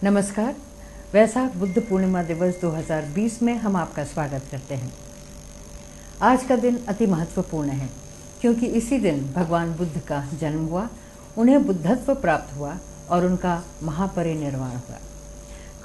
नमस्कार। वैसाख बुद्ध पूर्णिमा दिवस 2020 में हम आपका स्वागत करते हैं। आज का दिन अति महत्वपूर्ण है क्योंकि इसी दिन भगवान बुद्ध का जन्म हुआ, उन्हें बुद्धत्व प्राप्त हुआ और उनका महापरिनिर्वाण हुआ।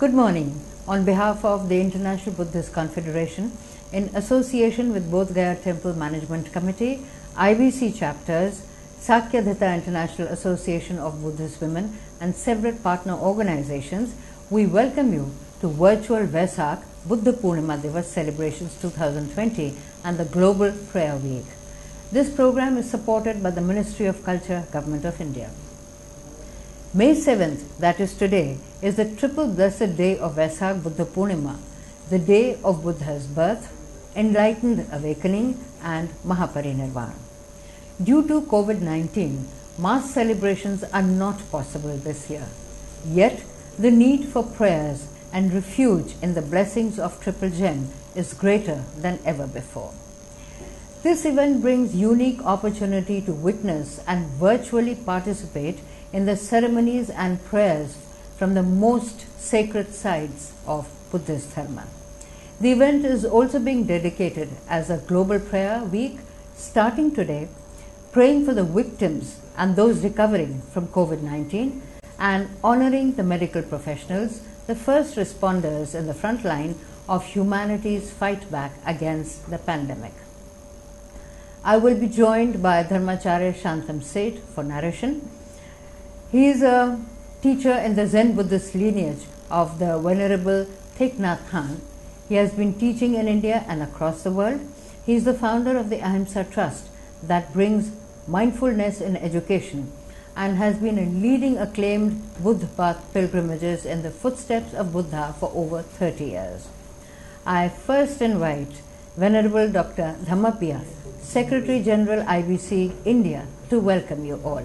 Good morning. On behalf of the International Buddhist Confederation, in association with Bodh Gaya Temple Management Committee, IBC chapters, Sakyadhita International Association of Buddhist Women and several partner organizations, we welcome you to virtual Vesak Buddha Purnima Divas celebrations 2020 and the Global Prayer Week. This program is supported by the Ministry of Culture, Government of India. May 7th, that is today, is the triple blessed day of Vesak Buddha Purnima, the day of Buddha's birth, enlightened awakening and Mahaparinirvana. Due to COVID-19, mass celebrations are not possible this year. Yet, the need for prayers and refuge in the blessings of Triple Gem is greater than ever before. This event brings unique opportunity to witness and virtually participate in the ceremonies and prayers from the most sacred sites of Buddhist Dharma. The event is also being dedicated as a Global Prayer Week starting today, praying for the victims and those recovering from COVID-19 and honoring the medical professionals, the first responders in the front line of humanity's fight back against the pandemic. I will be joined by Dharmacharya Shantam Seth for narration. He is a teacher in the Zen Buddhist lineage of the Venerable Thich Nhat Hanh. He has been teaching in India and across the world. He is the founder of the Ahimsa Trust that brings mindfulness in education and has been a leading acclaimed Buddha path pilgrimages in the footsteps of Buddha for over 30 years. I first invite Venerable Dr. Dhammapiya, Secretary General IBC India, to welcome you all.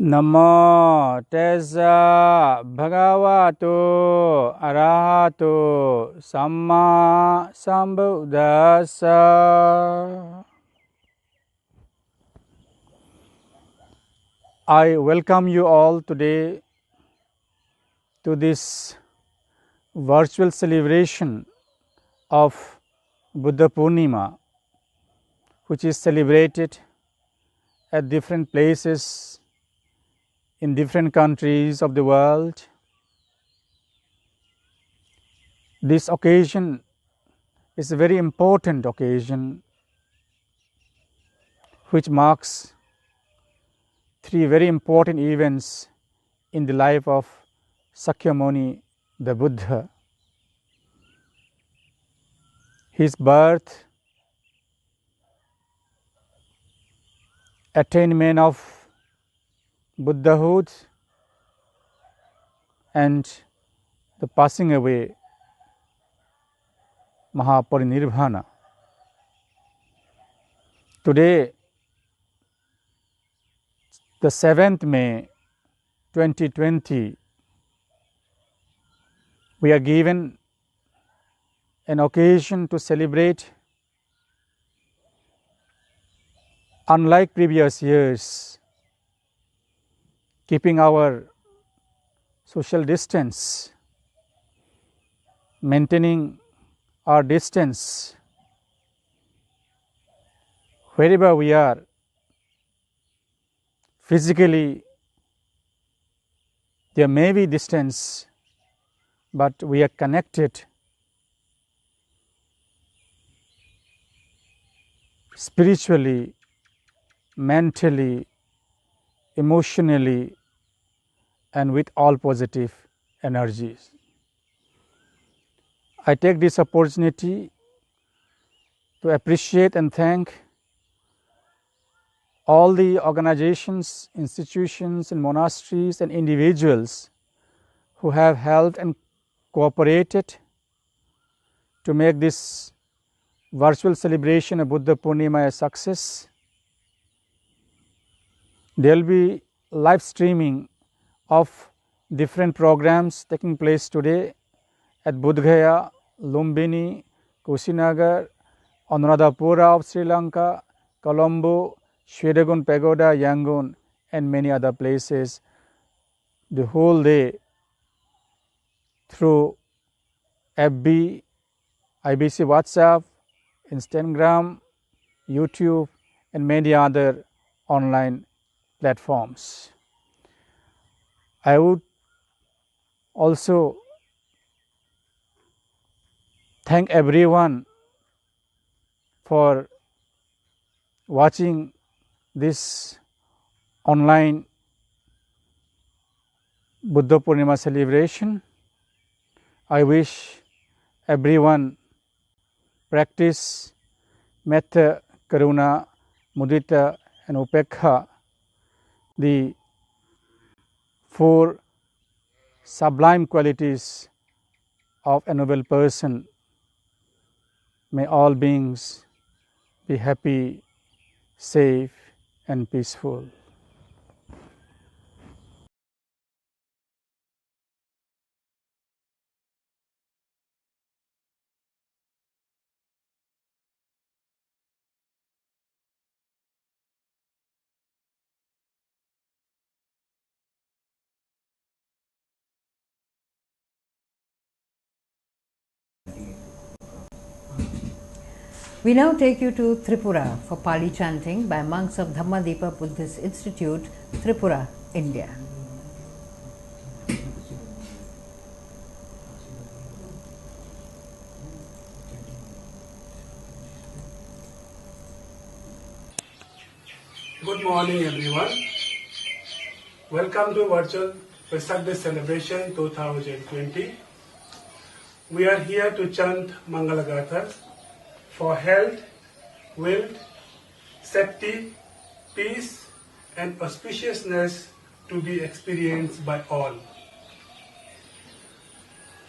Namo tassa bhagavato arahato samma sambuddhassa. I welcome you all today to this virtual celebration of Buddha Purnima, which is celebrated at different places in different countries of the world. This occasion is a very important occasion which marks three very important events in the life of Sakyamuni the Buddha. His birth, attainment of Buddhahood, and the passing away, Mahaparinirvana. Today, the 7th May 2020, we are given an occasion to celebrate, unlike previous years, keeping our social distance, maintaining our distance wherever we are. Physically, there may be distance, but we are connected spiritually, mentally, emotionally, and with all positive energies. I take this opportunity to appreciate and thank all the organizations, institutions, and monasteries and individuals who have helped and cooperated to make this virtual celebration of Buddha Purnima a success. There will be live streaming of different programs taking place today at Bodh Gaya, Lumbini, Kushinagar, Anuradhapura of Sri Lanka, Colombo, Shwedagon Pagoda, Yangon, and many other places the whole day through FB, IBC WhatsApp, Instagram, YouTube, and many other online platforms. I would also thank everyone for watching this online Buddha Purnima celebration. I wish everyone practice metta, karuna, mudita, and upekha, the four sublime qualities of a noble person. May all beings be happy, safe, and peaceful. We now take you to Tripura for Pali chanting by monks of Dhammadipa Buddhist Institute, Tripura, India. Good morning, everyone. Welcome to virtual Vesak Day celebration 2020. We are here to chant Mangalagathas for health, wealth, safety, peace, and auspiciousness to be experienced by all.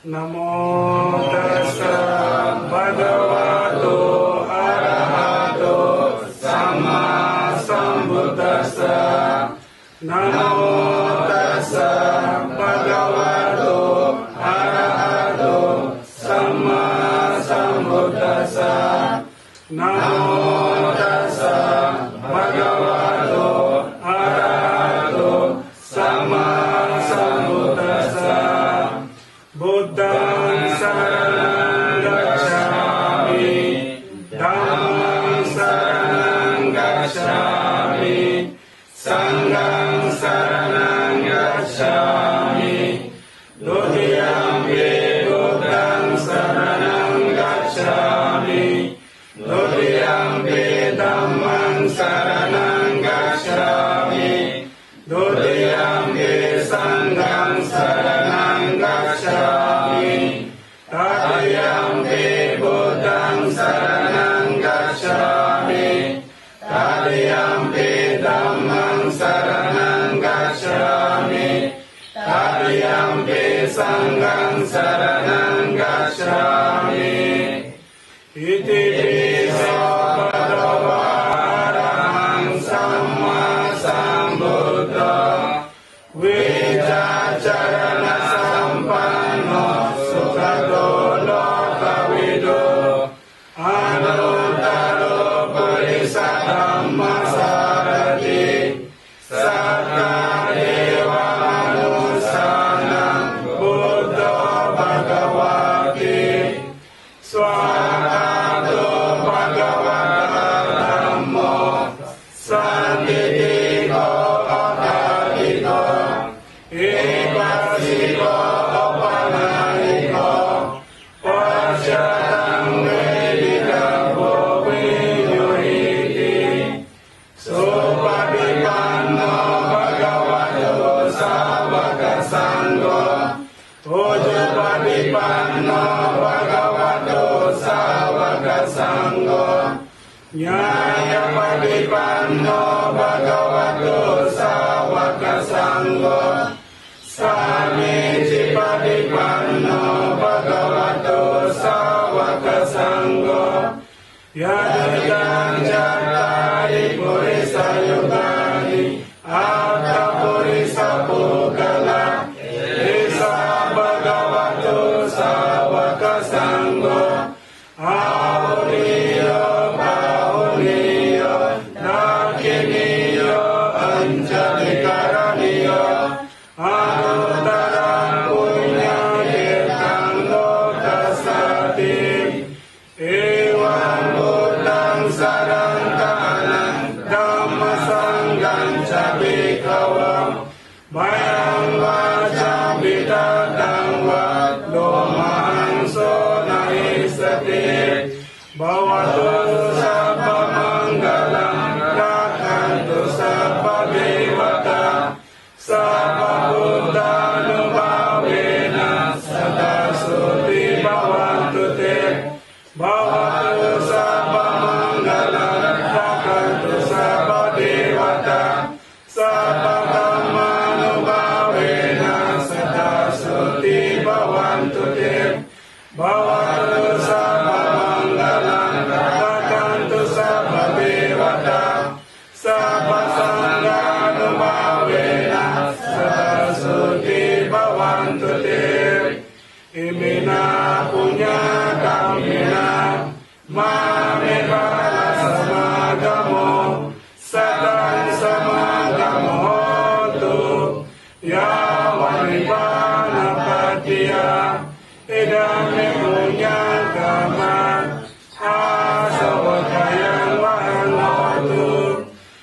Namo tassa bhagavato arahato sama sambuddhassa. Namo tassa bhagavato arahato sama sambuddhassa. Namo tassa bhagavato arahato sama sambuddhassa. Buddhang saranang gacchami, Dhammang saranang gacchami, Sanghang saranang gacchami, Dutiyampi Buddhang saranang gacchami, Dutiyampi Dhammang saranang gacchami, Dutiyampi Sanghang saranang gacchami, Tatiyampi Buddhang saranang gacchami, Tatiyampi Dhammang saranang gacchami, Tatiyampi Sanghang saranang gacchami. Iti piso bhagava arahang samma sambuddha, Vijacharana sampanno sukhato lokavido, anuttaro purisa dhamma sarati, sakka deva manusana buddha bhagavati, swagato bhagavata dhammo, sanditiko apatiko, ipasiko apanayiko. Yamadipanno Bhagavato Savaka Sangho Sami Jipadipanno Bhagavato Savaka Sangho Yadadang Jatari Purisa Yugani Atta Purisa Pukala Isa Bhagavato Savaka Sangho Ahuriyo Bahuriyo Nakiniyo Anjali Karaniyo Anutara Punya Yetang Lokasati Ewan Buddhang Sarantanang Dhamma Sangham Cabikawam Mayang Vajam Bidadang Vat Lomahang Sonaisati Bhavatu Sabba Mangalam Rakantu Sabba Devata Sabba Buddhanubhavena Sada Suti Bhavantu Te Bhavatu Sabba Mangalam Rakantu Sabba Devata Sabba Dhammanubhavena Sada Suti Bhavantu Te Bhavatu Sabba Mangalam Rakantu Sabba Devata Sabba Sanghanubhavena Sada Suti Bhavantu Te Imina Punya Kamina Mame Bala Samagamo Sadan Samagamo Tu Yawanipana Patiya Idame Punya Kama Asawakayang Wahanotu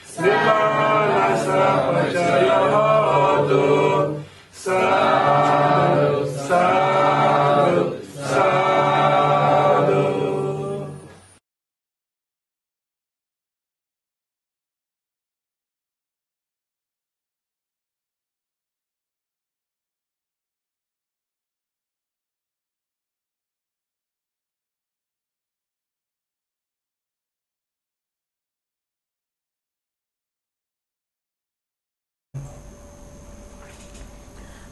Sripana Sapachaya Hotu Sadhu, Sadhu, Sadhu.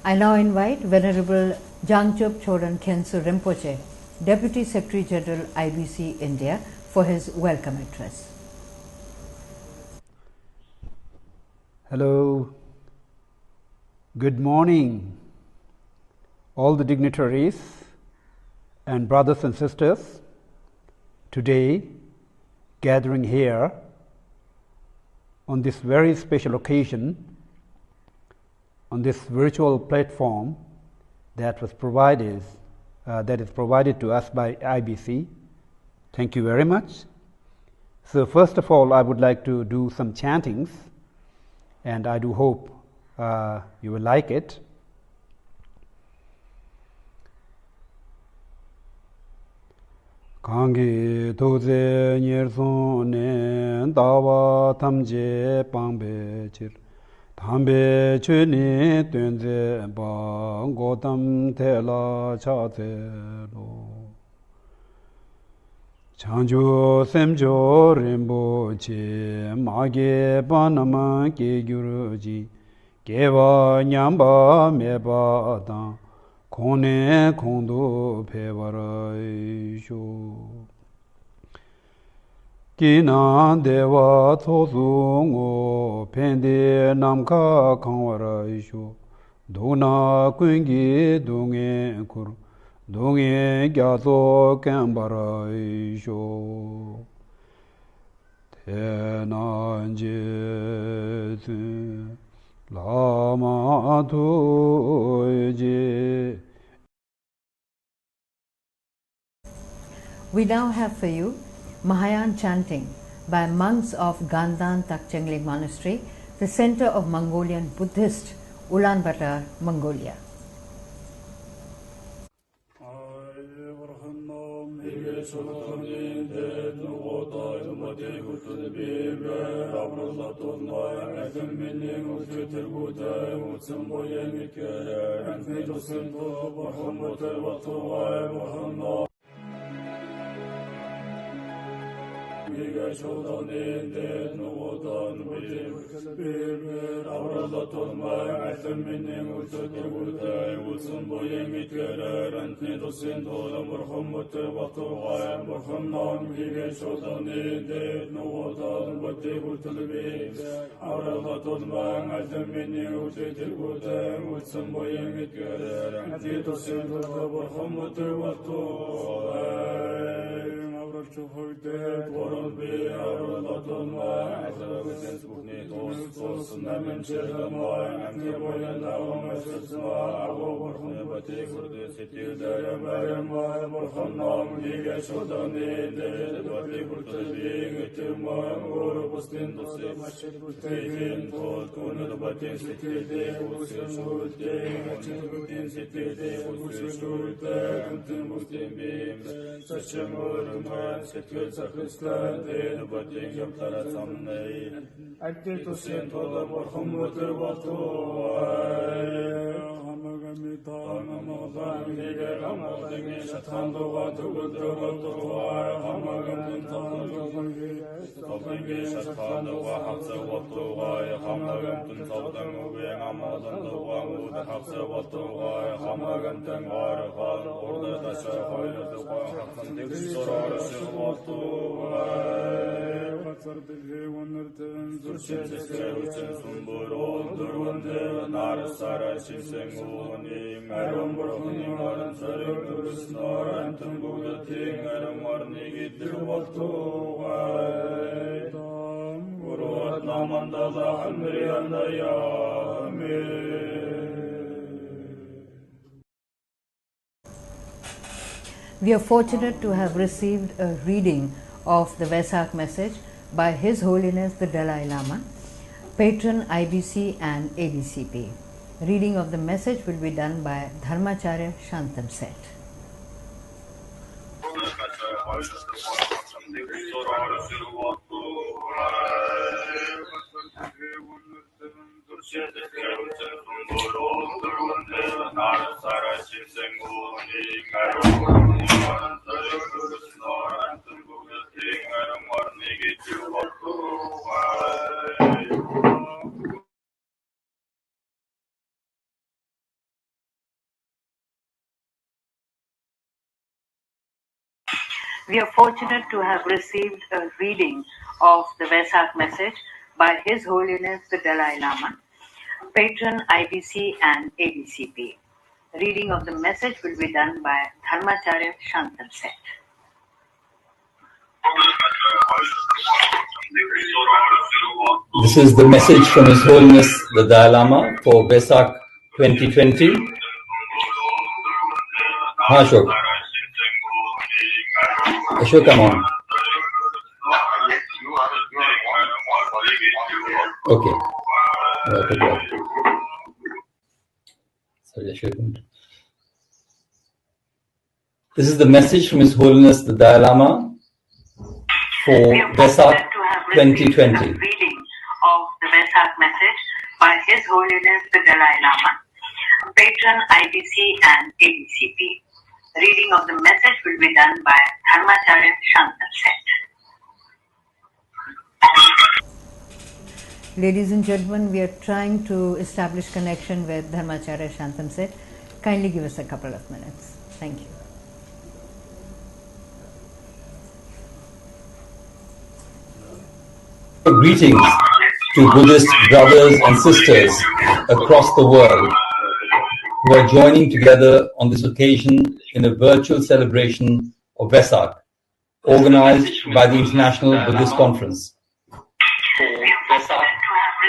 I now invite Venerable Jangchup Chodan Khensu Rinpoche, Deputy Secretary General IBC India, for his welcome address. Hello, good morning, all the dignitaries and brothers and sisters. Today, gathering here on this very special occasion, on this virtual platform that is provided to us by IBC. Thank you very much. So first of all, I would like to do some chantings, and I do hope you will like it. Kangi doze nyerson ne dawa tamje pangbe chir 담배 주니 된제 방고담 대라 차제로 장주 샘조 림보지 마게 바나마 게규르지 게와 냠바 메바다 고네 공도 배바라이쇼 기나 대와 소송오 펜데 남카 강와라이쇼 도나 꾼기 동에 kur 동에 갸소 깜바라이쇼 대난제스 라마도제. We now have for you Mahayana chanting by monks of Gandhan Takchengli Monastery, the center of Mongolian Buddhist, Ulaanbaatar, Mongolia. We are fortunate to have received a reading of the Vesak message by His Holiness the Dalai Lama, patron IBC and ABCP. Reading of the message will be done by Dharmacharya Shantam Seth. We are fortunate to have received a reading of the Vesak message by His Holiness the Dalai Lama, patron IBC and ABCP. Reading of the message will be done by Dharmacharya Shantam Seth. This is the message from His Holiness the Dalai Lama for Vesak 2020. Ashok. Ashok, come on. Okay. Sorry, Ashok. This is the message from His Holiness the Dalai Lama for Vesak 2020. Reading of the Vesak message by His Holiness the Dalai Lama, patron IBC and ABCP. Reading of the message will be done by Dharmacharya Shantam Seth. Ladies and gentlemen, we are trying to establish connection with Dharmacharya Shantam Seth. Kindly give us a couple of minutes. Thank you. Greetings to Buddhist brothers and sisters across the world who are joining together on this occasion in a virtual celebration of Vesak, organized by the International Buddhist Conference. For Vesak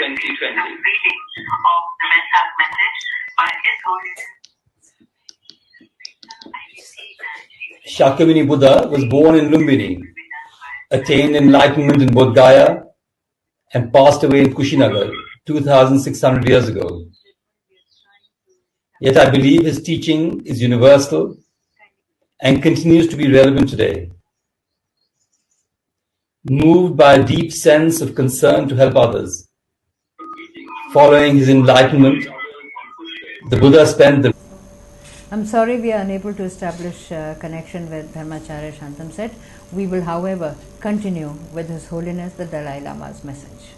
2020. Shakyamuni Buddha was born in Lumbini, attained enlightenment in Bodh Gaya, and passed away in Kushinagar 2,600 years ago. Yet I believe his teaching is universal and continues to be relevant today. Moved by a deep sense of concern to help others, following his enlightenment, the Buddha spent the I'm sorry we are unable to establish connection with Dharmacharya Shantam Set. We will, however, continue with His Holiness the Dalai Lama's message.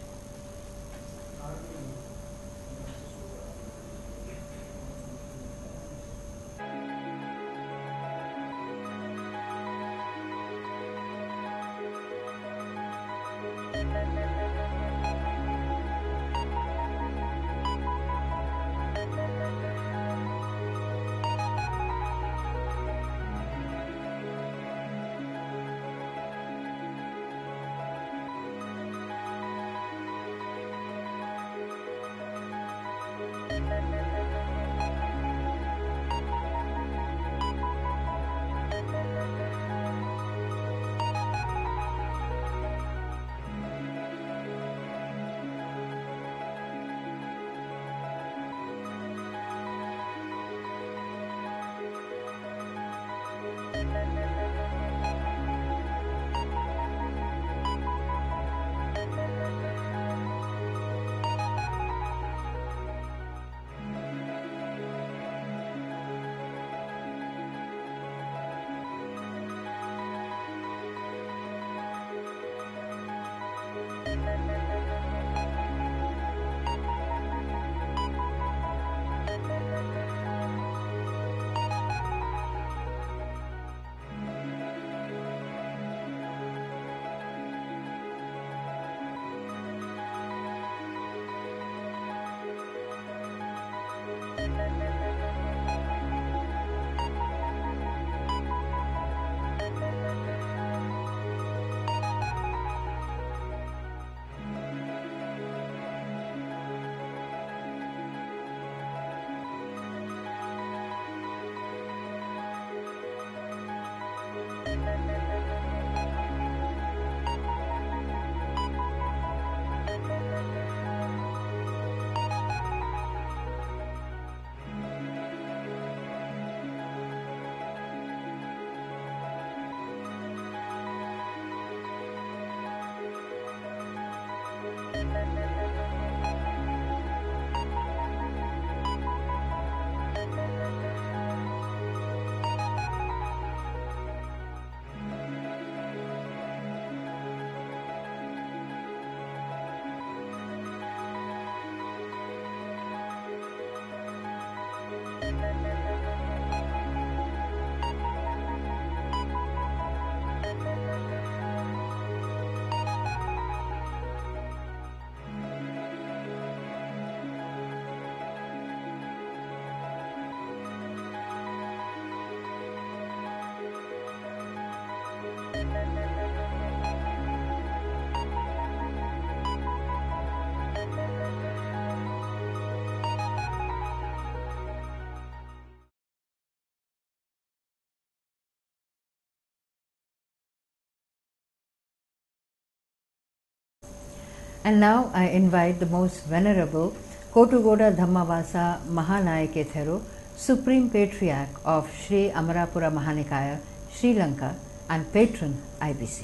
And now I invite the most venerable Kotugoda Dhammavasa Mahanayakethero, Supreme Patriarch of Sri Amarapura Mahanikaya, Sri Lanka, and patron IBC.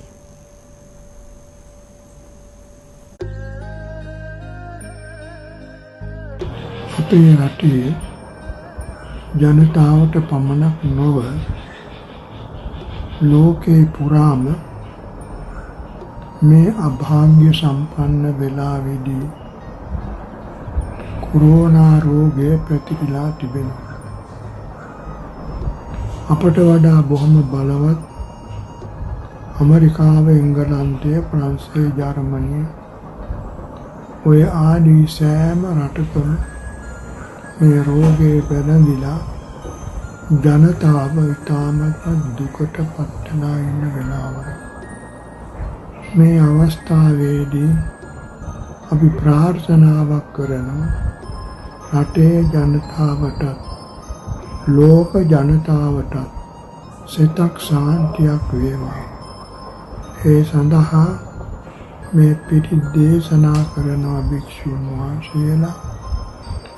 අපේ රටේ ජනතාවට පමණක් නොව ලෝකේ පුරාම මේ අභාග්‍ය සම්පන්න වෙලාවේදී කොරෝනා රෝගය ප්‍රතිපලා තිබෙනවා. අපට වඩා බොහොම බලවත් ඇමරිකාව, එංගලන්තය, ප්‍රංශය, ජර්මනිය ඔය ආදී සෑම රටකම මේ රෝගය පැනදිලා ජනතාව ඉතාමත් දුකට පත්වලා ඉන්න වෙලාවයි. මේ අවස්ථාවේදී අපි ප්‍රාර්ථනාවක් කරනවා රටේ ජනතාවටත් ලෝක ජනතාවටත් සිතක් ශාන්තියක් වේවා. ඒ සඳහා මේ පිටි දේශනා කරනවා භික්ෂුන් වහන්සේලා.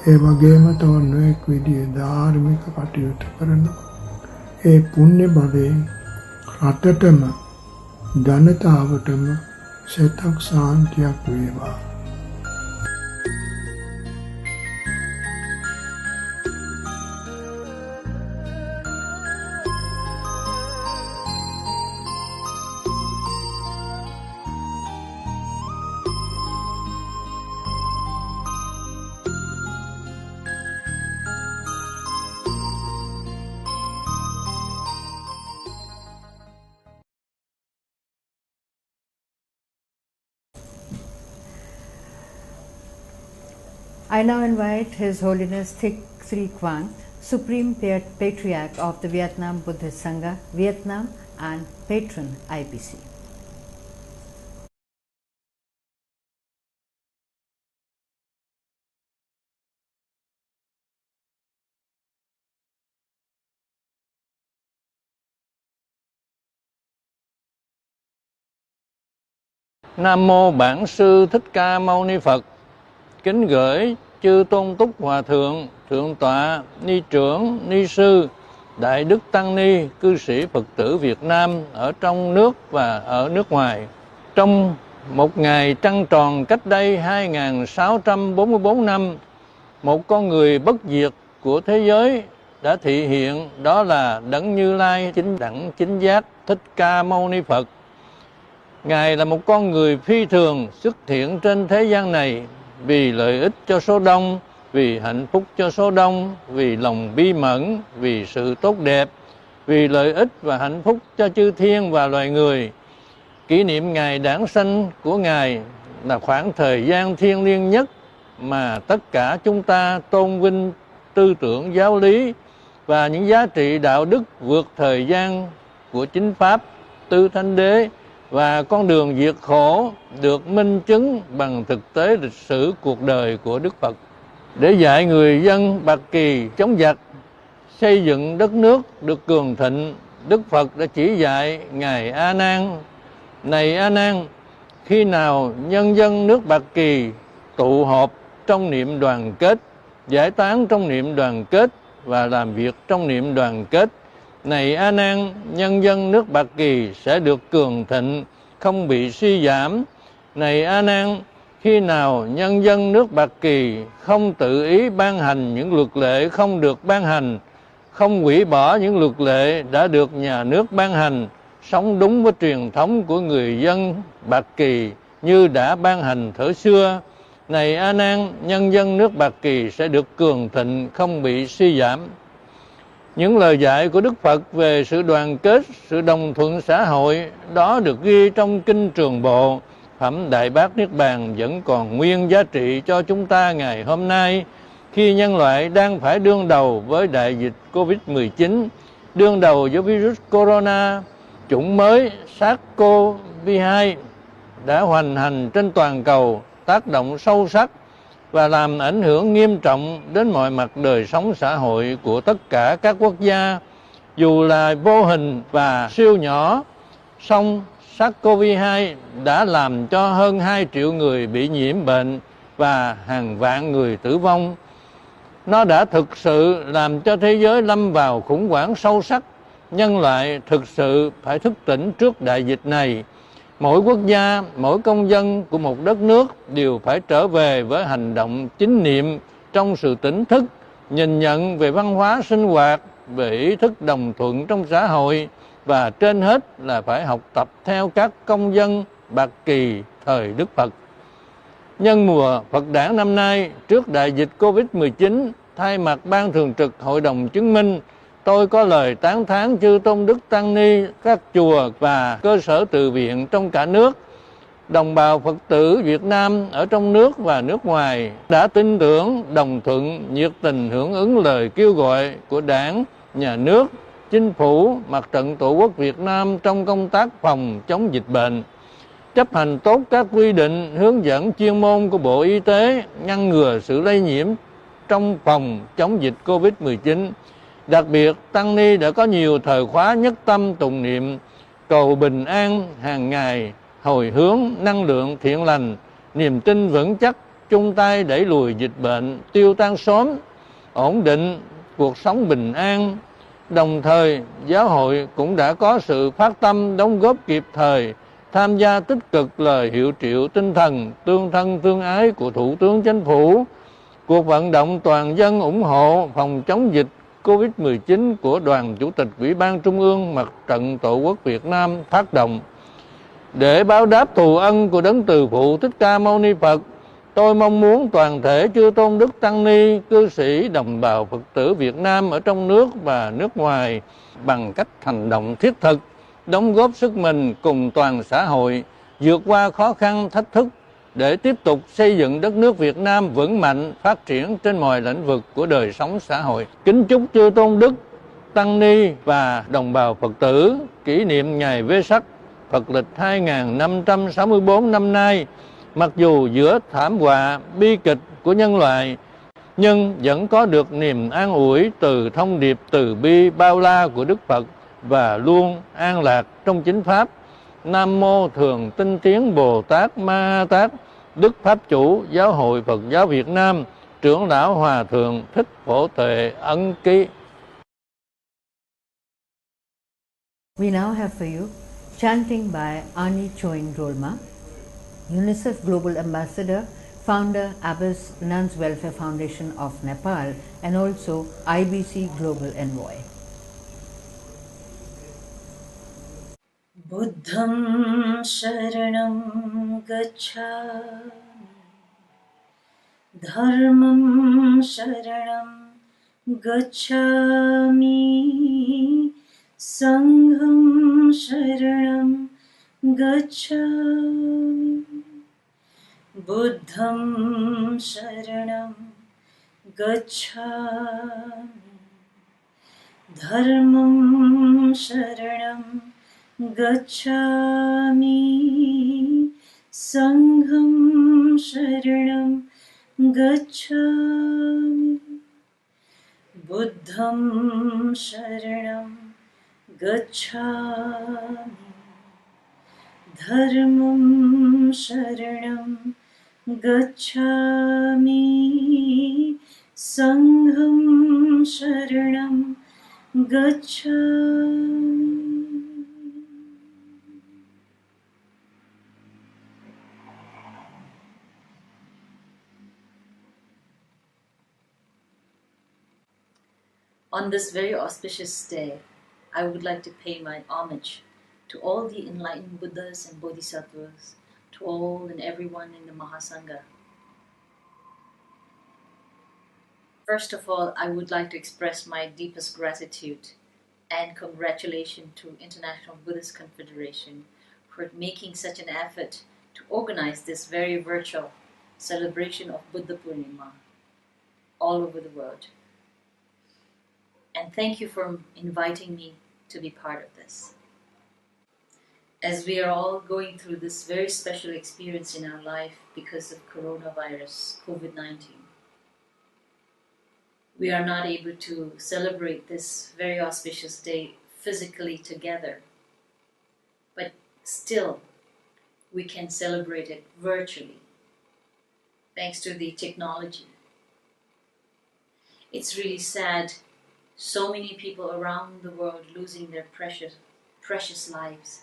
ඒ වගේම තව නොයෙක් විදිහේ ධාර්මික කටයුතු කරන ඒ පුණ්‍ය භවයෙන් රටටම ජනතාවටම සිතක් ශාන්තියක් වේවා. I now invite His Holiness Thích Sri Quang, Supreme Patriarch of the Vietnam Buddhist Sangha, Vietnam, and patron IBC. Nam mô Bản sư Thích Ca Mâu Ni Phật. Kính gửi chư tôn túc hòa thượng, thượng tọa, ni trưởng, ni sư, đại đức tăng ni, cư sĩ Phật tử Việt Nam ở trong nước và ở nước ngoài. Trong một ngày trăng tròn cách đây 2644 năm, một con người bất diệt của thế giới đã thị hiện, đó là Đấng Như Lai chính đẳng chính giác Thích Ca Mâu Ni Phật. Ngài là một con người phi thường xuất hiện trên thế gian này vì lợi ích cho số đông, vì hạnh phúc cho số đông, vì lòng bi mẫn, vì sự tốt đẹp, vì lợi ích và hạnh phúc cho chư thiên và loài người. Kỷ niệm ngày đản sanh của Ngài là khoảng thời gian thiêng liêng nhất mà tất cả chúng ta tôn vinh tư tưởng giáo lý và những giá trị đạo đức vượt thời gian của chính Pháp, Tứ Thánh Đế và con đường diệt khổ được minh chứng bằng thực tế lịch sử cuộc đời của Đức Phật. Để dạy người dân Bạc Kỳ chống giặc, xây dựng đất nước được cường thịnh, Đức Phật đã chỉ dạy Ngài A Nan: Này A Nan, khi nào nhân dân nước Bạc Kỳ tụ họp trong niệm đoàn kết, giải tán trong niệm đoàn kết và làm việc trong niệm đoàn kết, này A Nan, nhân dân nước Bạc Kỳ sẽ được cường thịnh, không bị suy giảm. Này A Nan, khi nào nhân dân nước Bạc Kỳ không tự ý ban hành những luật lệ không được ban hành, không hủy bỏ những luật lệ đã được nhà nước ban hành, sống đúng với truyền thống của người dân Bạc Kỳ như đã ban hành thuở xưa, này A Nan, nhân dân nước Bạc Kỳ sẽ được cường thịnh, không bị suy giảm. Những lời dạy của Đức Phật về sự đoàn kết, sự đồng thuận xã hội đó được ghi trong Kinh Trường Bộ, Phẩm Đại Bát Niết Bàn vẫn còn nguyên giá trị cho chúng ta ngày hôm nay, khi nhân loại đang phải đương đầu với đại dịch Covid-19, đương đầu với virus corona, chủng mới SARS-CoV-2 đã hoành hành trên toàn cầu, tác động sâu sắc và làm ảnh hưởng nghiêm trọng đến mọi mặt đời sống xã hội của tất cả các quốc gia, dù là vô hình và siêu nhỏ. Song SARS-CoV-2 đã làm cho hơn 2 triệu người bị nhiễm bệnh và hàng vạn người tử vong. Nó đã thực sự làm cho thế giới lâm vào khủng hoảng sâu sắc. Nhân loại thực sự phải thức tỉnh trước đại dịch này. Mỗi quốc gia, mỗi công dân của một đất nước đều phải trở về với hành động chánh niệm trong sự tỉnh thức, nhìn nhận về văn hóa sinh hoạt, về ý thức đồng thuận trong xã hội và trên hết là phải học tập theo các công dân Bạc Kỳ thời Đức Phật. Nhân mùa Phật đản năm nay, trước đại dịch Covid-19, thay mặt Ban Thường trực Hội đồng Chứng minh, tôi có lời tán thán chư tôn đức tăng ni, các chùa và cơ sở từ viện trong cả nước, đồng bào Phật tử Việt Nam ở trong nước và nước ngoài đã tin tưởng, đồng thuận, nhiệt tình hưởng ứng lời kêu gọi của Đảng, Nhà nước, Chính phủ, Mặt trận Tổ quốc Việt Nam trong công tác phòng chống dịch bệnh, chấp hành tốt các quy định, hướng dẫn chuyên môn của Bộ Y tế, ngăn ngừa sự lây nhiễm trong phòng chống dịch Covid-19. Đặc biệt, tăng ni đã có nhiều thời khóa nhất tâm tụng niệm, cầu bình an hàng ngày, hồi hướng, năng lượng thiện lành, niềm tin vững chắc, chung tay đẩy lùi dịch bệnh, tiêu tan sớm, ổn định cuộc sống bình an. Đồng thời, giáo hội cũng đã có sự phát tâm đóng góp kịp thời, tham gia tích cực lời hiệu triệu tinh thần tương thân tương ái của Thủ tướng Chính phủ, cuộc vận động toàn dân ủng hộ phòng chống dịch Covid-19 của Đoàn Chủ tịch Ủy ban Trung ương Mặt trận Tổ quốc Việt Nam phát động. Để báo đáp thù ân của Đấng Từ Phụ Thích Ca Mâu Ni Phật, tôi mong muốn toàn thể chư tôn đức tăng ni, cư sĩ, đồng bào Phật tử Việt Nam ở trong nước và nước ngoài bằng cách hành động thiết thực, đóng góp sức mình cùng toàn xã hội vượt qua khó khăn, thách thức để tiếp tục xây dựng đất nước Việt Nam vững mạnh, phát triển trên mọi lĩnh vực của đời sống xã hội. Kính chúc chư tôn đức, tăng ni và đồng bào Phật tử kỷ niệm ngày Vesak Phật lịch 2564 năm nay, mặc dù giữa thảm họa bi kịch của nhân loại, nhưng vẫn có được niềm an ủi từ thông điệp từ bi bao la của Đức Phật và luôn an lạc trong chính pháp. Nam mô Thường Tinh Tiến Bồ Tát Ma Ha Tát, Đức Pháp Chủ Giáo hội Phật giáo Việt Nam, Trưởng lão Hòa thượng Thích Phổ Tuệ ấn ký. We now have for you chanting by Ani Choin Rolma, UNICEF Global Ambassador, founder Abbas Nuns Welfare Foundation of Nepal, and also IBC Global Envoy. Buddham Sharanam Gacchami, Dharmam Sharanam Gacchami, Sangham Sharanam Gacchami. Buddham Sharanam Gacchami, Dharmam Sharanam Gacchami, Sangham Sharanam Gacchami. Buddham Sharanam Gacchami, Dharmam Sharanam Gacchami, Sangham Sharanam Gacchami. On this very auspicious day, I would like to pay my homage to all the enlightened Buddhas and Bodhisattvas, to all and everyone in the Mahasangha. First of all, I would like to express my deepest gratitude and congratulations to International Buddhist Confederation for making such an effort to organize this very virtual celebration of Buddha Purnima all over the world. And thank you for inviting me to be part of this. As we are all going through this very special experience in our life because of coronavirus, COVID-19, we are not able to celebrate this very auspicious day physically together, but still we can celebrate it virtually thanks to the technology. It's really sad, so many people around the world losing their precious lives.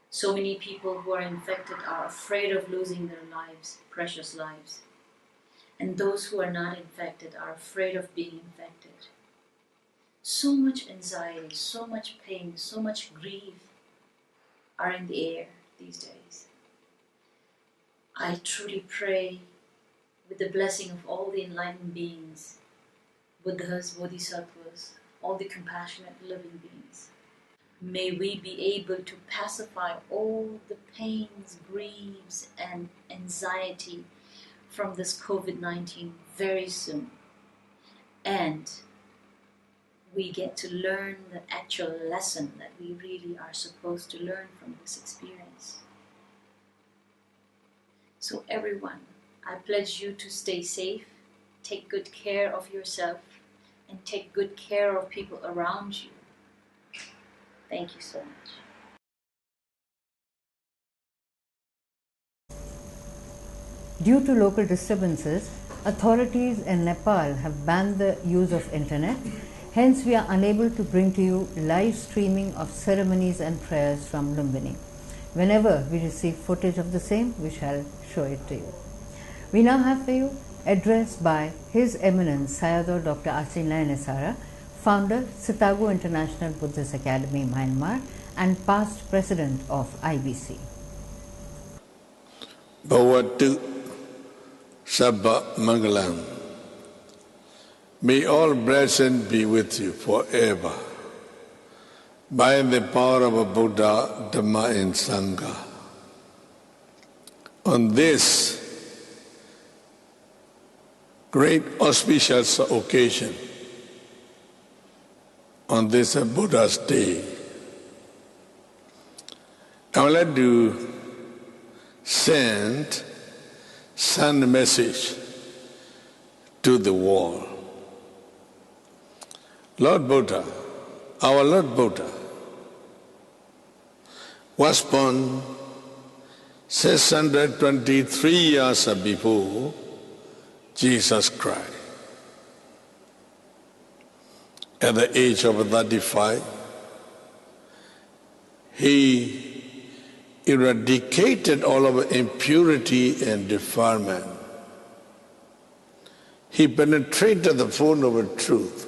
So many people who are infected are afraid of losing their lives, precious lives. And those who are not infected are afraid of being infected. So much anxiety, so much pain, so much grief are in the air these days. I truly pray with the blessing of all the enlightened beings, Buddhas, Bodhisattvas, all the compassionate living beings. May we be able to pacify all the pains, griefs, and anxiety from this COVID-19 very soon. And we get to learn the actual lesson that we really are supposed to learn from this experience. So everyone, I pledge you to stay safe, take good care of yourself, and take good care of people around you. Thank you so much. Due to local disturbances, authorities in Nepal have banned the use of internet. Hence, we are unable to bring to you live streaming of ceremonies and prayers from Lumbini. Whenever we receive footage of the same, we shall show it to you. We now have for you address by His Eminence Sayadaw Dr. Asin Nesara, founder, Sitago International Buddhist Academy, Myanmar, and past president of IBC. Bhavatu Sabba Mangalam. May all blessings be with you forever. By the power of a Buddha, Dhamma, and Sangha. on this great auspicious occasion, on this Buddha's Day, I would like to send a message to the world. Lord Buddha, our Lord Buddha, was born 623 years before Jesus Christ. At the age of 35, he eradicated all of impurity and defilement. He penetrated the fold of truth,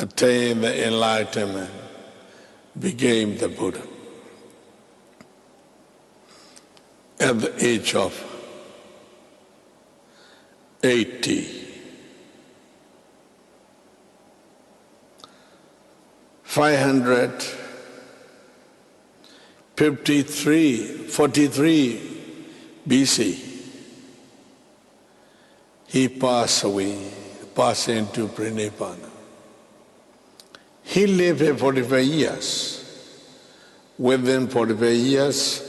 attained the enlightenment, became the Buddha. At the age of 80, 43 BC, he passed away, passed into Pranipana. He lived for 45 years. Within 45 years,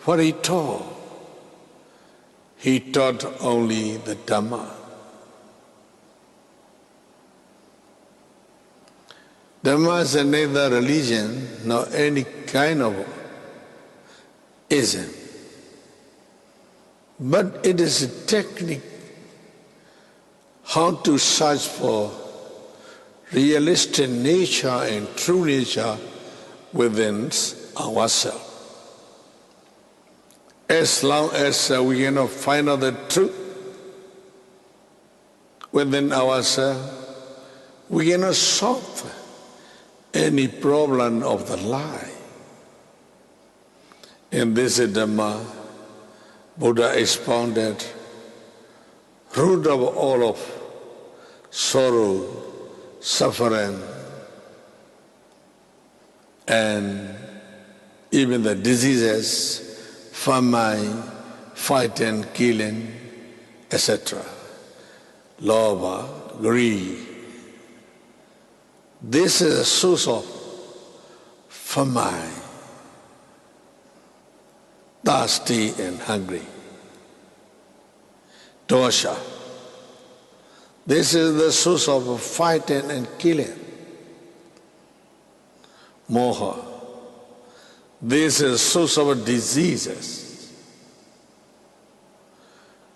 what he taught only the Dhamma. Dhamma is neither religion nor any kind of ism, but it is a technique how to search for realistic nature and true nature within ourselves. As long as we cannot find out the truth within ourselves, we cannot solve any problem of the life. In this Dhamma, Buddha expounded root of all of sorrow, suffering, and even the diseases, famine, fighting, killing, etc. Love, greed. This is a source of famine, thirsty and hungry. Dosha. This is the source of fighting and killing. Moha. This is source of diseases.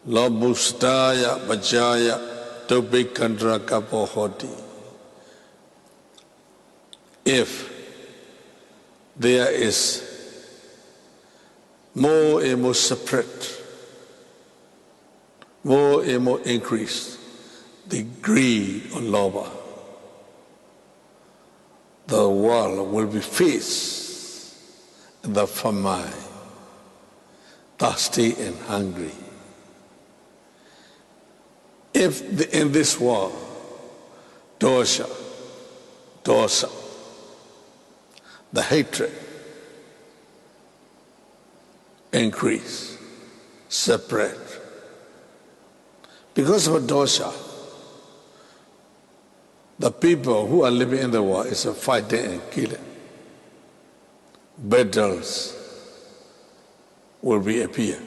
Labustaya Vajaya Tobikandra Kapohoti. If there is more and more separate, more and more increase the greed or love, the world will be faced in the famine, thirsty and hungry. If in this world, dosa, the hatred increase, separate. Because of dosa, the people who are living in the world is a fighting and killing. Battles will be appear.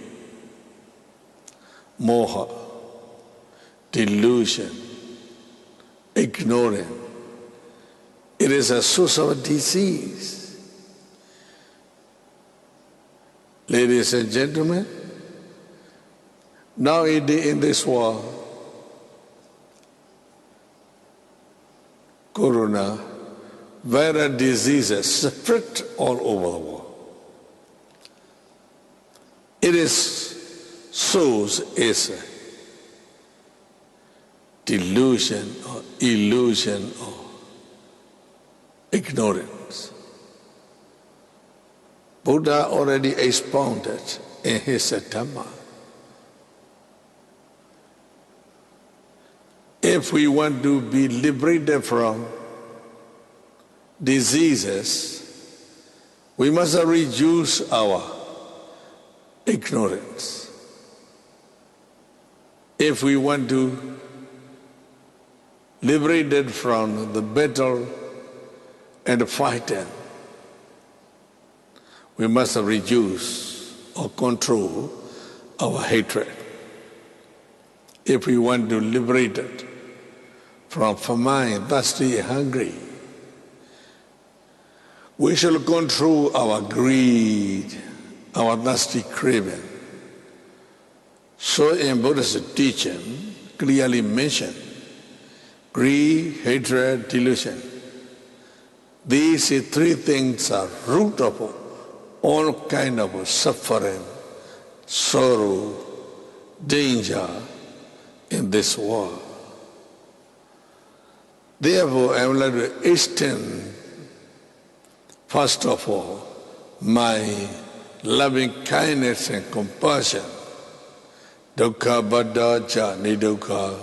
Moha, delusion, ignorance. It is a source of disease. Ladies and gentlemen, now in this world, corona, viral diseases spread all over the world. It is source is delusion or illusion or ignorance. Buddha already expounded in his Dhamma. If we want to be liberated from diseases, we must reduce our ignorance. If we want to liberate it from the battle and fighting, we must reduce or control our hatred. If we want to liberate it from famine, thirsty, hungry, we shall control our greed, our nasty craving. So in Buddhist teaching, clearly mentioned, greed, hatred, delusion. These three things are root of all kind of suffering, sorrow, danger in this world. Therefore, I would like to extend, first of all, my loving kindness and compassion. Dukkha baddha cha nidukkha,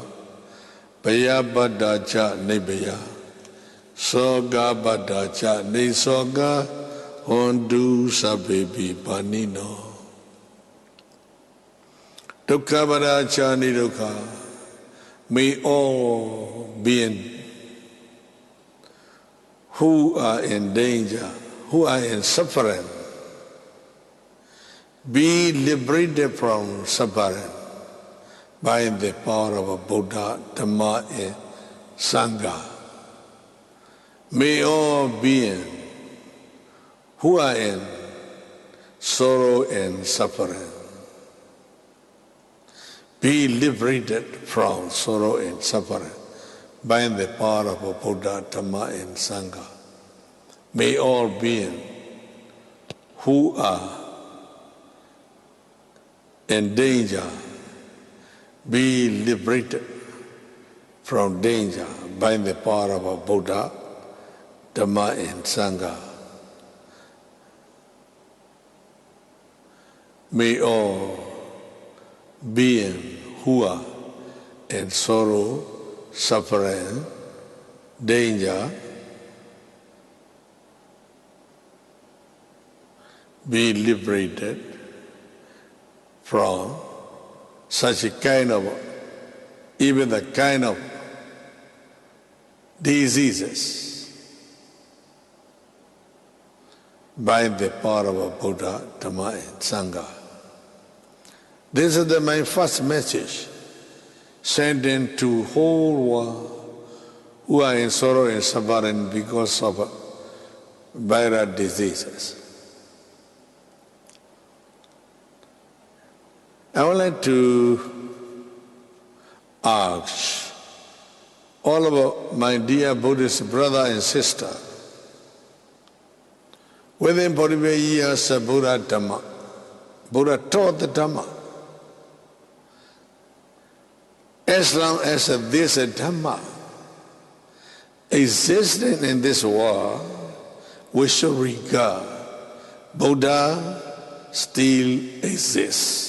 bhaya baddha cha nibhaya, soga baddha cha nisoga, hondu sabbepi panino. Dukkha baddha cha nidukkha, may all beings who are in danger, who are in suffering, be liberated from suffering by the power of Buddha, Dhamma, and Sangha. May all beings who are in sorrow and suffering be liberated from sorrow and suffering by the power of Buddha, Dhamma, and Sangha. May all beings who are in danger be liberated from danger by the power of Buddha, Dhamma, and Sangha. May all beings who are in sorrow, suffering, danger be liberated from such a kind of, even the kind of diseases by the power of Buddha, Dhamma, and Sangha. This is my first message sent into whole world who are in sorrow and suffering because of viral diseases. I would like to ask all of my dear Buddhist brother and sister, within 45 years of Buddha Dhamma, Buddha taught the Dhamma. As long as this Dhamma existing in this world, we should regard Buddha still exists.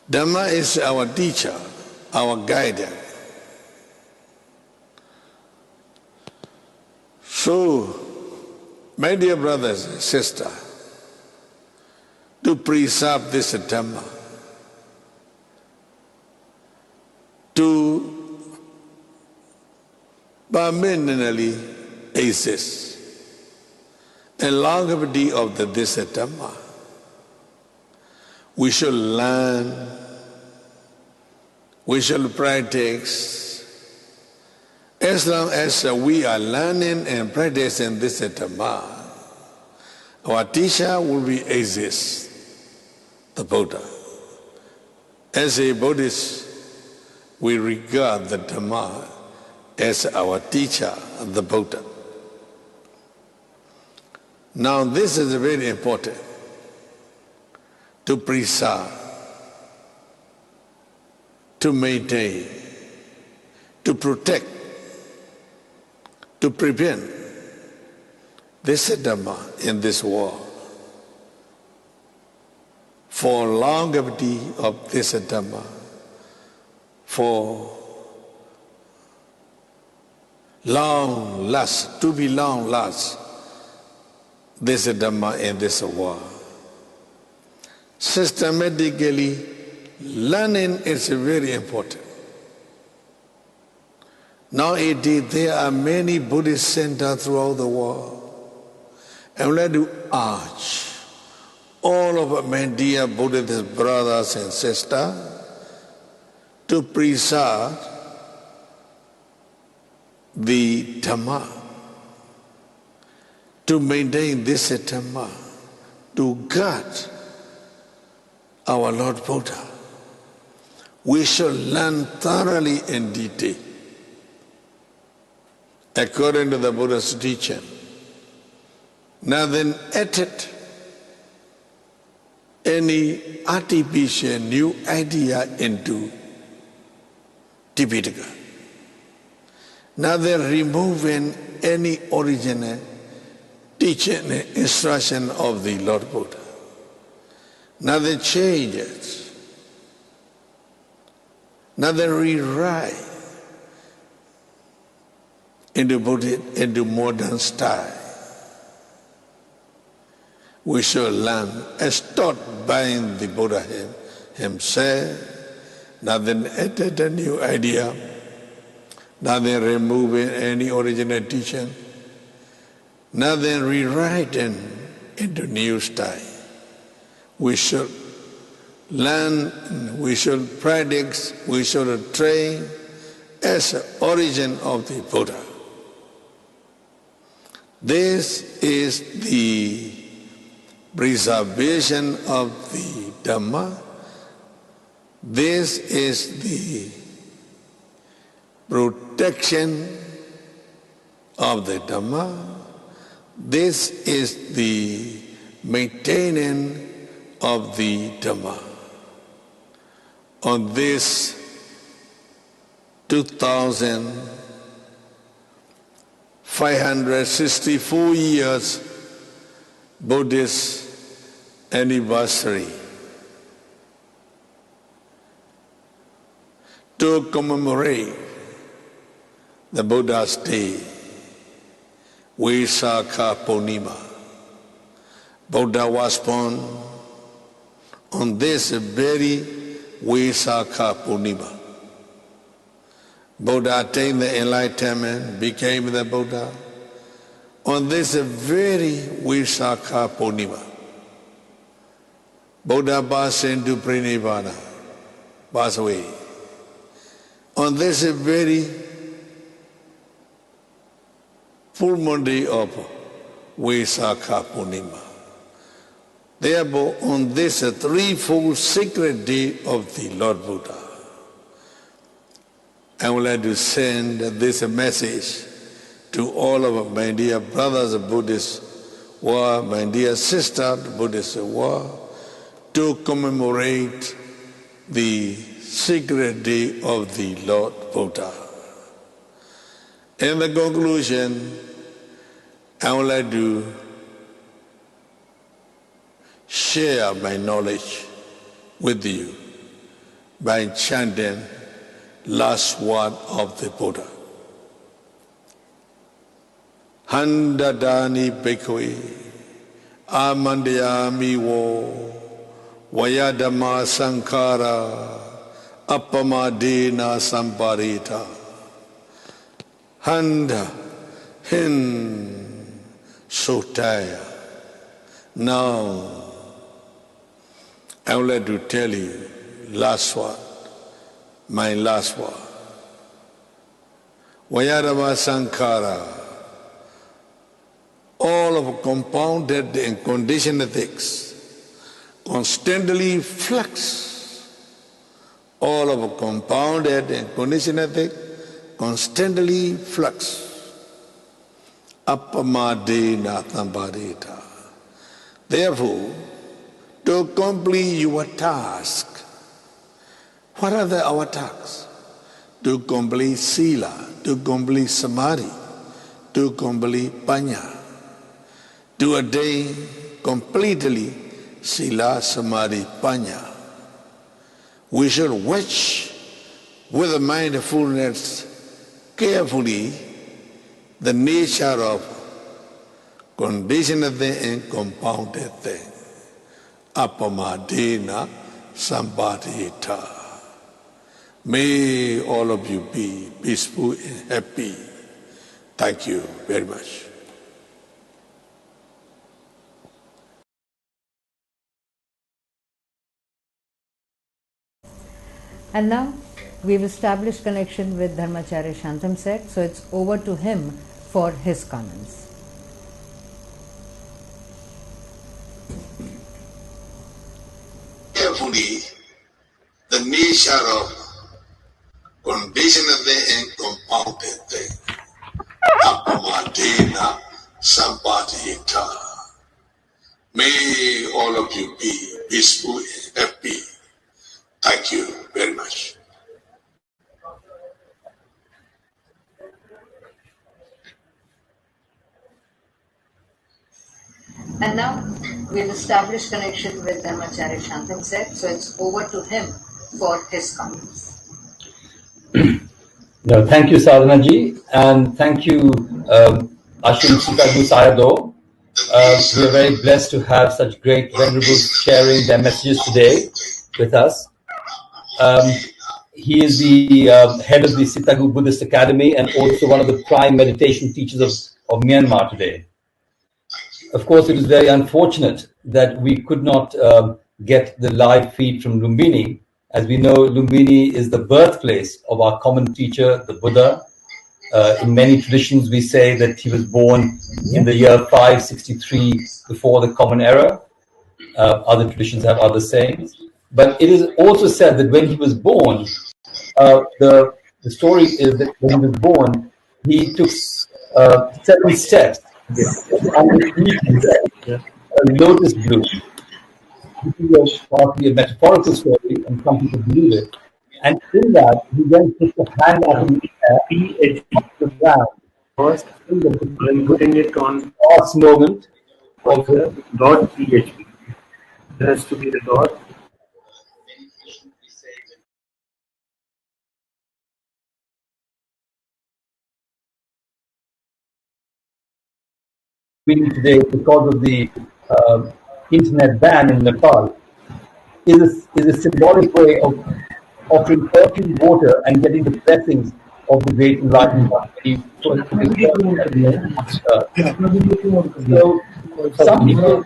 Dhamma is our teacher, our guide. So, my dear brothers and sisters, to preserve this Dhamma, to permanently exist, and longevity of this Dhamma, we should learn, we shall practice. As long as we are learning and practicing this Dhamma, our teacher will be exist, the Buddha. As a Buddhist, we regard the Dhamma as our teacher, the Buddha. Now this is very important, to preserve, to maintain, to protect, to prevent this Dhamma in this world. For longevity of this Dhamma, for long last, to be long last, this Dhamma in this world. systematically learning is very important. Nowadays, there are many Buddhist centers throughout the world. I would like to urge all of my dear Buddhist brothers and sisters to preserve the Dhamma, to maintain this Dhamma, to guard our Lord Buddha. We should learn thoroughly in detail, according to the Buddha's teaching. Now then, added any artificial new idea into Tipitaka. Now they're removing any original teaching and instruction of the Lord Buddha. Now they change it. Now they rewrite into modern style. We should learn as taught by the Buddha himself. Now then added a new idea. Now then removing any original teaching. Now then rewriting into new style. We should learn, we should practice, we should train as the origin of the Buddha. This is the preservation of the Dhamma. This is the protection of the Dhamma. This is the maintaining of the Dhamma. On this 2,564 years Buddhist anniversary, to commemorate the Buddha's day, Vesak Purnima. Buddha was born on this very Vesak Purnima. Buddha attained the enlightenment, became the Buddha on this very Vesak Purnima. Buddha passed into Pranirvana, passed away. On this very full moon day of Vesak Purnima. Therefore, on this threefold sacred day of the Lord Buddha, I would like to send this message to all of my dear brothers Buddhists world, my dear sisters Buddhist world, to commemorate the sacred day of the Lord Buddha. In the conclusion, I would like to share my knowledge with you by chanting last word of the Buddha. Handadani Bhikkhave Amandayami wo Vayadama Sankara Appamadena Samparita. Handa Hin Sotaya. Now, I would like to tell you last word, my last word. Vayadama Sankara, all of compounded and conditioned things constantly flux. All of compounded and conditioned things constantly flux. Appamadena Samparita. Therefore, to complete your task, what are our tasks? To complete sila, to complete samadhi, to complete panya, to attain completely sila, samadhi, panya. We should watch with mindfulness carefully the nature of conditioned thing and compounded thing. apamadena sampadita. May all of you be peaceful and happy. Thank you very much. And now we've established connection with Dharmacharya Shantam Seth, so it's over to him for his comments. Carefully, the nature of conditionally and compounded thing. Apamadena sampadita. May all of you be peaceful and happy. Thank you very much. And now we've established connection with Dharmacharya Shantam Seth, so it's over to him for his comments. No, thank you, Sadhanaji, and thank you, Ashwin Sitagu Sayadaw. We are very blessed to have such great venerables sharing their messages today with us. He is the head of the Sitagu Buddhist Academy and also one of the prime meditation teachers of Myanmar today. Of course, it is very unfortunate that we could not get the live feed from Lumbini. As we know, Lumbini is the birthplace of our common teacher, the Buddha. In many traditions, we say that he was born in the year 563 before the Common Era. Other traditions have other sayings. But it is also said that when he was born, the story is that when he was born, he took 7 steps underneath a lotus bloom. This is partly a metaphorical story, and some people believe it. And in that, he then put the hand up in the air, off the ground. First, I'm putting it on last moment of the dot PHP. There has to be the dot. Today, because of the internet ban in Nepal, is a symbolic way of offering earthly water and getting the blessings of the great enlightened one. So some people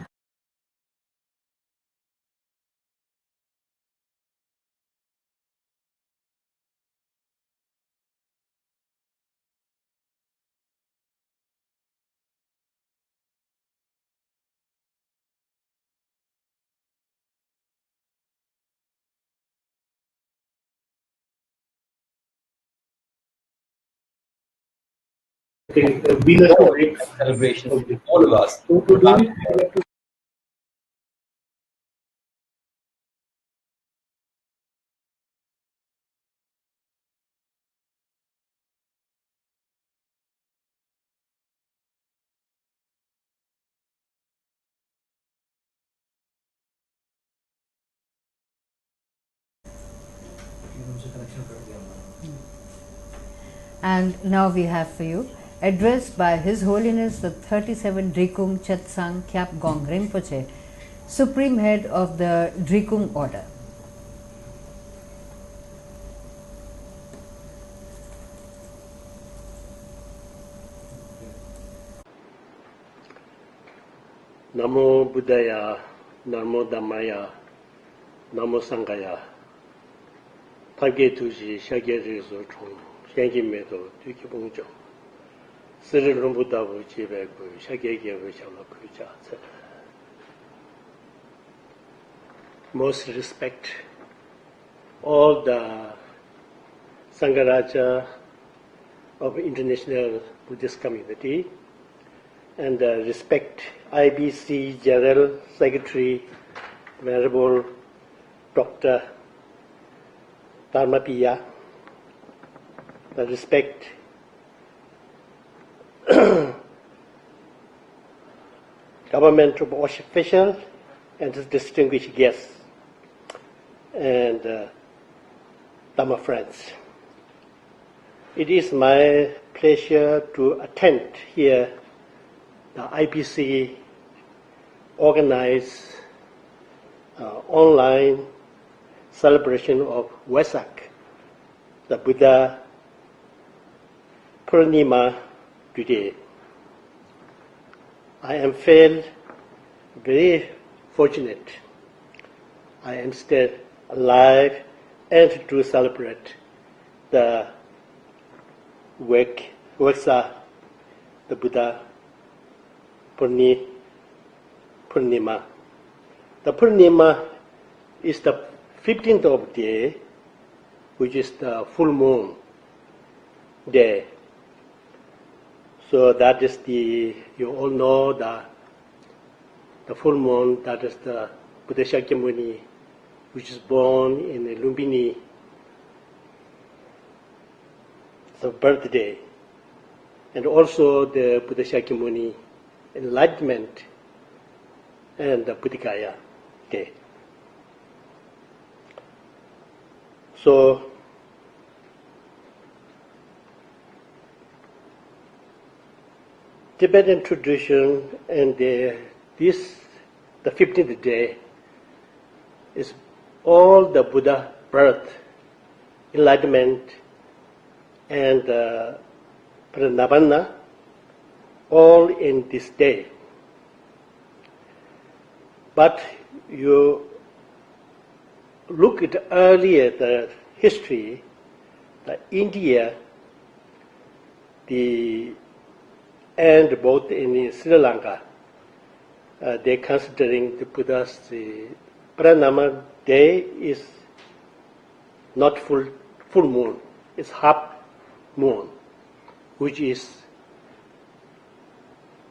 celebrations with all of us. And now we have for you, addressed by His Holiness the 37 Drikung Chatsang Kyap Gong Rinpoche, Supreme Head of the Drikung Order. Namo Buddhaya, Namo Dhammaya, Namo Sanghaya. Tage tuji shage rezo chung, shengi medo duki bongjo. Siri rumbuda wu jibe gu, shage ge wu shala kuja. Most respect all the Sangharaja of International Buddhist Community, and respect IBC General Secretary Venerable Dr. Dharmapiya, respect government officials and distinguished guests and Dhamma friends. It is my pleasure to attend here the IBC organized online celebration of Vesak, the Buddha Purnima today. I am felt very fortunate. I am still alive and to celebrate the Vesak, the Buddha Purnima. The Purnima is the 15th of day, which is the full moon day. So that is you all know the full moon, that is the Buddha Shakyamuni, which is born in Lumbini, the birthday, and also the Buddha Shakyamuni enlightenment and the Buddhikaya day. So Tibetan tradition and the 15th day is all the Buddha birth, enlightenment, and Pranavana, all in this day. But you look at earlier the history, the India, and both in Sri Lanka, they're considering the Buddha's Pranama day is not full moon, it's half moon, which is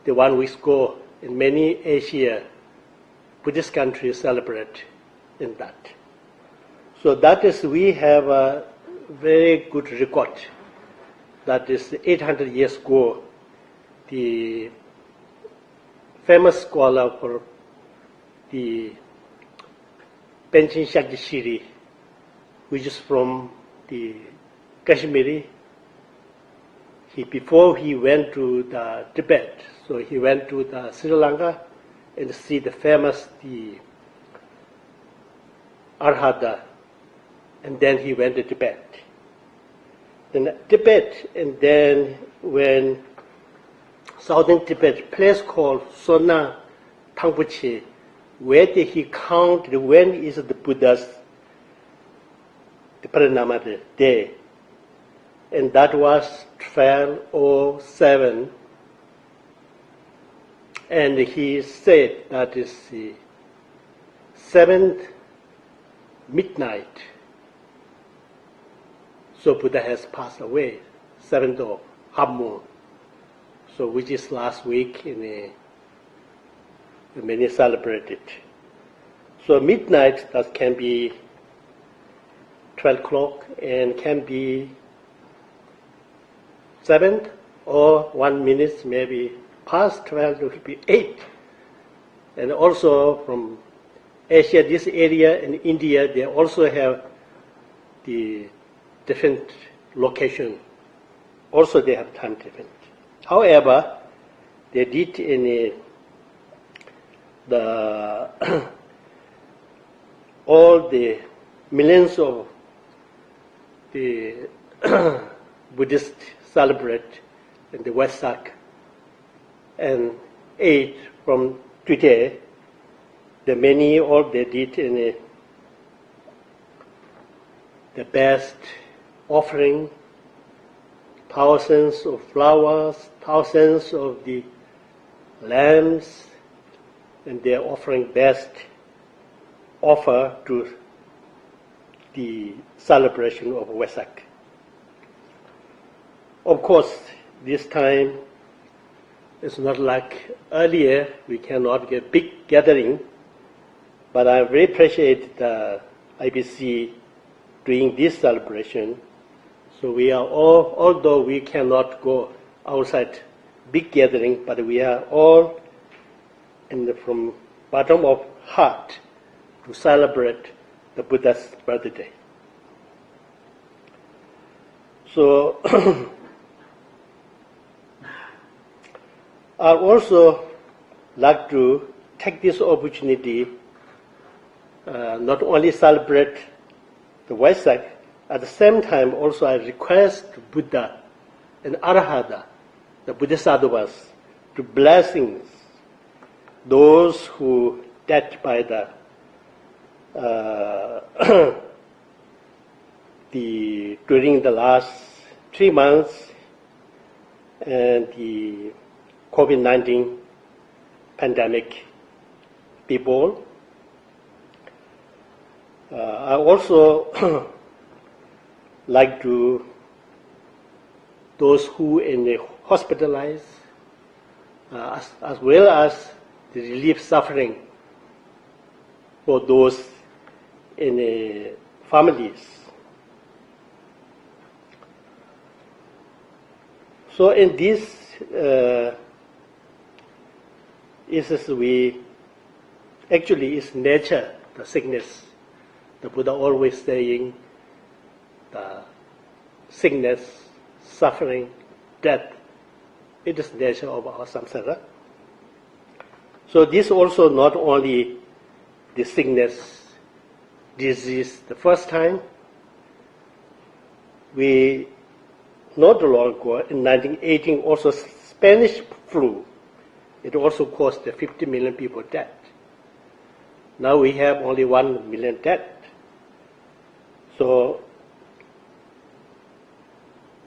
the 1 week ago in many Asia Buddhist countries celebrate in that. So that is, we have a very good record. That is 800 years ago, the famous scholar for the Panchen Shakti, which is from the Kashmiri, before he went to the Tibet, so he went to the Sri Lanka and see the famous Arhata, and then he went to Tibet. Then Tibet, and then when southern Tibet, place called Sona Tangpuche, where did he count when is the Buddha's the Parinama day? And that was 1207. And he said that is the 7th midnight. So Buddha has passed away, 7th of half moon. So which is last week in many celebrated. So midnight, that can be 12 o'clock and can be 7th or 1 minute, maybe past 12, it will be 8. And also from Asia, this area, and India, they also have the different location. Also they have time different. However, they did in all the millions of the Buddhist celebrate in the Vesak, and 8 from today, the many all they did in the best offering, thousands of flowers, thousands of the lambs, and they are offering best offer to the celebration of Vesak. Of course, this time it's not like earlier, we cannot get big gathering, but I very appreciate the IBC doing this celebration. So we are all, although we cannot go outside big gathering, but we are all from bottom of heart to celebrate the Buddha's birthday. So I also like to take this opportunity not only celebrate the Vesak, at the same time also I request Buddha and Arahata, the Bodhisattvas, to blessings those who died by during the last 3 months and the COVID-19 pandemic people. I also like to those who in hospitalized, as well as the relief suffering for those in families. So in this actually is nature, the sickness. The Buddha always saying the sickness, suffering, death, it is nature of our samsara. So this also not only the sickness, disease, the first time, we not long ago, in 1918, also Spanish flu, it also caused 50 million people dead. Now we have only 1 million dead. So,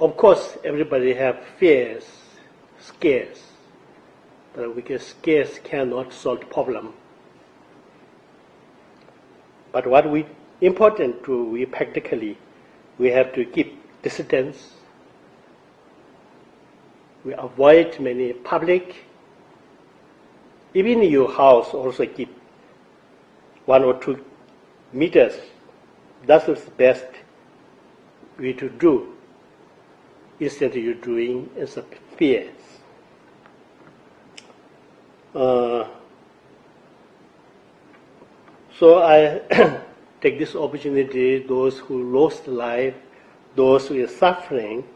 of course, everybody have fears, scares, but because scares cannot solve the problem. But what important we practically, we have to keep distance. We avoid many public. Even in your house also keep 1 or 2 meters. That is the best way to do instead of you doing in some fears. So I take this opportunity, those who lost life, those who are suffering,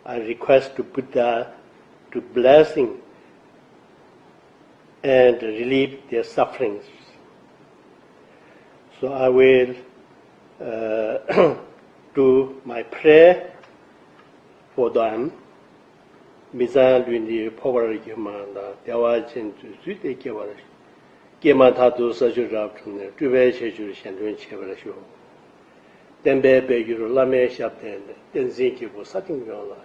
I request to Buddha to blessing and relieve their sufferings. So I will do my prayer for them. Mizan Lundi Power Yamanda, Dawajin to Sute Kevarish, Gematatu Sajurapton, Tuve Cheju Shandun Chevarashu. Then Bebe Lame Shapten, then Zinki was setting your life.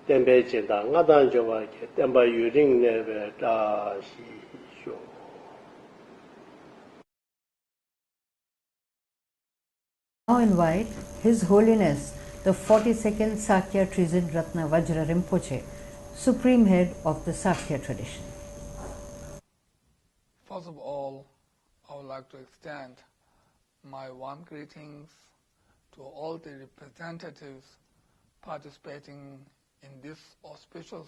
Then Bejenda, Nadan Javaki, then by you ring never da she show. Now invite His Holiness, the 42nd Sakya Trizin Ratna Vajra Rinpoche, Supreme Head of the Sakya tradition. First of all, I would like to extend my warm greetings to all the representatives participating in this auspicious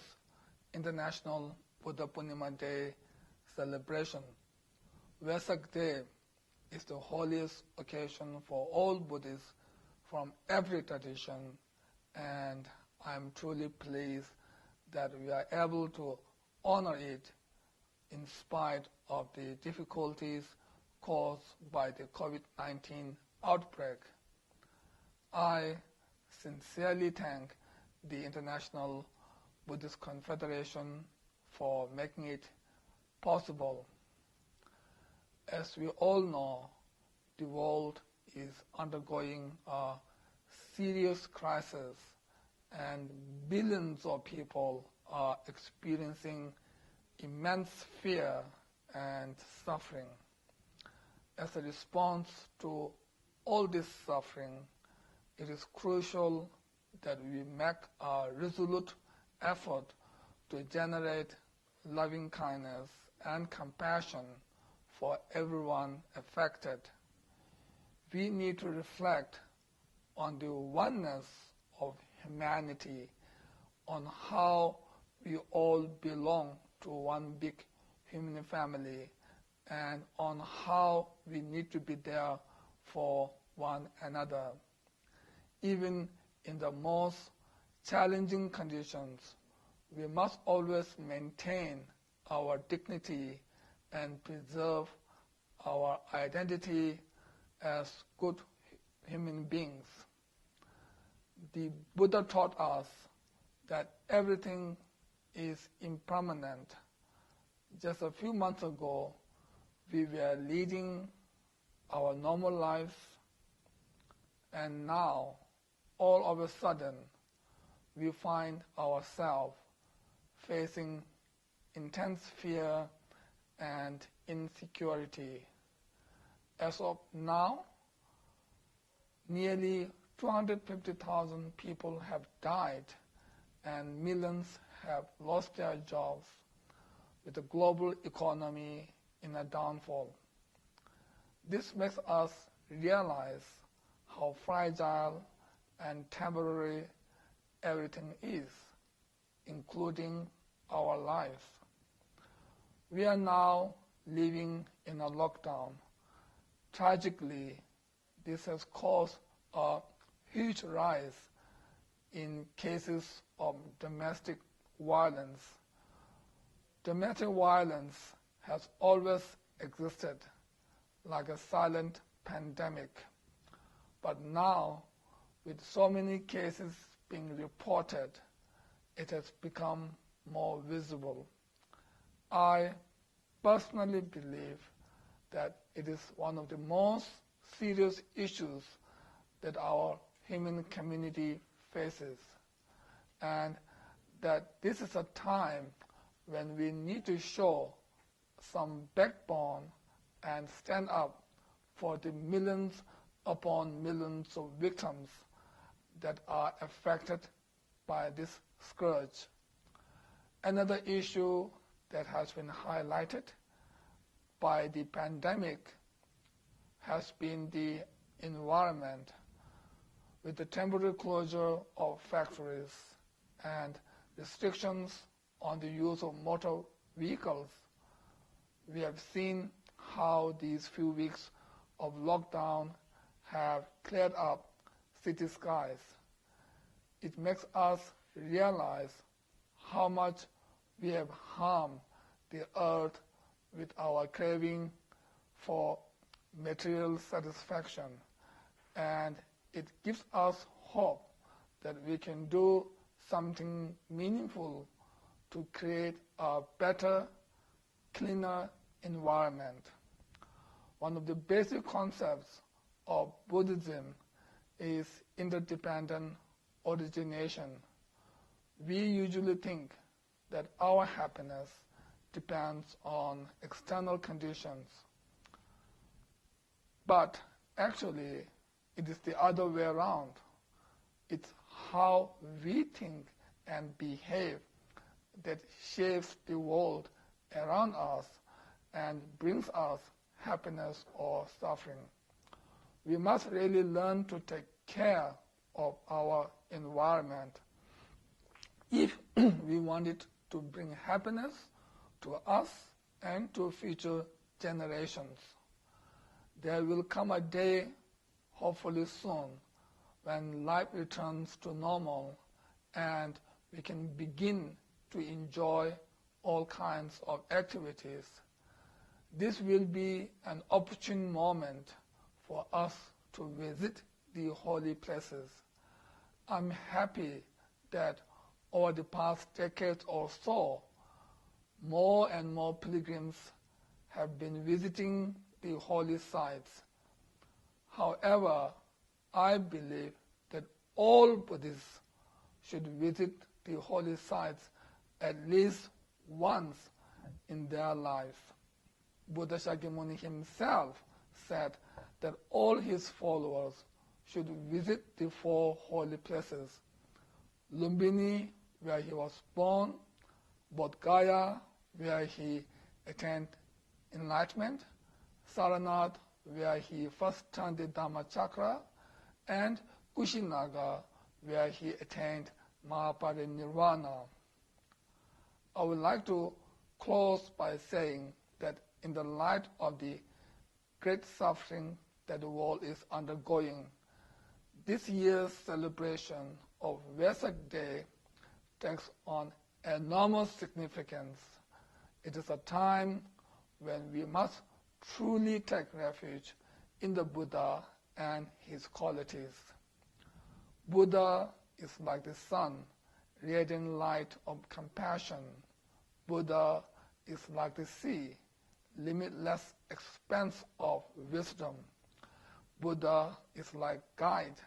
International Buddha Purnima Day celebration. Vesak Day is the holiest occasion for all Buddhists from every tradition, and I am truly pleased that we are able to honor it in spite of the difficulties caused by the COVID-19 outbreak. I sincerely thank the International Buddhist Confederation for making it possible. As we all know, the world is undergoing a serious crisis and billions of people are experiencing immense fear and suffering. As a response to all this suffering, it is crucial that we make a resolute effort to generate loving kindness and compassion for everyone affected. We need to reflect on the oneness of humanity, on how we all belong to one big human family, and on how we need to be there for one another. Even in the most challenging conditions, we must always maintain our dignity and preserve our identity, as good human beings. The Buddha taught us that everything is impermanent. Just a few months ago, we were leading our normal lives, and now, all of a sudden, we find ourselves facing intense fear and insecurity. As of now, nearly 250,000 people have died and millions have lost their jobs, with the global economy in a downfall. This makes us realize how fragile and temporary everything is, including our lives. We are now living in a lockdown. Tragically, this has caused a huge rise in cases of domestic violence. Domestic violence has always existed like a silent pandemic, but now, with so many cases being reported, it has become more visible. I personally believe that it is one of the most serious issues that our human community faces, and that this is a time when we need to show some backbone and stand up for the millions upon millions of victims that are affected by this scourge. Another issue that has been highlighted by the pandemic has been the environment. With the temporary closure of factories and restrictions on the use of motor vehicles, we have seen how these few weeks of lockdown have cleared up city skies. It makes us realize how much we have harmed the earth with our craving for material satisfaction, and it gives us hope that we can do something meaningful to create a better, cleaner environment. One of the basic concepts of Buddhism is interdependent origination. We usually think that our happiness depends on external conditions, but actually it is the other way around. It's how we think and behave that shapes the world around us and brings us happiness or suffering. We must really learn to take care of our environment if we want it to bring happiness to us and to future generations. There will come a day, hopefully soon, when life returns to normal and we can begin to enjoy all kinds of activities. This will be an opportune moment for us to visit the holy places. I'm happy that over the past decade or so, more and more pilgrims have been visiting the holy sites. However, I believe that all Buddhists should visit the holy sites at least once in their life. Buddha Shakyamuni himself said that all his followers should visit the 4 holy places: Lumbini, where he was born; Bodh Gaya, where he attained enlightenment; Saranath, where he first turned the Dhamma chakra; and Kushinaga, where he attained Mahaparinirvana. I would like to close by saying that in the light of the great suffering that the world is undergoing, this year's celebration of Vesak Day takes on enormous significance. It is a time when we must truly take refuge in the Buddha and his qualities. Buddha is like the sun, radiant light of compassion. Buddha is like the sea, limitless expanse of wisdom. Buddha is like guide,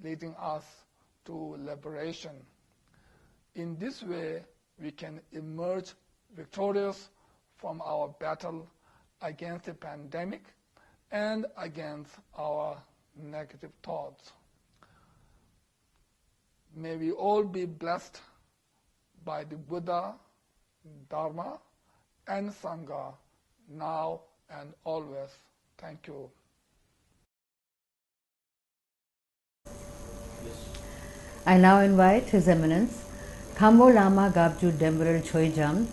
leading us to liberation. In this way, we can emerge victorious from our battle against the pandemic and against our negative thoughts. May we all be blessed by the Buddha, Dharma, and Sangha now and always. Thank you. I now invite His Eminence Khambo Lama Gabju Demrel Choijam,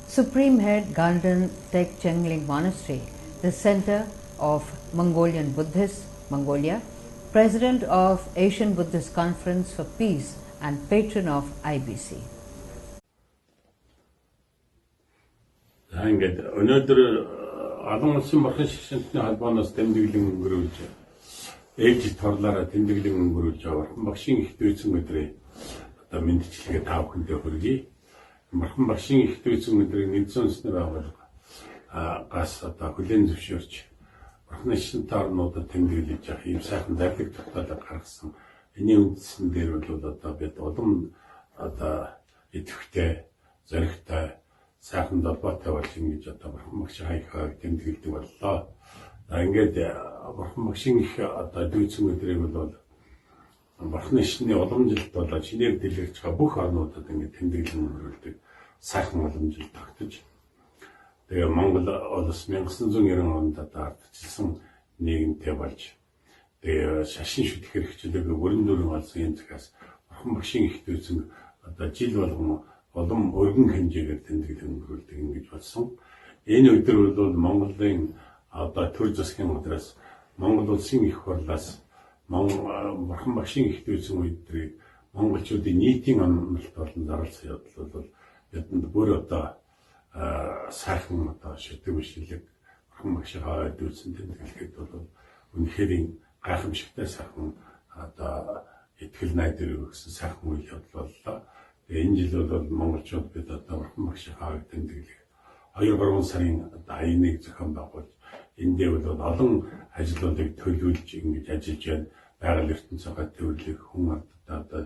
Supreme Head Ganden Tek Chengling Monastery, the Center of Mongolian Buddhists, Mongolia, President of Asian Buddhist Conference for Peace and patron of IBC. Ингээд өнөөдөр олон улсын морхон шигшинтний холбооноос тэмдэглэн өнгөрүүлж ээлжид торлаараа тэмдэглэн өнгөрүүлж байгаа багшийн их дүйцэн өдрийн одоо мэдчилгээ та бүхэндээ хүргэе. Морхон багшийн их дүйцэн өдрийг нэгдсэн үндэснээр байгуулга гас одоо хүлээн зөвшөөрч морхон шигшинтний орнуудад тэмдэглэж явах ийм сайхан зарлиг тогтоолоод гаргасан. Энийн үндсэн дээр бол одоо бид улам одоо идэвхтэй, зоригтой сайхан долбоотой болж ингэж одоо морхон багшийн хаяг тэмдэглэдэг боллоо. Ингээд морхон багшийн их одоо дүйцэн өдрийг бол морхны шинэ уламжилт болоод шинээр дэлгэрч байгаа бүх орнуудад ингээд тэмдэглэн өнгөрүүлдэг сайхан уламжил тогтож. Тэгээ Монгол улс 1990 онд одоо ардчилсан нийгэмтэй болж тэгээ шашин шүтгэх хэрэгчлээгээ бүрэн дүрэн олсон юм захаас морхон багшийн их дүйцэн одоо жил болгон улам өргөн хэмжээгээр тэмдэглэн өнгөрүүлдэг ингэж болсон. Энэ өдөр бол Монголын одоо төр засгийн газраас Монгол улсын их хурлаас морхон багшийн их дүйцэн өдрийг монголчуудын нийтийн амралт болон зарласан явдал бол бидэнд бүр одоо сайхан одоо шүтэг бишлэг морхон багшийн дүйцэн тэмдэглэхэд бол үнэхээр гайхамшигтай сайхан одоо итгэл найдвар өгсөн сайхан үйл явдал боллоо. Энэ жил бол монголчууд бид одоо морхон багшийн хавыг тэмдэглэх 2-3 сарын одоо аяныг зохион байгуулж эндээ бол олон ажлуудыг төлөвлөж ингэж ажиллаж байна. Байгаль ертөнцийн төвлөрөх хүн одоо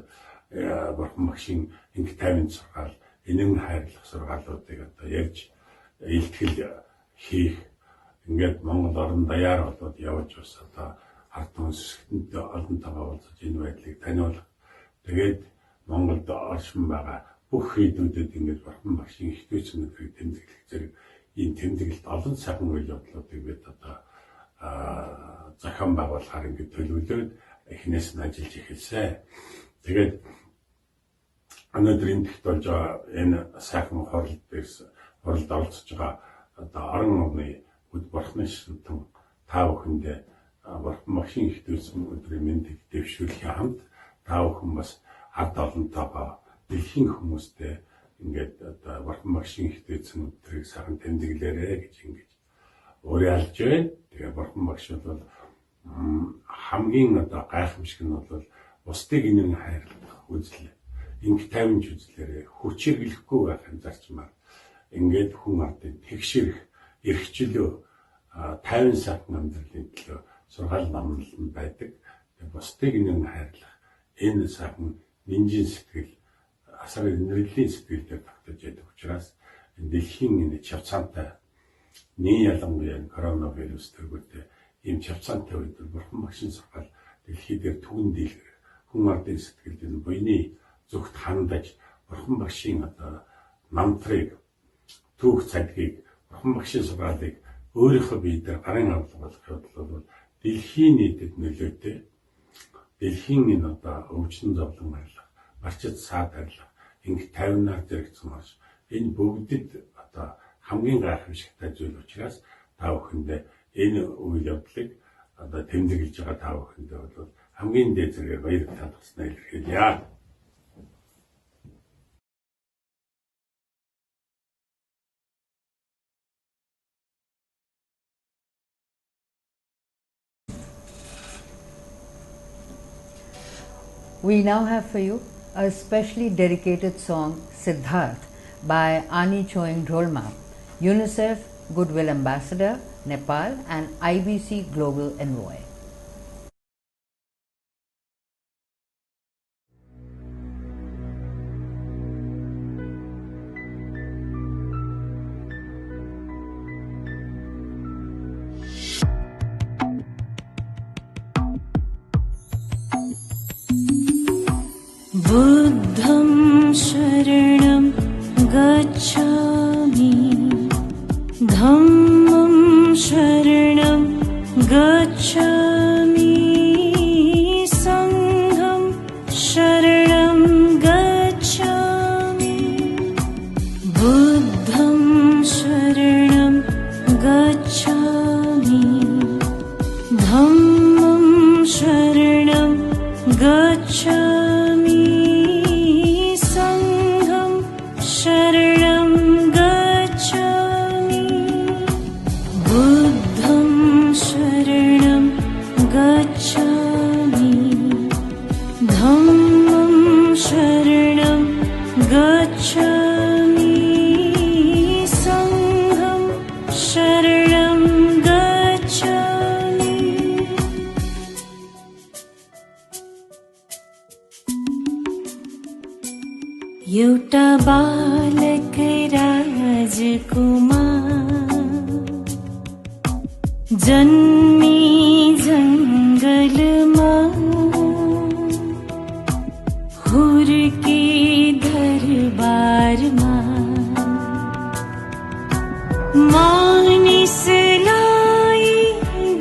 морхон багшийн инг тайван сургаал, энэн хайрлах сургаалуудыг одоо ярьж илтгэл хийх ингээд Монгол орн даяар болоод явж бас одоо ард түмсэнд олонтойгоо уулзаж энэ байдлыг таниулах. Тэгээд Монголд оршин байгаа бүх хийдүүдэд ингээд морхон багшийн их дүйцэн өдрийг тэмдэглэх зэрэг энэ тэмдэглэлт олон сайхан үйл явдлуудыг бид одоо зохион байгуулахаар ингээд төлөвлөөд эхнээс нь ажиллаж эхэлсэн. Тэгээд өнөөдөр эндэгт болж байгаа энэ сайхан хуралд оролцож байгаа одоо орон орны морхны шигшинтэн та бүхэндээ морхон багшийн их дүйцэн өдрийн мэндийг дэвшүүлэхийн хамт та бүхэн бас ард олонтойгоо дэлхийн хүмүүстэй ингээд одоо морхон багшийн их дүйцэн өдрийг сайхан тэмдэглээрэй гэж ингэж уриалж байна. Тэгээ морхон багш бол хамгийн одоо гайхамшиг нь бол бусдыг инэн хайрлах үзэл, инг тайванч үзлээрээ хүчиргэлэхгүй байх зарчмаар ингээд хүн ардын тэгшэрх, эрхчлөө, тайван сайхан амьдралын төлөө сургаал намнал байдаг. Бусдыг инэн хайрлах энэ сайхан нинжин сэтгэл, асар инэрлийн сэтгэлээр тогтож яддаг учраас энэ дэлхийн энэ чавцаантай ялангуяа коронавирус төргөдөө ийм чавцаантай үед морхон багшийн сургаал дэлхий дээр түгэн дийлгэр хүн ардын сэтгэлд энэ буйны зүгт хандаж морхон багшийн одоо намтрыг түүх цадгийг морхон багшийн сургаалыг өөрийнхөө бие дээр гарын авлага болгох явдал бол дэлхийн нийтэд нөлөөтэй. Дэлхийн энэ одоо өвчин зовлон арилах, барчид саад арилах, инг тайвнаар зэрэгцэн орж энэ бүгдэд одоо хамгийн гайхамшигтай зүйл учраас та бүхэндээ энэ үйл явдлыг одоо тэмдэглэж байгаа та бүхэндээ бол хамгийн дээд зэрэг баяр талархснаа илэрхийлье. We now have for you a specially dedicated song, Siddharth, by Ani Choing Dholma, UNICEF Goodwill Ambassador, Nepal, and IBC Global Envoy. बुद्धं शरणं गच्छामि धम्मं शरणं गच्छामि संघं शरणं गच्छामि बुद्धं शरणं गच्छामि धम्मं शरणं गच्छामि शरणं गच्छामि बुद्धं शरणं गच्छामि धम्मं शरणं गच्छामि संघं शरणं गच्छामि एउटा बालक राजकुमार जन्मी जंगलमा हुर्के दरबारमा मानिसलाई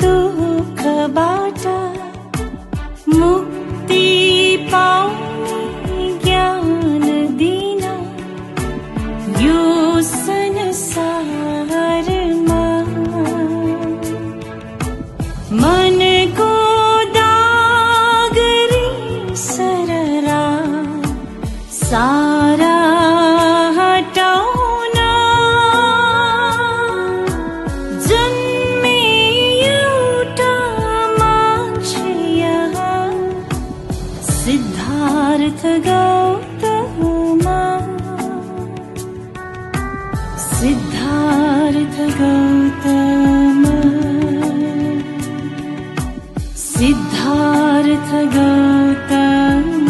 दुःखबाट मुक्ति पाउने ज्ञान दिन यो संसारमा मनको दागरी सररा सारा हटाउन जन्मे एउटा मान्छे यहाँ सिद्धार्थ गौतममा सिद्धार्थ गौतम सिद्धार्थ गौतम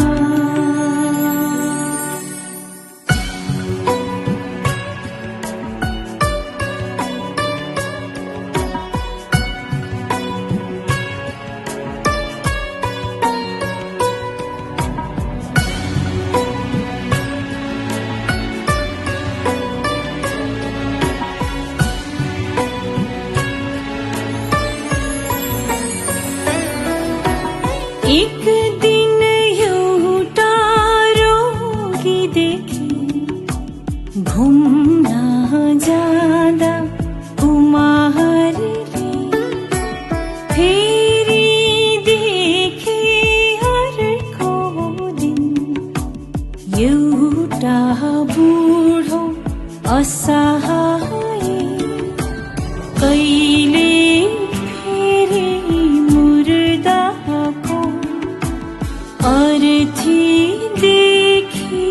एक दिन एउटा रोगी देखी घुम्न जाँदा कुमारले फेरि देखे अर्को दिन एउटा बुढो असहाय कहिले फेरि मुर्दाको अर्थी देखी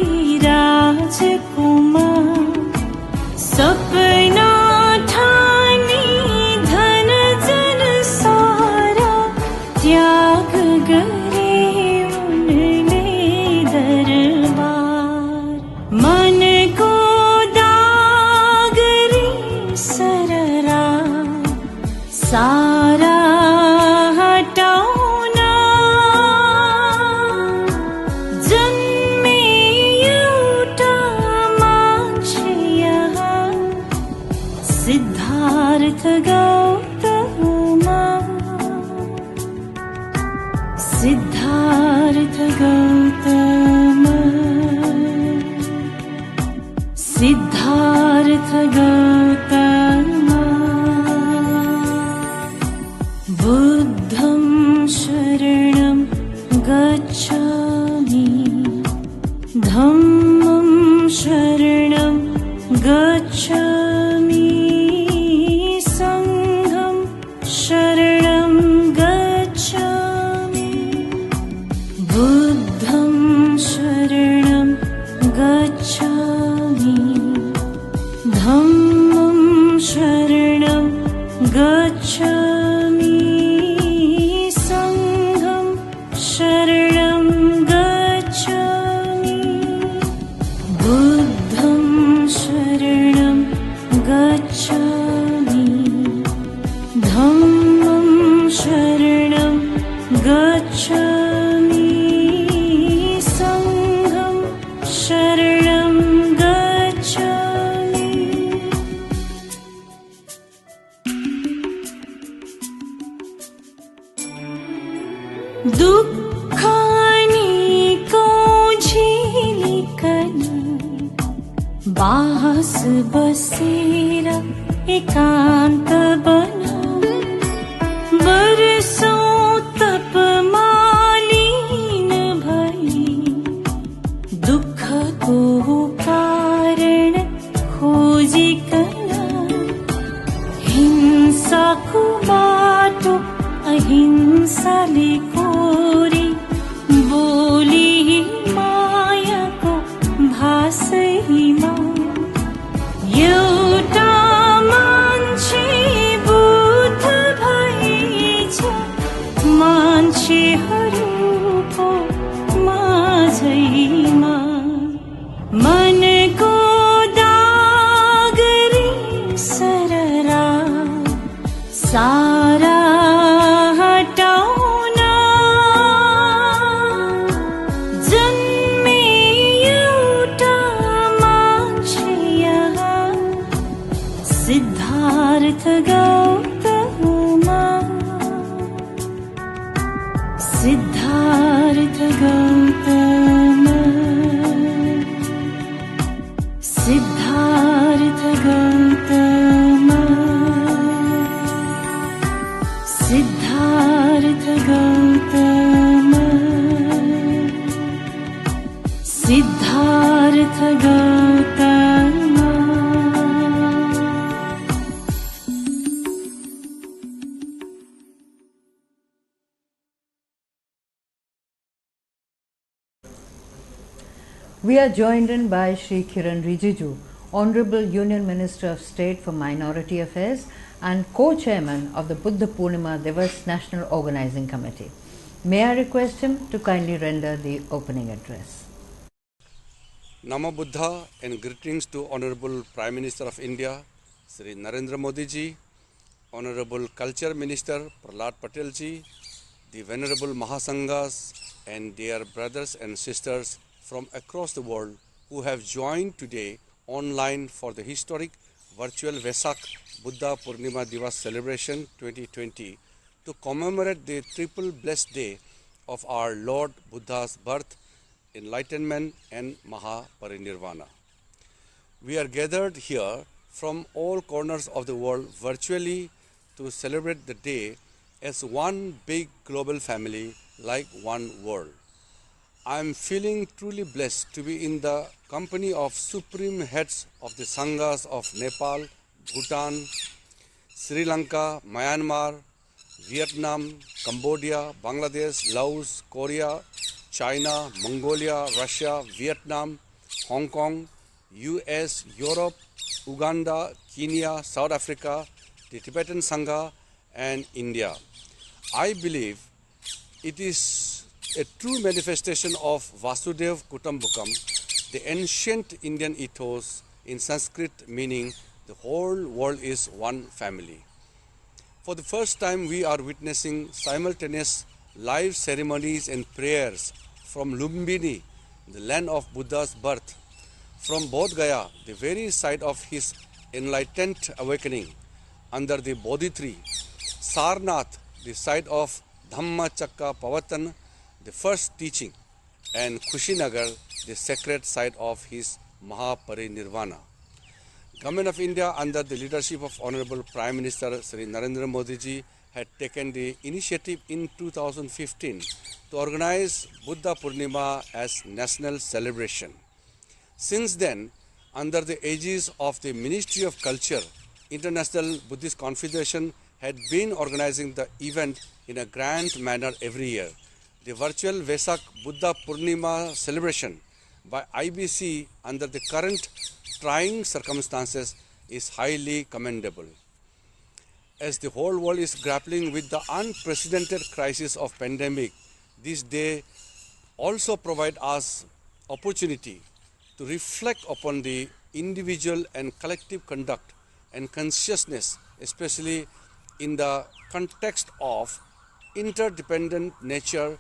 राजकुमार सपना ठानी धन जन सारा त्याग गरे उनले दरबार मनको दागरी सररा सारा हटाउन जन्मे एउटा मान्छे यहाँ सिद्धार्थ गौतममा सिद्धार्थ गौतम सिद्धार्थ गौतम बुद्धं शरणं गच्छामि धम्मं शरणं गच्छामि संघं शरणं गच्छामि बुद्धं शरणं गच्छामि धम्मं शरणं गच्छामि संघं शरणं गच्छामि बुद्धं शरणं गच्छामि धम्मं शरणं गच्छामि संघं शरणं गच्छामि दुःखानिको झेलिकन बास बसेर एकान्त बना बरसों तपमालिन भई दुःखको कारण खोजिकन हिंसाको बाटो अहिंसाले कोरी बोली मायाको भाषैमा एउटा मान्छे बुद्ध भएछ मान्छेहरूको माझैमा मनको दागरी सररा सारा हटाउन जन्मे एउटा मान्छे यहाँ Siddharth Gautam Siddharth Gautam Siddharth Gautam Siddharth Gautam Siddharth Gautam We are joined in by Shri Kiran Rijiju, Honorable Union Minister of State for Minority Affairs and co-chairman of the Buddha Purnima Divas National Organizing Committee. May I request him to kindly render the opening address. Namo Buddha and greetings to Honorable Prime Minister of India, Sri Narendra Modi ji, Honorable Culture Minister Prahlad Patel ji, the Venerable Mahasanghas and dear brothers and sisters from across the world who have joined today online for the historic virtual Vesak Buddha Purnima Divas celebration 2020 to commemorate the triple blessed day of our Lord Buddha's birth, enlightenment and Mahaparinirvana. We are gathered here from all corners of the world virtually to celebrate the day as one big global family like one world. I am feeling truly blessed to be in the company of supreme heads of the Sanghas of Nepal, Bhutan, Sri Lanka, Myanmar, Vietnam, Cambodia, Bangladesh, Laos, Korea, China, Mongolia, Russia, Vietnam, Hong Kong, US, Europe, Uganda, Kenya, South Africa, the Tibetan Sangha and India. I believe it is a true manifestation of Vasudev Kutumbakam, the ancient Indian ethos, in Sanskrit meaning the whole world is one family. For the first time we are witnessing simultaneous live ceremonies and prayers from Lumbini, the land of Buddha's birth, from Bodh Gaya, the very site of his enlightened awakening, under the Bodhi tree, Sarnath, the site of Dhamma Chakka Pavatan, the first teaching, and Kushinagar, the sacred site of his Mahaparinirvana. Government of India under the leadership of Honorable Prime Minister Sri Narendra Modi ji had taken the initiative in 2015 to organize Buddha Purnima as national celebration. Since then, under the aegis of the Ministry of Culture, International Buddhist Confederation had been organizing the event in a grand manner every year, the virtual Vesak Buddha Purnima celebration by IBC under the current trying circumstances is highly commendable. As the whole world is grappling with the unprecedented crisis of pandemic, this day also provide us opportunity to reflect upon the individual and collective conduct and consciousness, especially in the context of interdependent nature,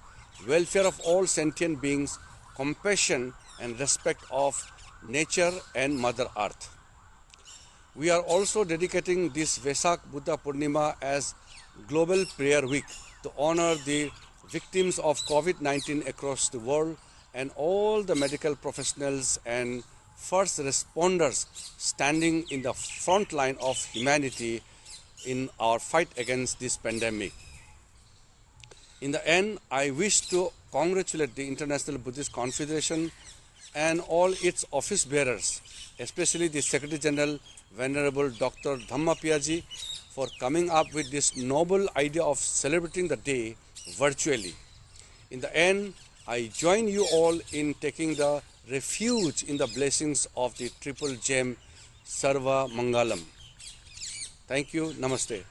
welfare of all sentient beings, compassion and respect of nature and Mother Earth. We are also dedicating this Vesak Buddha Purnima as Global Prayer Week to honor the victims of COVID-19 across the world and all the medical professionals and first responders standing in the front line of humanity in our fight against this pandemic. In the end, I wish to congratulate the International Buddhist Confederation and all its office bearers, especially the Secretary General, Venerable Dr. Dhammapiyaji, for coming up with this noble idea of celebrating the day virtually. In the end, I join you all in taking the refuge in the blessings of the Triple Gem, Sarva Mangalam. Thank you. Namaste.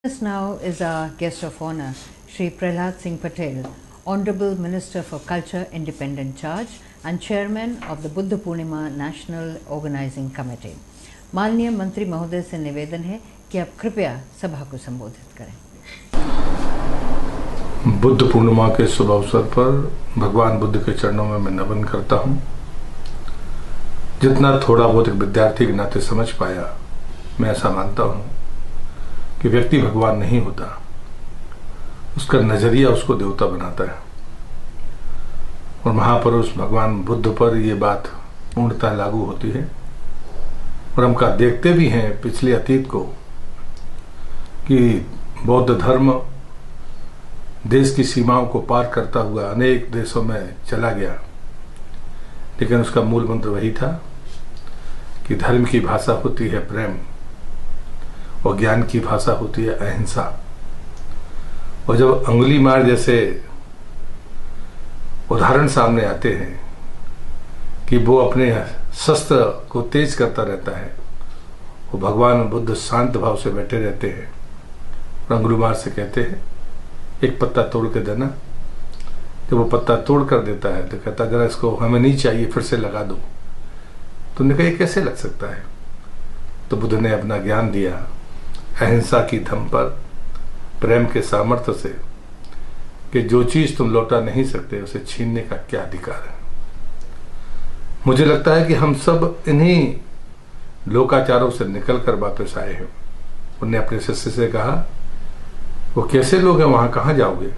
This now is our guest of honor, Shri Prahlad Singh Patel, Honorable Minister for Culture, Independent Charge and Chairman of the Buddha Purnima National Organizing Committee. माननीय मंत्री महोदय से निवेदन है कि आप कृपया सभा को संबोधित करें। बुद्ध पूर्णिमा के शुभ अवसर पर भगवान बुद्ध के चरणों में मैं नमन करता हूं। जितना थोड़ा बहुत एक विद्यार्थी के नाते समझ पाया, मैं ऐसा मानता हूं कि व्यक्ति भगवान नहीं होता, उसका नजरिया उसको देवता बनाता है। और महापुरुष भगवान बुद्ध पर यह बात पूर्णतः लागू होती है और हम का देखते भी हैं पिछले अतीत को कि बौद्ध धर्म देश की सीमाओं को पार करता हुआ अनेक देशों में चला गया, लेकिन उसका मूल मंत्र वही था कि धर्म की भाषा होती है प्रेम और ज्ञान की भाषा होती है अहिंसा। और जब अंगुली मार जैसे उदाहरण सामने आते हैं कि वो अपने शस्त्र को तेज करता रहता है, वो भगवान बुद्ध शांत भाव से बैठे रहते हैं और अंगुली मार से कहते हैं एक पत्ता तोड़ के देना। जब वो पत्ता तोड़ कर देता है तो कहता जरा इसको हमें नहीं चाहिए, फिर से लगा दो। तो उन्होंने कहा ये कैसे लग सकता है? तो बुद्ध ने अपना ज्ञान दिया अहिंसा की धम पर, प्रेम के सामर्थ्य से, कि जो चीज तुम लौटा नहीं सकते उसे छीनने का क्या अधिकार है। मुझे लगता है कि हम सब इन्हीं लोकाचारों से निकलकर वापस आए हैं। उन्होंने अपने शिष्य से कहा वो कैसे लोग हैं, वहां कहां जाओगे?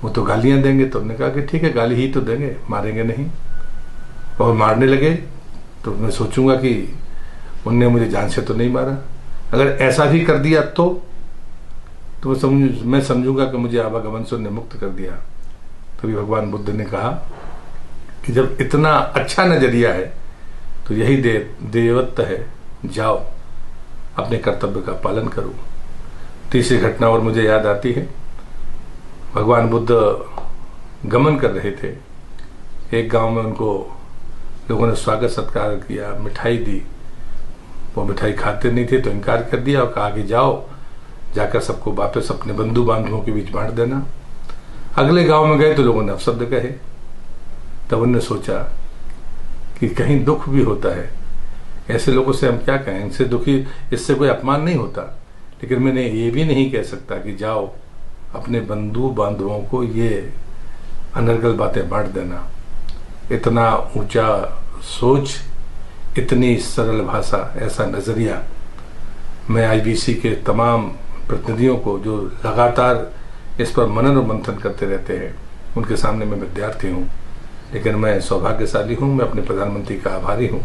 वो तो गालियां देंगे। तो उन्होंने कहा कि ठीक है, गाली ही तो देंगे, मारेंगे नहीं। और मारने लगे तो मैं सोचूंगा कि उनने मुझे जान से तो नहीं मारा। अगर ऐसा भी कर दिया तो मैं समझूंगा कि मुझे आवागमन से उन्हें मुक्त कर दिया। तभी भगवान बुद्ध ने कहा कि जब इतना अच्छा नजरिया है तो यही देवत्व है, जाओ अपने कर्तव्य का पालन करो। तीसरी घटना और मुझे याद आती है, भगवान बुद्ध गमन कर रहे थे। एक गांव में उनको लोगों ने स्वागत सत्कार किया, मिठाई दी। वो मिठाई खाते नहीं थे तो इनकार कर दिया और कहा कि जाओ जाकर सबको वापस अपने बंधु बांधवों के बीच बांट देना। अगले गांव में गए तो लोगों ने अपशब्द कहे। तब उन्होंने सोचा कि कहीं दुख भी होता है, ऐसे लोगों से हम क्या कहें, इनसे दुखी, इससे कोई अपमान नहीं होता, लेकिन मैंने ये भी नहीं कह सकता कि जाओ अपने बंधु बांधवों को ये अनर्गल बातें बांट देना। इतना ऊंचा सोच, इतनी सरल भाषा, ऐसा नजरिया मैं आईबीसी के तमाम प्रतिनिधियों को जो लगातार इस पर मनन और मंथन करते रहते हैं, उनके सामने मैं विद्यार्थी हूँ, लेकिन मैं सौभाग्यशाली हूँ, मैं अपने प्रधानमंत्री का आभारी हूँ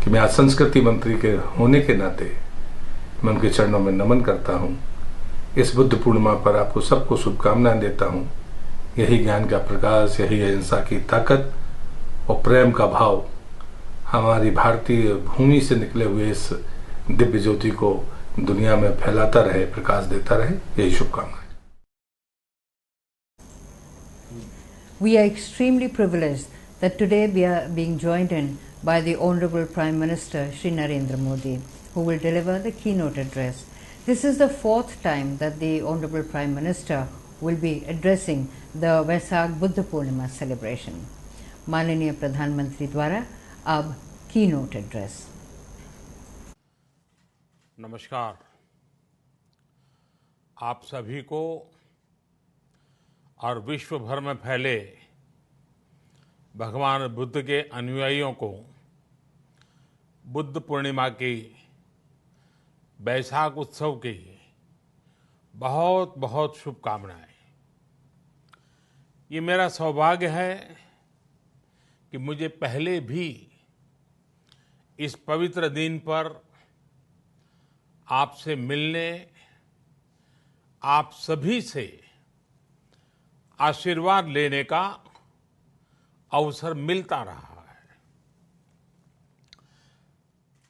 कि मैं आज संस्कृति मंत्री के होने के नाते मैं उनके चरणों में नमन करता हूँ। इस बुद्ध पूर्णिमा पर आपको सबको शुभकामनाएं देता हूँ। यही ज्ञान का प्रकाश, यही अहिंसा की ताकत और प्रेम का भाव हमारी भारतीय भूमि से निकले हुए इस दिव्य ज्योति को दुनिया में फैलाता रहे, प्रकाश देता रहे, यही शुभकामनाएं। We are extremely privileged that today we are being joined in by the Honorable Prime Minister Shri Narendra Modi, who will deliver the keynote address. This is the fourth time that the Honorable Prime Minister will be addressing the Vesak Buddha Purnima celebration. माननीय प्रधानमंत्री द्वारा अब keynote address. नमस्कार। आप सभी को और विश्व भर में फैले भगवान बुद्ध के अनुयायियों को बुद्ध पूर्णिमा की बैसाख उत्सव की बहुत बहुत शुभकामनाएं। ये मेरा सौभाग्य है कि मुझे पहले भी इस पवित्र दिन पर आपसे मिलने, आप सभी से आशीर्वाद लेने का अवसर मिलता रहा है।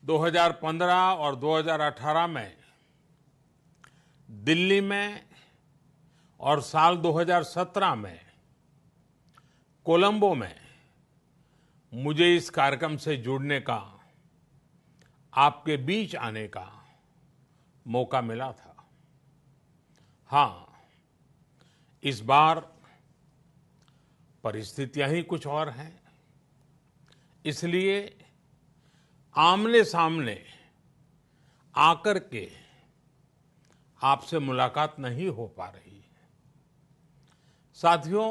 2015 और 2018 में दिल्ली में और साल 2017 में कोलंबो में मुझे इस कार्यक्रम से जुड़ने का, आपके बीच आने का मौका मिला था। हाँ, इस बार परिस्थितियां ही कुछ और हैं, इसलिए आमने सामने आकर के आपसे मुलाकात नहीं हो पा रही है। साथियों,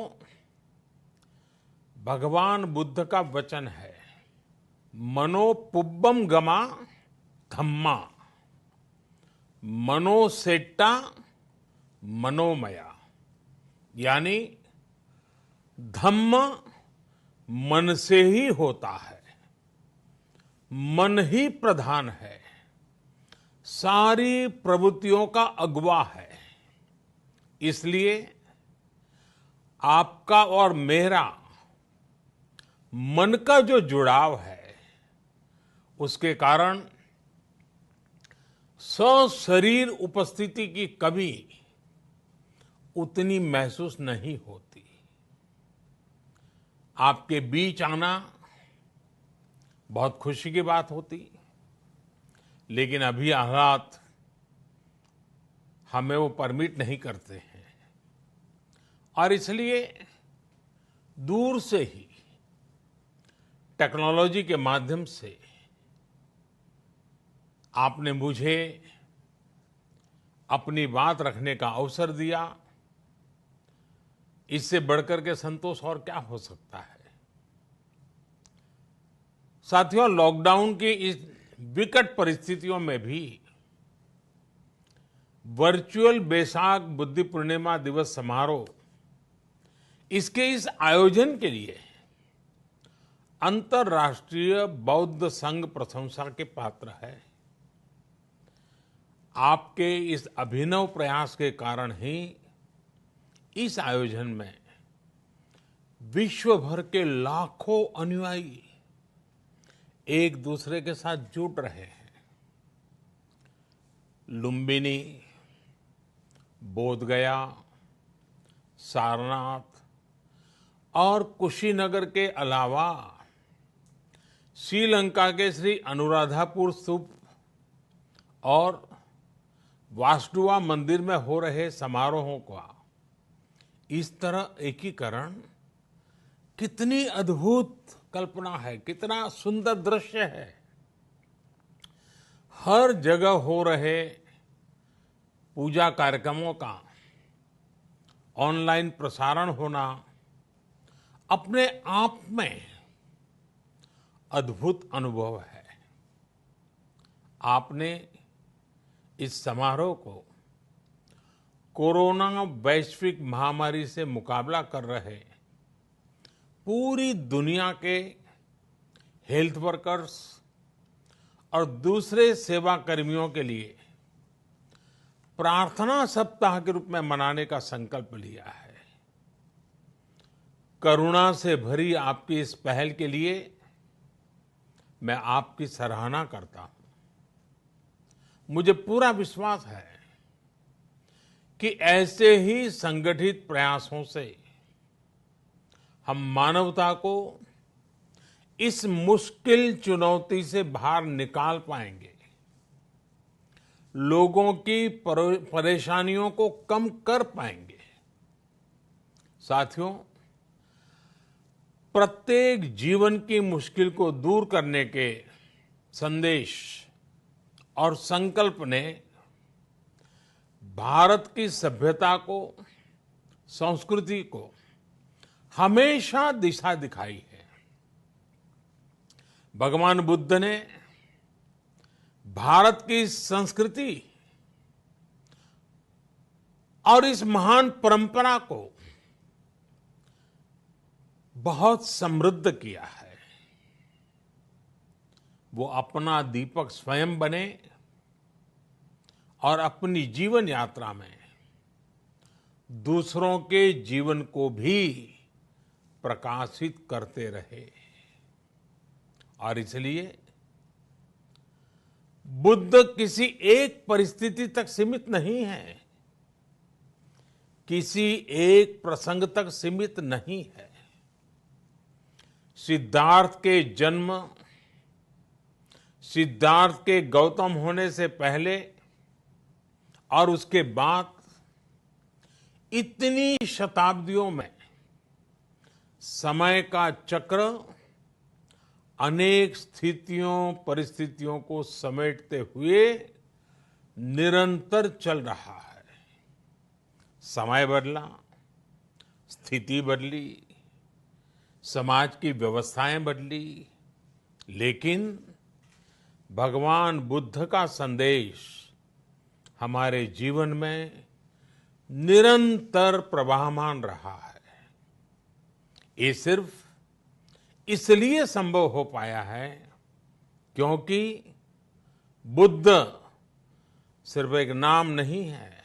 भगवान बुद्ध का वचन है, मनो पुब्बम गमा धम्मा, मनोसेट्टा मनोमया, यानी धम्म मन से ही होता है, मन ही प्रधान है, सारी प्रवृत्तियों का अगुवा है। इसलिए आपका और मेरा मन का जो जुड़ाव है, उसके कारण सशरीर उपस्थिति की कभी उतनी महसूस नहीं होती। आपके बीच आना बहुत खुशी की बात होती, लेकिन अभी हालात हमें वो परमिट नहीं करते हैं और इसलिए दूर से ही टेक्नोलॉजी के माध्यम से आपने मुझे अपनी बात रखने का अवसर दिया। इससे बढ़कर के संतोष और क्या हो सकता है। साथियों, लॉकडाउन की इस विकट परिस्थितियों में भी वर्चुअल बैसाख बुद्ध पूर्णिमा दिवस समारोह, इसके इस आयोजन के लिए अंतर्राष्ट्रीय बौद्ध संघ प्रशंसा के पात्र है। आपके इस अभिनव प्रयास के कारण ही इस आयोजन में विश्व भर के लाखों अनुयायी एक दूसरे के साथ जुड़ रहे हैं। लुम्बिनी, बोधगया, सारनाथ और कुशीनगर के अलावा श्रीलंका के श्री अनुराधापुर स्तूप और वासुदेवा मंदिर में हो रहे समारोहों का इस तरह एकीकरण कितनी अद्भुत कल्पना है, कितना सुंदर दृश्य है। हर जगह हो रहे पूजा कार्यक्रमों का ऑनलाइन प्रसारण होना अपने आप में अद्भुत अनुभव है। आपने इस समारोह को कोरोना वैश्विक महामारी से मुकाबला कर रहे पूरी दुनिया के हेल्थ वर्कर्स और दूसरे सेवा कर्मियों के लिए प्रार्थना सप्ताह के रूप में मनाने का संकल्प लिया है। करुणा से भरी आपकी इस पहल के लिए मैं आपकी सराहना करता हूं। मुझे पूरा विश्वास है कि ऐसे ही संगठित प्रयासों से हम मानवता को इस मुश्किल चुनौती से बाहर निकाल पाएंगे, लोगों की परेशानियों को कम कर पाएंगे। साथियों, प्रत्येक जीवन की मुश्किल को दूर करने के संदेश और संकल्प ने भारत की सभ्यता को, संस्कृति को हमेशा दिशा दिखाई है। भगवान बुद्ध ने भारत की संस्कृति और इस महान परंपरा को बहुत समृद्ध किया है। वो अपना दीपक स्वयं बने और अपनी जीवन यात्रा में दूसरों के जीवन को भी प्रकाशित करते रहे। और इसलिए बुद्ध किसी एक परिस्थिति तक सीमित नहीं है, किसी एक प्रसंग तक सीमित नहीं है। सिद्धार्थ के जन्म, सिद्धार्थ के गौतम होने से पहले और उसके बाद इतनी शताब्दियों में समय का चक्र अनेक स्थितियों, परिस्थितियों को समेटते हुए निरंतर चल रहा है। समय बदला, स्थिति बदली, समाज की व्यवस्थाएं बदली, लेकिन भगवान बुद्ध का संदेश हमारे जीवन में निरंतर प्रवाहमान रहा है। ये सिर्फ इसलिए संभव हो पाया है क्योंकि बुद्ध सिर्फ एक नाम नहीं है,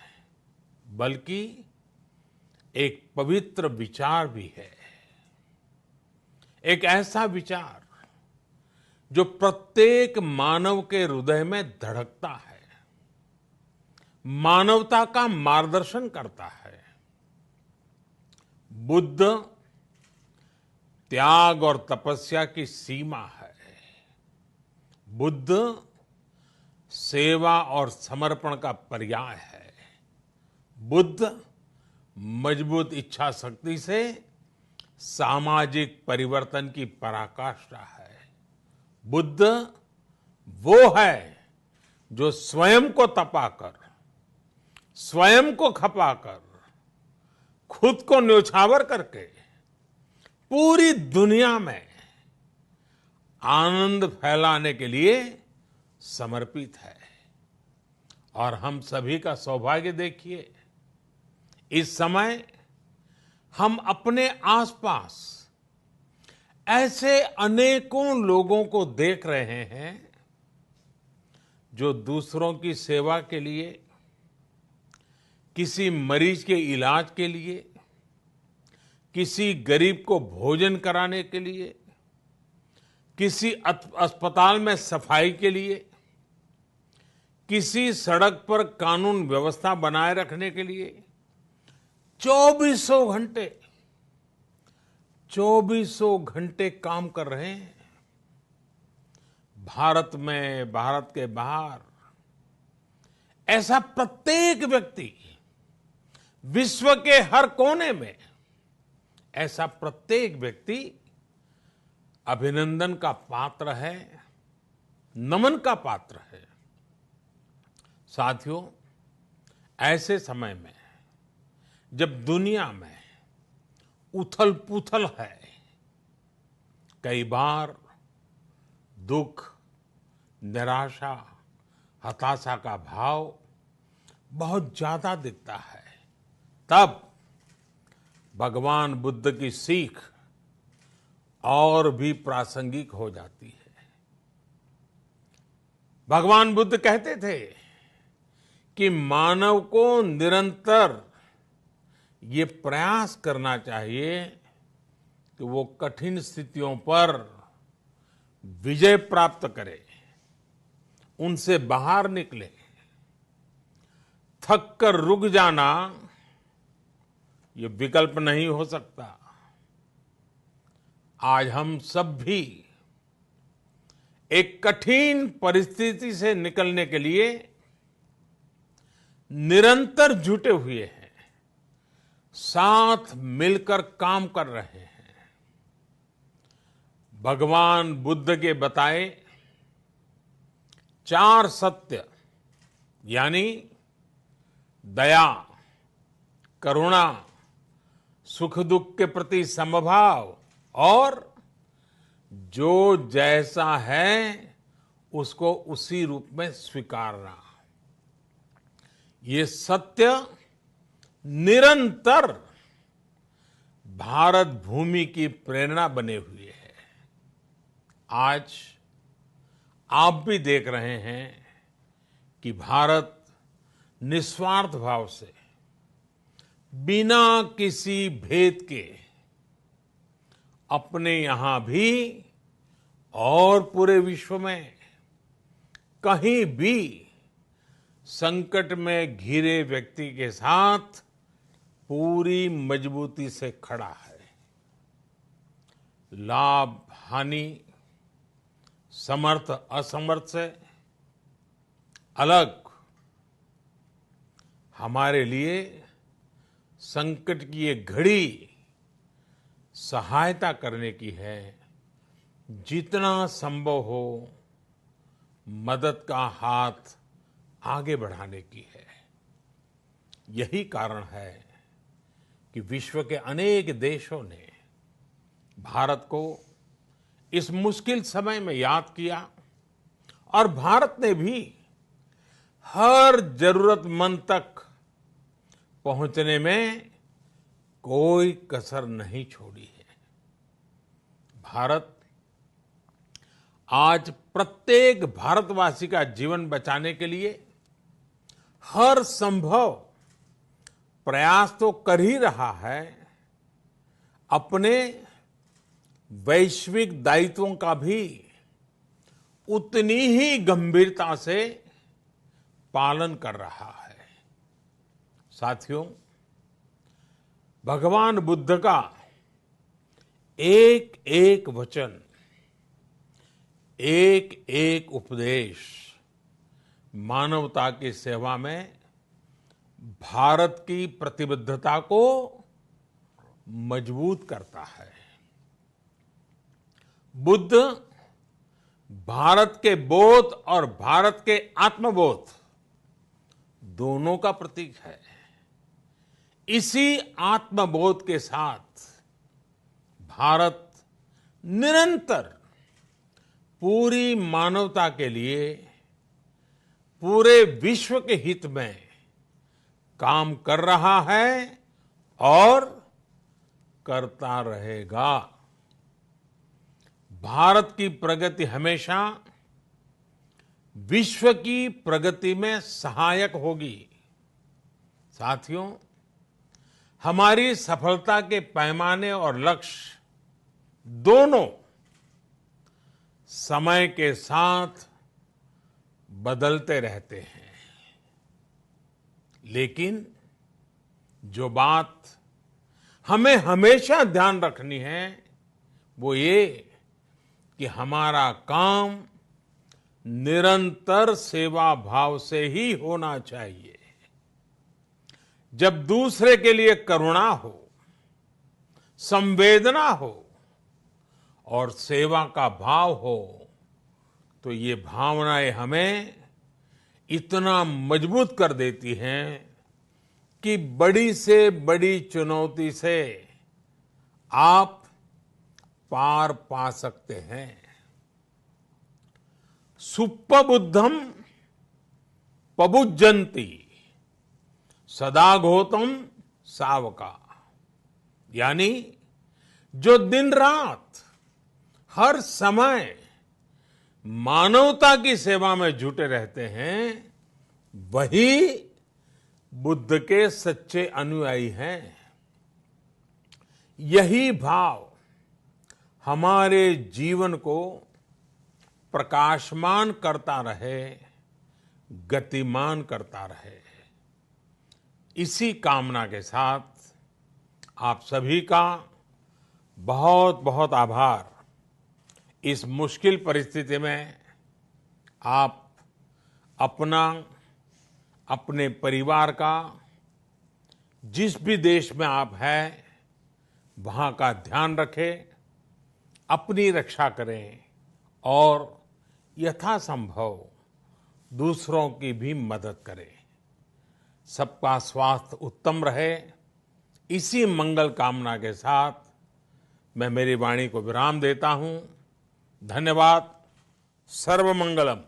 बल्कि एक पवित्र विचार भी है। एक ऐसा विचार जो प्रत्येक मानव के हृदय में धड़कता है, मानवता का मार्गदर्शन करता है। बुद्ध त्याग और तपस्या की सीमा है। बुद्ध सेवा और समर्पण का पर्याय है। बुद्ध मजबूत इच्छा शक्ति से सामाजिक परिवर्तन की पराकाष्ठा है। बुद्ध वो है जो स्वयं को तपाकर, स्वयं को खपाकर, खुद को न्योछावर करके पूरी दुनिया में आनंद फैलाने के लिए समर्पित है। और हम सभी का सौभाग्य देखिए, इस समय हम अपने आसपास ऐसे अनेकों लोगों को देख रहे हैं जो दूसरों की सेवा के लिए, किसी मरीज के इलाज के लिए, किसी गरीब को भोजन कराने के लिए, किसी अस्पताल में सफाई के लिए, किसी सड़क पर कानून व्यवस्था बनाए रखने के लिए चौबीसों घंटे काम कर रहे हैं। भारत में, भारत के बाहर ऐसा प्रत्येक व्यक्ति, विश्व के हर कोने में ऐसा प्रत्येक व्यक्ति अभिनंदन का पात्र है, नमन का पात्र है। साथियों, ऐसे समय में जब दुनिया में उथल पुथल है, कई बार दुख, निराशा, हताशा का भाव बहुत ज्यादा दिखता है, तब भगवान बुद्ध की सीख और भी प्रासंगिक हो जाती है। भगवान बुद्ध कहते थे कि मानव को निरंतर ये प्रयास करना चाहिए कि वो कठिन स्थितियों पर विजय प्राप्त करे, उनसे बाहर निकले, थक कर रुक जाना ये विकल्प नहीं हो सकता। आज हम सब भी एक कठिन परिस्थिति से निकलने के लिए निरंतर जुटे हुए हैं, साथ मिलकर काम कर रहे हैं। भगवान बुद्ध के बताए 4 सत्य यानी दया, करुणा, सुख दुख के प्रति समभाव और जो जैसा है उसको उसी रूप में स्वीकारना, ये सत्य निरंतर भारत भूमि की प्रेरणा बने हुए है। आज आप भी देख रहे हैं कि भारत निस्वार्थ भाव से बिना किसी भेद के अपने यहां भी और पूरे विश्व में कहीं भी संकट में घिरे व्यक्ति के साथ पूरी मजबूती से खड़ा है। लाभ हानि, समर्थ असमर्थ से अलग हमारे लिए संकट की ये घड़ी सहायता करने की है। जितना संभव हो मदद का हाथ आगे बढ़ाने की है। यही कारण है कि विश्व के अनेक देशों ने भारत को इस मुश्किल समय में याद किया और भारत ने भी हर जरूरतमंद तक पहुंचने में कोई कसर नहीं छोड़ी है। भारत आज प्रत्येक भारतवासी का जीवन बचाने के लिए हर संभव प्रयास तो कर ही रहा है, अपने वैश्विक दायित्वों का भी उतनी ही गंभीरता से पालन कर रहा है। साथियों, भगवान बुद्ध का एक एक वचन, एक एक उपदेश मानवता की सेवा में भारत की प्रतिबद्धता को मजबूत करता है। बुद्ध भारत के बोध और भारत के आत्मबोध दोनों का प्रतीक है। इसी आत्मबोध के साथ भारत निरंतर पूरी मानवता के लिए, पूरे विश्व के हित में काम कर रहा है और करता रहेगा। भारत की प्रगति हमेशा विश्व की प्रगति में सहायक होगी। साथियों, हमारी सफलता के पैमाने और लक्ष्य दोनों समय के साथ बदलते रहते हैं, लेकिन जो बात हमें हमेशा ध्यान रखनी है वो ये कि हमारा काम निरंतर सेवा भाव से ही होना चाहिए। जब दूसरे के लिए करुणा हो, संवेदना हो और सेवा का भाव हो तो ये भावनाएं हमें इतना मजबूत कर देती हैं कि बड़ी से बड़ी चुनौती से आप पार पा सकते हैं। सुप्पबुद्धम पबुज्जन्ति सदाघोतम सावका, यानी जो दिन रात हर समय मानवता की सेवा में जुटे रहते हैं वही बुद्ध के सच्चे अनुयायी हैं। यही भाव हमारे जीवन को प्रकाशमान करता रहे, गतिमान करता रहे। इसी कामना के साथ आप सभी का बहुत बहुत आभार। इस मुश्किल परिस्थिति में आप अपना, अपने परिवार का, जिस भी देश में आप हैं वहां का ध्यान रखें, अपनी रक्षा करें और यथासंभव दूसरों की भी मदद करें। सबका स्वास्थ्य उत्तम रहे, इसी मंगल कामना के साथ मैं मेरी वाणी को विराम देता हूं। धन्यवाद। सर्वमंगलम।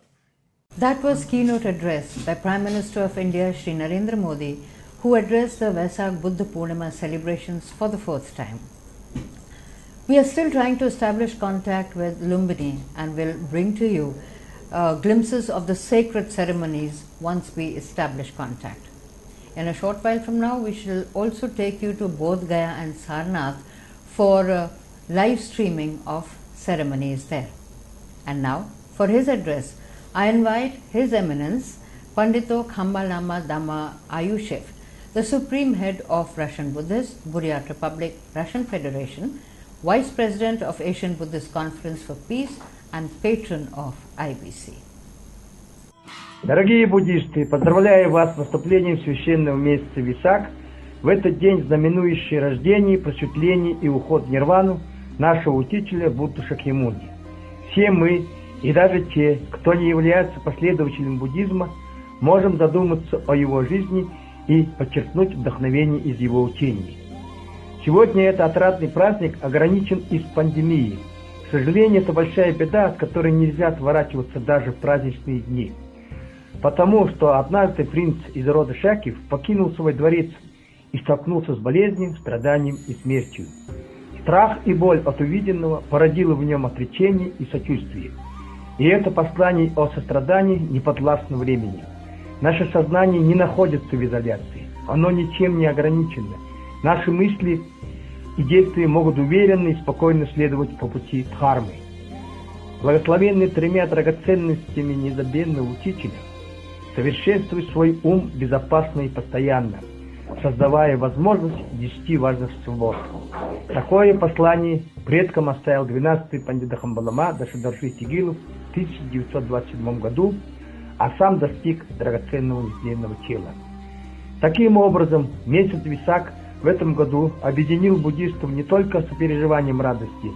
That was keynote address by Prime Minister of India Shri Narendra Modi, who addressed the Vesak Buddha Purnima celebrations for the fourth time. We are still trying to establish contact with Lumbini and will bring to you glimpses of the sacred ceremonies once we establish contact. In a short while from now, we shall also take you to Bodh Gaya and Sarnath for live streaming of ceremonies there. And now, for his address, I invite His Eminence Pandito Khambalama Dhamma Ayushev, the Supreme Head of Russian Buddhists, Buryat Republic, Russian Federation, Vice President of Asian Buddhist Conference for Peace and patron of IBC. Дорогие буддисты, поздравляю вас с наступлением священного месяца Весак, в этот день знаменующий рождение, просветление и уход в нирвану нашего учителя Будды Шакьямуни. Все мы, и даже те, кто не является последователем буддизма, можем задуматься о его жизни и подчеркнуть вдохновение из его учений. Сегодня этот отрадный праздник ограничен из-за пандемии. К сожалению, это большая беда, от которой нельзя отворачиваться даже в праздничные дни. Потому что однажды принц из рода Шакьев покинул свой дворец и столкнулся с болезнью, страданием и смертью. Страх и боль от увиденного породило в нем отречение и сочувствие. И это послание о сострадании не подвластно времени. Наше сознание не находится в изоляции, оно ничем не ограничено. Наши мысли и действия могут уверенно и спокойно следовать по пути дхармы. Благословенный тремя драгоценностями незабвенного учителя, совершенствуй свой ум безопасно и постоянно, создавая возможность 10 важных свобод. Такое послание предкам оставил 12-й Пандита Хамбалама Дашадарши Тигилов в 1927 году, а сам достиг драгоценного нетленного тела. Таким образом, месяц Весак в этом году объединил буддистов не только сопереживанием радости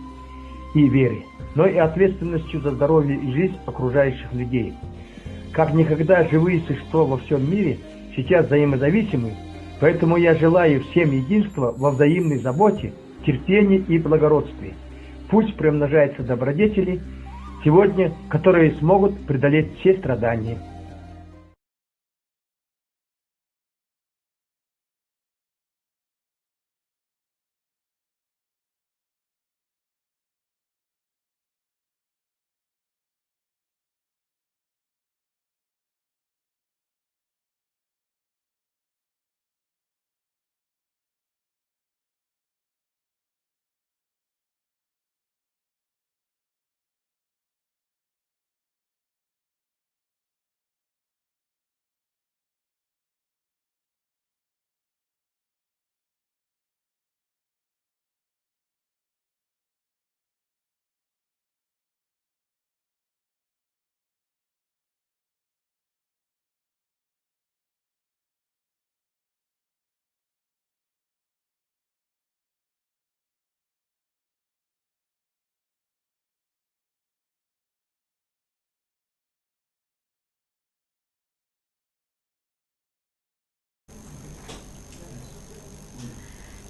и веры, но и ответственностью за здоровье и жизнь окружающих людей. Как никогда живые существа во всем мире сейчас взаимозависимы, поэтому я желаю всем единства во взаимной заботе, терпении и благородстве. Пусть приумножаются добродетели сегодня, которые смогут преодолеть все страдания.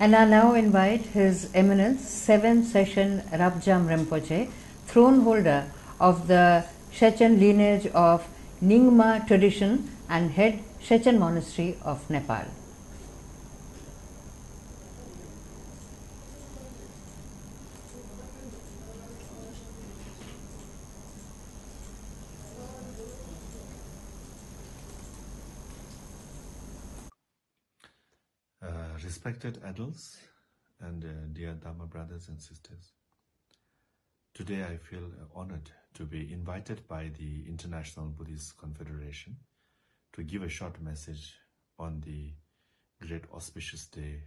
And I now invite His Eminence 7th Session Rabjam Rinpoche, throne holder of the Shechen lineage of Nyingma tradition and head Shechen Monastery of Nepal. Respected adults and dear Dharma brothers and sisters, today I feel honored to be invited by the International Buddhist Confederation to give a short message on the great auspicious day,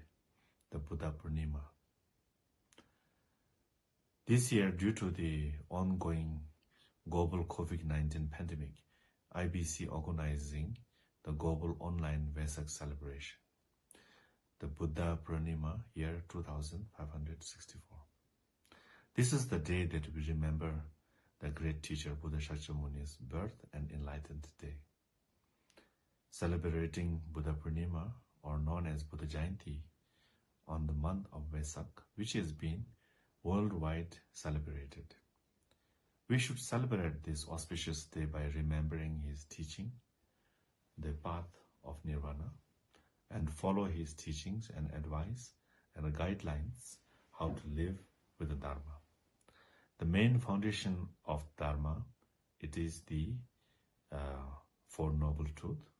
the Buddha Purnima. This year, due to the ongoing global COVID-19 pandemic, IBC organizing the global online Vesak celebration, the Buddha Purnima year 2564. This is the day that we remember the great teacher Buddha Shakyamuni's birth and enlightened day. Celebrating Buddha Purnima, or known as Buddha Jayanti, on the month of Vesak, which has been worldwide celebrated. We should celebrate this auspicious day by remembering his teaching, the path of Nirvana, and follow his teachings and advice and guidelines how to live with the Dharma. The main foundation of Dharma, it is the Four Noble Truths.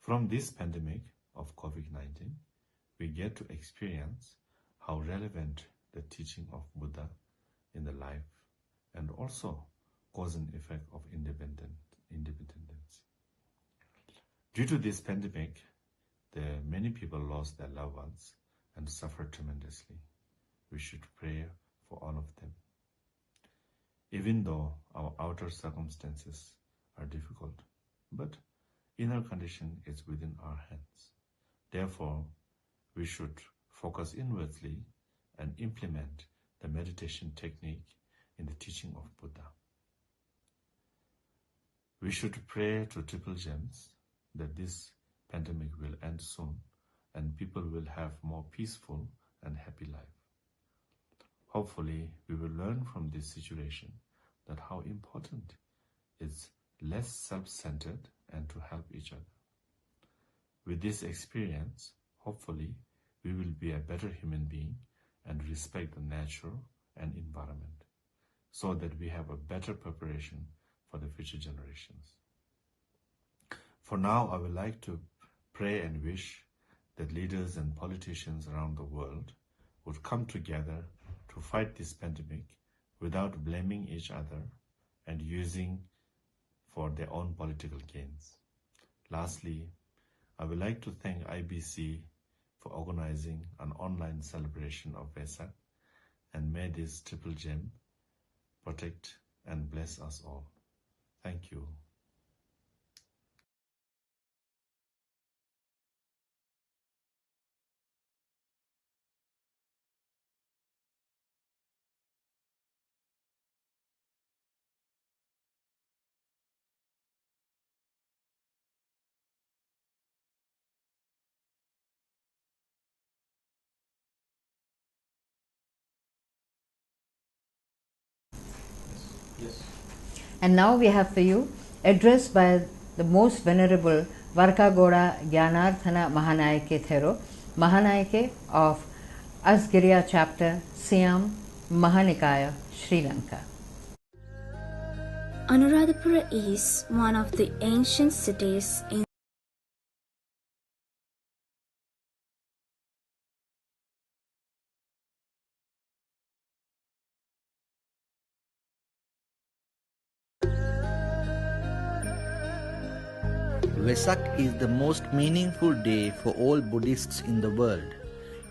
From this pandemic of COVID-19, we get to experience how relevant the teaching of Buddha in the life and also cause and effect of independence. Due to this pandemic, many people lost their loved ones and suffered tremendously. We should pray for all of them. Even though our outer circumstances are difficult, but inner condition is within our hands. Therefore, we should focus inwardly and implement the meditation technique in the teaching of Buddha. We should pray to Triple Gems that this pandemic will end soon and people will have more peaceful and happy life. Hopefully, we will learn from this situation that how important is less self-centered and to help each other. With this experience, hopefully, we will be a better human being and respect the nature and environment so that we have a better preparation for the future generations. For now, I would like to pray and wish that leaders and politicians around the world would come together to fight this pandemic without blaming each other and using for their own political gains. Lastly, I would like to thank IBC for organizing an online celebration of Vesak, and may this Triple Gem protect and bless us all. Thank you. And now we have for you address by the most venerable Varkagoda Gyanarthana Mahanayake Thero, Mahanayake of Asgiriya chapter, Siam, Mahanikaya, Sri Lanka. Anuradhapura is one of the ancient cities in Vesak is the most meaningful day for all Buddhists in the world.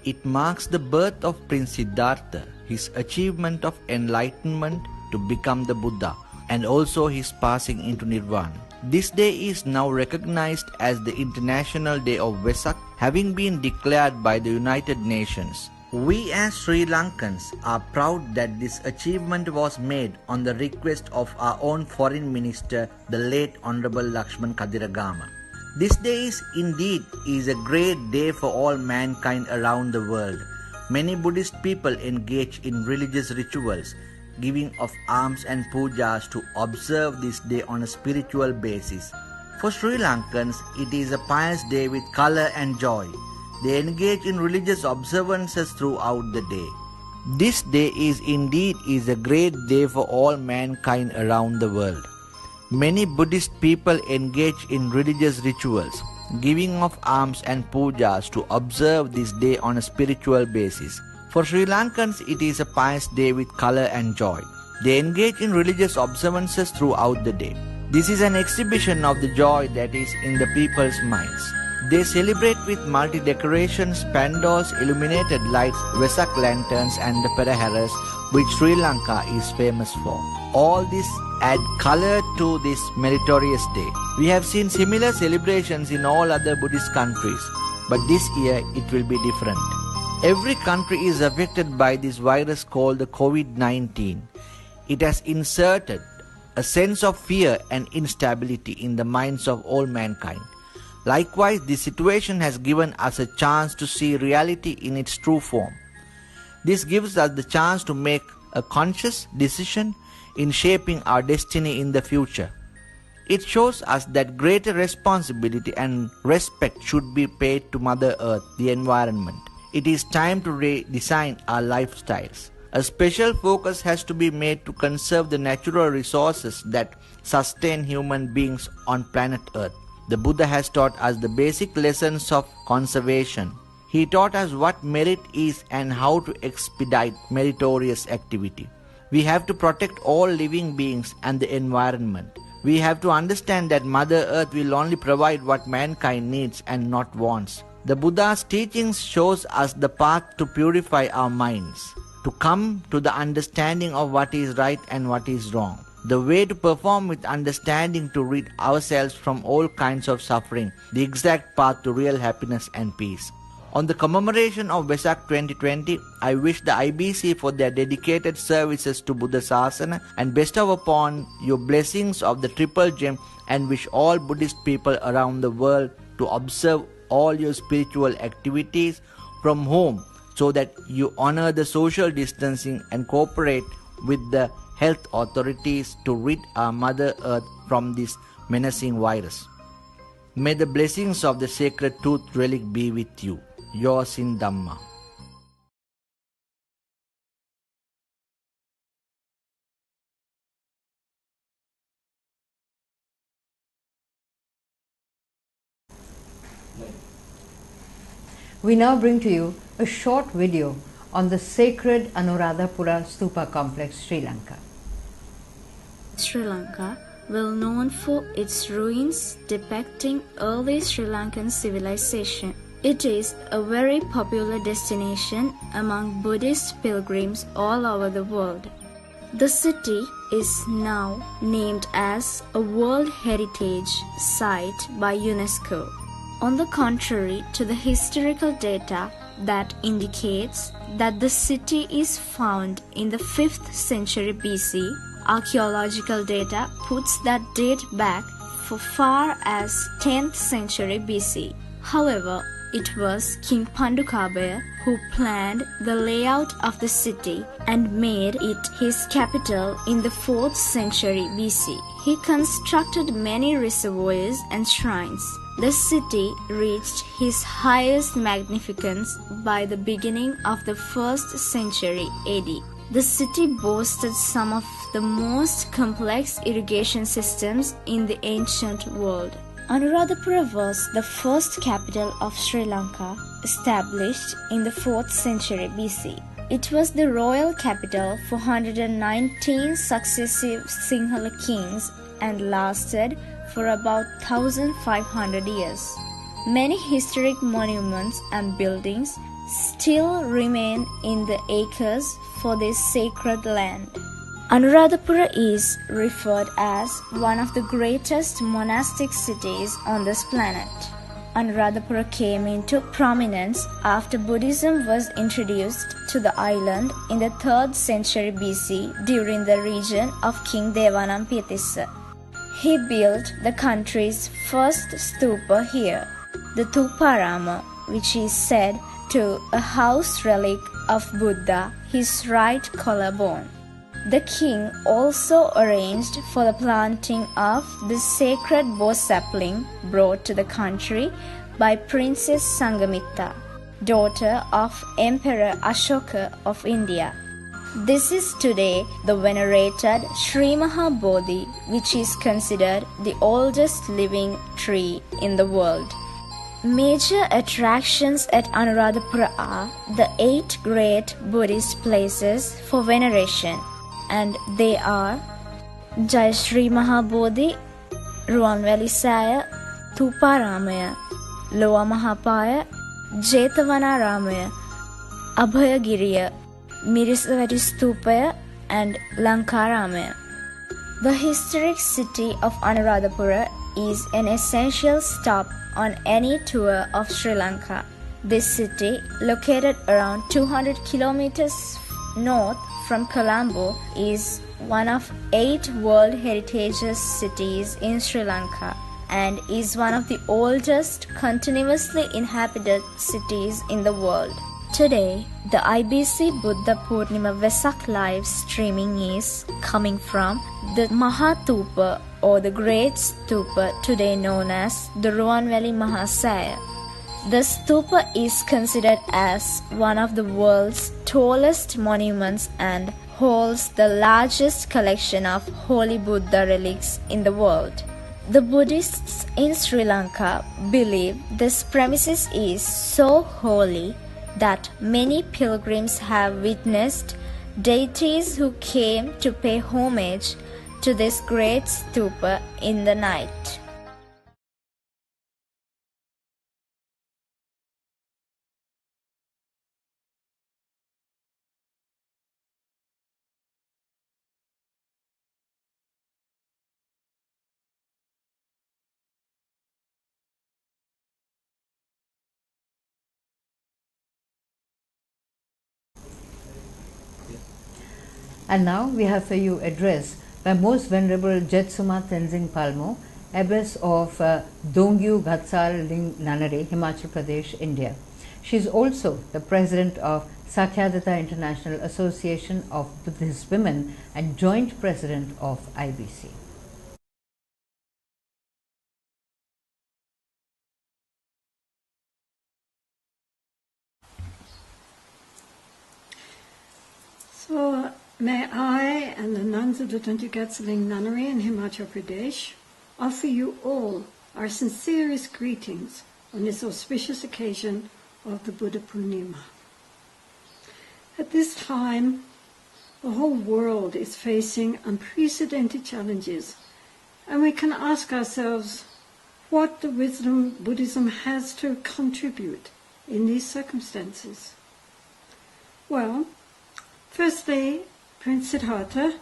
It marks the birth of Prince Siddhartha, his achievement of enlightenment to become the Buddha, and also his passing into Nirvana. This day is now recognized as the International Day of Vesak, having been declared by the United Nations. We as Sri Lankans are proud that this achievement was made on the request of our own Foreign Minister, the late Honorable Lakshman Kadiragama. This day is a great day for all mankind around the world. Many Buddhist people engage in religious rituals, giving of alms and pujas to observe this day on a spiritual basis. For Sri Lankans, it is a pious day with color and joy. They engage in religious observances throughout the day. This day is a great day for all mankind around the world. Many Buddhist people engage in religious rituals, giving of alms and pujas to observe this day on a spiritual basis. For Sri Lankans, it is a pious day with color and joy. They engage in religious observances throughout the day. This is an exhibition of the joy that is in the people's minds. They celebrate with multi-decorations, pandals, illuminated lights, Vesak lanterns and the Peraharas, which Sri Lanka is famous for. All this add color to this meritorious day. We have seen similar celebrations in all other Buddhist countries, but this year it will be different. Every country is affected by this virus called the COVID-19. It has inserted a sense of fear and instability in the minds of all mankind. Likewise, this situation has given us a chance to see reality in its true form. This gives us the chance to make a conscious decision in shaping our destiny in the future. It shows us that greater responsibility and respect should be paid to Mother Earth, the environment. It is time to redesign our lifestyles. A special focus has to be made to conserve the natural resources that sustain human beings on planet Earth. The Buddha has taught us the basic lessons of conservation. He taught us what merit is and how to expedite meritorious activity. We have to protect all living beings and the environment. We have to understand that Mother Earth will only provide what mankind needs and not wants. The Buddha's teachings shows us the path to purify our minds, to come to the understanding of what is right and what is wrong. The way to perform with understanding to rid ourselves from all kinds of suffering, the exact path to real happiness and peace. On the commemoration of Vesak 2020, I wish the IBC for their dedicated services to Buddha Sasana and bestow upon you blessings of the Triple Gem and wish all Buddhist people around the world to observe all your spiritual activities from home so that you honor the social distancing and cooperate with the health authorities to rid our Mother Earth from this menacing virus. May the blessings of the Sacred Tooth Relic be with you. Yours in Dhamma. We now bring to you a short video on the sacred Anuradhapura Stupa complex, Sri Lanka. Sri Lanka, well known for its ruins depicting early Sri Lankan civilization. It is a very popular destination among Buddhist pilgrims all over the world. The city is now named as a World Heritage Site by UNESCO. On the contrary to the historical data that indicates that the city is found in the 5th century BC, archaeological data puts that date back for far as 10th century BC. However, it was King Pandukabaya who planned the layout of the city and made it his capital in the 4th century BC. He constructed many reservoirs and shrines. The city reached its highest magnificence by the beginning of the 1st century AD. The city boasted some of the most complex irrigation systems in the ancient world. Anuradhapura was the first capital of Sri Lanka, established in the 4th century BC. It was the royal capital for 119 successive Sinhala kings and lasted for about 1,500 years. Many historic monuments and buildings still remain in the acres for this sacred land. Anuradhapura is referred as one of the greatest monastic cities on this planet. Anuradhapura came into prominence after Buddhism was introduced to the island in the 3rd century BC during the reign of King Devanampiyathissa. He built the country's first stupa here, the Thuparama, which is said to a house relic of Buddha, his right collarbone. The king also arranged for the planting of the sacred bo sapling brought to the country by Princess Sanghamitta, daughter of Emperor Ashoka of India. This is today the venerated Sri Mahabodhi, which is considered the oldest living tree in the world. Major attractions at Anuradhapura are the 8 great Buddhist places for veneration, and they are Jai Sri Mahabodhi, Ruwanwali Saya, Thuparamaya, Lower Mahapaya, Jetavanaramaya, Abhayagiriya, Mirisavati Stupaya, and Lankaramaya. The historic city of Anuradhapura is an essential stop on any tour of Sri Lanka. This city, located around 200 kilometers north from Colombo, is one of 8 World Heritage cities in Sri Lanka and is one of the oldest continuously inhabited cities in the world. Today, the IBC Buddha Purnima Vesak live streaming is coming from the Mahatupa or the Great Stupa, today known as the Ruwanveli Mahasaya. The stupa is considered as one of the world's tallest monuments and holds the largest collection of holy Buddha relics in the world. The Buddhists in Sri Lanka believe this premises is so holy that many pilgrims have witnessed deities who came to pay homage to this great stupa in the night. And now we have for you address by Most Venerable Jetsuma Tenzing Palmo, Abbess of Dongyu Ghatsal Ling Nanare, Himachal Pradesh, India. She is also the President of Sakyadata International Association of Buddhist Women and Joint President of IBC. So may I and the nuns of the Dongyu Ghatsal Ling Nunnery in Himachal Pradesh offer you all our sincerest greetings on this auspicious occasion of the Buddha Purnima. At this time, the whole world is facing unprecedented challenges, and we can ask ourselves what the wisdom Buddhism has to contribute in these circumstances. Well, firstly, Prince Siddhartha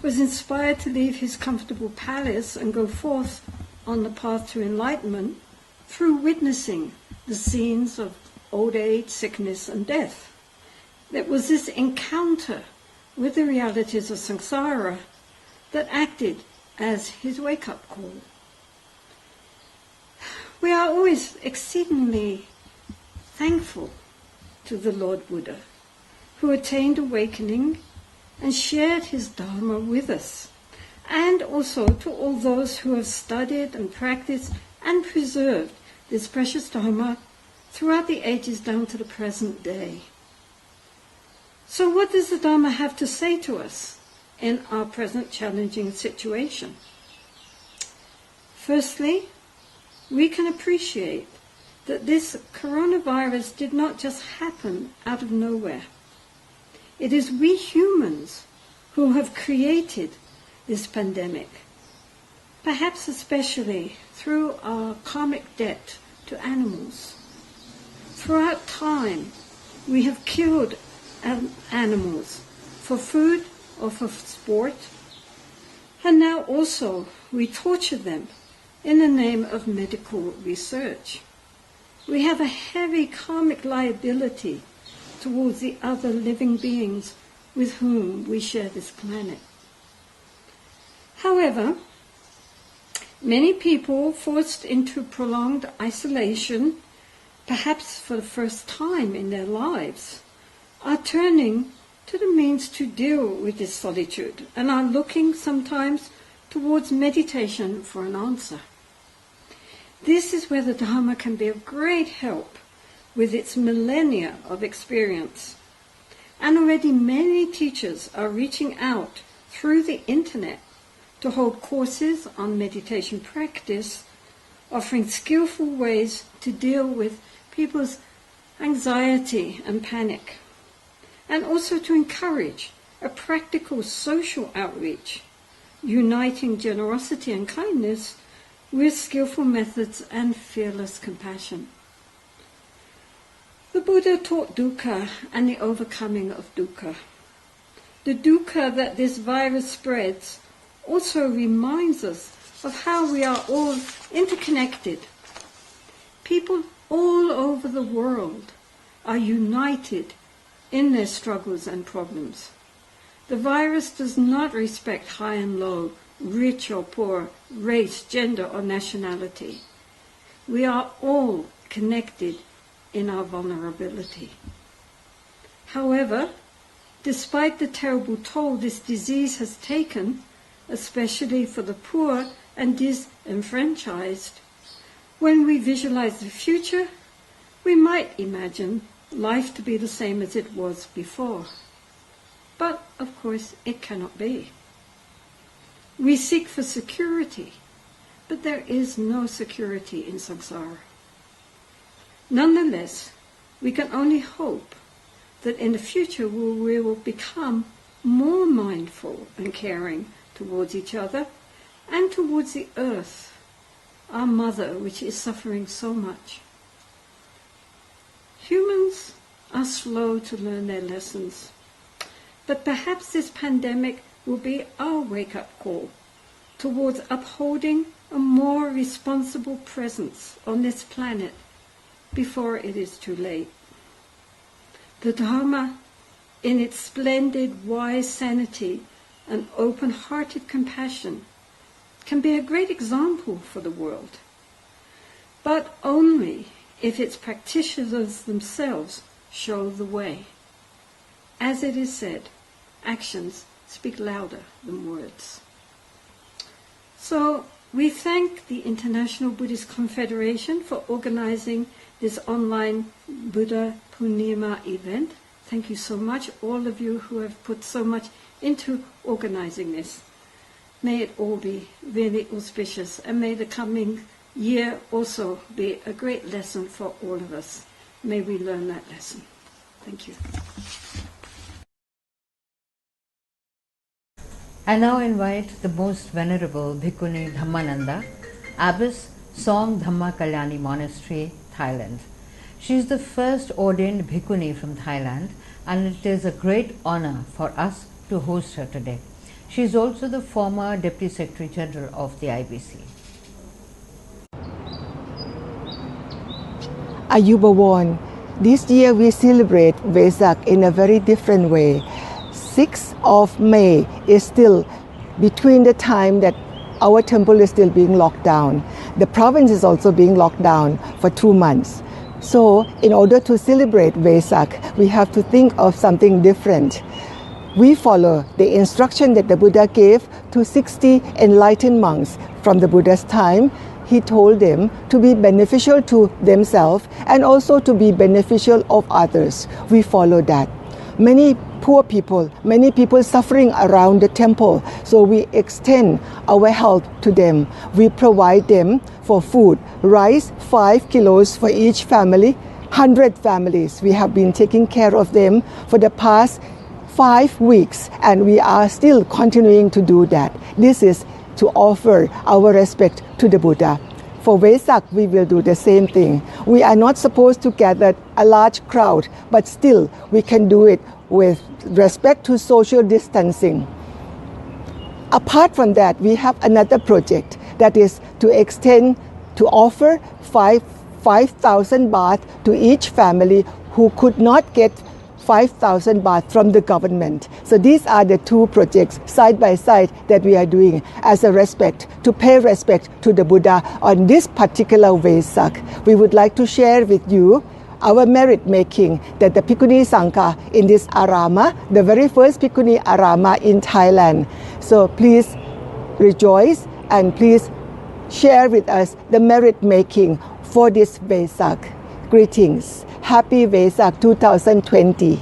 was inspired to leave his comfortable palace and go forth on the path to enlightenment through witnessing the scenes of old age, sickness, and death. It was this encounter with the realities of samsara that acted as his wake-up call. We are always exceedingly thankful to the Lord Buddha, who attained awakening and shared his Dharma with us, and also to all those who have studied and practiced and preserved this precious Dharma throughout the ages down to the present day. So what does the Dharma have to say to us in our present challenging situation? Firstly, we can appreciate that this coronavirus did not just happen out of nowhere. It is we humans who have created this pandemic, perhaps especially through our karmic debt to animals. Throughout time, we have killed animals for food or for sport, and now also we torture them in the name of medical research. We have a heavy karmic liability towards the other living beings with whom we share this planet. However, many people forced into prolonged isolation, perhaps for the first time in their lives, are turning to the means to deal with this solitude and are looking sometimes towards meditation for an answer. This is where the Dharma can be of great help with its millennia of experience. And already many teachers are reaching out through the internet to hold courses on meditation practice, offering skillful ways to deal with people's anxiety and panic, and also to encourage a practical social outreach, uniting generosity and kindness with skillful methods and fearless compassion. The Buddha taught dukkha and the overcoming of dukkha. The dukkha that this virus spreads also reminds us of how we are all interconnected. People all over the world are united in their struggles and problems. The virus does not respect high and low, rich or poor, race, gender or nationality. We are all connected in our vulnerability. However, despite the terrible toll this disease has taken, especially for the poor and disenfranchised, when we visualize the future, we might imagine life to be the same as it was before. But, of course, it cannot be. We seek for security, but there is no security in samsara. Nonetheless, we can only hope that in the future we will become more mindful and caring towards each other and towards the earth, our mother, which is suffering so much. Humans are slow to learn their lessons, but perhaps this pandemic will be our wake-up call towards upholding a more responsible presence on this planet before it is too late. The Dharma, in its splendid, wise sanity and open-hearted compassion, can be a great example for the world, but only if its practitioners themselves show the way. As it is said, actions speak louder than words. So we thank the International Buddhist Confederation for organizing this online Buddha Purnima event. Thank you so much, all of you who have put so much into organizing this. May it all be really auspicious, and may the coming year also be a great lesson for all of us. May we learn that lesson. Thank you. I now invite the most venerable Bhikkhuni Dhammananda, abbess, Song Dhamma Kalyani Monastery, Thailand. She is the first ordained Bhikkhuni from Thailand, and it is a great honor for us to host her today. She is also the former Deputy Secretary General of the IBC. Ayubawon. This year we celebrate Vesak in a very different way. 6th of May is still between the time that our temple is still being locked down. The province is also being locked down for 2 months. So in order to celebrate Vesak, we have to think of something different. We follow the instruction that the Buddha gave to 60 enlightened monks from the Buddha's time. He told them to be beneficial to themselves and also to be beneficial of others. We follow that. Many poor people, many people suffering around the temple, so we extend our help to them. We provide them for food, rice 5 kilos for each family, 100 families. We have been taking care of them for the past 5 weeks, and we are still continuing to do that. This is to offer our respect to the Buddha. For Vesak, we will do the same thing. We are not supposed to gather a large crowd, but still we can do it with respect to social distancing. Apart from that, we have another project that is to extend, to offer 5,000 baht to each family who could not get 5,000 baht from the government. So these are the two projects side by side that we are doing as a respect, to pay respect to the Buddha on this particular Vesak. We would like to share with you our merit making that the Bhikkhuni Sangha in this Arama, the very first Bhikkhuni Arama in Thailand. So please rejoice and please share with us the merit making for this Vesak. Greetings. Happy Vesak 2020.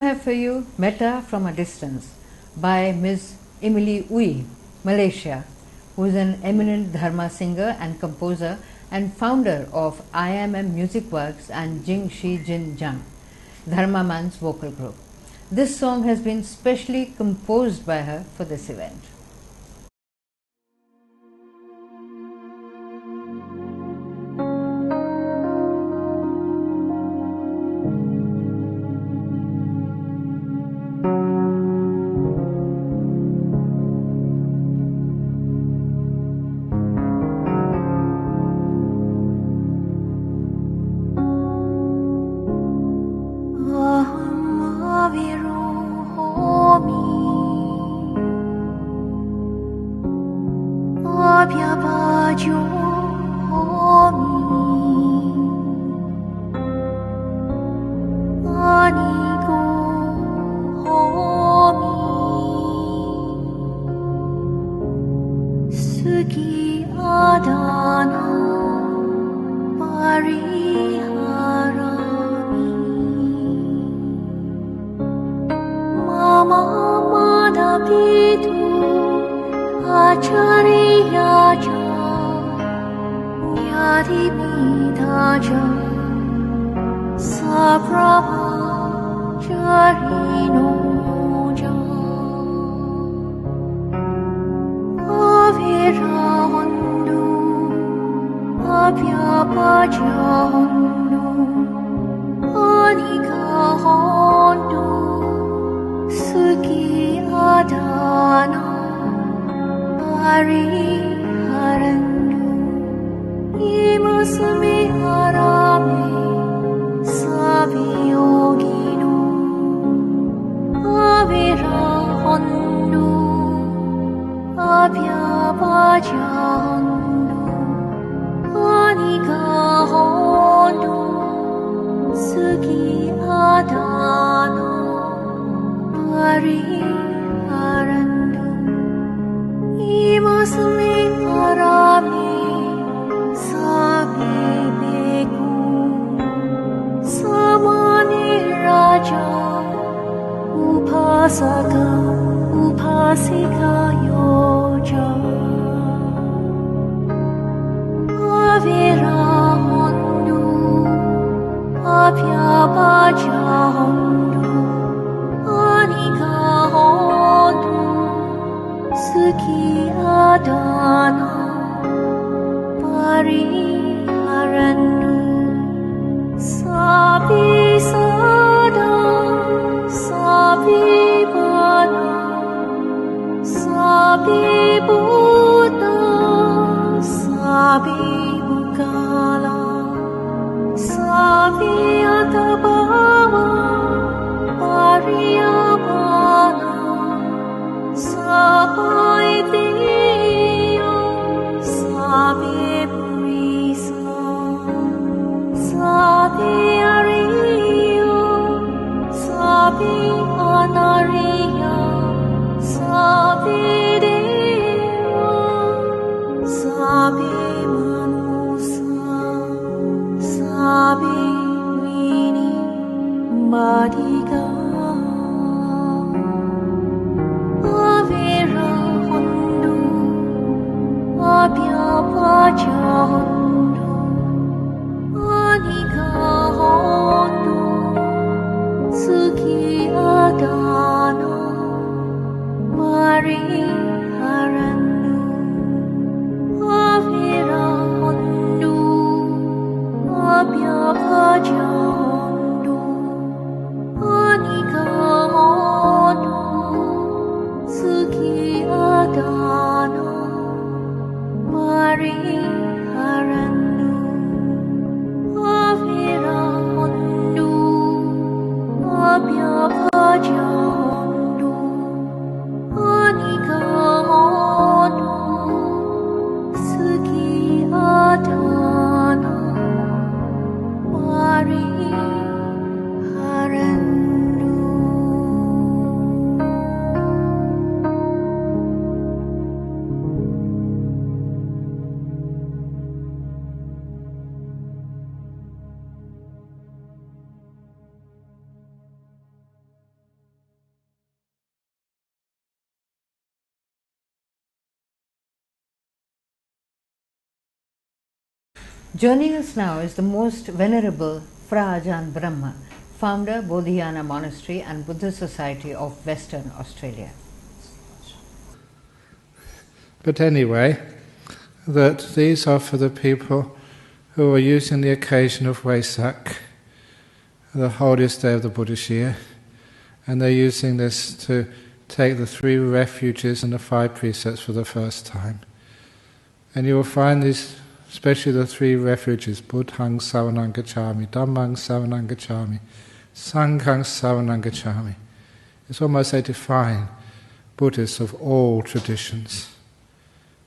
I have for you Metta from a Distance by Ms. Emily Uy, Malaysia, who is an eminent Dharma singer and composer and founder of IMM Music Works and Jing Shi Jin Jang. Dharma Man's vocal group. This song has been specially composed by her for this event. Joining us now is the most venerable Fra Ajahn Brahma, founder, Bodhiana Monastery and Buddhist Society of Western Australia. But anyway, that these are for the people who are using the occasion of Vesak, the holiest day of the Buddhist year, and they're using this to take the 3 refuges and the 5 precepts for the first time. And you will find these, especially the 3 refuges, Buddhaṃ Saranang Gacchāmi, Dhammāṃ Saranang Gacchāmi, Sanghaṃ Saranang Gacchāmi. It's almost they define Buddhists of all traditions.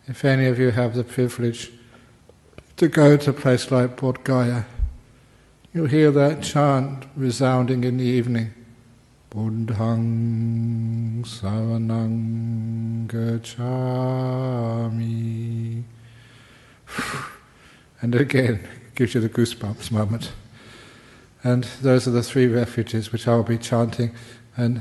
If any of you have the privilege to go to a place like Bodh Gaya, you'll hear that chant resounding in the evening. Buddhaṃ Saranang Gacchāmi. And again, it gives you the goosebumps moment. And those are the 3 refuges which I'll be chanting, and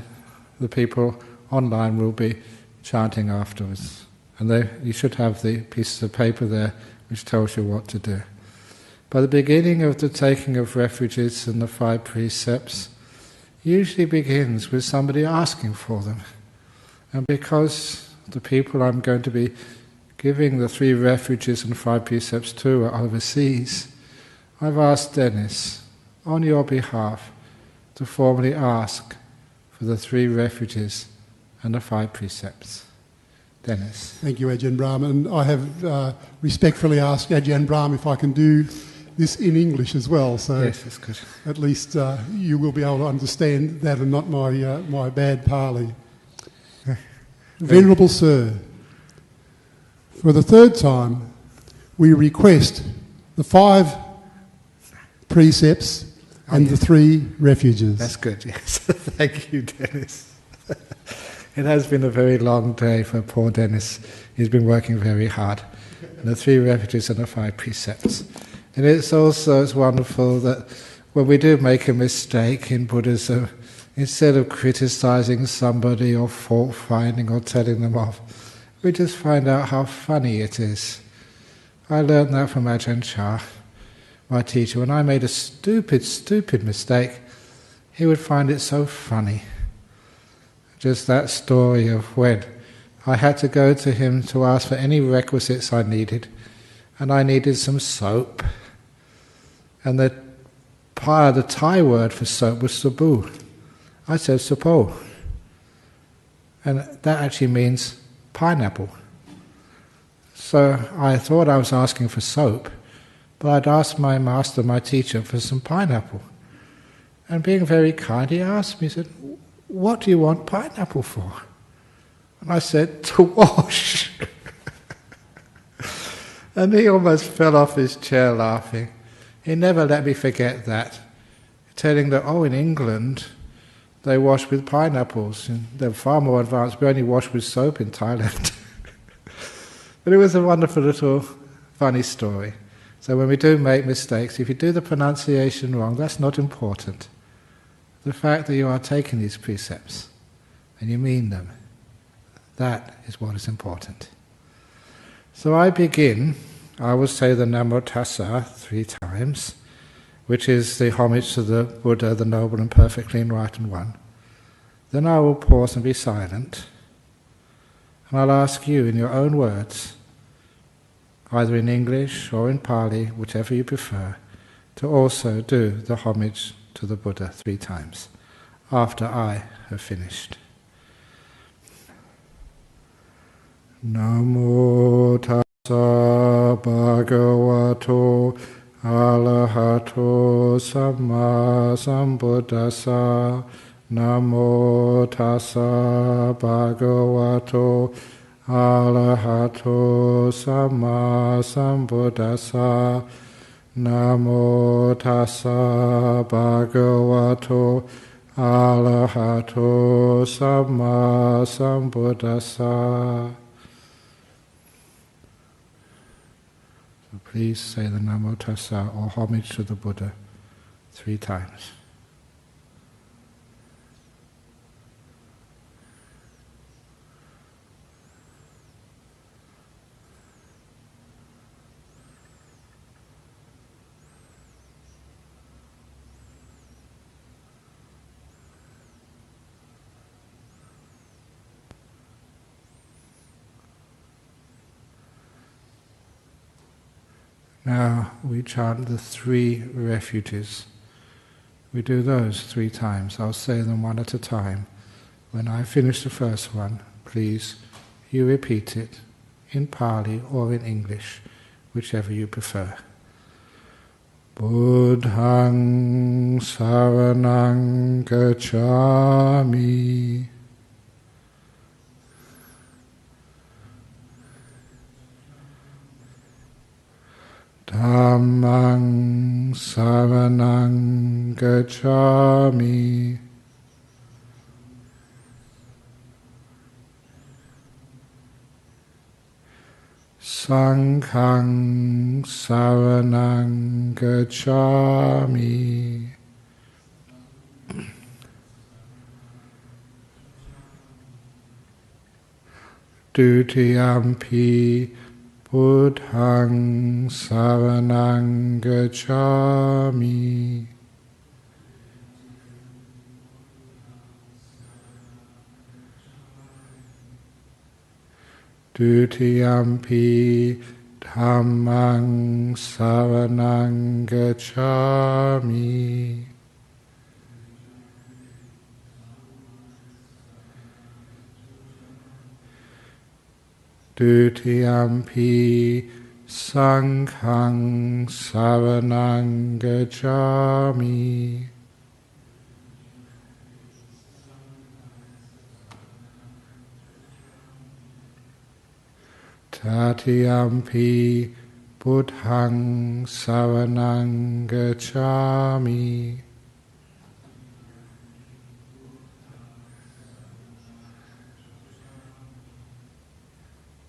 the people online will be chanting afterwards. And you should have the pieces of paper there which tells you what to do. By the beginning of the taking of refuges and the 5 precepts, usually begins with somebody asking for them. And because the people I'm going to be giving the 3 refuges and 5 precepts to are overseas, I've asked Dennis, on your behalf, to formally ask for the 3 refuges and the 5 precepts. Dennis. Thank you, Ajahn Brahm. And I have respectfully asked Ajahn Brahm if I can do this in English as well. So yes, that's good. At least you will be able to understand that and not my bad Pali. Venerable Sir, for the 3rd time, we request the 5 precepts and the 3 refuges. That's good, yes. Thank you, Dennis. It has been a very long day for poor Dennis. He's been working very hard. And the 3 refuges and the 5 precepts. And it's wonderful that when we do make a mistake in Buddhism, instead of criticizing somebody or fault-finding or telling them off, we just find out how funny it is. I learned that from Ajahn Chah, my teacher. When I made a stupid mistake, he would find it so funny. Just that story of when I had to go to him to ask for any requisites I needed, and I needed some soap. And the Thai word for soap was sabu. I said sapo. And that actually means pineapple. So I thought I was asking for soap, but I'd asked my master, my teacher, for some pineapple. And being very kind, he asked me, he said, "What do you want pineapple for?" And I said, "To wash." And he almost fell off his chair laughing. He never let me forget that, telling that, in England they wash with pineapples, and they're far more advanced. We only wash with soap in Thailand. But it was a wonderful little funny story. So when we do make mistakes, if you do the pronunciation wrong, that's not important. The fact that you are taking these precepts and you mean them, that is what is important. So I will say the Namo Tassa 3 times, which is the homage to the Buddha, the Noble and Perfectly Enlightened One. Then I will pause and be silent, and I'll ask you in your own words, either in English or in Pali, whichever you prefer, to also do the homage to the Buddha 3 times, after I have finished. Namo Tassa Bhagavato Arahato Samma Sambuddhassa. Namo Tassa Bhagavato Arahato Samma Sambuddhassa. Namo Tassa Bhagavato Arahato Samma Sambuddhassa. So please say the Namo Tassa or homage to the Buddha 3 times. Now we chant the 3 refuges. We do those 3 times. I'll say them one at a time. When I finish the first one, please, you repeat it in Pali or in English, whichever you prefer. Buddhang saranang gacchami. Dhammang saranang gacchami. Sanghang saranang gacchami. Dutiyampi Buddhang saranang gacchami. Dutiyampi Dhammang saranang gacchami. Dutiyampi Sanghang saranang gacchami. Tatiyampi Buddhang saranang gacchami.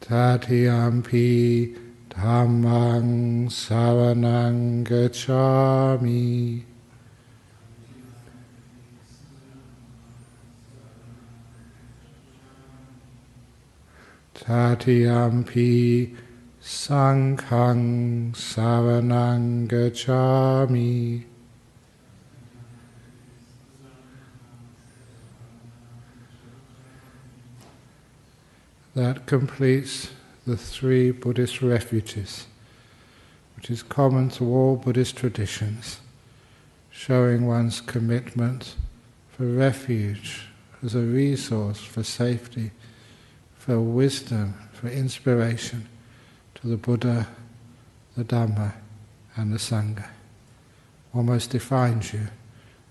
Tatiyampi Dhammang saranang gacchami. Tatiyampi Sanghang saranang gacchami. That completes the 3 Buddhist refuges, which is common to all Buddhist traditions, showing one's commitment for refuge as a resource for safety, for wisdom, for inspiration to the Buddha, the Dhamma, and the Sangha. Almost defines you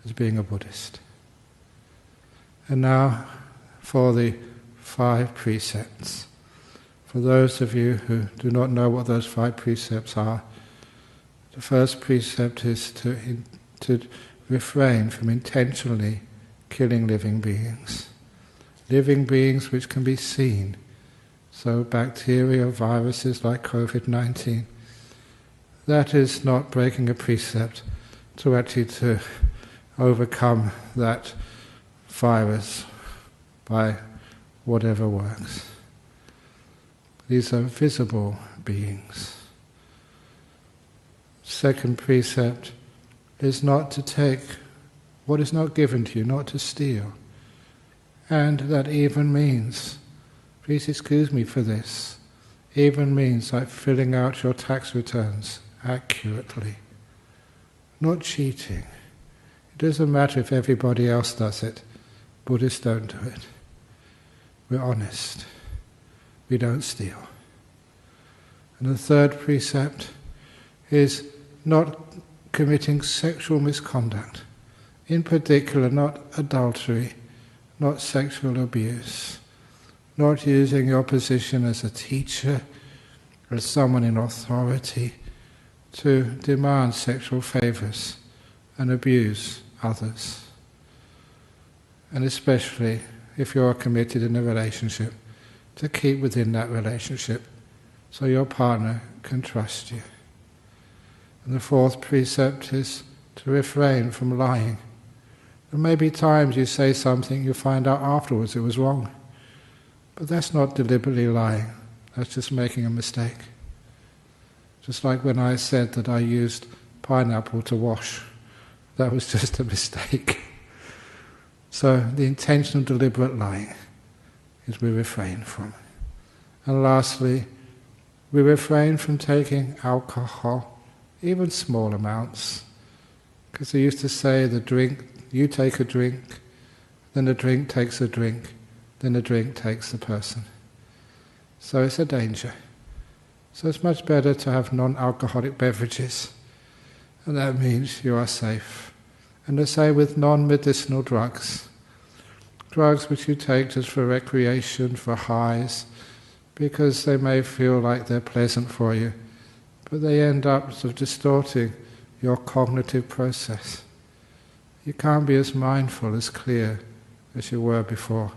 as being a Buddhist. And now for the 5 precepts. For those of you who do not know what those 5 precepts are, the first precept is to refrain from intentionally killing living beings. Living beings which can be seen. So bacteria, viruses like COVID-19. That is not breaking a precept to overcome that virus by whatever works. These are visible beings. Second precept is not to take what is not given to you, not to steal. And that even means, please excuse me for this, even means like filling out your tax returns accurately, not cheating. It doesn't matter if everybody else does it. Buddhists don't do it. We're honest. We don't steal. And the third precept is not committing sexual misconduct, in particular not adultery, not sexual abuse, not using your position as a teacher, as someone in authority, to demand sexual favors and abuse others. And especially if you're committed in a relationship, to keep within that relationship so your partner can trust you. And the fourth precept is to refrain from lying. There may be times you say something, you find out afterwards it was wrong. But that's not deliberately lying, that's just making a mistake. Just like when I said that I used pineapple to wash, that was just a mistake. So the intentional deliberate lying is we refrain from. And lastly, We refrain from taking alcohol, even small amounts, because they used to say you take a drink, then the drink takes a drink, then the drink takes the person. So it's a danger. So it's much better to have non-alcoholic beverages, and that means you are safe. And the same with non-medicinal drugs. Drugs which you take just for recreation, for highs, because they may feel like they're pleasant for you, but they end up sort of distorting your cognitive process. You can't be as mindful, as clear as you were before,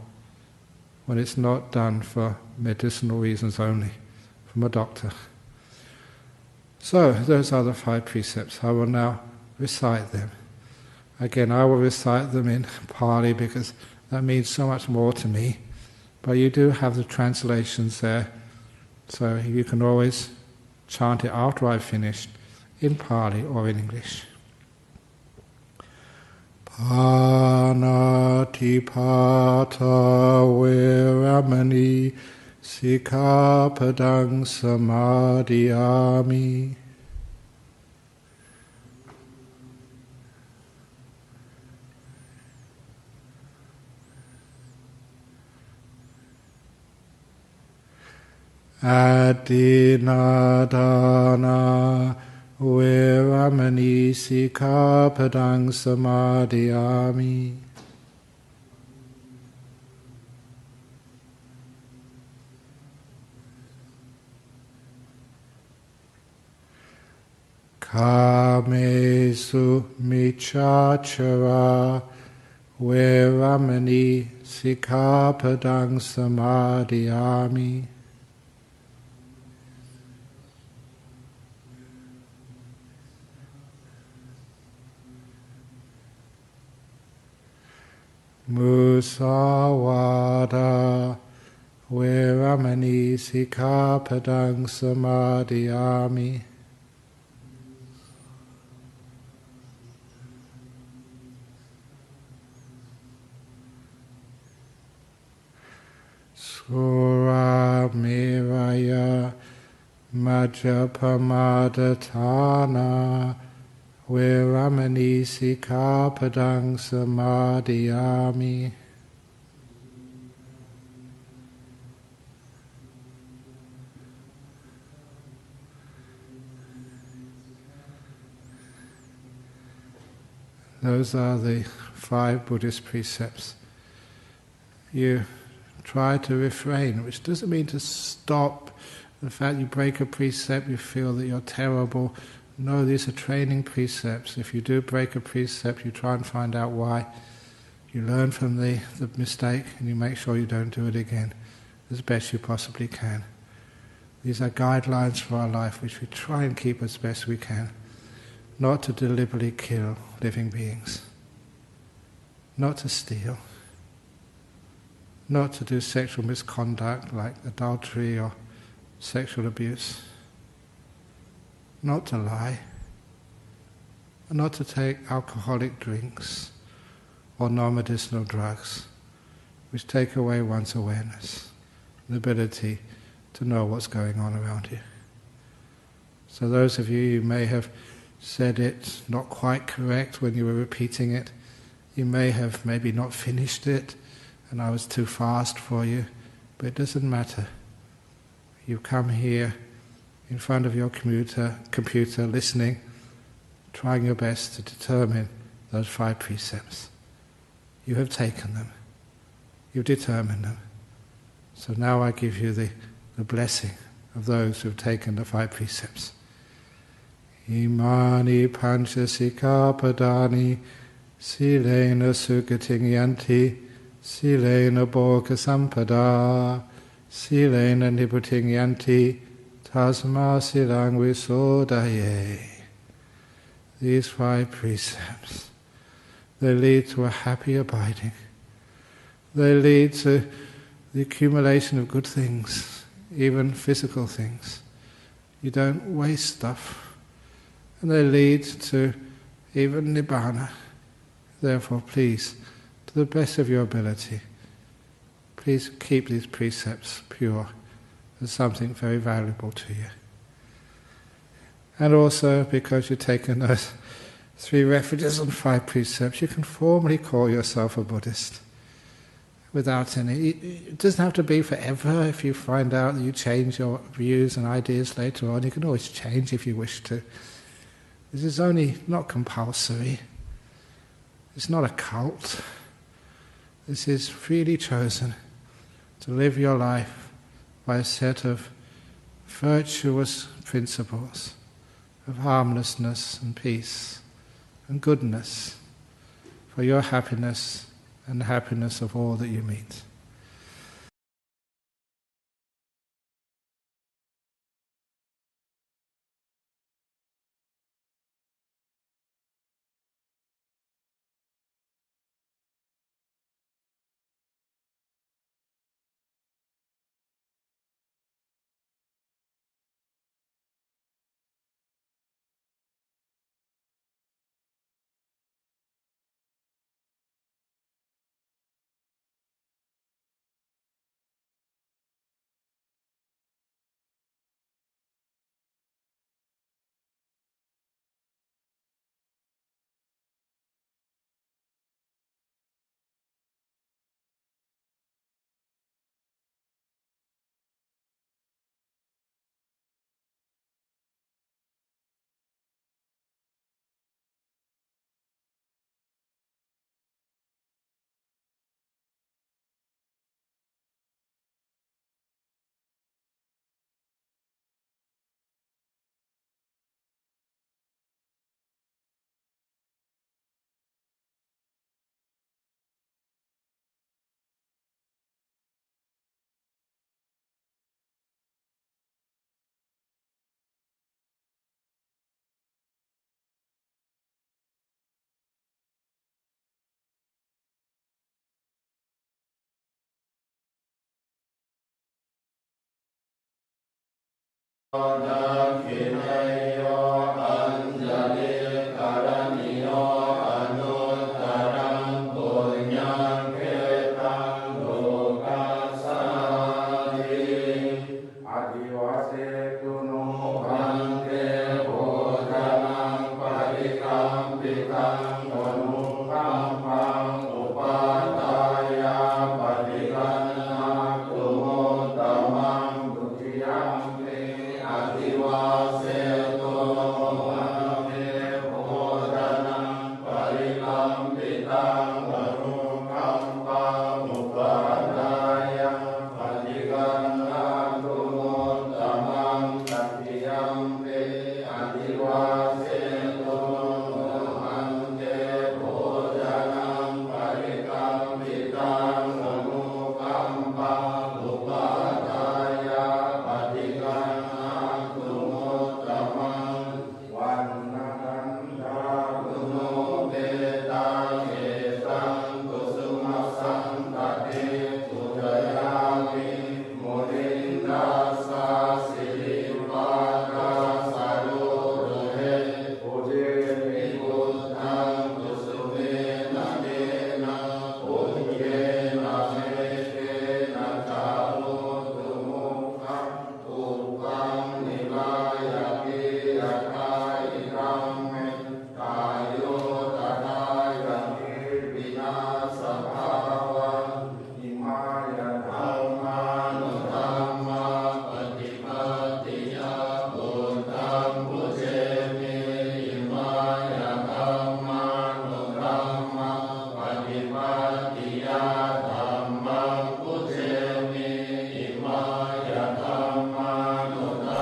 when it's not done for medicinal reasons only, from a doctor. So, those are the 5 precepts. I will now recite them. Again, I will recite them in Pali because that means so much more to me. But you do have the translations there, so you can always chant it after I've finished, in Pali or in English. Panatipata Veramani Sikapadang Samadhiyami. Adinadana Veramani Sikapadang Samadhiyami. Kamesu Michachara Veramani Sikapadang Samadhiyami. Musawada Veramani Sikapadang Samadhiyami. Suramiraya Majapamadatana Veramani Sikapadang Samadhiyami. Those are the 5 Buddhist precepts. You try to refrain, which doesn't mean to stop. The fact you break a precept, you feel that you're terrible. No, these are training precepts. If you do break a precept, you try and find out why. You learn from the mistake and you make sure you don't do it again as best you possibly can. These are guidelines for our life which we try and keep as best we can. Not to deliberately kill living beings. Not to steal. Not to do sexual misconduct like adultery or sexual abuse. Not to lie. Not to take alcoholic drinks or non-medicinal drugs which take away one's awareness, the ability to know what's going on around you. So those of you who may have said it not quite correct when you were repeating it, you may have maybe not finished it and I was too fast for you, but it doesn't matter. You've come here in front of your computer listening, trying your best to determine those 5 precepts. You have taken them. You've determined them. So now I give you the blessing of those who have taken the 5 precepts. Imani panchasika padani silena sugating yanti silena bhoga sampada silena niputing yanti tasma silang visodaye. These 5 precepts, they lead to a happy abiding. They lead to the accumulation of good things, even physical things. You don't waste stuff. And they lead to even nibbana. Therefore, please, to the best of your ability, please keep these precepts pure as something very valuable to you. And also, because you've taken those 3 refuges and 5 precepts, you can formally call yourself a Buddhist without any... It doesn't have to be forever. If you find out that you change your views and ideas later on, you can always change if you wish to. This is only not compulsory. It's not a cult. This is freely chosen to live your life by a set of virtuous principles of harmlessness and peace and goodness for your happiness and the happiness of all that you meet.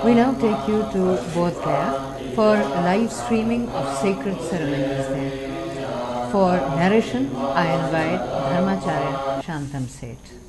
We now take you to Bodh Gaya for live streaming of sacred ceremonies there. For narration, I invite Dharmacharya Shantam Seth.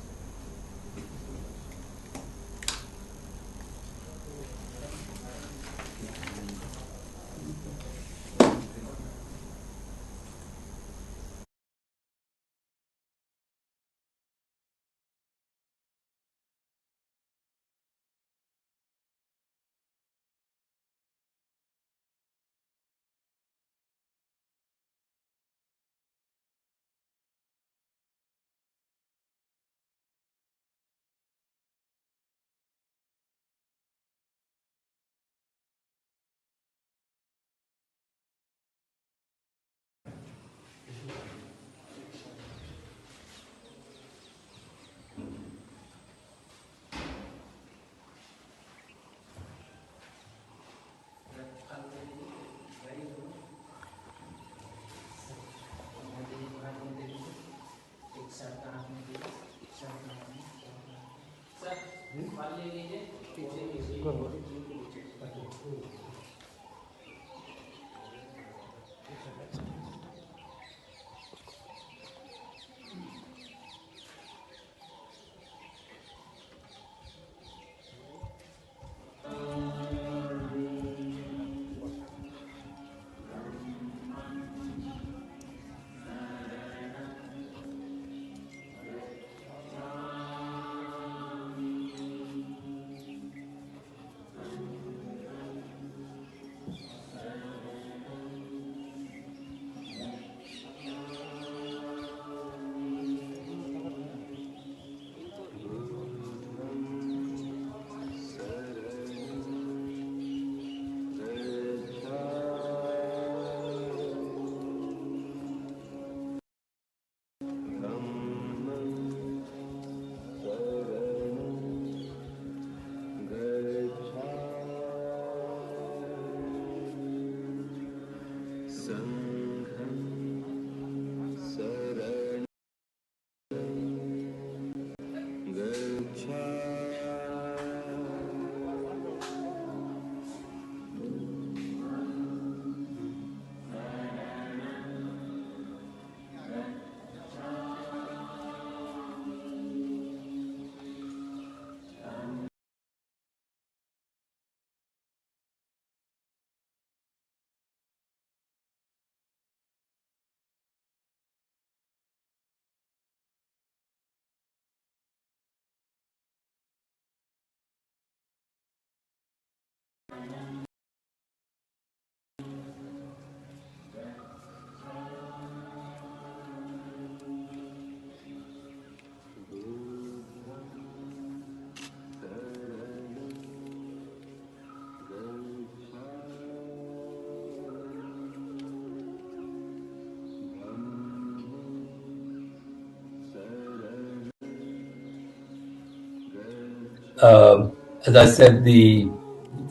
As I said, the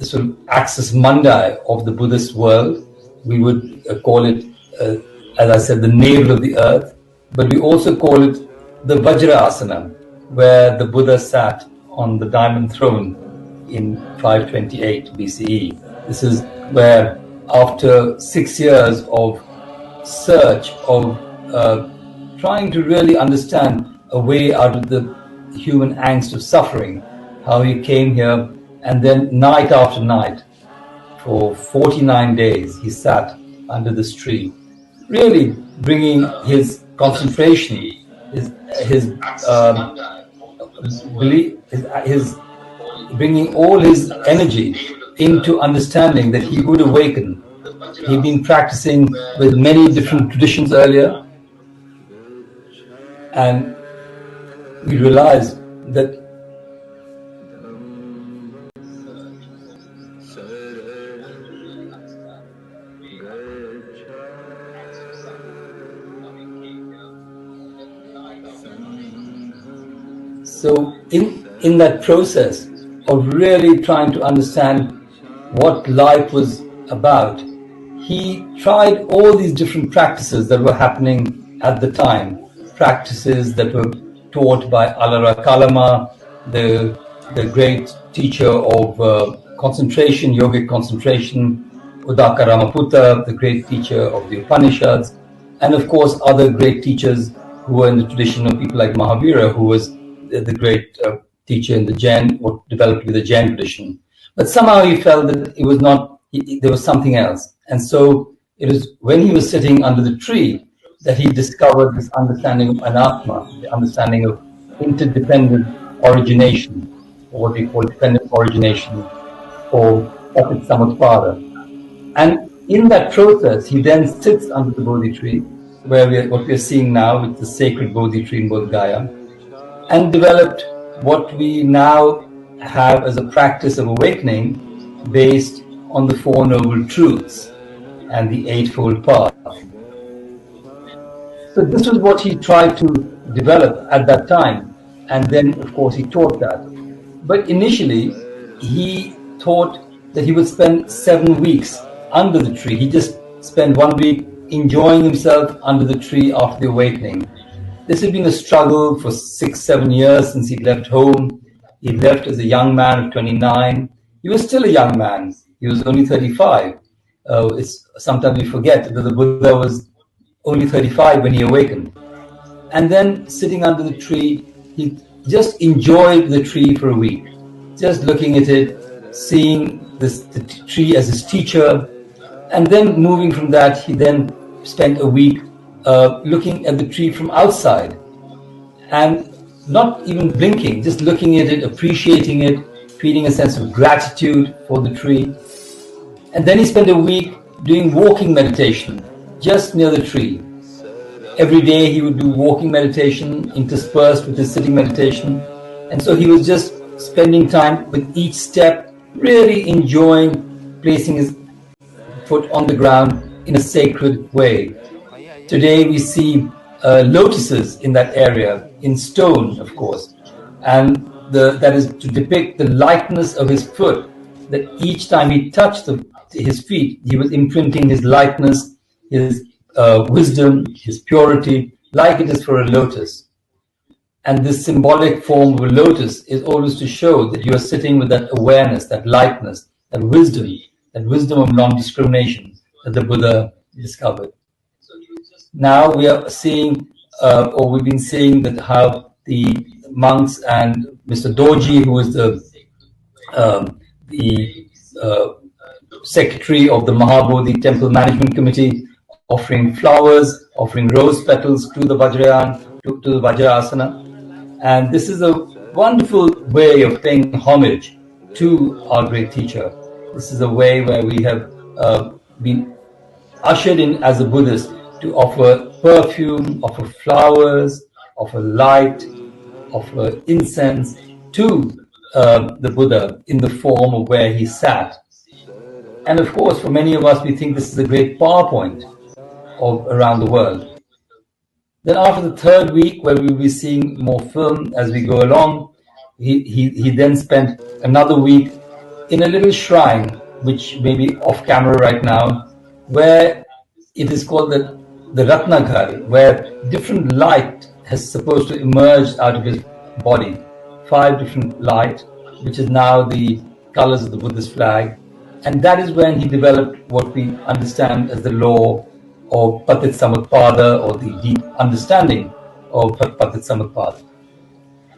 sort of axis mundi of the Buddhist world. We would call it, as I said, the navel of the earth, but we also call it the Vajrasana, where the Buddha sat on the diamond throne in 528 BCE. This is where, after 6 years of search, of trying to really understand a way out of the human angst of suffering, how he came here, and then night after night, for 49 days, he sat under this tree, really bringing his concentration, bringing all his energy into understanding that he would awaken. He'd been practicing with many different traditions earlier, and we realized that so in that process of really trying to understand what life was about, he tried all these different practices that were happening at the time, practices that were taught by Alara Kalama, the great teacher of concentration, yogic concentration, Udaka Ramaputta, the great teacher of the Upanishads, and of course other great teachers who were in the tradition of people like Mahavira, who was the great teacher in the Jain, or developed with the Jain tradition. But somehow he felt that it was not, there was something else. And so it was when he was sitting under the tree that he discovered this understanding of anatma, the understanding of interdependent origination, or what we call dependent origination, or Opit Samutpada. And in that process, he then sits under the Bodhi tree, where what we are seeing now with the sacred Bodhi tree in Bodh Gaya, and developed what we now have as a practice of awakening based on the Four Noble Truths and the Eightfold Path. So this was what he tried to develop at that time, and then of course he taught that. But initially he thought that he would spend 7 weeks under the tree. He just spent 1 week enjoying himself under the tree after the awakening. This had been a struggle for 6-7 years since he left home. He left as a young man of 29. he was still a young man. He was only 35. Sometimes we forget that the Buddha was only 35 when he awakened. And then sitting under the tree, he just enjoyed the tree for a week, just looking at it, seeing the tree as his teacher. And then moving from that, he then spent a week looking at the tree from outside and not even blinking, just looking at it, appreciating it, feeling a sense of gratitude for the tree. And then he spent a week doing walking meditation just near the tree. Every day he would do walking meditation interspersed with his sitting meditation. And so he was just spending time with each step, really enjoying placing his foot on the ground in a sacred way. Today we see lotuses in that area, in stone, of course. And that is to depict the lightness of his foot, that each time he touched his feet, he was imprinting his lightness, his wisdom, his purity, like it is for a lotus. And this symbolic form of a lotus is always to show that you are sitting with that awareness, that lightness, that wisdom of non-discrimination that the Buddha discovered. Now we are seeing, or we've been seeing that how the monks and Mr. Dorji, who is the secretary of the Mahabodhi Temple Management Committee, offering flowers, offering rose petals to the Vajrayana, to the Vajrasana. And this is a wonderful way of paying homage to our great teacher. This is a way where we have been ushered in as a Buddhist to offer perfume, offer flowers, offer light, offer incense to the Buddha in the form of where he sat. And of course, for many of us, we think this is a great PowerPoint of around the world. Then after the third week, where we will be seeing more film as we go along, he then spent another week in a little shrine, which may be off camera right now, where it is called the Ratnaghar, where different light has supposed to emerge out of his body. 5 different light, which is now the colors of the Buddhist flag. And that is when he developed what we understand as the law of Patitsamutpada, or the deep understanding of Patitsamutpada,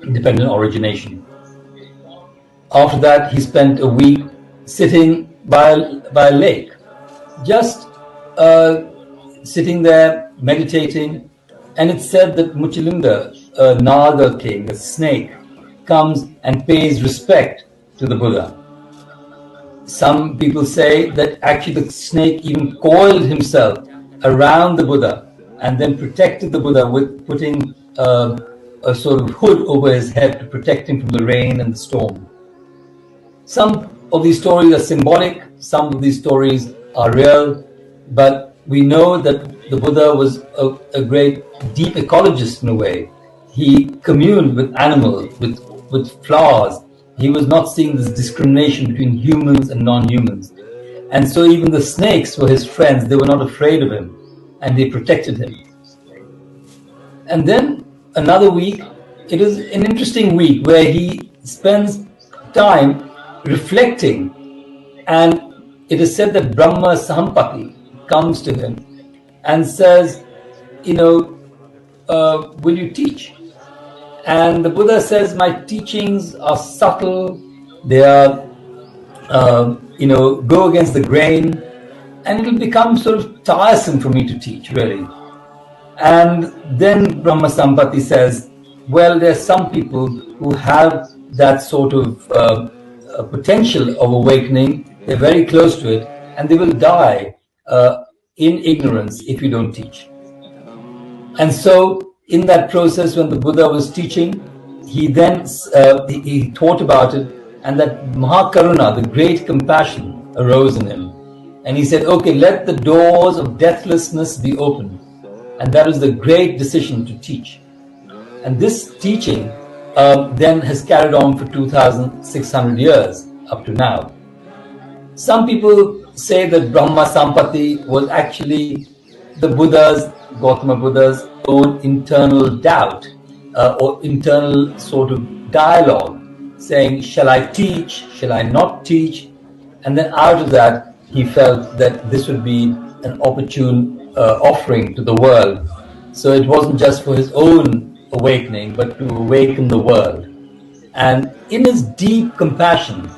independent origination. After that, he spent a week sitting by a lake, just sitting there, meditating. And it's said that Muchilinda, a Naga king, a snake, comes and pays respect to the Buddha. Some people say that actually the snake even coiled himself around the Buddha and then protected the Buddha with putting a sort of hood over his head to protect him from the rain and the storm. Some of these stories are symbolic, some of these stories are real, but we know that the Buddha was a great deep ecologist in a way. He communed with animals, with flowers. He was not seeing this discrimination between humans and non-humans. And so even the snakes were his friends. They were not afraid of him, and they protected him. And then another week, it is an interesting week where he spends time reflecting, and it is said that Brahma Sampati comes to him and says, will you teach? And the Buddha says, my teachings are subtle, they are, go against the grain, and it will become sort of tiresome for me to teach, really. And then Brahma Sampati says, well, there are some people who have that sort of potential of awakening, they're very close to it, and they will die in ignorance if you don't teach. And so, in that process, when the Buddha was teaching, he then he thought about it, and that Mahakaruna, the great compassion, arose in him. And he said, okay, let the doors of deathlessness be opened. And that was the great decision to teach. And this teaching then has carried on for 2,600 years up to now. Some people say that Brahma Sampati was actually the Buddha's, Gautama Buddha's own internal doubt or internal sort of dialogue, saying, shall I teach? Shall I not teach? And then out of that, he felt that this would be an opportune offering to the world. So it wasn't just for his own awakening, but to awaken the world. And in his deep compassion,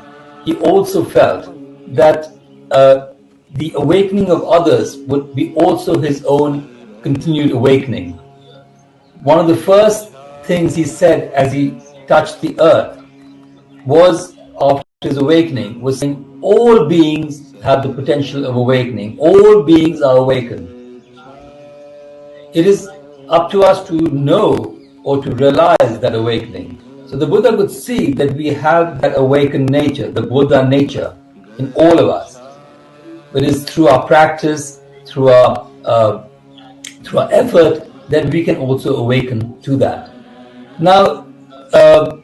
he also felt that the awakening of others would be also his own continued awakening. One of the first things he said as he touched the earth was, after his awakening, was saying, all beings have the potential of awakening. All beings are awakened. It is up to us to know or to realize that awakening. So the Buddha could see that we have that awakened nature, the Buddha nature, in all of us. But it is through our practice, through our effort, that we can also awaken to that. Now,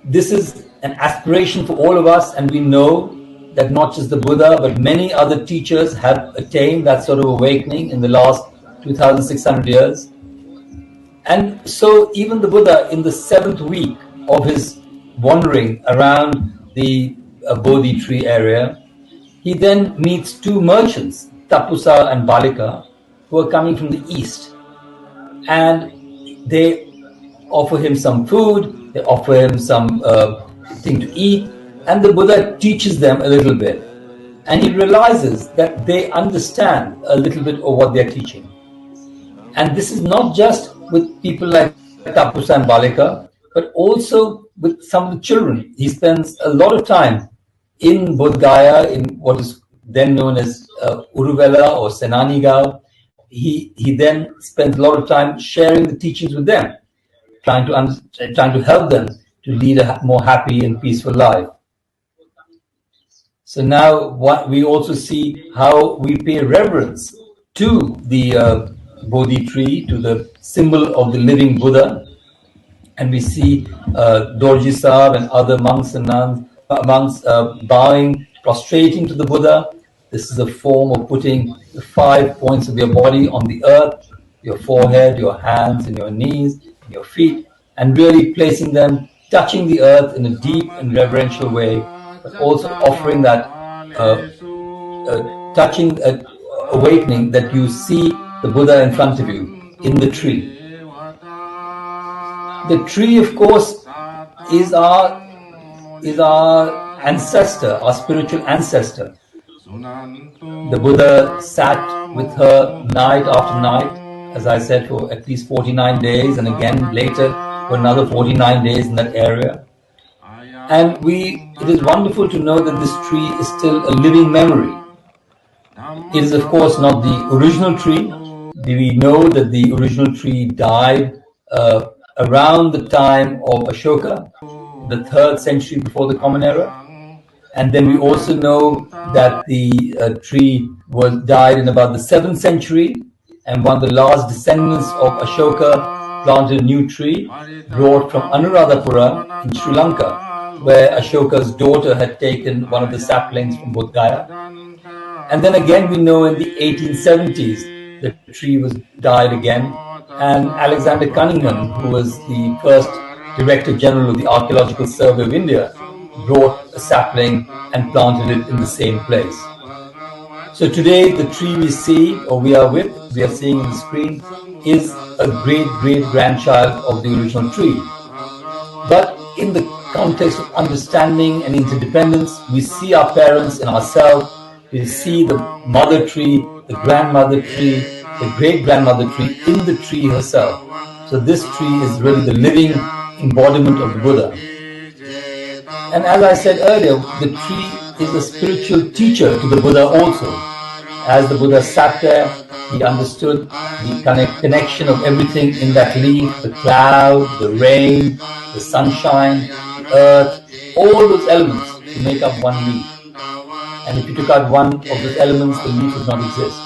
this is an aspiration for all of us, and we know that not just the Buddha, but many other teachers have attained that sort of awakening in the last 2,600 years. And so even the Buddha, in the 7th week of his wandering around the Bodhi tree area, he then meets two merchants, Tapusa and Balika, who are coming from the east. And they offer him some food, they offer him some thing to eat, and the Buddha teaches them a little bit. And he realizes that they understand a little bit of what they're teaching. And this is not just with people like Tapusa and Balika, but also with some of the children. He spends a lot of time in Bodh Gaya, in what is then known as Uruvela or Senanigao. He then spends a lot of time sharing the teachings with them, trying to help them to lead a more happy and peaceful life. So now what we also see how we pay reverence to the Bodhi tree, to the symbol of the living Buddha. And we see Dorji Sahib and other monks and nuns, bowing, prostrating to the Buddha. This is a form of putting the 5 points of your body on the earth, your forehead, your hands, and your knees, and your feet, and really placing them, touching the earth in a deep and reverential way, but also offering that touching, awakening that you see the Buddha in front of you in the tree. The tree, of course, is our ancestor, our spiritual ancestor. The Buddha sat with her night after night, as I said, for at least 49 days, and again later for another 49 days in that area. And it is wonderful to know that this tree is still a living memory. It is, of course, not the original tree. We know that the original tree died around the time of Ashoka, the 3rd century before the Common Era. And then we also know that the tree died in about the 7th century, and one of the last descendants of Ashoka planted a new tree brought from Anuradhapura in Sri Lanka, where Ashoka's daughter had taken one of the saplings from Bodh Gaya. And then again we know in the 1870s the tree died again, and Alexander Cunningham, who was the first Director General of the Archaeological Survey of India, brought a sapling and planted it in the same place. So today the tree we see, or we are seeing on the screen, is a great grandchild of the original tree. But in the context of understanding and interdependence, we see our parents in ourselves, we see the mother tree, the grandmother tree, the great-grandmother tree in the tree herself. So this tree is really the living embodiment of the Buddha. And as I said earlier, the tree is a spiritual teacher to the Buddha also. As the Buddha sat there, he understood the connection of everything in that leaf, the cloud, the rain, the sunshine, the earth, all those elements to make up one leaf. And if you took out one of those elements, the leaf would not exist.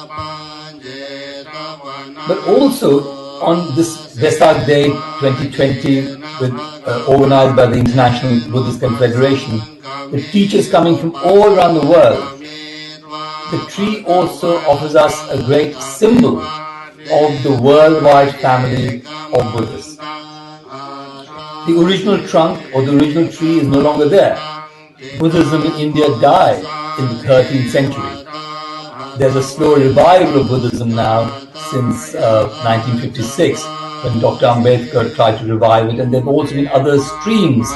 But also, on this Vesak Day 2020, organized by the International Buddhist Confederation, the teachers coming from all around the world, the tree also offers us a great symbol of the worldwide family of Buddhists. The original trunk or the original tree is no longer there. Buddhism in India died in the 13th century. There's a slow revival of Buddhism now since 1956, when Dr. Ambedkar tried to revive it, and there have also been other streams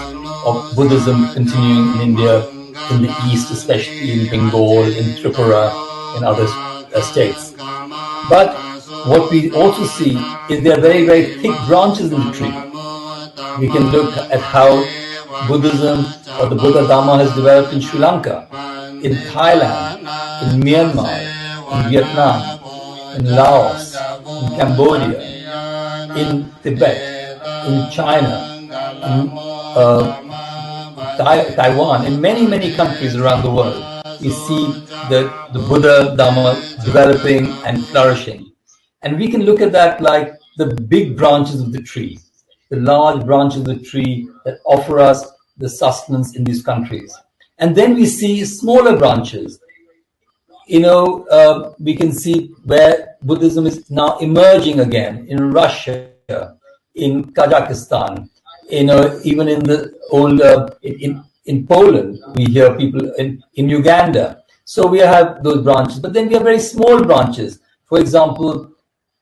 of Buddhism continuing in India, in the east, especially in Bengal, in Tripura, in other states. But what we also see is there are very, very thick branches in the tree. We can look at how Buddhism or the Buddha Dhamma has developed in Sri Lanka, in Thailand, in Myanmar, in Vietnam, in Laos, in Cambodia, in Tibet, in China, in Taiwan, in many, many countries around the world. We see the Buddha Dhamma developing and flourishing. And we can look at that like the big branches of the tree, the large branches of the tree that offer us the sustenance in these countries. And then we see smaller branches. We can see where Buddhism is now emerging again in Russia, in Kazakhstan, even in the old, in Poland, we hear people in Uganda. So we have those branches, but then we have very small branches. For example,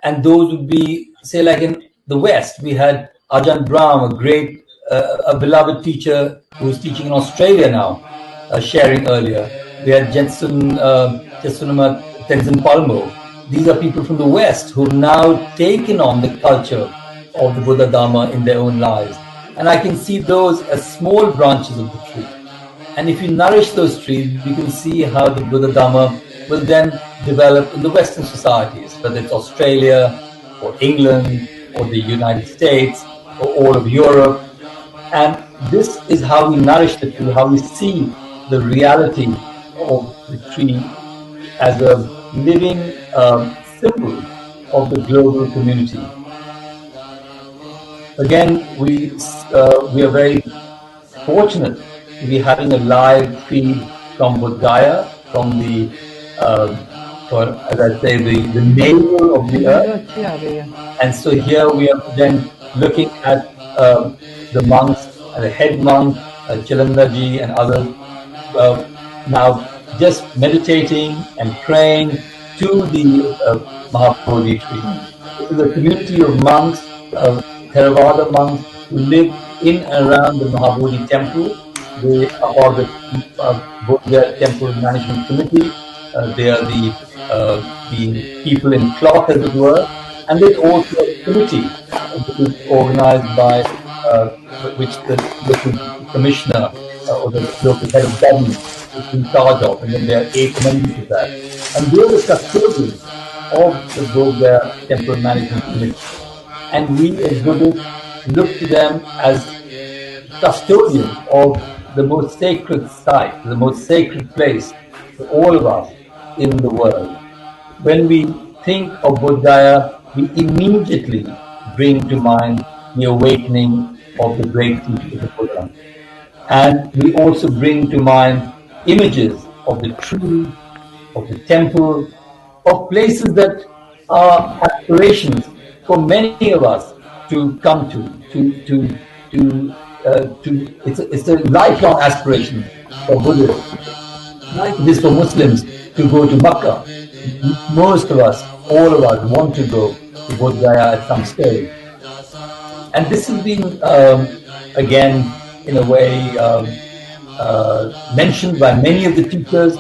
and those would be, say, like in the West, we had Ajahn Brahm, a great, a beloved teacher who's teaching in Australia now, sharing earlier. We had Jetsunuma Tenzin Palmo. These are people from the West who've now taken on the culture of the Buddha Dhamma in their own lives. And I can see those as small branches of the tree. And if you nourish those trees, you can see how the Buddha Dhamma will then develop in the Western societies, whether it's Australia or England or the United States or all of Europe. And this is how we nourish the tree, how we see the reality of the tree as a living symbol of the global community. Again, we are very fortunate to be having a live feed from Bodh Gaya, from the, as I say, the navel of the earth. And so here we are then looking at the monks, the head monk, Chilandaji and others, now just meditating and praying to the Mahabodhi tree. This is a community of monks, Theravada monks who live in and around the Mahabodhi temple. They are part of the Bodh Gaya Temple Management Committee. They are the people in cloth, as it were, and there's also a committee which is organized by which the local commissioner or the local head of government is in charge of, and then there are 8 members of that. And they are the custodians of the Bodh Gaya Temple Management Committee. And we as Buddhists look to them as custodians of the most sacred site, the most sacred place for all of us in the world. When we think of Bodh Gaya, we immediately bring to mind the awakening of the great teachers of Buddha. And we also bring to mind images of the tree, of the temple, of places that are aspirations for many of us to come to. It's a lifelong aspiration for Buddhists, like it is for Muslims to go to Makkah. Most of us, all of us, want to go to Bodh Gaya at some stage. And this has been, again, in a way, mentioned by many of the teachers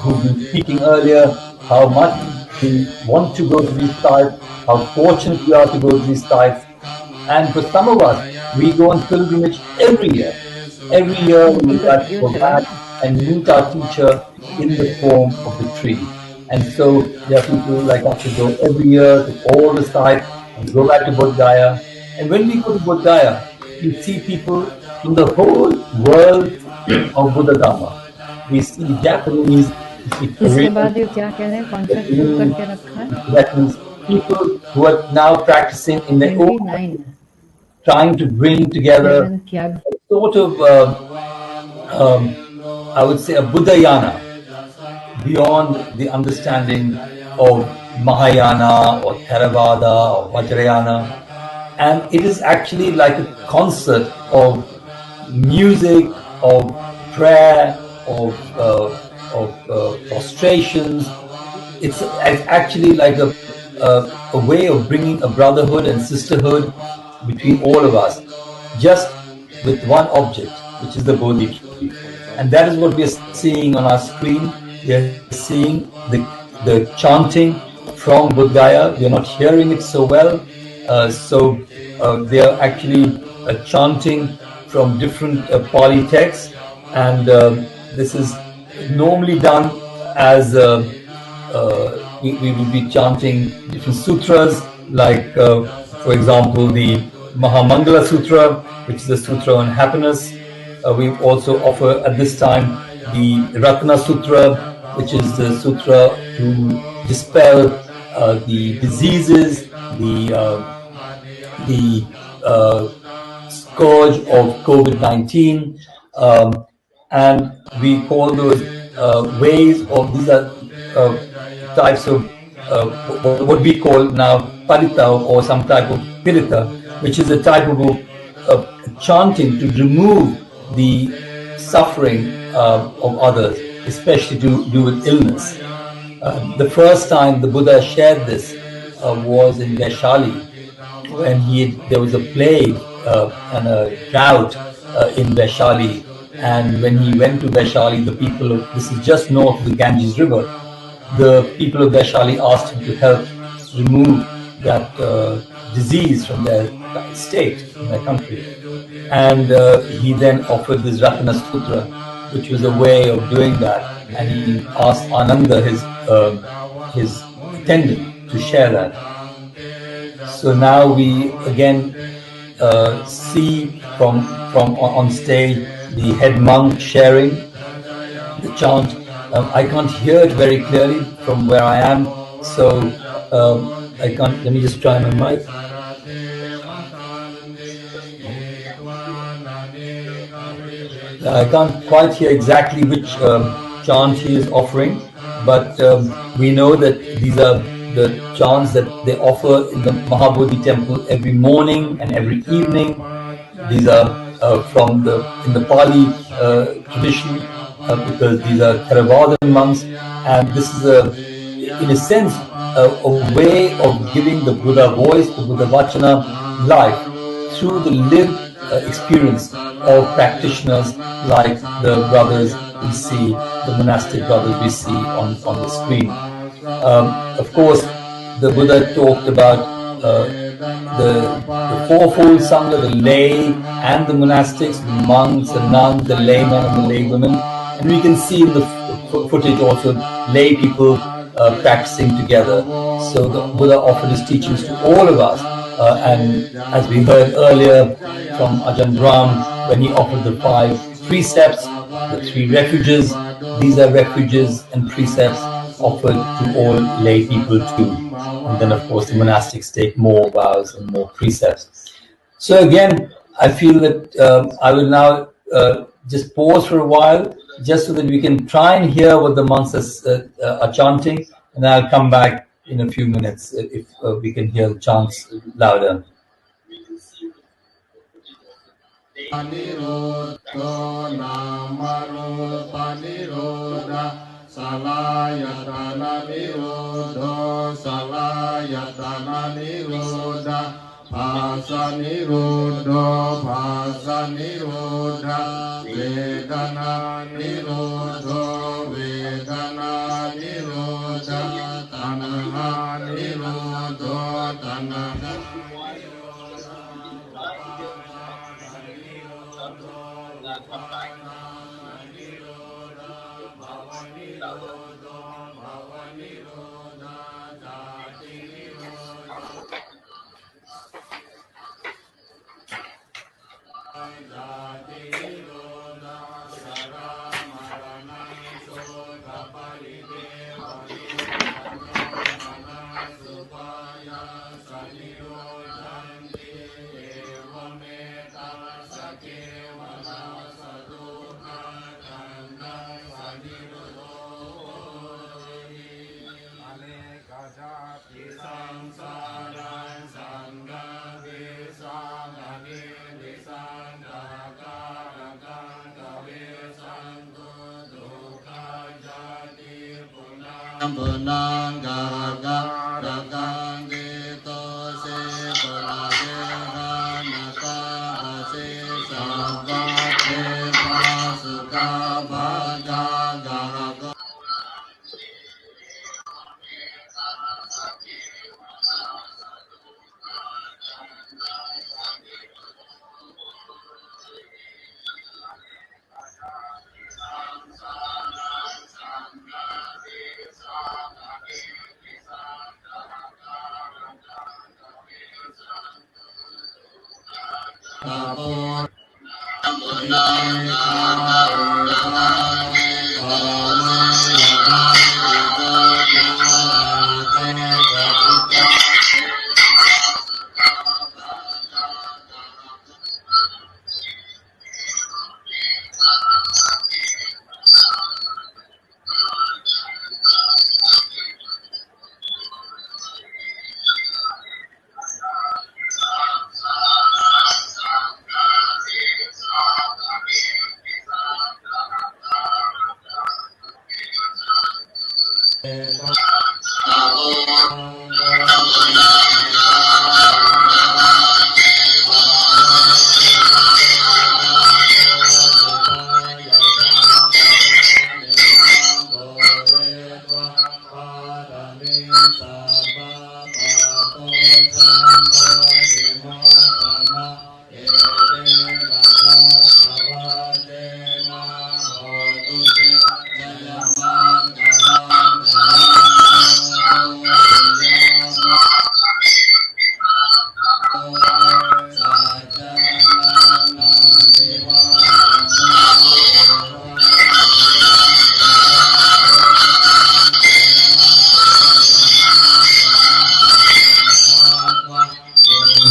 who've been speaking earlier, how much we want to go to these sites, how fortunate we are to go to these sites. And for some of us, we go on pilgrimage every year. Every year we would like to go back and meet our teacher in the form of the tree. And so there are people like us who go every year to all the sites and go back to Bodh Gaya. And when we go to Bodh Gaya, you see people from the whole world of Buddha Dhamma. We see Japanese, we see Koreans, people who are now practicing in their own way, trying to bring together a sort of, I would say, a Buddhayana beyond the understanding of Mahayana or Theravada or Vajrayana. and it is actually like a concert of music, of prayer, of prostrations. It's actually like a way of bringing a brotherhood and sisterhood between all of us, just with one object, which is the Bodhi tree. And that is what we are seeing on our screen. We are seeing the chanting from Bodh Gaya. We are not hearing it so well. So they are actually chanting from different Pali texts. And this is normally done as we will be chanting different sutras, like, for example, the Mahamangala Sutra, which is a sutra on happiness. We also offer at this time the Ratna Sutra, which is the sutra to dispel the diseases, the scourge of COVID-19, and we call those ways of, these are types of what we call now parita, or some type of pirita, which is a type of chanting to remove the suffering of others, especially to do with illness. The first time the Buddha shared this was in Vaishali, when there was a plague and a drought in Vaishali. And when he went to Vaishali, this is just north of the Ganges River, the people of Vaishali asked him to help remove that disease from their state, from their country. And he then offered this Ratna Sutra, which was a way of doing that. And he asked Ananda, his attendant, to share that. So now we again see from on stage the head monk sharing the chant. I can't hear it very clearly from where I am, so I can't. Let me just try my mic. I can't quite hear exactly which chant he is offering, but we know that these are the chants that they offer in the Mahabodhi temple every morning and every evening. These are in the Pali tradition, because these are Theravadan monks, and this is in a sense a way of giving the Buddha voice, the Buddha Vachana, life through the lived experience of practitioners like the brothers we see, the monastic brothers we see on the screen. Of course, the Buddha talked about the fourfold Sangha, the lay and the monastics, the monks, the nuns, the laymen and the laywomen. And we can see in the footage also lay people practicing together. So the Buddha offered his teachings to all of us. And as we heard earlier from Ajahn Brahm, when he offered the 5 precepts, the 3 refuges, these are refuges and precepts offered to all lay people too. And then of course the monastics take more vows and more precepts. So again, I feel that I will now just pause for a while, just so that we can try and hear what the monks are chanting, and I'll come back in a few minutes if we can hear the chants louder. Salayatana nirodho, salayatana nirodha, bhasa nirodho, bhasa nirodha, vedana nirodho, vedana nirodha, tanha nirodho, tanha Supaya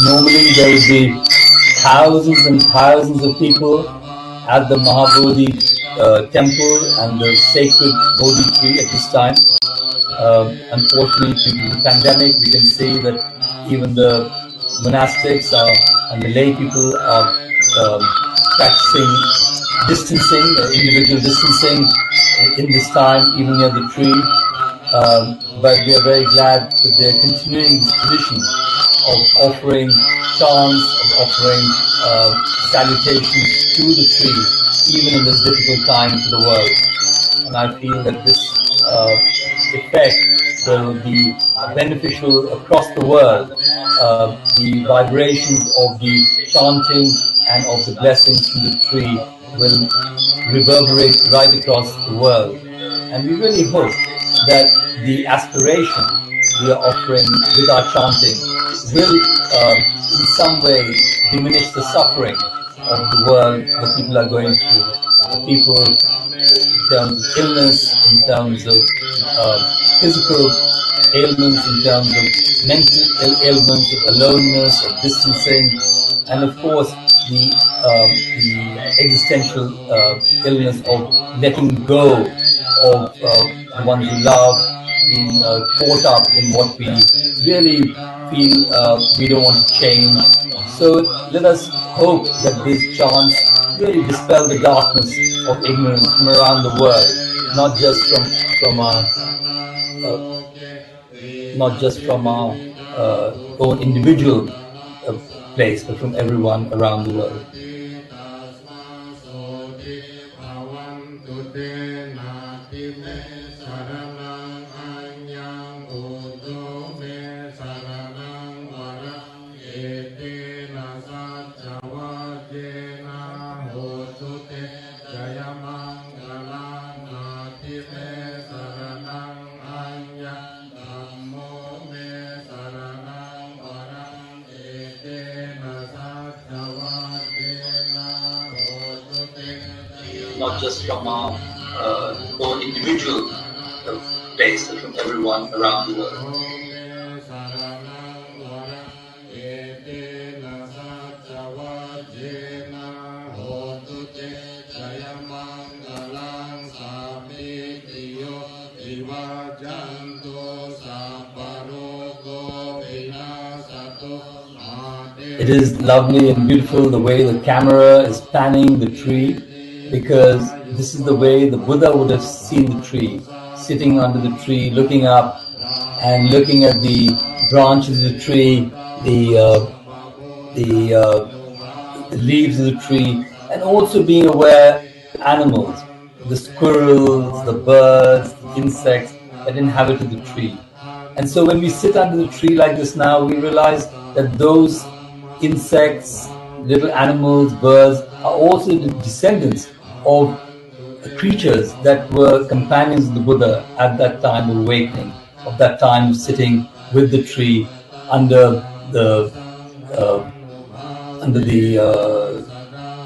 Normally there would be thousands and thousands of people at the Mahabodhi temple and the sacred Bodhi tree at this time. Unfortunately, due to the pandemic, we can see that even the monastics and the lay people are practicing distancing, individual distancing in this time, even near the tree. But we are very glad that they are continuing this tradition of offering chants, of offering salutations to the tree, even in this difficult time for the world. And I feel that this effect will be beneficial across the world. The vibrations of the chanting and of the blessings from the tree will reverberate right across the world. And we really hope that the aspiration we are offering with our chanting will in some way diminish the suffering of the world that people are going through. The people in terms of illness, in terms of physical ailments, in terms of mental ailments, of aloneness, of distancing, and of course the existential illness of letting go of the ones we love, being caught up in what we really feel we don't want to change. So let us hope that these chants really dispel the darkness of ignorance from around the world, not just from our own individual place, but from everyone around the world. Not just from our own individual place, but from everyone around the world. It is lovely and beautiful the way the camera is panning the tree, because this is the way the Buddha would have seen the tree, sitting under the tree, looking up and looking at the branches of the tree, the leaves of the tree, and also being aware of animals, the squirrels, the birds, the insects that inhabited the tree. And so when we sit under the tree like this now, we realize that those insects, little animals, birds, are also the descendants of creatures that were companions of the Buddha at that time of awakening, of that time of sitting with the tree under the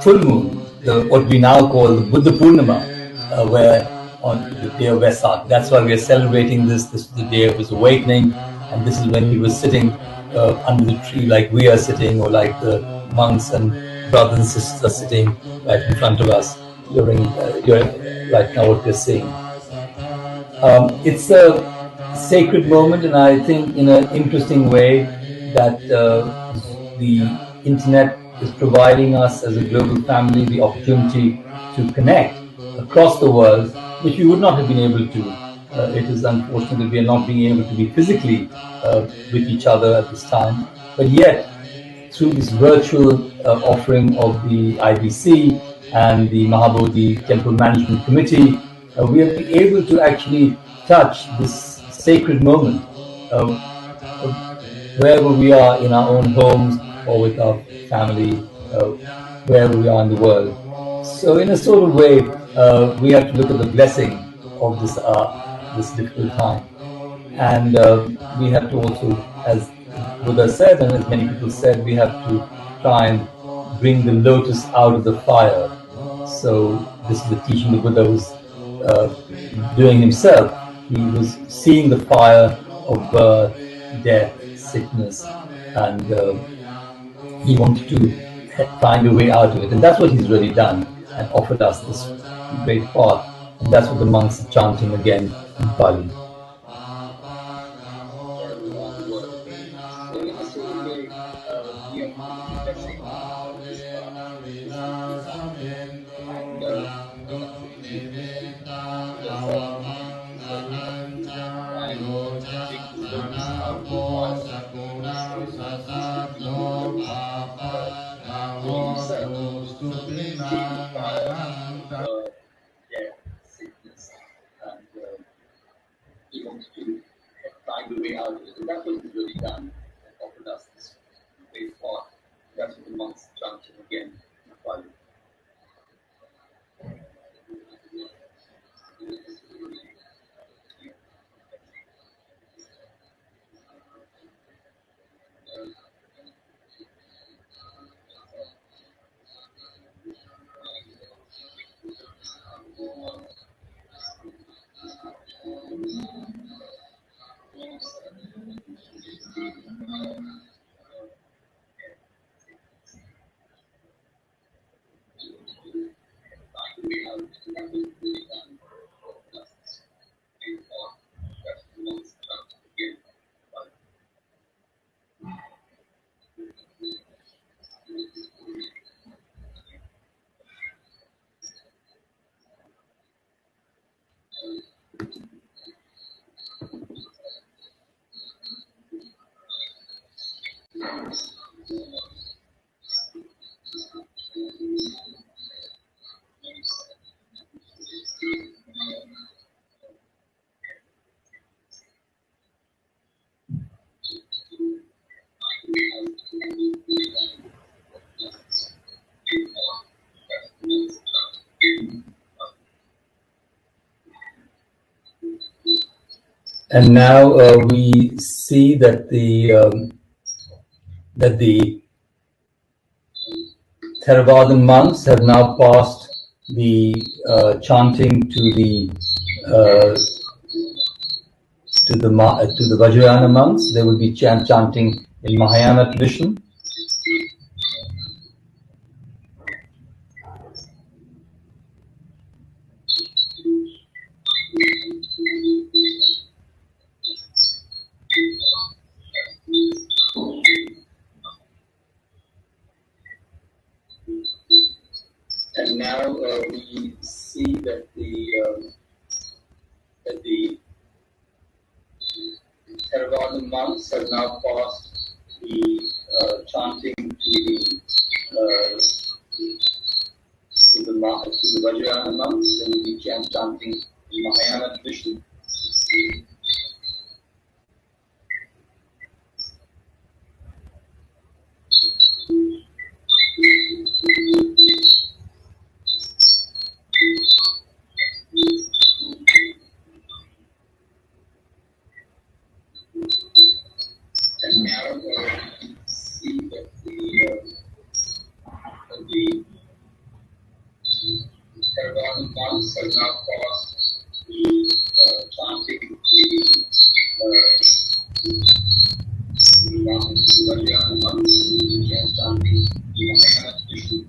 full moon, what we now call the Buddha Purnima, where on the day of Vesak. That's why we are celebrating this. This is the day of his awakening, and this is when he was sitting under the tree like we are sitting, or like the monks and brothers and sisters are sitting right in front of us during right now what we're seeing. It's a sacred moment, and I think in an interesting way that the internet is providing us as a global family the opportunity to connect across the world, which we would not have been able to. It is unfortunate that we are not being able to be physically with each other at this time, but yet through this virtual offering of the IBC and the Mahabodhi Temple Management Committee, we have been able to actually touch this sacred moment wherever we are in our own homes or with our family, wherever we are in the world. So in a sort of way, we have to look at the blessing of this difficult time. And we have to also, as Buddha said, and as many people said, we have to try and bring the lotus out of the fire. So this is the teaching the Buddha was doing himself. He was seeing the fire of birth, death, sickness, and he wanted to find a way out of it. And that's what he's really done, and offered us this great path. And that's what the monks are chanting again in Pali. He wants to find a way out of it, and that's what he's really done, and offered us this great path. That's what the monks chanted again in Pali. And now we see that the Theravadan monks have now passed the chanting to the Vajrayana monks. They will be chanting in Mahayana tradition. And now we see that the that the Theravada monks have now passed the chanting to the Vajrayana monks, and we began chanting the Mahayana tradition. And now see that the Theravada monks have now passed the chanting the Vajrayana monks, and we began chanting the Mahayana tradition.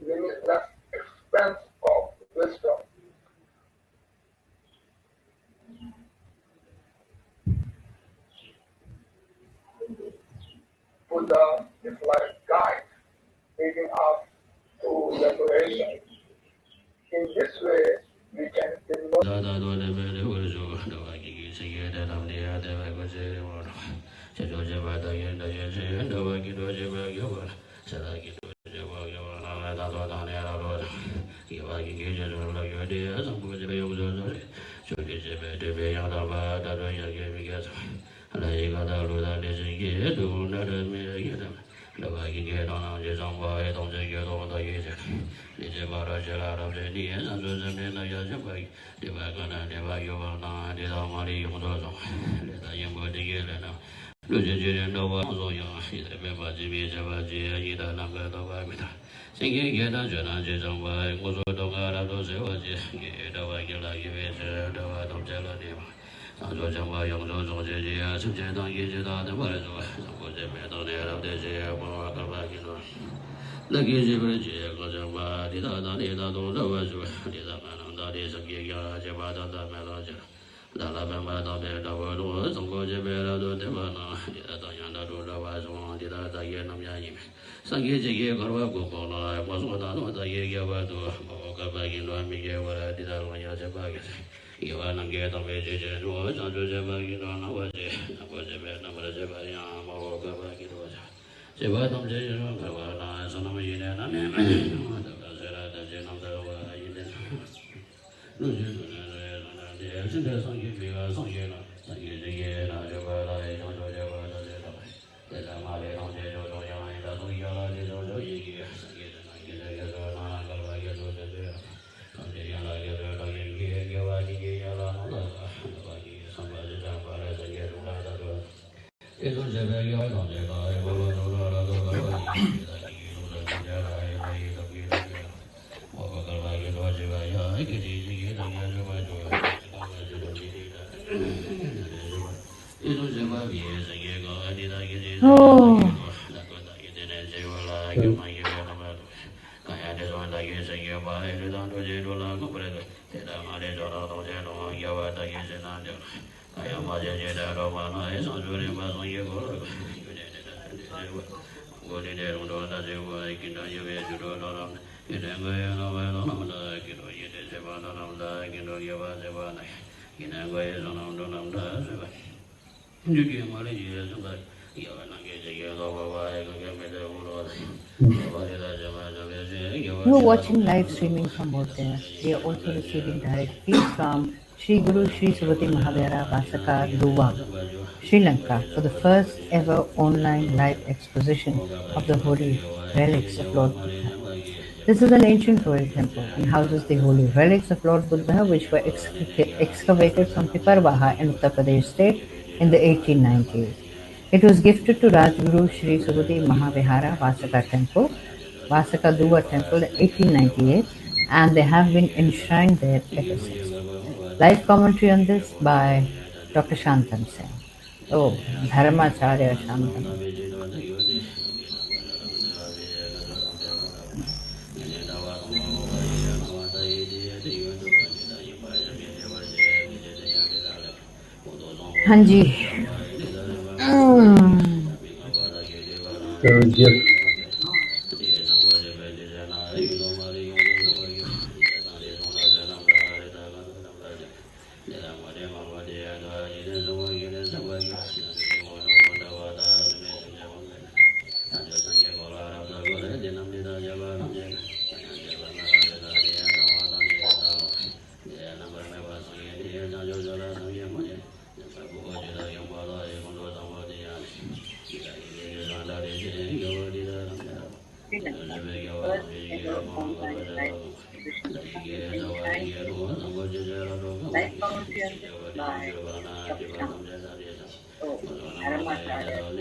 Limitless expanse of wisdom. Buddha is like guide, leading us to liberation. In this way, we can Oh. Who are watching live streaming from out there. We are also receiving direct feeds from Sri Guru Sri Surati Mahavira Vasaka Duwa, Sri Lanka, for the first ever online live exposition of the holy relics of Lord Buddha. This is an ancient royal temple and houses the holy relics of Lord Buddha, which were excavated from Piparwaha in Uttar Pradesh state in the 1890s. It was gifted to Rajguru Sri Surati Mahavihara Vasaka Temple, Vasaka Duwa Temple in 1898, and they have been enshrined there ever since. Live commentary on this by Dr. Shantam Singh. Oh, Dharmacharya Shantam. हाँ जी Sri Lanka, first ever online live exhibition of the Shrine live commentary on this by Dr. Shantam. Oh, Dharmacharya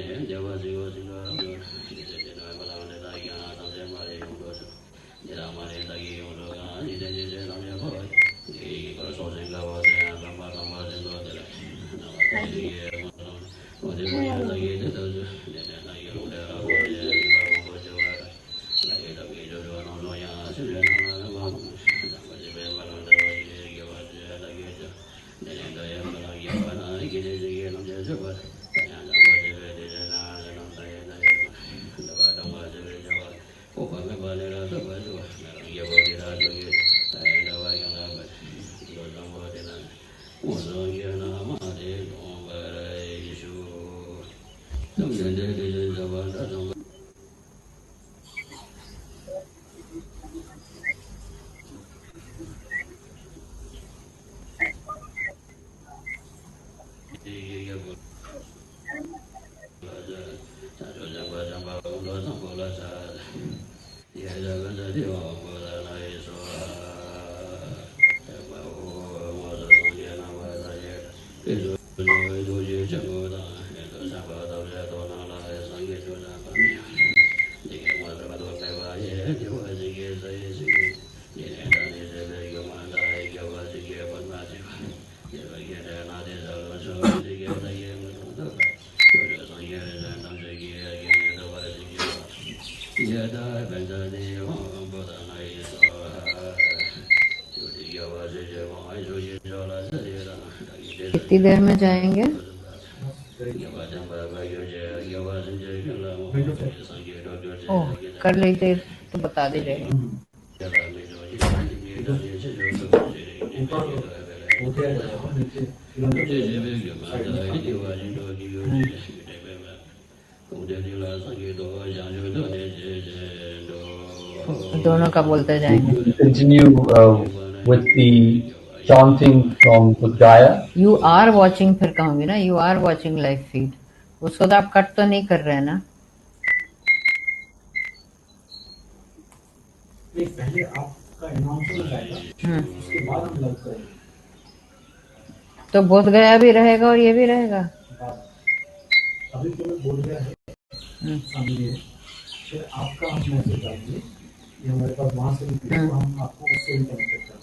कितनी देर में जाएंगे? ओह, कर लीजिए तो बता दीजिएगा। दोनों का बोलते जाएंगे। Continue with the chanting from Budgaya. You are watching फिर कहूँगी ना, you are watching live feed. उसको तो आप कट तो नहीं कर रहे हैं ना? पहले आपका अनाउंसमेंट आएगा, उसके बाद हम लाइव करेंगे। तो बोध गया भी रहेगा और ये भी रहेगा। अभी केवल बोध गया है, समझिए। फिर आपका हम मैसेज डालेंगे, ये हमारे पास वहां से भी हम आपको उससे भी कनेक्ट करते हैं।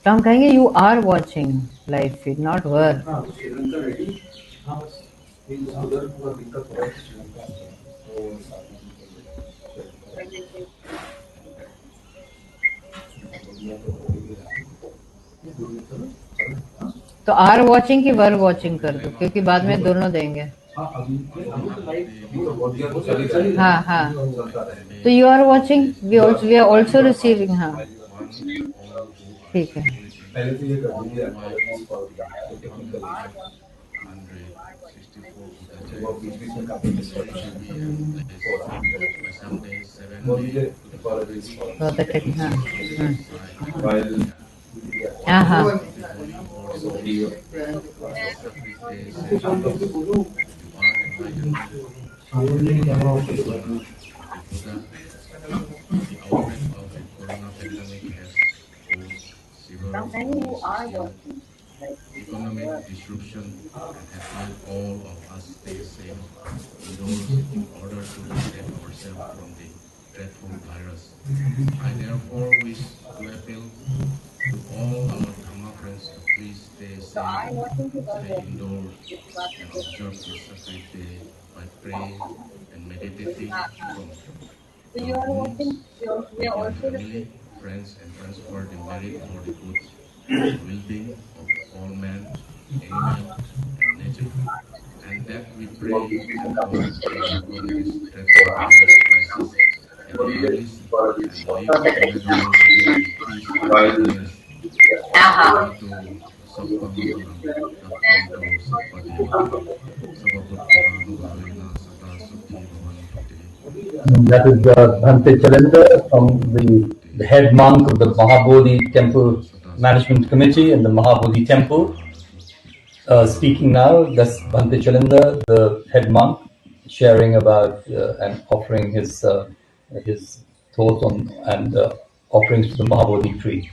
तो हम कहेंगे you are watching live feed, not वर। श्रीलंका रेडी, हाँ बस उधर पूरा दिक्कत हो रहा है श्रीलंका तो आर वॉचिंग की वर वॉचिंग कर दो, क्योंकि बाद में दोनों देंगे। हाँ हाँ, तो you are watching, we are also receiving. हाँ ठीक है। हाँ हाँ हाँ। Economic disruption has made all of us stay safe indoors in order to protect ourselves from the dreadful virus. I therefore wish to appeal to all our Dhamma friends to please stay safe, stay indoors, and observe this sacred day by praying and meditating from your homes with your family, friends, and transfer the merit for the good well-being of all men, animal, and nature. And that we pray and hope to overcome this dreadful virus crisis at the earliest and live together again in peace and happiness. Bhagavato Sabba Mangalam Tatvanto Sabba Devatam Sabba Bhuttananubbhavena Sada Sukhi Bhavantu. That is Bhante Chalendra from the head monk of the Mahabodhi Temple Management Committee and the Mahabodhi Temple. Speaking now, that's Bhante Chalendra, the head monk, sharing about and offering his thoughts on and offerings to the Mahabodhi tree.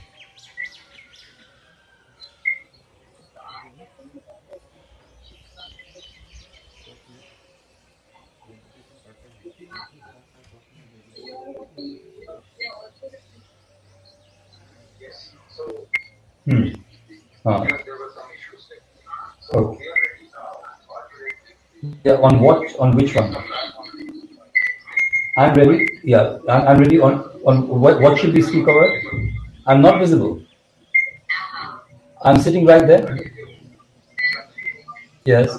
Okay. Yeah, on what? On which one? I'm ready. Yeah, I'm ready. On what should we speak about? I'm not visible. I'm sitting right there. Yes.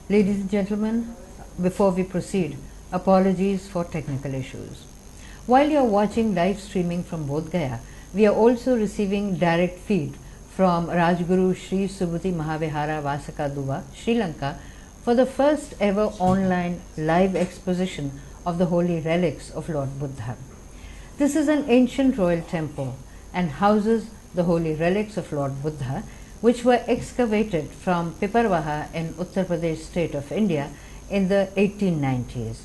Ladies and gentlemen, before we proceed, apologies for technical issues. While you are watching live streaming from Bodh Gaya, we are also receiving direct feed from Rajguru Sri Subhuti Mahavihara Vasakaduwa, Sri Lanka, for the first ever online live exposition of the holy relics of Lord Buddha. This is an ancient royal temple and houses the holy relics of Lord Buddha, which were excavated from Piparwaha in Uttar Pradesh state of India in the 1890s.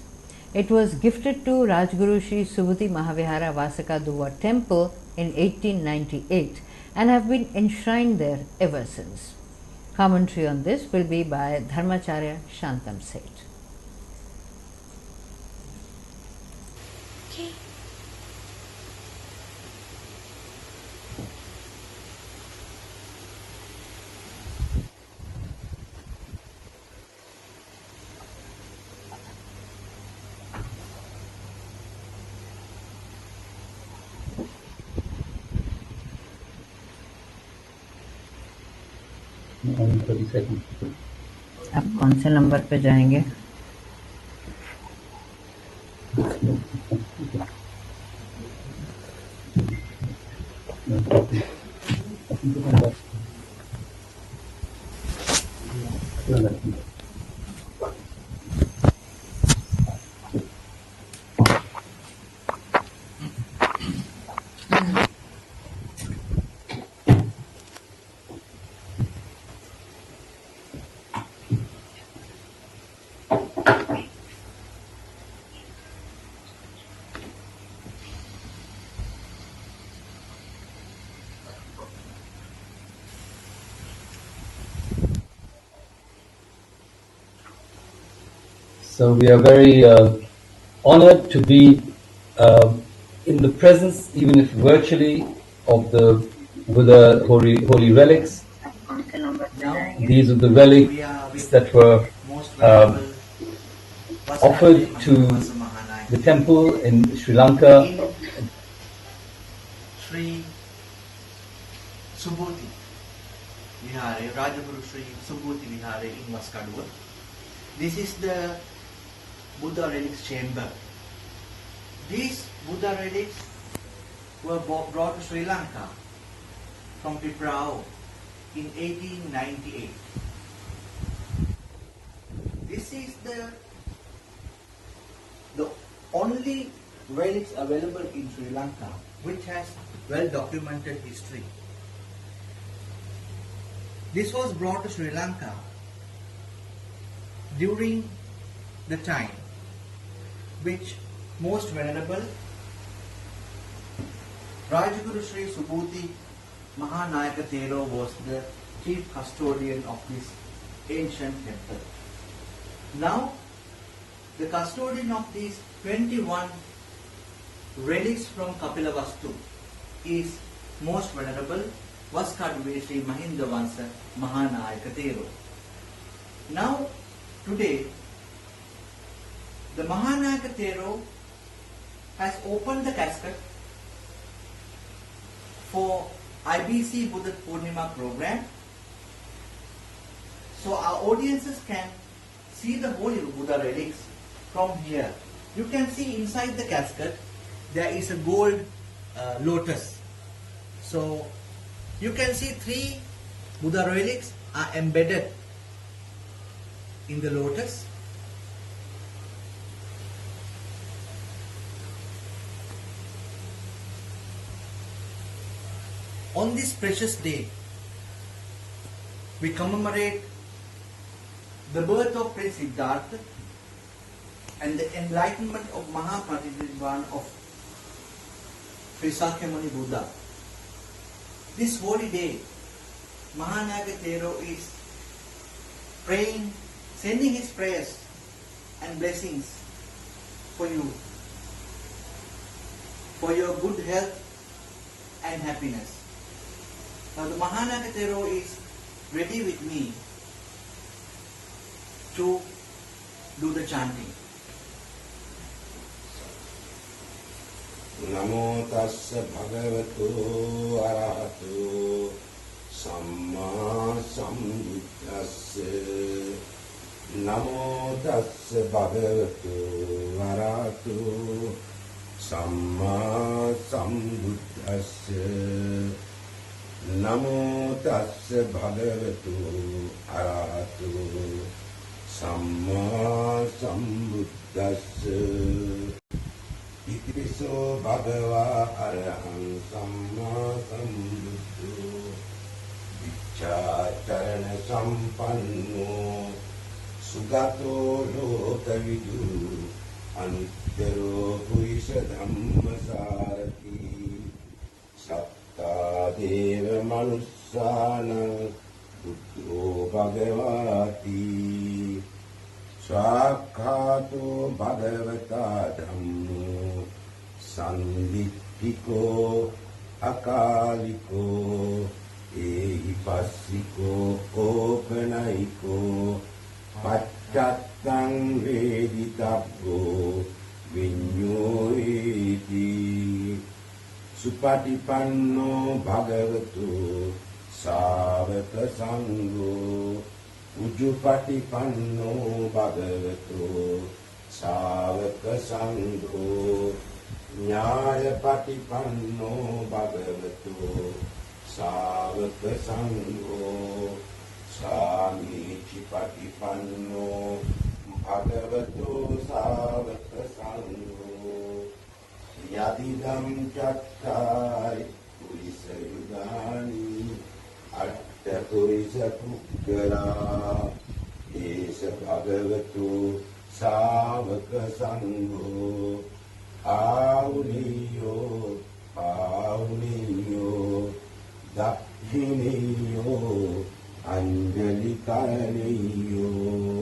It was gifted to Rajguru Sri Subhuti Mahavihara Vasakaduwa temple in 1898 and have been enshrined there ever since. Commentary on this will be by Dharmacharya Shantam Seth. आप कौन से number पे जाएंगे? So we are very honored to be in the presence, even if virtually, of the Buddha holy relics. These are the relics that were offered to the temple in Sri Lanka. Sri Subhuti Vihare, Rajaguru Sri Subhuti Vihare in Vaskaduwa. This is the Buddha relics chamber. These Buddha relics were brought to Sri Lanka from Piprao in 1898. This is the only relics available in Sri Lanka which has well documented history. This was brought to Sri Lanka during the time which most venerable Rajaguru Sri Subhuti Mahanayaka Thero was the chief custodian of this ancient temple. Now, the custodian of these 21 relics from Kapilavastu is most venerable Vaskaduwa Sri Mahinda Vansa Mahanayaka Thero. Now, today, the Mahanayaka Thero has opened the casket for IBC Buddha Purnima program, so our audiences can see the holy Buddha relics from here. You can see inside the casket there is a gold lotus. So you can see 3 Buddha relics are embedded in the lotus. On this precious day, we commemorate the birth of Prince Siddhartha and the enlightenment of Mahaparinirvana of Sri Sakyamuni Buddha. This holy day, Mahanayaka Thero is praying, sending his prayers and blessings for you, for your good health and happiness. Now the Mahanayaka Thero is ready with me to do the chanting. Namo tassa bhagavato arahato samma sambuddhassa නමෝ තස්ස භගවතු වරහතු සම්මා සම්බුද්දස්ස නමෝ තස්ස භගවතු අරහතු සම්මා සම්බුද්දස්ස ඉතිපිසෝ භගවා අරහං සම්මා සම්බුද්ධෝ විචාචරණ සම්පන්නෝ සුගතෝ ලෝකවිදු අනුත්තරෝ පුරිස ධම්මසාරති සත්තා දේව මනුස්සානං බුද්ධෝ භගවාති සාක්ඛාතෝ භගවතා ධම්මෝ සම්දිත්තිකෝ අකාලිකෝ ඒහිපස්සිකෝ ඕපනයිකෝ පච්චත්තං වේදිතබ්බෝ විඤ්ඤෝයිති සුපටිපන්නෝ භගවතු සාවක සංඝෝ උජුපටිපන්නෝ භගවතු සාවක සංඝෝ ඥායපටිපන්නෝ භගවතු සාවක සංඝෝ සාමීචි පටිපන්නෝ භගවතු සාවක සංඝෝ යදිදම් චක්ඛාරි පුරිස යුගානි අට්ඨ පුරිස පුද්ගලා ඒස භගවතු සාවක සංඝෝ ආවුනියෝ දක්ඛිනියෝ අංජලි කරණියෝ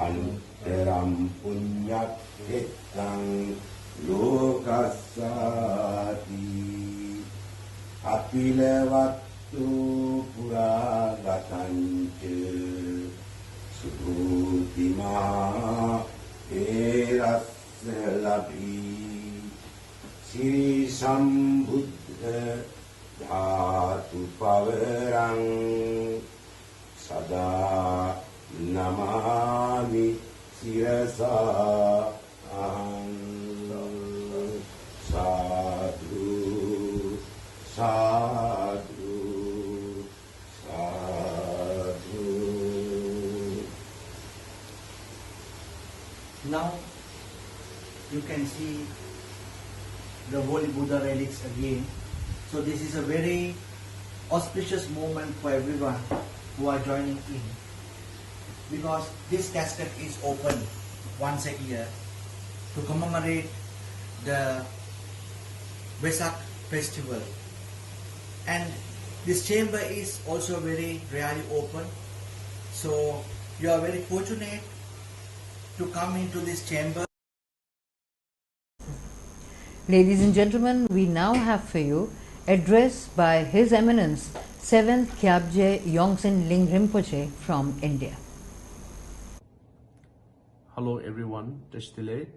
අනුත්තරම් පුඤ්ඤක්ඛෙත්තං ලෝකස්සාති අපිලවත්තු පුරාගතංච සුභූතිමා ඒරස්ස ලබී සිරි සම්බුද්ධ ධාතු පවරං සදා නමාමි සිරසා අහං සාදු සාදු සාදු. Now you can see the Holy Buddha relics again. So this is a very auspicious moment for everyone who are joining in, because this casket is open once a year to commemorate the Vesak festival, and this chamber is also very rarely open, so you are very fortunate to come into this chamber. Ladies and gentlemen, we now have for you address by His Eminence 7th Kyabje Yongsen Ling Rinpoche from India. Hello everyone, Tashtile.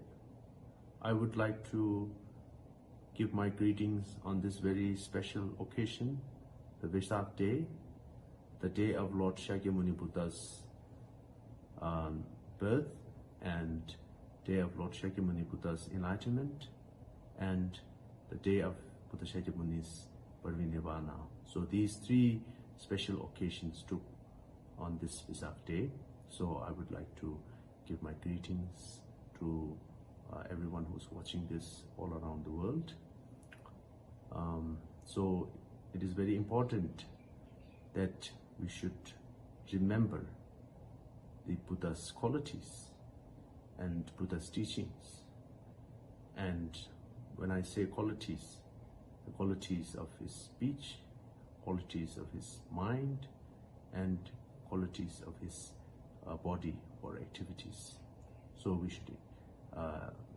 I would like to give my greetings on this very special occasion, the Vesak Day, the day of Lord Shakyamuni Buddha's birth and day of Lord Shakyamuni Buddha's enlightenment, and the day of Buddha Shakyamuni's Parvinirvana. So these three special occasions took on this Vesak Day. So I would like to give my greetings to everyone who's watching this all around the world. So it is very important that we should remember the Buddha's qualities and Buddha's teachings. And when I say qualities, the qualities of his speech, qualities of his mind, and qualities of his body or activities. So we should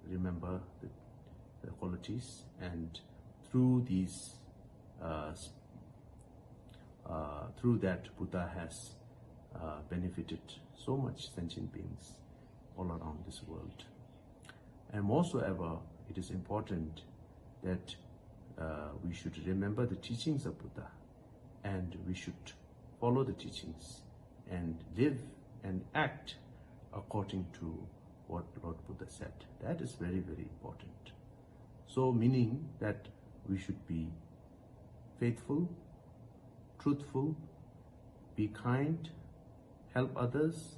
remember the qualities, and through these, through that, Buddha has benefited so much sentient beings all around this world. And moreover, it is important that we should remember the teachings of Buddha, and we should follow the teachings and live and act according to what Lord Buddha said. That is very, very important. So meaning that we should be faithful, truthful, be kind, help others,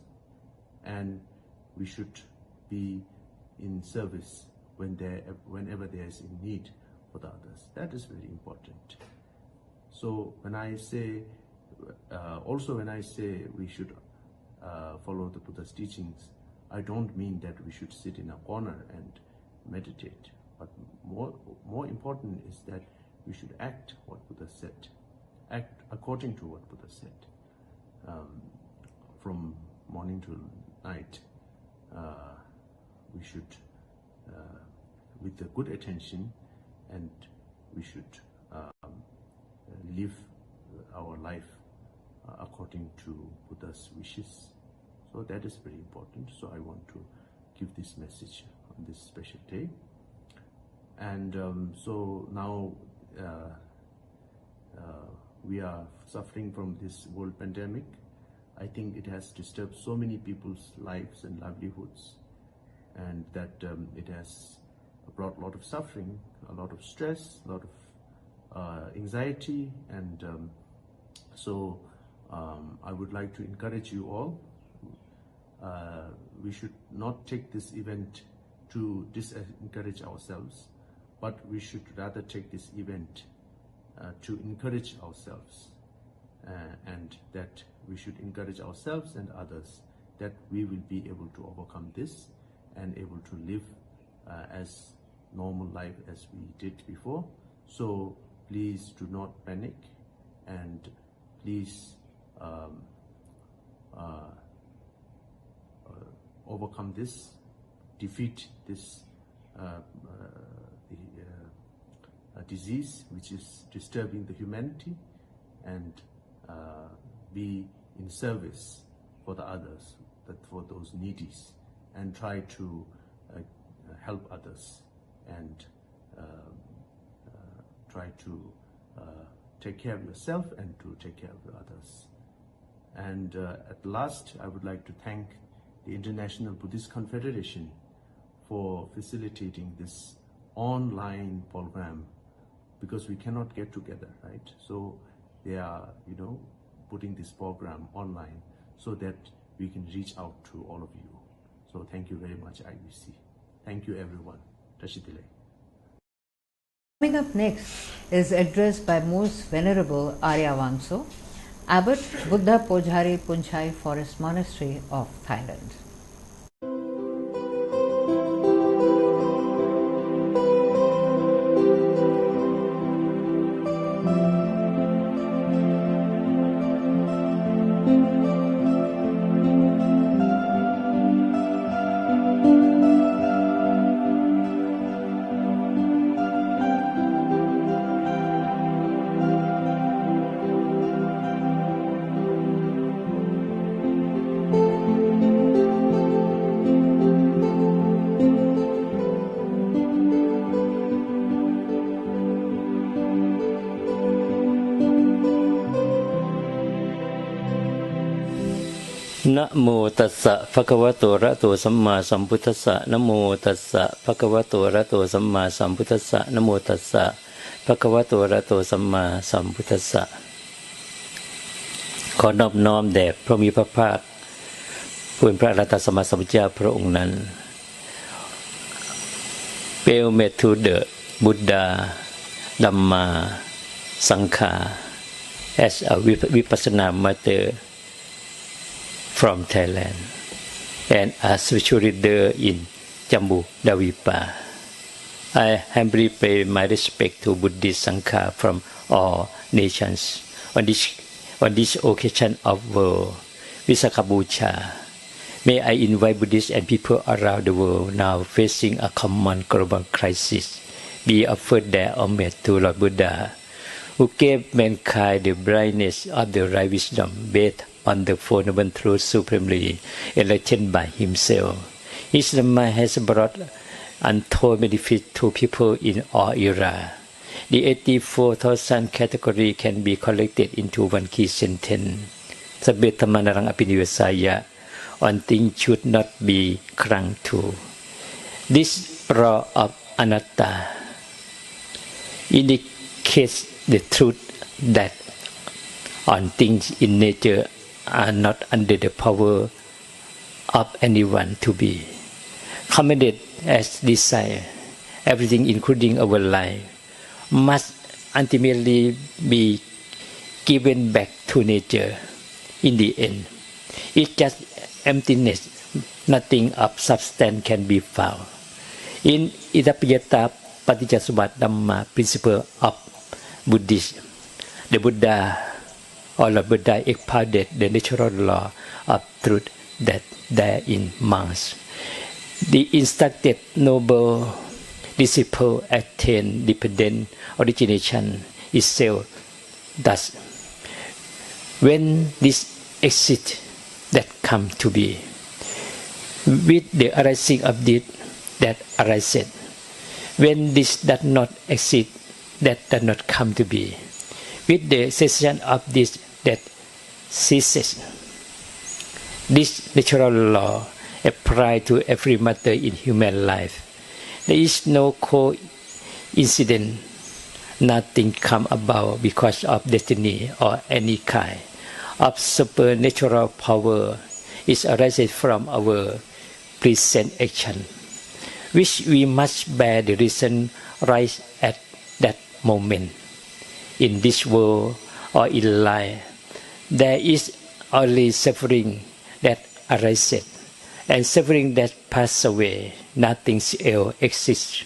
and we should be in service whenever there is a need for the others. That is very important. So when I say, also when I say we should follow the Buddha's teachings, I don't mean that we should sit in a corner and meditate, but more important is that we should act what Buddha said, act according to what Buddha said. From morning to night, we should, with a good attention, and we should live our life according to Buddha's wishes. So that is very important. So I want to give this message on this special day. And so now we are suffering from this world pandemic. I think it has disturbed so many people's lives and livelihoods, and that it has brought a lot of suffering, a lot of stress, a lot of anxiety, and so I would like to encourage you all. We should not take this event to disencourage ourselves, but we should rather take this event to encourage ourselves, and that we should encourage ourselves and others that we will be able to overcome this and able to live as normal life as we did before. So please do not panic, and please overcome this, defeat this disease which is disturbing the humanity, and be in service for the others, for those needies, and try to help others, and try to take care of yourself and to take care of others. And at last, I would like to thank the International Buddhist Confederation for facilitating this online program, because we cannot get together, right? So they are, putting this program online so that we can reach out to all of you. So thank you very much, IBC. Thank you, everyone. Tashitile. Coming up next is address by Most Venerable Arya Wangso, Abbot, Buddha Pojari Punchai Forest Monastery of Thailand.นะโมตัสสะภะคะวะโตอะระหะโตสัมมาสัมพุทธัสสะนะโมตัสสะภะคะวะโตอะระหะโตสัมมาสัมพุทธัสสะนะโมตัสสะภะคะวะโตอะระหะโตสัมมาสัมพุทธัสสะขอนอบน้อมแด่พระมีพระภาคผู้เป็นพระอรหันตสัมมาสัมพุทธเจ้าพระองค์นั้น Hail to the Buddha, Dhamma, Sangha as a Vipassana master from Thailand and a spiritual leader in Jammu Davipa. I humbly pay my respect to Buddhist Sangha from all nations on this occasion of World Vesak Bhucha. May I invite Buddhists and people around the world now facing a common global crisis be offered their homage to Lord Buddha, who gave mankind the brightness of the right wisdom based on the Four Noble Truths supremely enlightened by himself. His Dhamma has brought untold benefit to people in all eras. The 84,000 categories can be collected into one key sentence. Sabbe Dhamma Narang Apinivesaya. on things should not be clung to. This law of anatta indicates the truth that on things in nature are not under the power of anyone to be. Commanded as desire, everything including our life, must ultimately be given back to nature in the end. It's just emptiness, nothing of substance can be found. In Idapiyata Paticcasamuppada Dhamma principle of Buddhism, the Buddha or the Buddha expounded the natural law of truth that there in monks. The instructed noble disciple attain dependent origination itself. Thus, when this exists, that come to be, with the arising of this, that arises. When this does not exist, that does not come to be. With the cessation of this, that ceases. This natural law applies to every matter in human life. There is no coincidence. Nothing comes about because of destiny or any kind of supernatural power. It arises from our present action, which we must bear the reason right at that moment. In this world or in life, there is only suffering that arises, and suffering that passes away. Nothing else exists.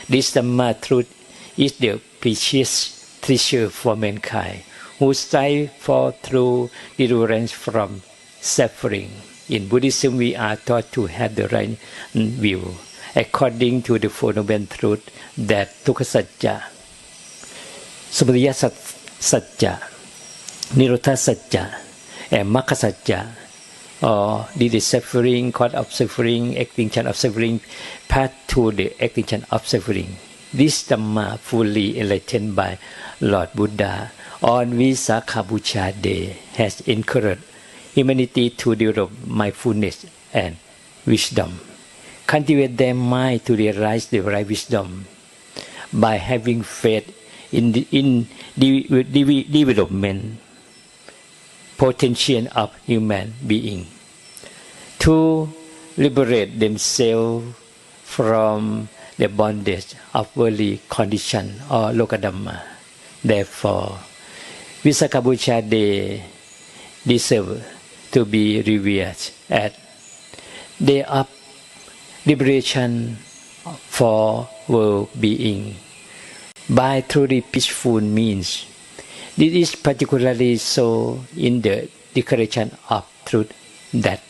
This Dhamma truth is the precious treasure for mankind, who strive for true deliverance from suffering. In Buddhism, we are taught to have the right view, according to the Four Noble Truths that Dukkha Satcha, Samudaya Satcha, Nirodha Satcha, and Magga Satcha, or the suffering, cause of suffering, extinction of suffering, path to the extinction of suffering. This Dhamma, fully enlightened by Lord Buddha on Vesak Bhucha Day, has encouraged humanity to develop mindfulness and wisdom, cultivate their mind to realize the right wisdom by having faith in the development potential of human being, to liberate themselves from the bondage of worldly condition or Lokadhamma. Therefore, Vesak Bhucha Day deserves to be revered as day of liberation for world being by truly peaceful means. This is particularly so in the declaration of truth that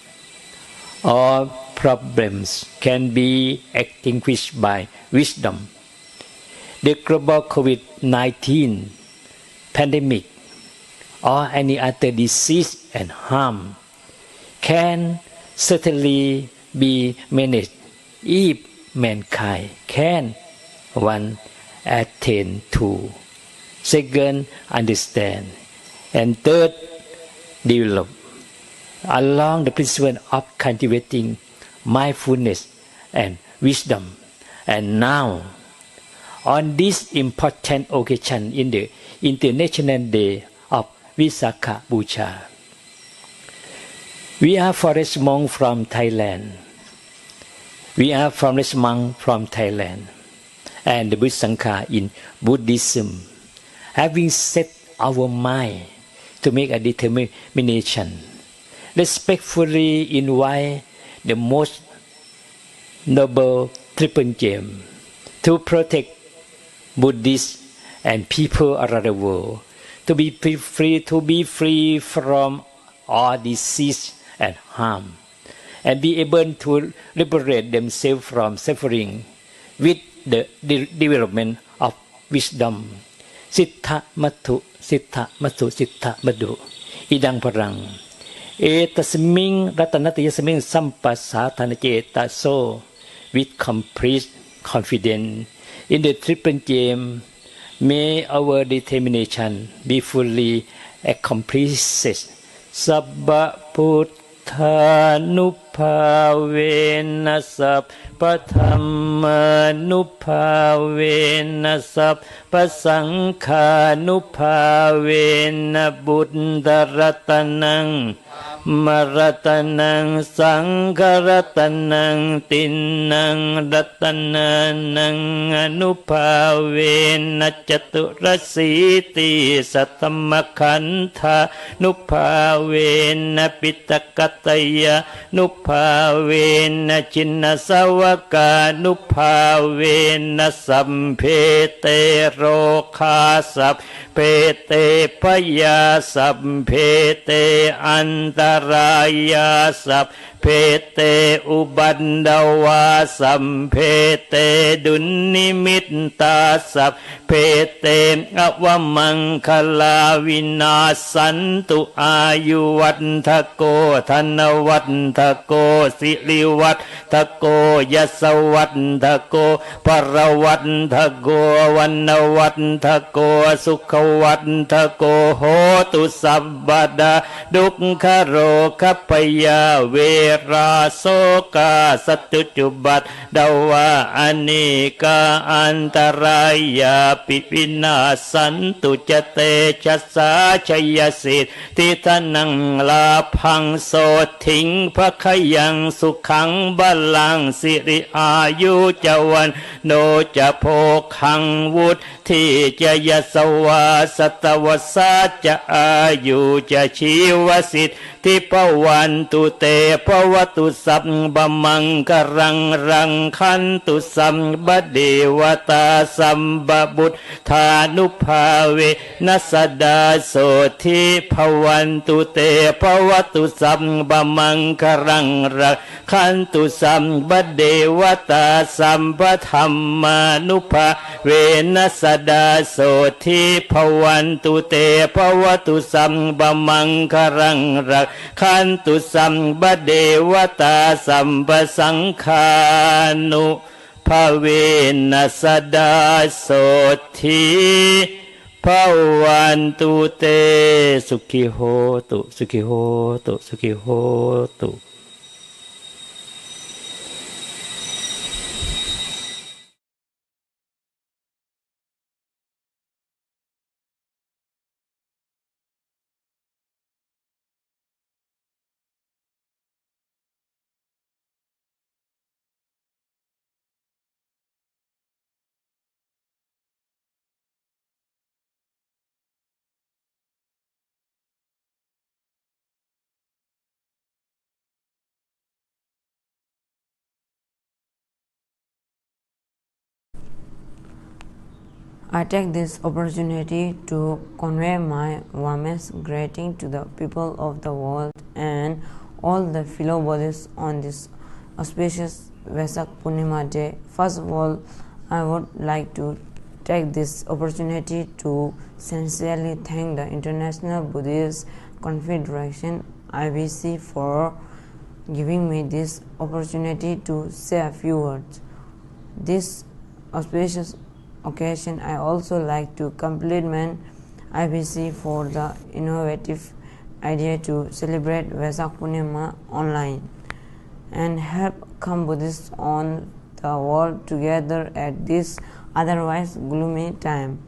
all problems can be extinguished by wisdom. The global COVID-19 pandemic or any other disease and harm can certainly be managed if mankind can, one, attain to, second, understand, and third, develop along the principle of cultivating mindfulness and wisdom. And now, on this important occasion in the International Day of Vesak Bhucha, we are forest monks from Thailand. We are forest monks from Thailand, and the Buddhist Sangha in Buddhism, having set our mind to make a determination, respectfully invite the most noble triple gem to protect Buddhists and people around the world to be free from all disease and harm, and be able to liberate themselves from suffering with the development of wisdom. Siddha Mattu, Siddha Mattu, Siddha Mattu. Idang parang. Etasming ratanatayasming sampasatana so with complete confidence in the triple gem, may our determination be fully accomplished. Sabba ธานุภาเวนะสัพพธรรมานุภาเวนะสัพพสังฆานุภาเวนะบุตตรัตนังมรัตนังสังฆรัตนังตินนังรัตนานังอนุภาเวนะจตุรสีติสัตตมขันธานุภาเวนะปิตกตยานุภาเวนะจินนสวกานุภาเวนะสัมเพเตโรคาสัพเพเตพยาสัพเพเตอันตรายาสัพเพเตอุบันดาวาสัมเพเตดุลนิมิตตาสัพเพเตอวมังคลาวินาสันตุอายุวัฏทโกธนวัฏทโกสิริวัฏทโกยสวัฏทโกปรวัฏทโกวันวัฏทโกสุขวัฏทโกโหตุสัพพดาดุขคโรคพยาเวราโสกาสตุจุบัตดาวาอเนกาอันตรายาปิปินาสันตุจเตชัสสาชยสิทธิทนังลาพังโสถิงพระขยังสุขังบัลลังสิริอายุจวันโนจะโพคังวุฒที่จะยสวาสตวสัจจะอายุจะชีวสิทธิภวันตุเตภวตุสัพพมังกรังรังคันตุสัมบเดวตาสัมบบุตธานุภาเวนัสดาโสทิภวันตุเตภวตุสัพพมังกรังรังคันตุสัมบเดวตาสัมปธัมมานุภาเวนัสดาโสทิภวันตุเตภวตุสัมพมังกรังรังคันตุสัมบเดวตาสัมปสังฆานุภาเวนัสดาโสทิภวันตุเตสุขิโหตุสุขิโหตุสุขิโหตุI take this opportunity to convey my warmest greeting to the people of the world and all the fellow Buddhists on this auspicious Vesak Purnima day. First of all, I would like to take this opportunity to sincerely thank the International Buddhist Confederation IBC for giving me this opportunity to say a few words. This auspicious occasion, I also like to compliment IBC for the innovative idea to celebrate Vesak Purnima online and help come Buddhists on the world together at this otherwise gloomy time.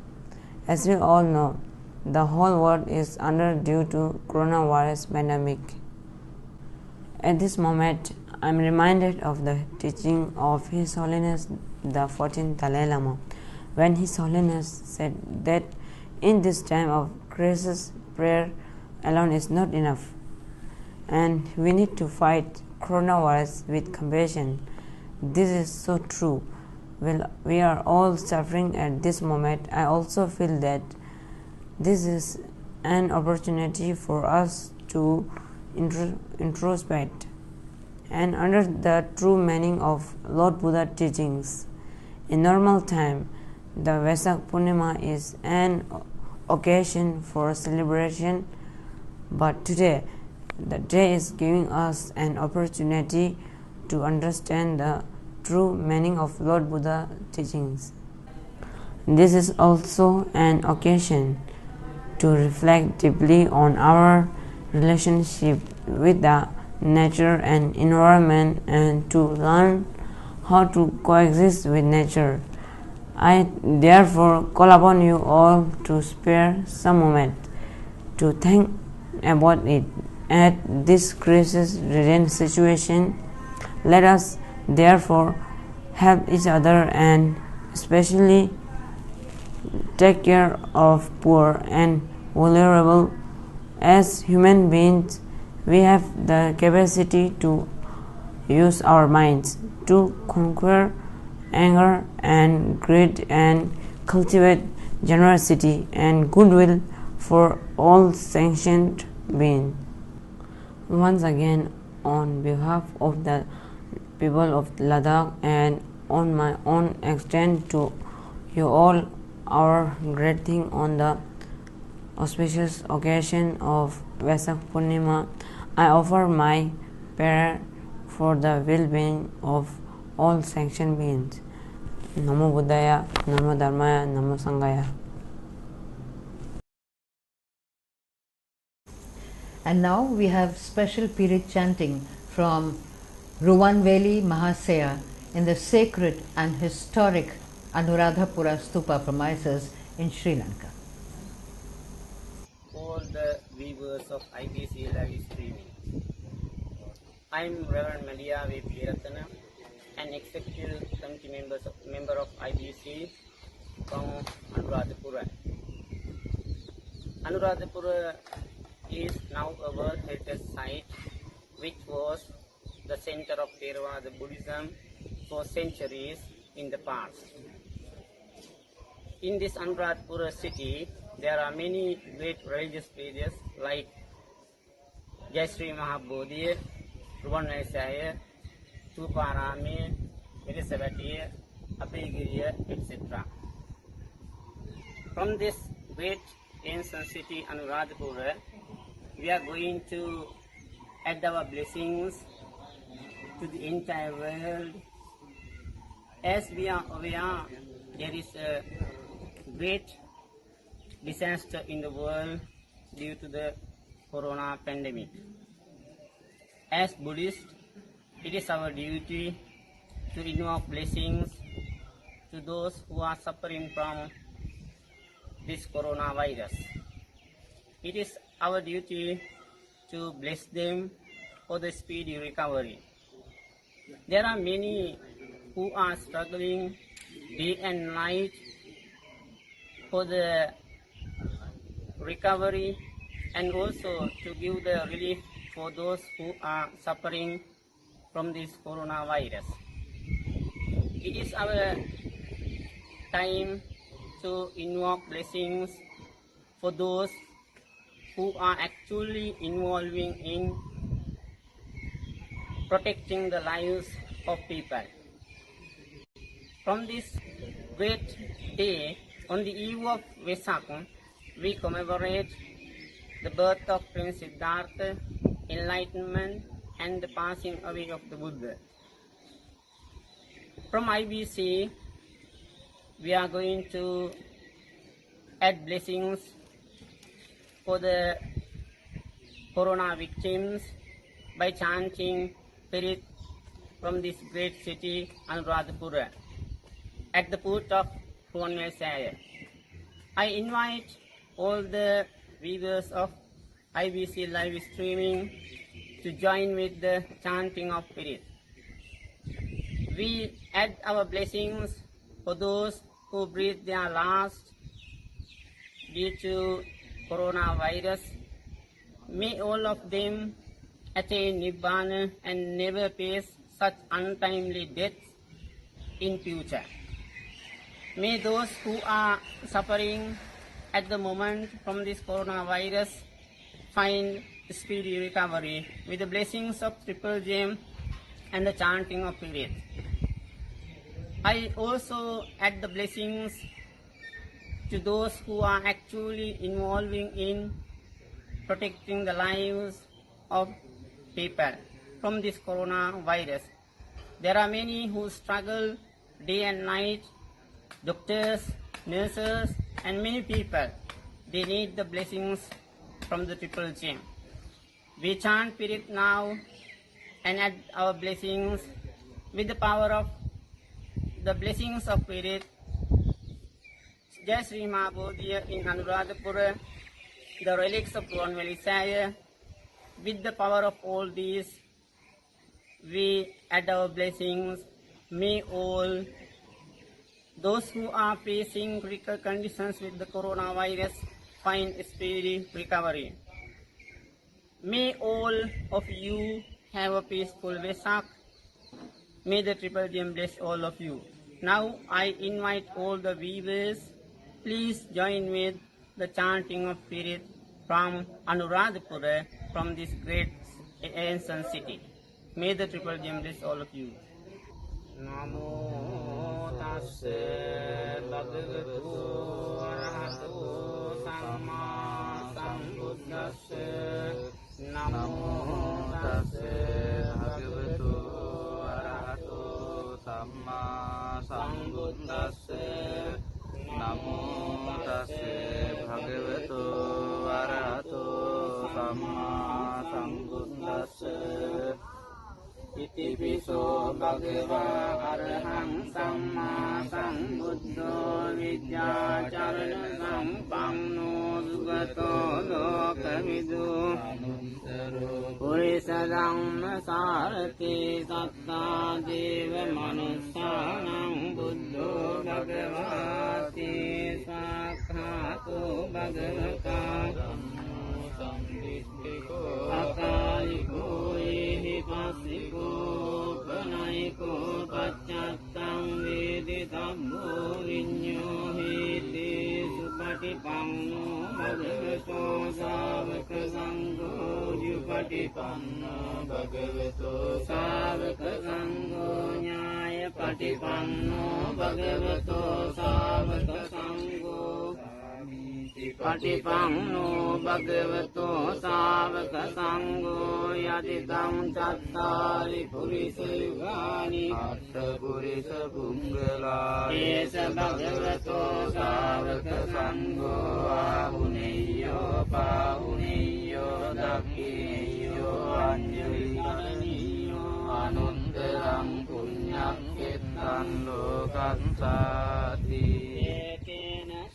As we all know, the whole world is under due to coronavirus pandemic. At this moment, I am reminded of the teaching of His Holiness the 14th Dalai Lama, when His Holiness said that in this time of crisis, prayer alone is not enough, and we need to fight coronavirus with compassion. This is so true. Well, we are all suffering at this moment. I also feel that this is an opportunity for us to introspect and under the true meaning of Lord Buddha teachings. In normal time, the Vesak Purnima is an occasion for celebration, but today the day is giving us an opportunity to understand the true meaning of Lord Buddha teachings. This is also an occasion to reflect deeply on our relationship with the nature and environment and to learn how to coexist with nature. I therefore call upon you all to spare some moment to think about it. At this crisis-ridden situation, let us therefore help each other and especially take care of poor and vulnerable. As human beings, we have the capacity to use our minds to conquer anger and greed and cultivate generosity and goodwill for all sentient beings. Once again, on behalf of the people of Ladakh and on my own extend to you all our greeting on the auspicious occasion of Vesak Purnima. I offer my prayer for the well-being of all sentient beings. Namo Buddhaya, Namo Dharmaya, Namo Sanghaya. And now we have special period chanting from Ruwanveli Mahasaya in the sacred and historic Anuradhapura Stupa premises in Sri Lanka. All the viewers of IBC live streaming. I'm Reverend Malia V. Piratana, an executive committee member of IBC from Anuradhapura. Anuradhapura is now a World Heritage Site, which was the center of Theravada Buddhism for centuries in the past. In this Anuradhapura city, there are many great religious places like Jayasri Mahabodhi, Ruwanveli, Tuparami, Mirisavati, Abhigiriya, etc. From this great ancient city Anuradhapura, we are going to add our blessings to the entire world. As we are aware, there is a great disaster in the world due to the corona pandemic. As Buddhists, it is our duty to invoke blessings to those who are suffering from this coronavirus. It is our duty to bless them for the speedy recovery. There are many who are struggling day and night for the recovery and also to give the relief for those who are suffering from this coronavirus. It is our time to invoke blessings for those who are actually involving in protecting the lives of people. From this great day, on the eve of Vesak, we commemorate the birth of Prince Siddhartha, enlightenment, and the passing away of the Buddha. From IBC, we are going to add blessings for the corona victims by chanting spirit from this great city, Anuradhapura, at the foot of Ruwanveli. I invite all the viewers of IBC live streaming to join with the chanting of spirit. We add our blessings for those who breathe their last due to coronavirus. May all of them attain Nibbana and never face such untimely deaths in future. May those who are suffering at the moment from this coronavirus find speedy recovery with the blessings of Triple Gem and the chanting of spirit. I also add the blessings to those who are actually involving in protecting the lives of people from this coronavirus. There are many who struggle day and night, doctors, nurses, and many people. They need the blessings from the Triple Gem. We chant spirit now and add our blessings with the power of the blessings of Spirit. Jai Sri Mahabodhi in Anuradhapura, the relics of Cornwallisshire. With the power of all these, we add our blessings. May all those who are facing critical conditions with the coronavirus find speedy recovery. May all of you have a peaceful Vesak. May the Triple Gem bless all of you. Now I invite all the viewers, please join with the chanting of Spirit from Anuradhapura, from this great ancient city. May the Triple Gem bless all of you. Namo tassa bhagavato arahato samma sambuddhassa. Namo tassa bhagavato arahato samma sambuddhassa. Namo tassa bhagavato arahato samma sambuddhassa. Itipiso bhagava arahang samma sambuddho vidyacharana sampanno sugato lokavidu purisa dhamma sarati satta deva manussanam buddho bhagavati sakkhato bhagavata akaliko pasiko panaiko paccattam veditammo vinnyo hiti supatipanno bhagavato savaka sangho yupatipanno bhagavato savaka sangho nyaya patipanno bhagavato savaka sangho patipanno bhagavato savaka sangho yaditam chattari purisa yugani atta purisa punggala esa bhagavato savaka sangho ahuneyyo pahuneyyo dakkineyo anjali karaniyo anuntaram punyam kettan lokansati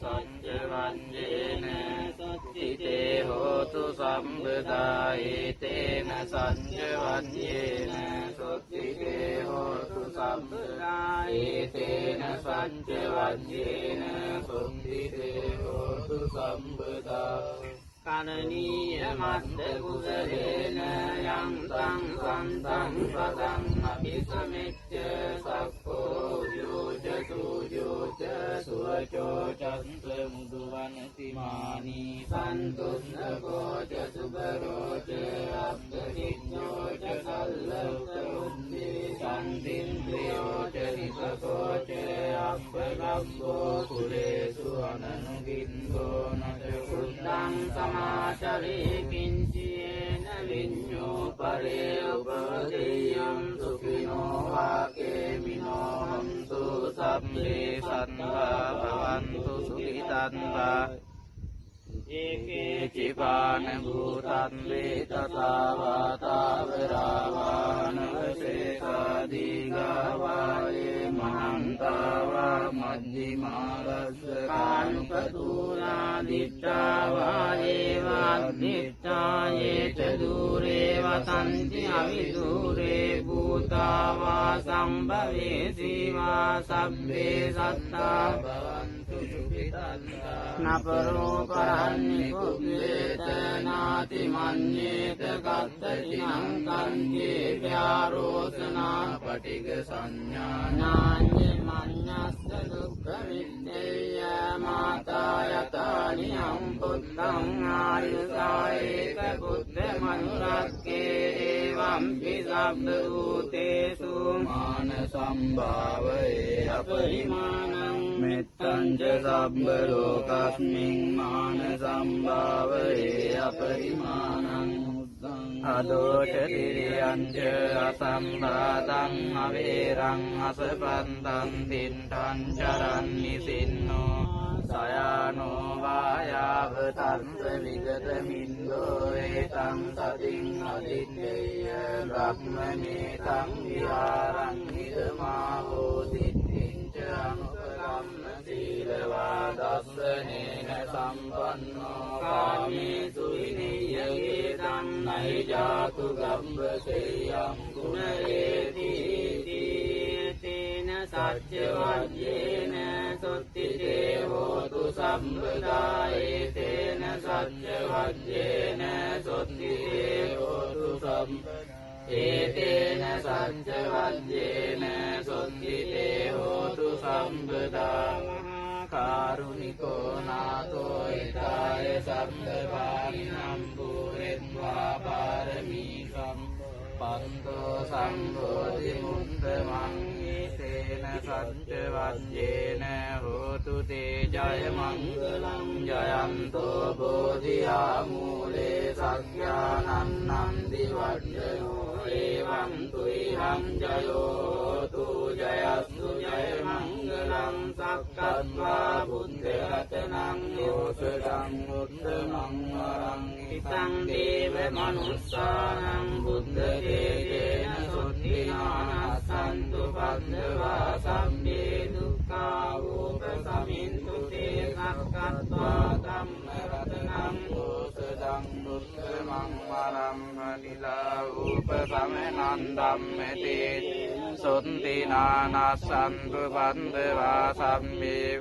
Sanjavanjena sattite hotu sambada etena sanjavanjena sattite hotu sambada etena sanjavanjena sattite hotu sambada Karaniya matta kusalena yang tang santang padang apisamecca sakko yoja sujoja suwaco canta muduvanati mani santunna koja subaroja abdhiknoja sallakta undi santindriyoja nitakoja abbalabbo kulesu ananugindo naja kuddang samacari kinciyena vinyo pare upadeyam sukino vake mino hantu sabbe sattva bhavantu sukhitanva eke cipana bhutan vetata vata viravan sesa digavaye mahantava majjhimarasa kanukatula dittavaye vaddittaye chadure vatanti avidure bhutava sambhave siva sabbe satta bhavantu sukhitanva naparo paranniko vetanati manyeta kattajinam kanje vyarosana patiga sanyana manyassa dukkha vidyaya mata yatani amputtang ayusayeka buddha manurakke evampi sabda utesu mana sambhavaye aparimanam mettanja sabba lokasmin mana sambhavaye aparimanam adoca diriyanja asambhadam averang asapandam tintan charan nisinno සයනෝ වායාව තන්ත විගත මින්දෝ ඒතං සතින් අදිත්තේය බ්‍රහ්මනේතං විහාරං ඉදමා හෝතිත්තිංච අනුපගම්ම සීලවා දස්සනේන සම්පන්නෝ කාමේසු විනය්‍යගේ දන්නයි ජාතු ගම්බසෙයම් ගුණේති තේන සච්ච වජ්ජේන සොත්තිතේ හෝතු සම්පදායේ තේන සච්ච වජ්ජේන සොත්තිතේ හෝතු සම්පදායේ තේන සච්ච වජ්ජේන සොත්තිතේ හෝතු සම්පදා කාරුණිකෝ නාතෝ ඊතාය සම්පදානිනම් පුරෙත්වා පාරමී සම්පන්තෝ සම්බෝධි මුත්තමං තේන සච්ච වජ්ජේන හෝතු තේ ජය මංගලං ජයන්තෝ බෝධියා මූලේ සක්ඛානන්නම් දිවට්ඨයෝ එවං තුයිහං ජයෝ තු ජයස්සු ජය මංගලං සක්කත්වා බුද්ධ රතනං යෝසදං උත්තමං වරං ඉතං දේව මනුස්සානං බුද්ධ තේජේන සොත්තිනානස්සන්තු පද්දවා සම්මේ දුක්ඛා උපසමින්තු තේ සක්කත්වා ධම්ම රතනං යෝසදං උත්තමං වරං අනිලා උපසමනං ධම්මතේ සොත්තිනානස්සන්තු පද්දවා සම්මේ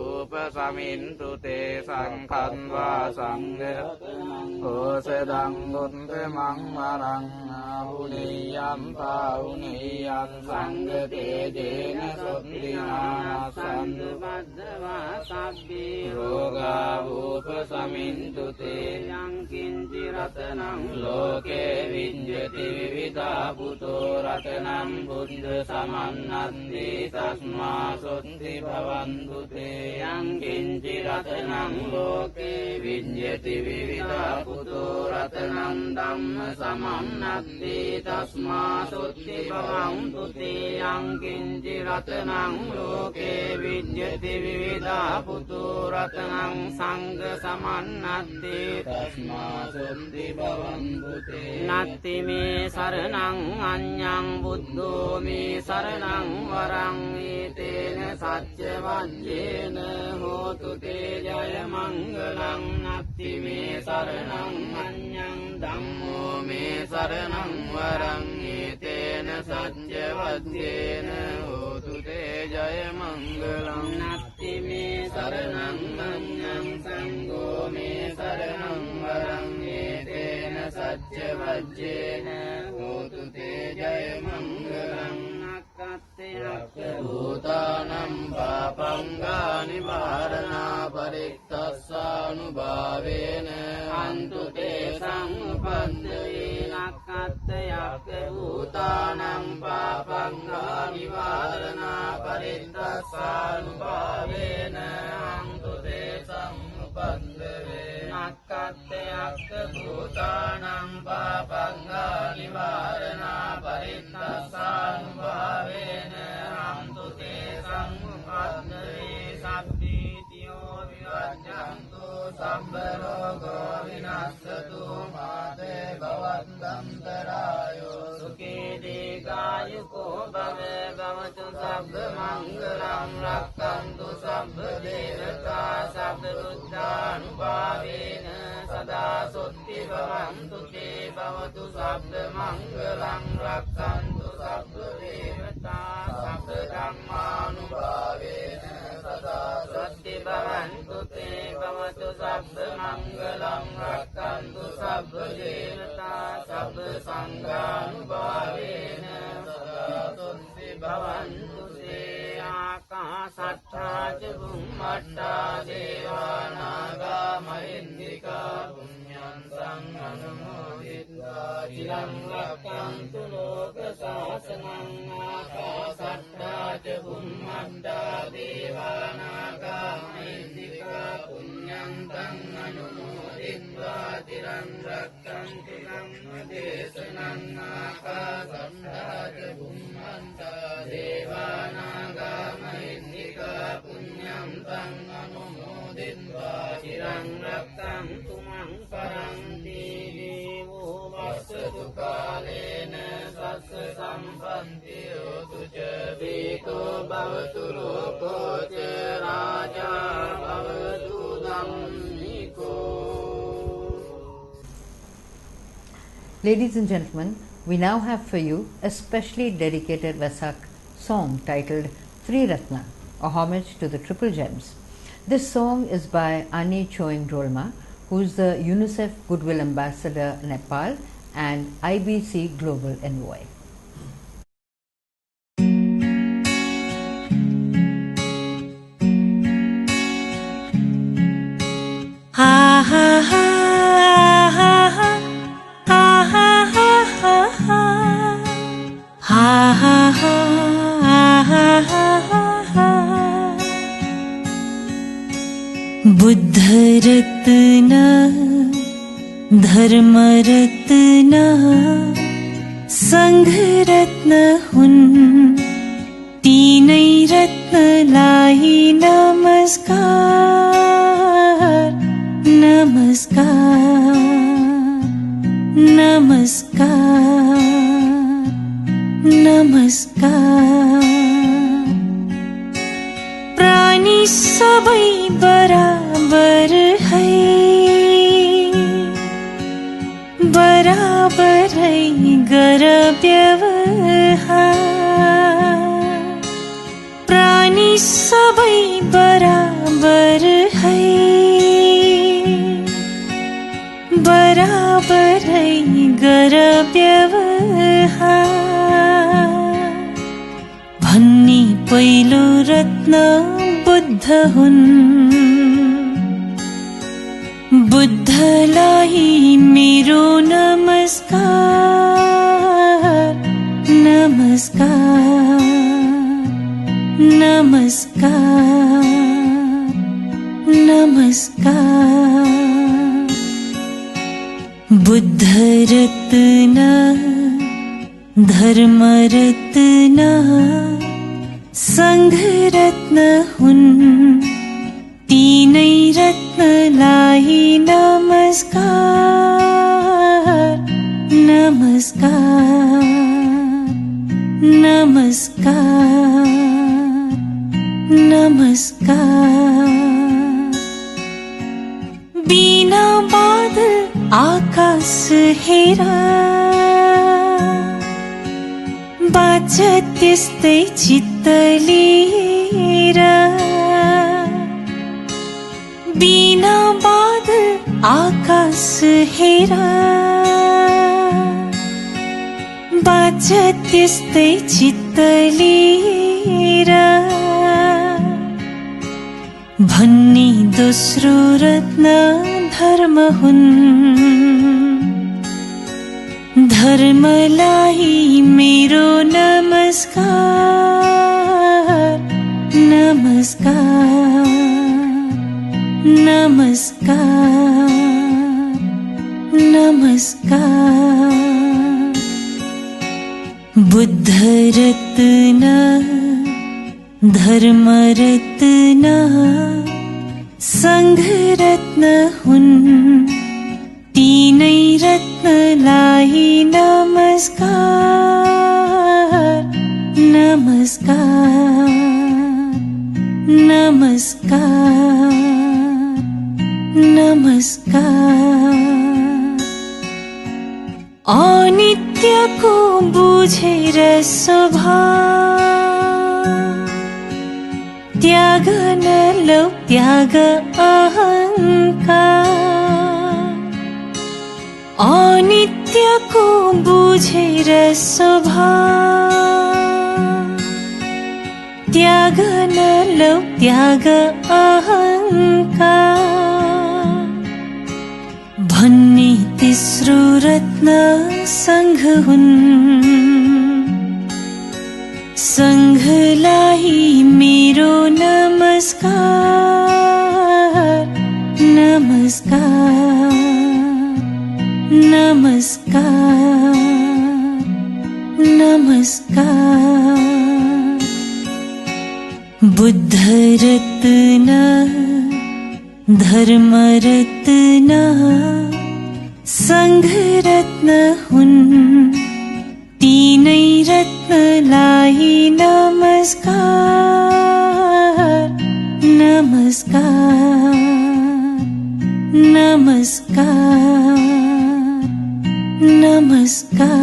උපසමින්තු තේ සංඛන්වා සංඝරතනං ඕසදං උත්තමං වරං ආහුනේයම් පාහුනේයං සංඝතේජේන සොත්තිනානස්සන්තු පද්දවා සබ්බේ රෝගා උපසමින්තු තේ යං කිංචි රතනං ලෝකේ විඤ්ඤති විවිධා පුතෝ රතනං බුද්ධ සමන්නත්ති තස්මා සොත්ති භවන්තු තේ යං කිංචි රතනං ලෝකේ විඤ්ඤති විවිධා පුතෝ රතනං ධම්ම සමන්නත්ති තස්මා සොත්ති භවන්තු තේ යං කිංචි රතනං ලෝකේ විඤ්ඤති විවිධා පුතෝ රතනං සංඝ සමන්නත්ති තස්මා සොත්ති භවන්තු තේ නත්ති මේ සරණං අඤ්ඤං බුද්ධෝ මේ සරණං වරං ඒතේන සච්ච වජ්ජේන හෝතු තේ ජය මංගලං නත්ති මේ සරණං අඤ්ඤං ධම්මෝ මේ සරණං වරං ඒතේන සච්ච වජ්ජේන හෝතු තේ ජය මංගලං නත්ති මේ සරණං අඤ්ඤං සංඝෝ මේ සරණං වරං ඒතේන සච්ච වජ්ජේන හෝතු තේ ජය මංගලං නක්ඛත්තේයක්ඛ භූතානම් පාපංගානි වාරණා පරික්ඛස්සානුභාවේන අන්තු තේ සංඋපද්දේ නක්ඛත්තේයක්ඛ භූතානම් පාපංගානි වාරණා පරික්ඛස්සානුභාවේන අන්තු තේ සංඋපද්දේ නක්ඛත්තේයක්ඛ භූතානම් පාපංගානි වාරණා පරික්ඛස්සානුභාවේන අන්තු තේ සංඋපද්දේ සබ්බීතියෝ විවජ්ජන්තු සම්බ රෝගෝ විනස්සතු මාතේ භවන්තන්තරායෝ සුඛේ දීඝායුකෝ භව භවතු සබ්බ මංගලං රක්ඛන්තු සබ්බ දේවතා සබ්බ බුද්ධානුභාවේන සදා සොත්ති භවන්තු තේ භවතු සබ්බ මංගලං රක්ඛන්තු සබ්බ දේවතා සබ්බ ධම්මානුභාවේන සදා සොත්ති භවන්තු තේ භවතු සබ්බ මංගලං රක්ඛන්තු සබ්බ දේවතා සබ්බ සංඝානුභාවේන සදා සොත්ති භවන්තු තේ ආකාශට්ඨා ච බුම්මට්ඨා දේවානාගා මහින්దికා පුඤ්ඤං සංඝනුමෝදිत्वा චිරං රක්ඛන්තු ලෝක සාසනං ආකාශට්ඨා ච බුම්මට්ඨා දේවානාගා මහින්దికා පුඤ්ඤං සංඝනුමෝදිत्वा චිරං රක්ඛන්තු ධම්ම දේශනං ආකාශට්ඨා ච බුම්මට්ඨා දේවානාගා මහින්దికා පුඤ්ඤං සංඝනුමෝදිत्वा पीतो भवतु लोको च राजा भवतु धम्मिको. Ladies and gentlemen, we now have for you a specially dedicated Vesak song titled Three Ratna, a homage to the Triple Gems. This song is by Ani Choing Drolma, who is the UNICEF Goodwill Ambassador Nepal and IBC Global Envoy. Ha ha ha ha ha ha ha ha ha ha ha ha ha ha. Buddha Ratna, Dharma Ratna, Sangha Ratna hun, Teenai Ratna lai namaskar, namaskar, namaskar, namaskar. प्राणी सबै बराबर है, बराबर है गर व्यवहार. प्राणी सबै बराबर है, बराबर है गर व्यवहार. भन्ने पहिलो रत्न बुद्ध हुन्. बुद्धलाई मेरो नमस्कार, नमस्कार, नमस्कार, नमस्कार. बुद्ध रत्न, धर्म रत्न, संघ रत्न हुन्. तीनै रत्नलाई नमस्कार, नमस्कार, नमस्कार, नमस्कार. बिना बादल आकाश हेरा, बाँच त्यस्तै चित्त लिएर. बिना बादल आकाश हेरा, बाँच त्यस्तै चित्त लिएर. भन्ने दोस्रो रत्न धर्म हुन्. धर्मलाई मेरो नमस्कार, नमस्कार, नमस्कार, नमस्कार. बुद्ध रत्न, धर्म रत्न, संघ रत्न हुन्. तीनै रत्नलाई नमस्कार, नमस्कार, नमस्कार, नमस्कार. अनित्यको बुझेर स्वभाव, त्याग न लौ त्याग अहङ्कार. अनित्यको बुझेर स्वभाव, त्याग न लौ त्याग अहङ्कार. भन्ने तेस्रो रत्न संघ हुन्. संघलाई मेरो नमस्कार, नमस्कार, नमस्कार, नमस्कार. बुद्ध रत्न, धर्म रत्न, संघ रत्न हुन्. तीनै रत्नलाई नमस्कार, नमस्कार नमस्कार नमस्कार नमस्कार।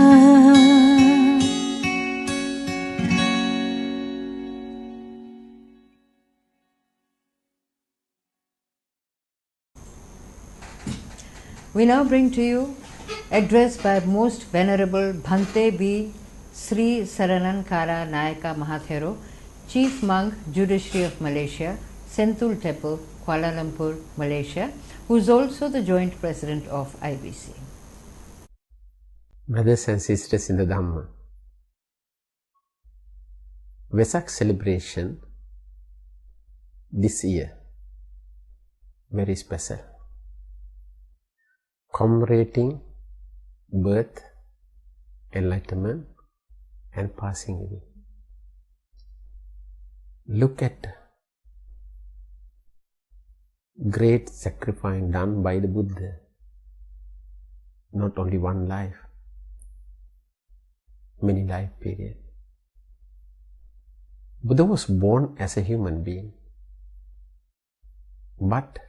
We now bring to you address by Most Venerable Bhante B. Sri Saranankara Nayaka Mahathero, Chief Monk, Judiciary of Malaysia, Sentul Temple, Kuala Lumpur, Malaysia, who is also the Joint President of IBC. Brothers and sisters in the Dhamma, Vesak celebration this year very special, commemorating birth, enlightenment and passing away. Look at great sacrifice done by the Buddha. Not only one life, many life period. Buddha was born as a human being, but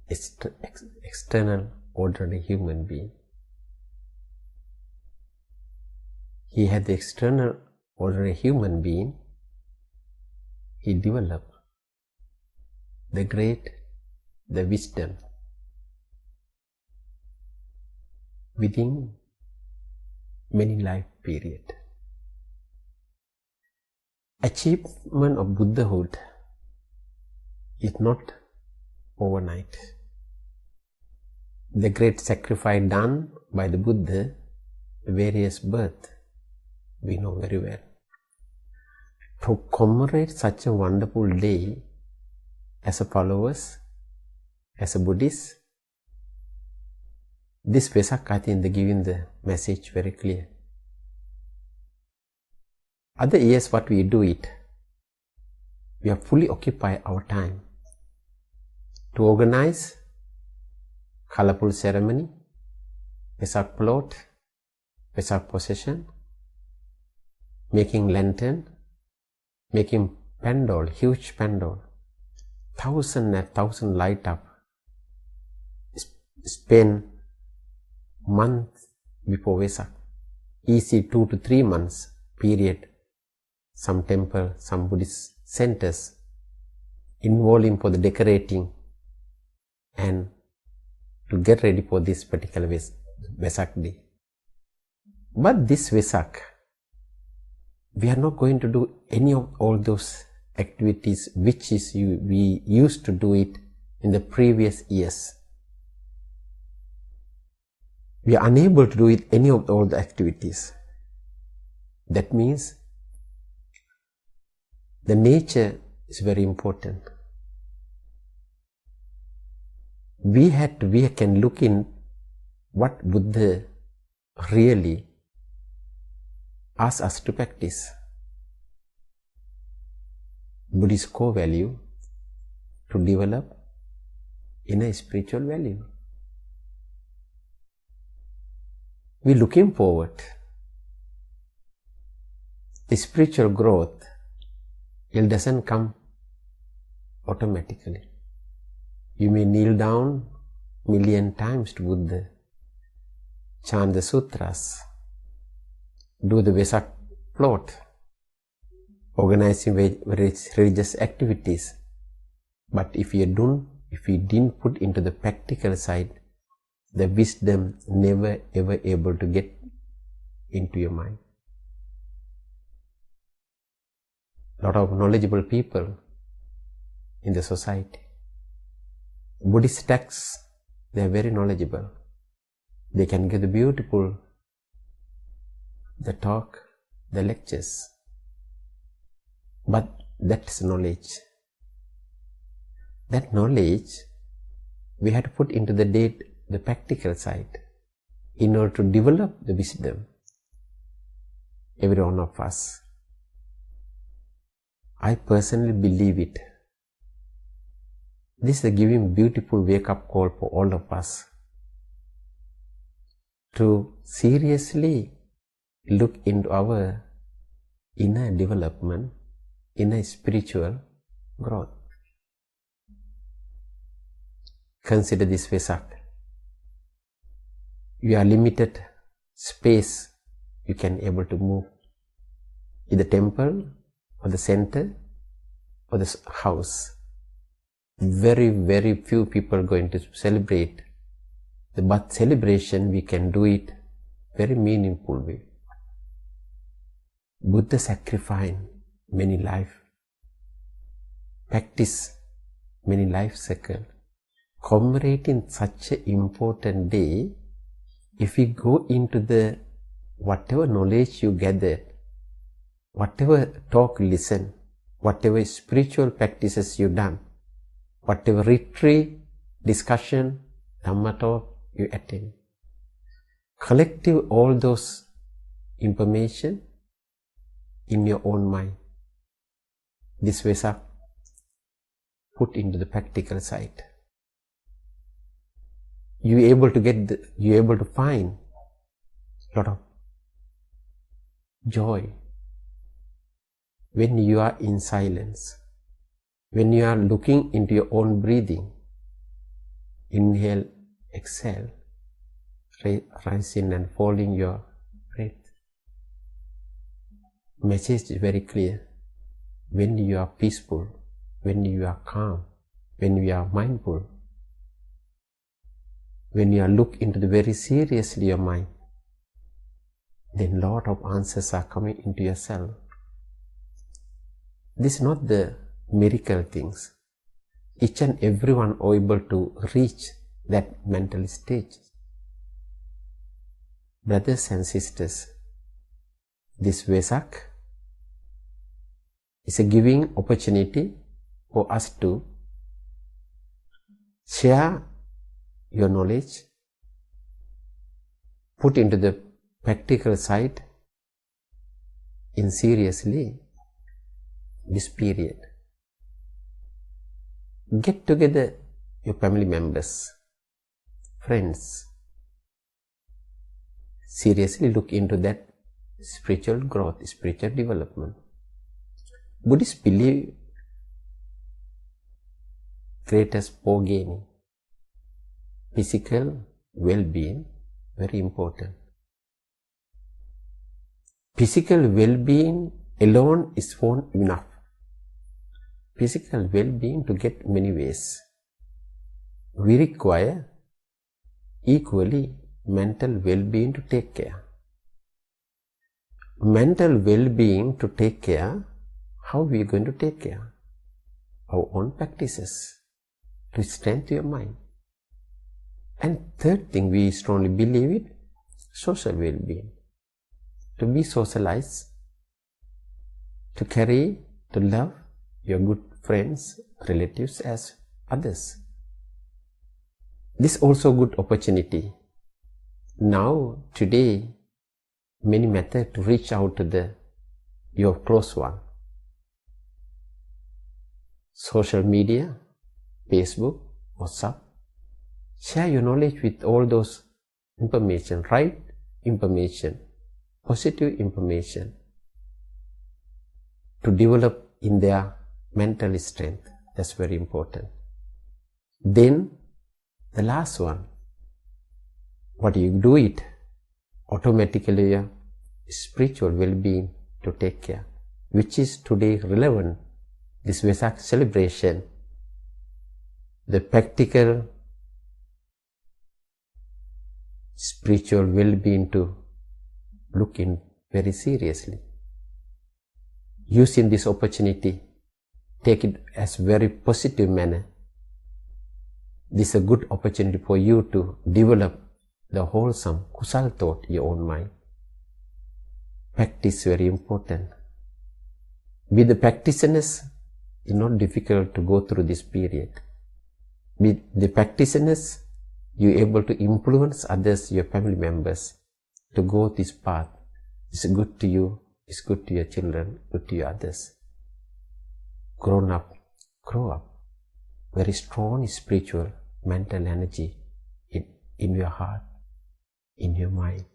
external ordinary human being. He had the external ordinary human being. He developed the wisdom within many life period. Achievement of Buddhahood is not overnight. The great sacrifice done by the Buddha, various births, we know very well. To commemorate such a wonderful day as a followers, as a Buddhist, this Vesak, I think, they're giving the message very clear. Other years what we do it, we have fully occupied our time to organize colorful ceremony, Vesak plot, Vesak procession, making lantern, making pandal, huge pandal, 1,000 light up, spend months before Vesak, easy 2 to 3 months period. Some temple, some Buddhist centers involving for the decorating and to get ready for this particular Vesak day. But this Vesak, we are not going to do any of all those activities which we used to do it in the previous years. We are unable to do it any of all the activities. That means the nature is very important. We can look in what Buddha really asks us to practice. Buddhist core value to develop inner spiritual value. We're looking forward. The spiritual growth, it doesn't come automatically. You may kneel down million times to Buddha, chant the sutras, do the Vesak plot, organizing various religious activities. But if you didn't put into the practical side, the wisdom never ever able to get into your mind. Lot of knowledgeable people in the society. Buddhist texts, they are very knowledgeable. They can give the beautiful, the talk, the lectures. But that's knowledge. That knowledge we had to put into the practical side in order to develop the wisdom. Every one of us. I personally believe it. This is giving beautiful wake-up call for all of us to seriously look into our inner development in a spiritual growth. Consider this Vesak. You are limited space you can able to move. In the temple or the center or the house. Very, very few people are going to celebrate. But celebration, we can do it very meaningful way. Buddha sacrificed many life, practice many life cycles. Commemorating such an important day, if we go into the whatever knowledge you gather, whatever talk listen, whatever spiritual practices you done, whatever retreat, discussion, Dhamma talk you attend, collective all those information in your own mind. This Vesak put into the practical side. You able to find a lot of joy when you are in silence, when you are looking into your own breathing. Inhale, exhale, rising and falling your breath. Message is very clear. When you are peaceful, when you are calm, when you are mindful, when you are look into the very seriously your mind, then lot of answers are coming into yourself. This is not the miracle things. Each and everyone are able to reach that mental stage. Brothers and sisters, this Vesak is a giving opportunity for us to share your knowledge, put into the practical side in seriously this period. Get together your family members, friends. Seriously look into that spiritual growth, spiritual development. Buddhists believe greatest for gaining. Physical well-being, very important. Physical well-being alone is not enough. Physical well-being to get many ways. We require equally mental well-being to take care. Mental well-being to take care, how we are going to take care? Our own practices to strengthen your mind. And third thing, we strongly believe it, social well-being. To be socialized, to carry, to love your good friends, relatives as others. This is also good opportunity. Now, today, many methods to reach out to your close one. Social media, Facebook, WhatsApp. Share your knowledge with all those information, right information, positive information to develop in their mental strength. That's very important. Then the last one, what you do it, automatically your spiritual well-being to take care, which is today relevant. This Vesak celebration, the practical spiritual well-being to look in very seriously. Using this opportunity, take it as very positive manner. This is a good opportunity for you to develop the wholesome kusal thought in your own mind. Practice very important. With the practitioners, it's not difficult to go through this period. With the practitioners, you're able to influence others, your family members, to go this path. It's good to you, it's good to your children, good to your others. Grow up, very strong spiritual, mental energy in your heart, in your mind,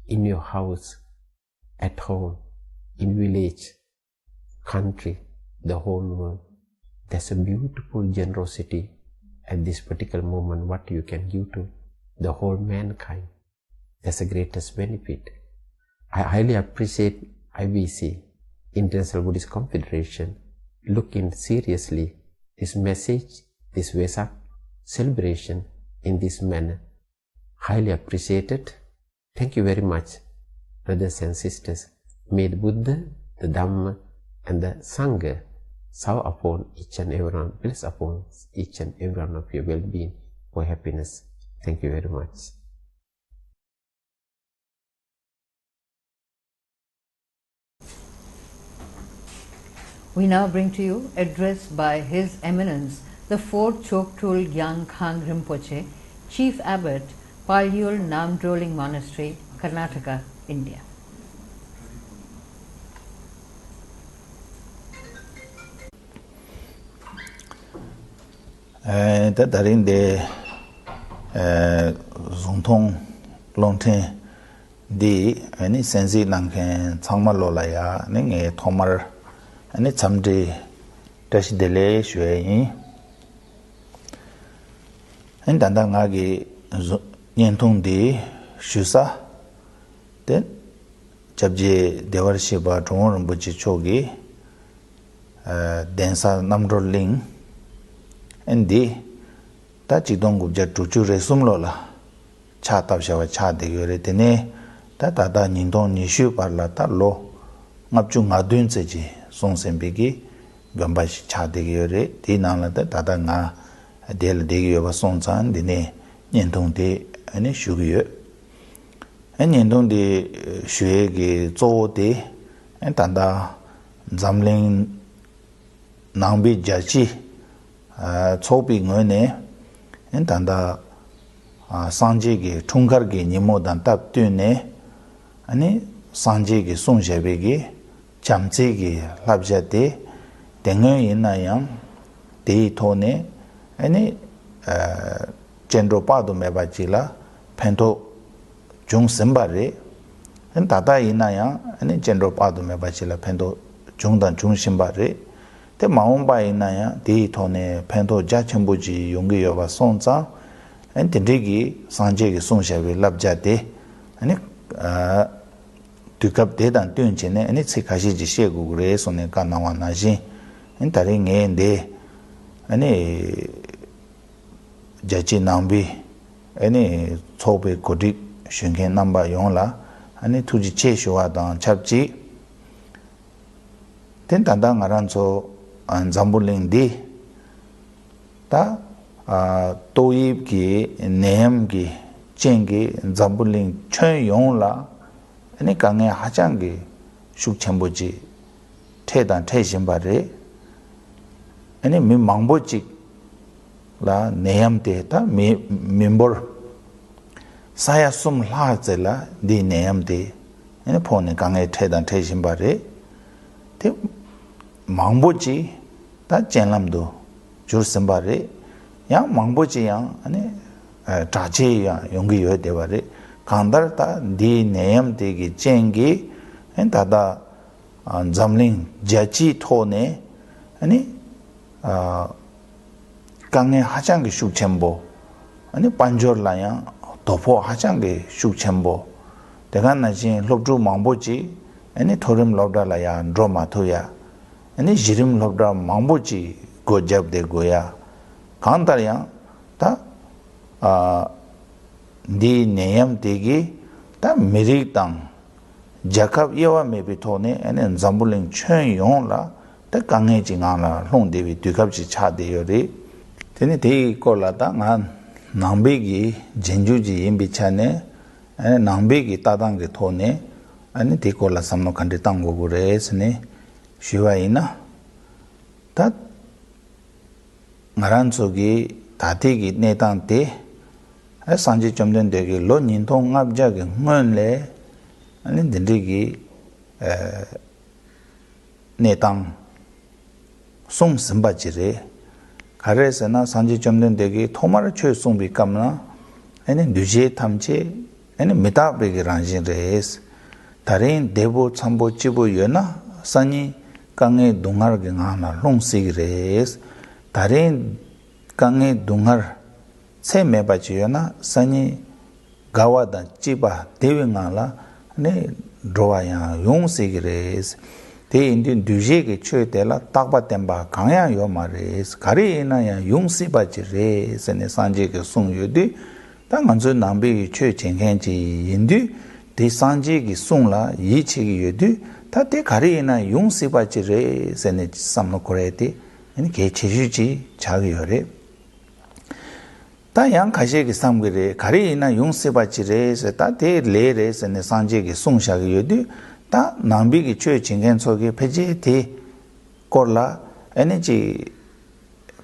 in your house, at home, in village. country, the whole world. That's a beautiful generosity at this particular moment, what you can give to the whole mankind. That's the greatest benefit. I highly appreciate IBC, International Buddhist Confederation, looking seriously this message, this Vesak celebration in this manner. Highly appreciated. Thank you very much, brothers and sisters. May the Buddha, the Dhamma, and the Sangha shower upon each and every one, bless upon each and every one of your well-being for happiness. Thank you very much. We now bring to you address by His Eminence, the 4th Choktrul Gyang Khang Rinpoche, Chief Abbot, Palyul Namdroling Monastery, Karnataka, India. Darin de Zongtong Longten di any sensi Nankan Tangmalolaya, Ning Tomar, and it's someday dash delay Shui and Dandangagi Yentong di Shusa, then Chabje Devarshiba Tonor Buchi Chogi, Densa Namdro Ling. And the Tachidong Gubja Tuchu Resumlola, Chatab Shava Cha de Yuretine, Tata Nindon Nishu Parlata Lo, Mapchung Adun Seji, Song Sembigi, Gambash Cha de Yure, Dinala, Tata Nga, Del de Yuva Sonsan, Dine, Nindong de, and Shugu, and Nindong de Shuegi Zo de, and Tanda Zamling Nambi Jachi. Chopi ngone en tanda sanje ge thungkar ge nimo dan tap tune ani sanje ge songjabe ge chamche ge labjate dengo ina yang de thone ani chendro padu meba chila phento jung sembare en tata ina yang ani chendro padu meba chila phento jungdan jung sembare te maumba ina ya di thone phento jachembuji yongi yoba songza en tindigi sanje ge songshabe labjate ani tukap de dan tyunchine ani tsikhashi ji shegu gre sone kanawa naji en tari nge de ani jachi nambi ani chobe kodik shungen namba yongla ani tuji che shwa dan chapji ten tanda ngarancho Zambuling di ta toyib ki nehem ki chengi Zambuling chen yong la ane kange hachang ki shuk chenpochi te dan te shimbare ane mi mangbo chik la nehem te ta mi mimbor saya sum la ze la di nehem te ane pone kange te dan te shimbare te 망보지 다 젠람도 줄선바리 양 망보지 양 아니 자제야 용기여 되바리 간달다 디 네임 되기 젠기 엔다다 잠링 자치 토네 아니 강에 하장기 슈쳔보 아니 반절라야 도포 하장기 슈쳔보 내가 나지 롭주 망보지 아니 토름 롭달라야 드라마토야 아니 지름 롭다 망보지 고잡데 고야 간다리야 다 디 네임 되기 다 미리땅 자캅 예와 메비토네 아니 잠불링 쳔용라 다 강해징아라 홍데비 뒤갑지 차데요리 되네 데이콜라다 난 남베기 젠주지 임비차네 아니 남베기 따당게 토네 아니 데이콜라 삼노 칸데 땅고고레스네 쉬와이나 다 나란속이 다대기 내당때 산지 좀된 되게 론인통 압자게 응원래 아니 딘디기 내당 송선바지레 가래서나 산지 좀된 되게 토마르 최송비 감나 아니 뉴제 탐지 아니 메타베기 란진레스 다른 대보 참보 지부 연나 산이 강에 동har게 ngana 롱시그레스 다른 강에 동할 세 매바지요나 산이 가와다 찌바 대윙알라 네 로아야 용시그레스 대 인딘 두제게 쳐텔라 딱바템바 강야 요마레스 가리나야 용시바지레스 네 산지게 송요디 당한저 남베기 최쟁행지 인디 대 산지게 송라 이치기 요디 다대 가리나 용시바지레스 네 삼노코레티 아니 개체주지 자기열에 다양 가시게 삼그레 가리나 용세바지레서 다대 레레스네 산지게 송샤게 요디 다 남비기 최 진행 속에 페지티 콜라 에너지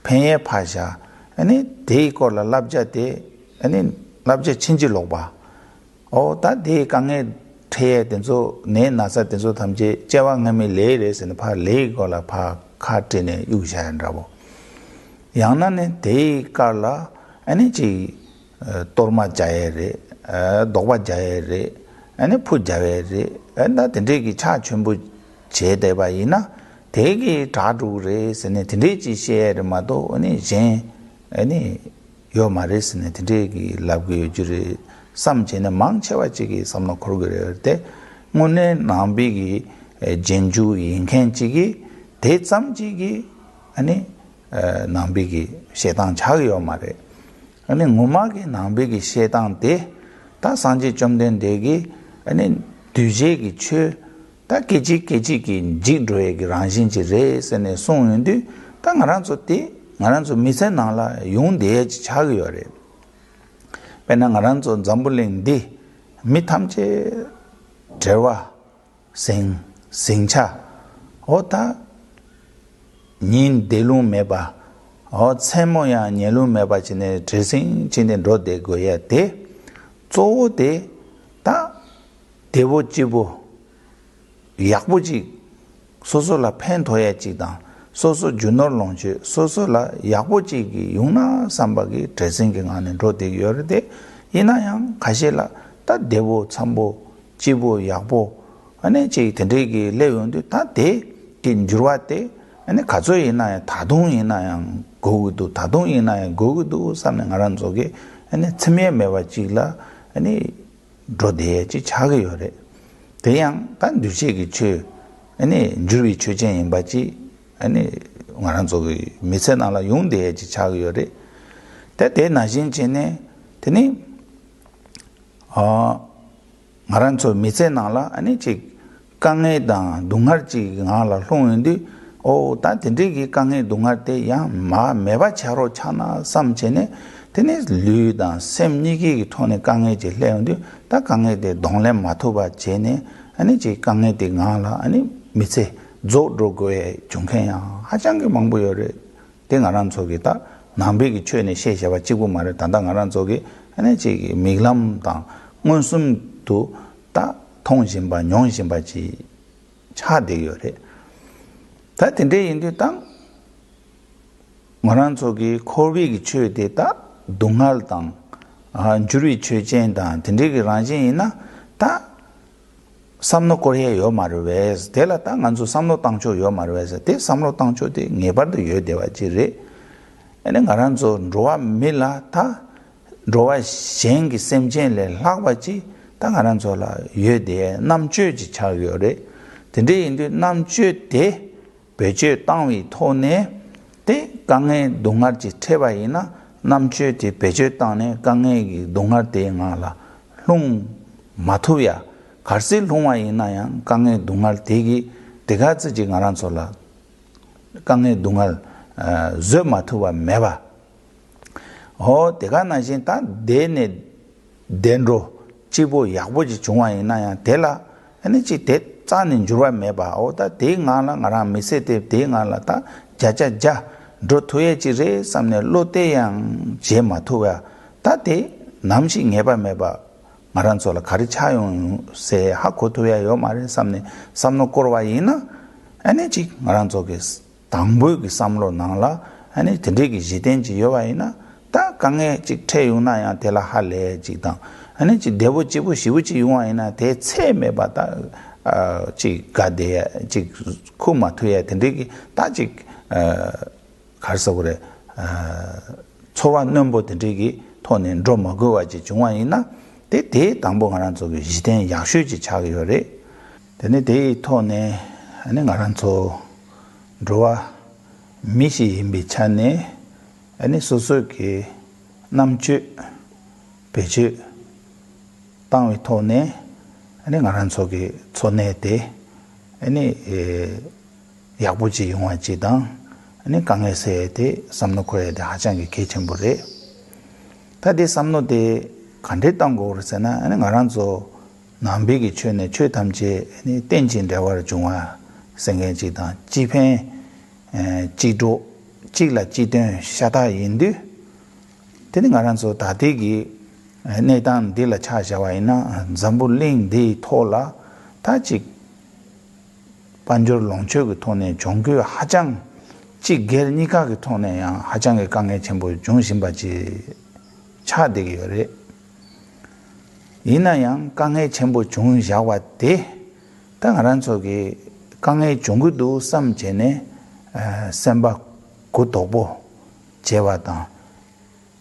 펜예 파샤 아니 데이콜라 랍자데 아니 랍제 친지로바 다데 강에 태에 된소 내 나사 된소 담제 제왕함이 레레스네 파 레이콜라 파 카트네 유샤한라고 양나네 데이칼라 아니지 토르마 자에레 도바 자에레 아니 푸 자에레 나 된데기 차 전부 제대바이나 대기 다루레스네 된데지 셰르마도 아니 제 아니 요 말레스네 된데기 랍고 주레 삼제네 망쳐와지기 삼노 코르그레 때 문에 남비기 젠주 인켄지기 대참지기 아니 남비기 세당 차요 말에 아니 고마게 남비기 세당 때다 산지 좀된 대기 아니 뒤제기 최다 계지기 지드레기 란신지 레스네 송인데 당하란서 때 나란서 미세나라 용대 차요래 배낭하란서 잠불링디 미탐제 제와 생차 오다 닌 델루 메바 세모야 녜루 메바 지네 드레싱 지네 로데 고야데 조데 다 대보지보 약보지 소소라 펜토야 지다 소소 주너롱지 소소라 약보지기 용나 삼바기 드레싱게 가는 로데 요르데 이나양 가실라 다 대보 참보 지보 약보 아니 제 된데기 레용도 다데 긴주와데 아니 가족이나 다동이나 고구도 다동이나 고구도 삼는 아란 속에 아니 틈에 매와지라 아니 로데지 차거요래 대양 단 두시기 최 아니 주위 최전인 바지 아니 아란 속에 미세나라 용대지 차거요래 때때 나신 전에 되니 아란 속 미세나라 아니 지 강에다 동할지 나라 홍인데 다 된데기 강에 동할 때야 마 매바차로 차나 삼체네 테네 류다 셈니기 토네 강에 제래운데 다 강에 대 동래 마토바 제네 아니 지 강에 대 나라 아니 미세 조로고에 중해야 하장게 망보여래 땡아란 속에다 남백이 최네 셰샤바 지고 말을 단단아란 속에 아니 지 미글람당 문숨도 다 통신바 용신바지 차대요래 다 된데 인데 땅 말한 속이 코비기 최대다 동할당 주리 최전다 된데기 란진이나 다 삼노 코리아 요 말을 왜서 될라 땅 안주 삼노 땅초 요 말을 왜서 대 삼노 땅초대 네바도 요 대와지레 에는 가란조 로아 밀라 다 로아 셴기 셈젠레 라바지 땅 가란조라 요대 남주지 차요래 된데 인데 남주대 배제 땅위 토네 대 강에 동할지 태바이나 남주의 배제 땅에 강에 동할 때가라 롱 마토야 갈실 롱와이나야 강에 동할 대기 대가지 가란솔라 강에 동할 저 마토와 메바 대가 나신 다 데네 덴로 지보 약보지 중화이나야 데라 아니지 대 짜는 줄와 매봐 오다 대가라 가라 미세데 대가라다 자자자 도토예지레 삼네 로테양 제마토야 다데 남시 해봐 매봐 말한솔라 가리차용 세 하고토야 요 말에 삼네 삼노 코르와이나 아니지 말한속에 당보기 삼로 나라 아니 드리기 지된지 요와이나 다 강에 직태유나야 데라 할래 지당 아니지 대보지부 시부지 용와이나 대체 매봐다 지 가데 지 쿠마투에 된데기 다지 가서 그래 초반 넘버 된데기 토는 좀 먹어가지 중앙이나 대 당봉하는 쪽에 시대 약수지 차기열에 근데 대 토네 아니 가란 쪽 로아 미시 미찬네 아니 소소기 남주 배주 땅위 토네 아니 가란 쪽에 촌내대 아니 약부지 용화지당 아니 강에서에 삼노코에 하장이 개천부래 다디 삼노데 간데땅고 그러잖아 아니 가란조 남비기 최네 최담제 아니 땡진 대화를 중화 생계지당 지편 지도 지라 지든 샤다인데 되는 가란조 다디기 내단 딜라 차샤와이나 잠불링 디 토라 다지 반절 롱초그 토네 종교 하장 지 게르니까 그 토네야 하장의 강에 전부 중심받지 차되게 요래 이나양 강에 전부 중샤와대 당하란 속에 강에 중구도 삼제네 셈바 고도보 제와다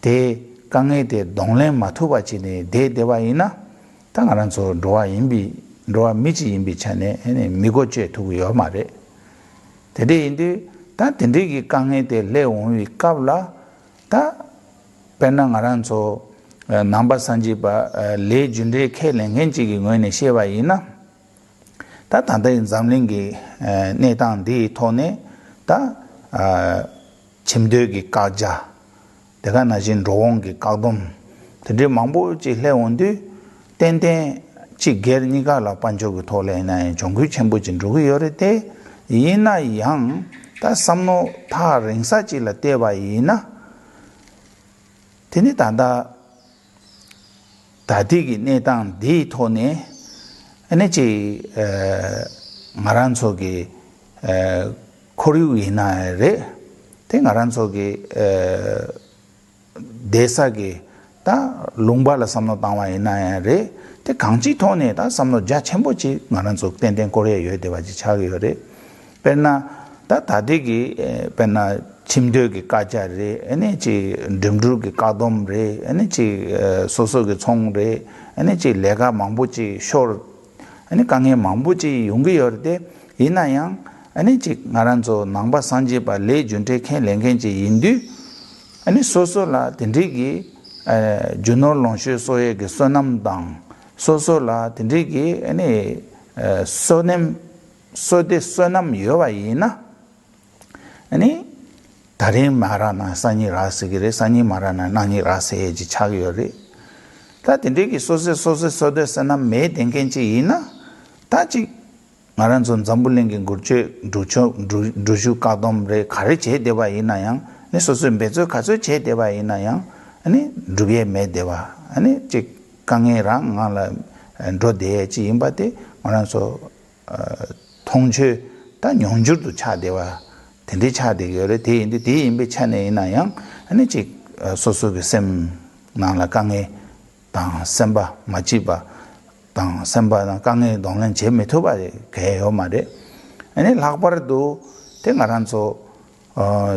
대 강에 대 동래 마투바지네 대대와이나 당하란 소 로아 임비 로아 미지 임비 차네 에네 미고제 두고요 말에 대대인데 다 된대기 강에 대 레온이 갑라 다 배낭아란소 남바 산지바 레 준데 켈랭엔지기 ngoine shebaina 다 단대 잠링기 내당디 토네 다 침되기 까자 내가 나진 로옹기 까돔 근데 망보지 레온디 땡땡 지게르니가 라 반조기 토레나 종구 첨부진 루기 요레데 이나 양 다 삼노 다 링사지라 때바이나 테니 단다 다디기 내당 디토네 에네지 마란소기 코리우이나레 땡아란소기 대사기 다 롱발라 삼노 당와이나레 테 강지 토네 다 삼노 자첨보지 마란소 땡땡 코리에 요데바지 차기요레 벤나 다 다디기 벤나 침되기 까자레 에네지 듬두기 까돔레 에네지 소소기 총레 에네지 레가 망부지 쇼 아니 강에 망부지 용기여데 이나양 아니지 나란조 남바 산지바 레 준테 켄 랭겐지 인디 아니 소소라 딘디기 주노 롱슈 소에게 소남당 소소라 딘디기 아니 소넴 소데 소남 요바이나 아니 다른 말하나 산이 라스기레 산이 말하나 나니 라세지 차기요리 다 딘디기 소데 사남 메 댕겐지 이나 다지 말한 좀 잠불랭긴 고체 두주 까돔레 가르체 대바 이나양 네 소소 베조 가서 제 대바 이나양 아니 두비에 메 대바 아니 지 강에랑 알아 로데지 임바데 말한서 통제 다 용주도 차대와 덴데 차대요레 대인데 대인베 차네 이나양 아니 지 소소게 셈 나라 강에 당 셈바 마치바 당 셈바나 강에 동는 제 메토바에 개요 말에 아니 락바르도 땡아란소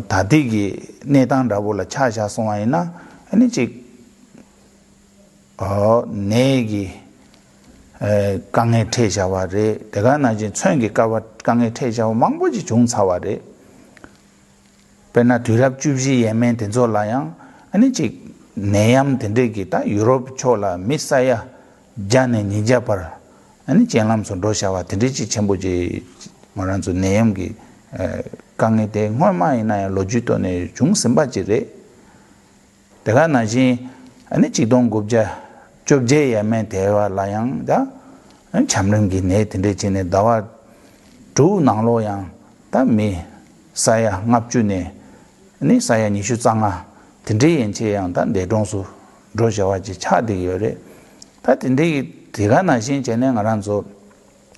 다디기 내당라볼라 차샤 송아이나 아니 지 내기 강에 태자와레 내가 나지 천기 까와 강에 태자와 망보지 종사와레 베나 뒤랍 주지 예멘 된조라양 아니 지 내암 된데기 다 유럽 초라 미사야 자네 니자파 아니 젠람소 도샤와 된데지 첨보지 말한소 내암기 강에 대 얼마이나 로지토네 중심바지레 내가 나지 아니 지동급자 쪽제 예멘 대화 라양다 참릉기 내 된데지네 다와 두 나로양 다미 사야 납주네 아니 사야 니슈장아 된데 연체양 다 내동수 로샤와지 차디요레 다 된데 대가 나신 전에 알아서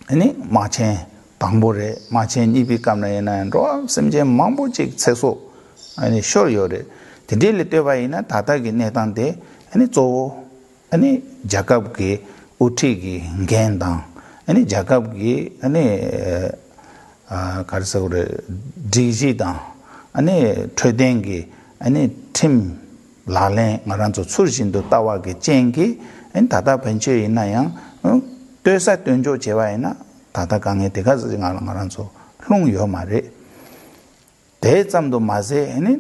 아니 마체 방보레 마체 이비감나에나 로 심제 망보직 세소 아니 쇼요레 된데 때바이나 다다기 내단데 아니 조 아니 자갑게 우티기 겐당 아니 자갑기 아니 가르쳐 그래 디지다 아니 트레이딩기 아니 팀 라레 ngaranzo 출신도 따와게 쟁기 엔 다다 벤처에 있나야 되사 된조 제와이나 다다 강에 대가서 ngaranzo 롱요 말에 대점도 마세 아니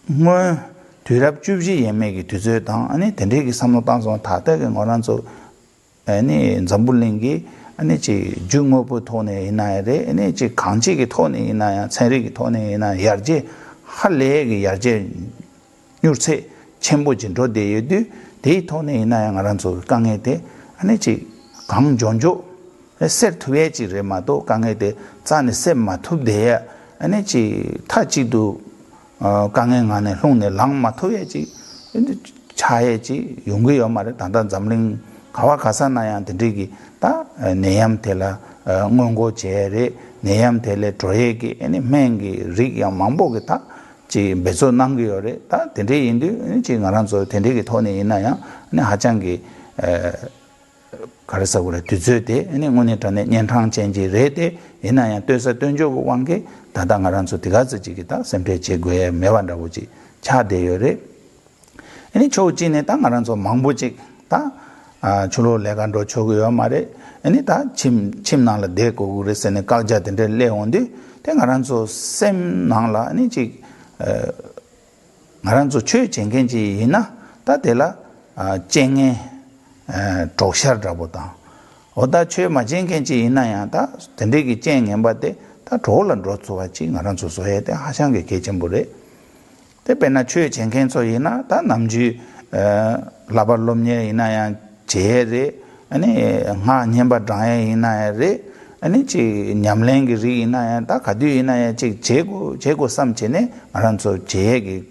뭐 뒤랍 주지 예매기 뒤져당 아니 된대기 삼노 땅서 다다게 ngaranzo 아니 잠불링기 아니 지 중업부 돈에 이나야래 아니 지 강직이 돈에 이나야 세력이 돈에 이나 야지 할래기 야지 뉴세 첨부진 로데여도 데이터네 이나야 알아서 강에대 아니지 강존조 세트웨지레마도 강에대 잔에 셈마 투데야 아니지 타지도 강행안에 홍내 랑마 투웨지 차에지 용거여 말에 단단 잠링 가와 가사나야 드리기 다 내암텔라 응원고 제레 내암텔레 드레기 아니 맹기 리기야 망보게 다 지 메소 남겨래 다 된대 인도 지 나란서 된대기 돈에 있나야 아니 하장기 가르쳐 그래 뒤져대 아니 오늘한테 년탕 쟁지 레데 있나야 돼서 던져고 관계 다다 나란서 디가지기다 샘테 제고에 매완다고지 차대열에 아니 조진에 땅 나란서 망보직 다 주로 레간도 초고요 말에 아니 다 침나라 대고 그래서는 가자된데 레온데 땡아란서 셈나라 아니 지 ngaranzo chue chengenji ina ta dela chenge doshar rabota oda chue ma chengenji ina ya ta tendegi chenge mbate ta dolan rotsuwa chi ngaranzo soye te hasange kechembure te pena chue chengenso ina ta namji labalomye ina ya jere ane nga nyemba daya ina ya re 아니 지 냠랭기 리나야 다 가디이나야 지 제고 삼체네 알아서 제에게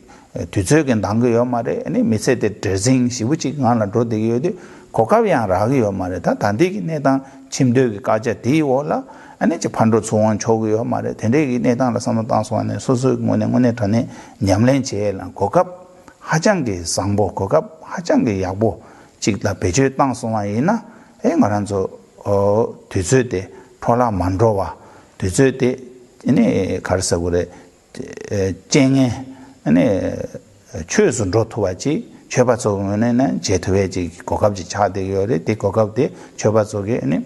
뒤적에 난거요 말에 아니 메세데 드레싱 시부지 가나 도되기요데 고가비야 라기요 말에 다 단디기 내당 침되기 까제 디올라 아니 지 판도 소원 초고요 말에 된대기 내당라 삼당소안에 소소 뭐네 터네 냠랭 제라 고갑 하장게 상보 고갑 하장게 약보 직라 배제 땅소와이나 에 말한서 뒤적에 토라 만로와 되저때 이네 가르쳐 그래 쟁에 아니 최선 로토와지 최바속에는 제토회지 고갑지 차대요래 대 고갑대 최바속에 아니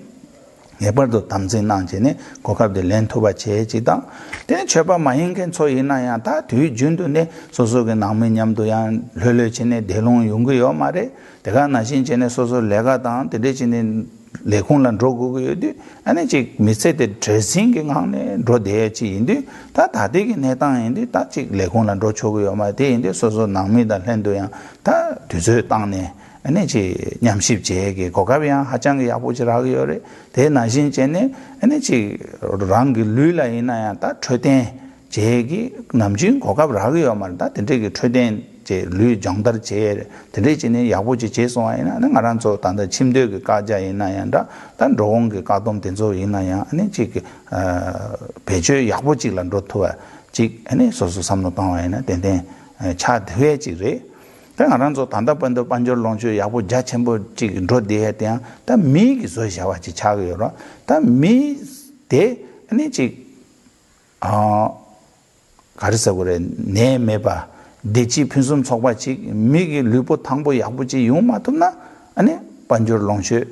예벌도 담진난제네 고갑대 렌토바 제지다 대 최바 마행겐 소이나야 다 뒤준도네 소소게 남매냠도야 르르치네 대롱 용거요 말에 내가 나신 전에 소소 내가다 대대지는 레콘란 로고고요디 아니 지 미세데 드레싱 강네 로데치 인디 다 다데기 내당인디 다지 레콘란 로초고요 마데 인디 소소 남미다 렌도야 다 뒤저 땅네 아니 지 냠십제게 고가비야 하장게 야보지라고요레 대나신 전에 아니 지 랑기 류라이나야 다 최대 제기 남진 고갑라고요 말다 된데게 최대 제 류 정달 제 드레지네 야보지 제송아이나 나란조 단다 침대게 가자이나야다 단 롱게 가동 된조 이나야 아니 지 배제 야보지란 로토와 지 아니 소소 삼노 땅와이나 된데 차 되지레 나란조 단다 번도 반절 롱주 야보 자첨보 지 로데야 때 다 미기 소샤와지 차고요라 다 미데 아니 지 가르쳐 그래 내 매바 대치 편숨 속바치 미기 르보 탕보 야부지 용마도나 아니 반절 롱쉐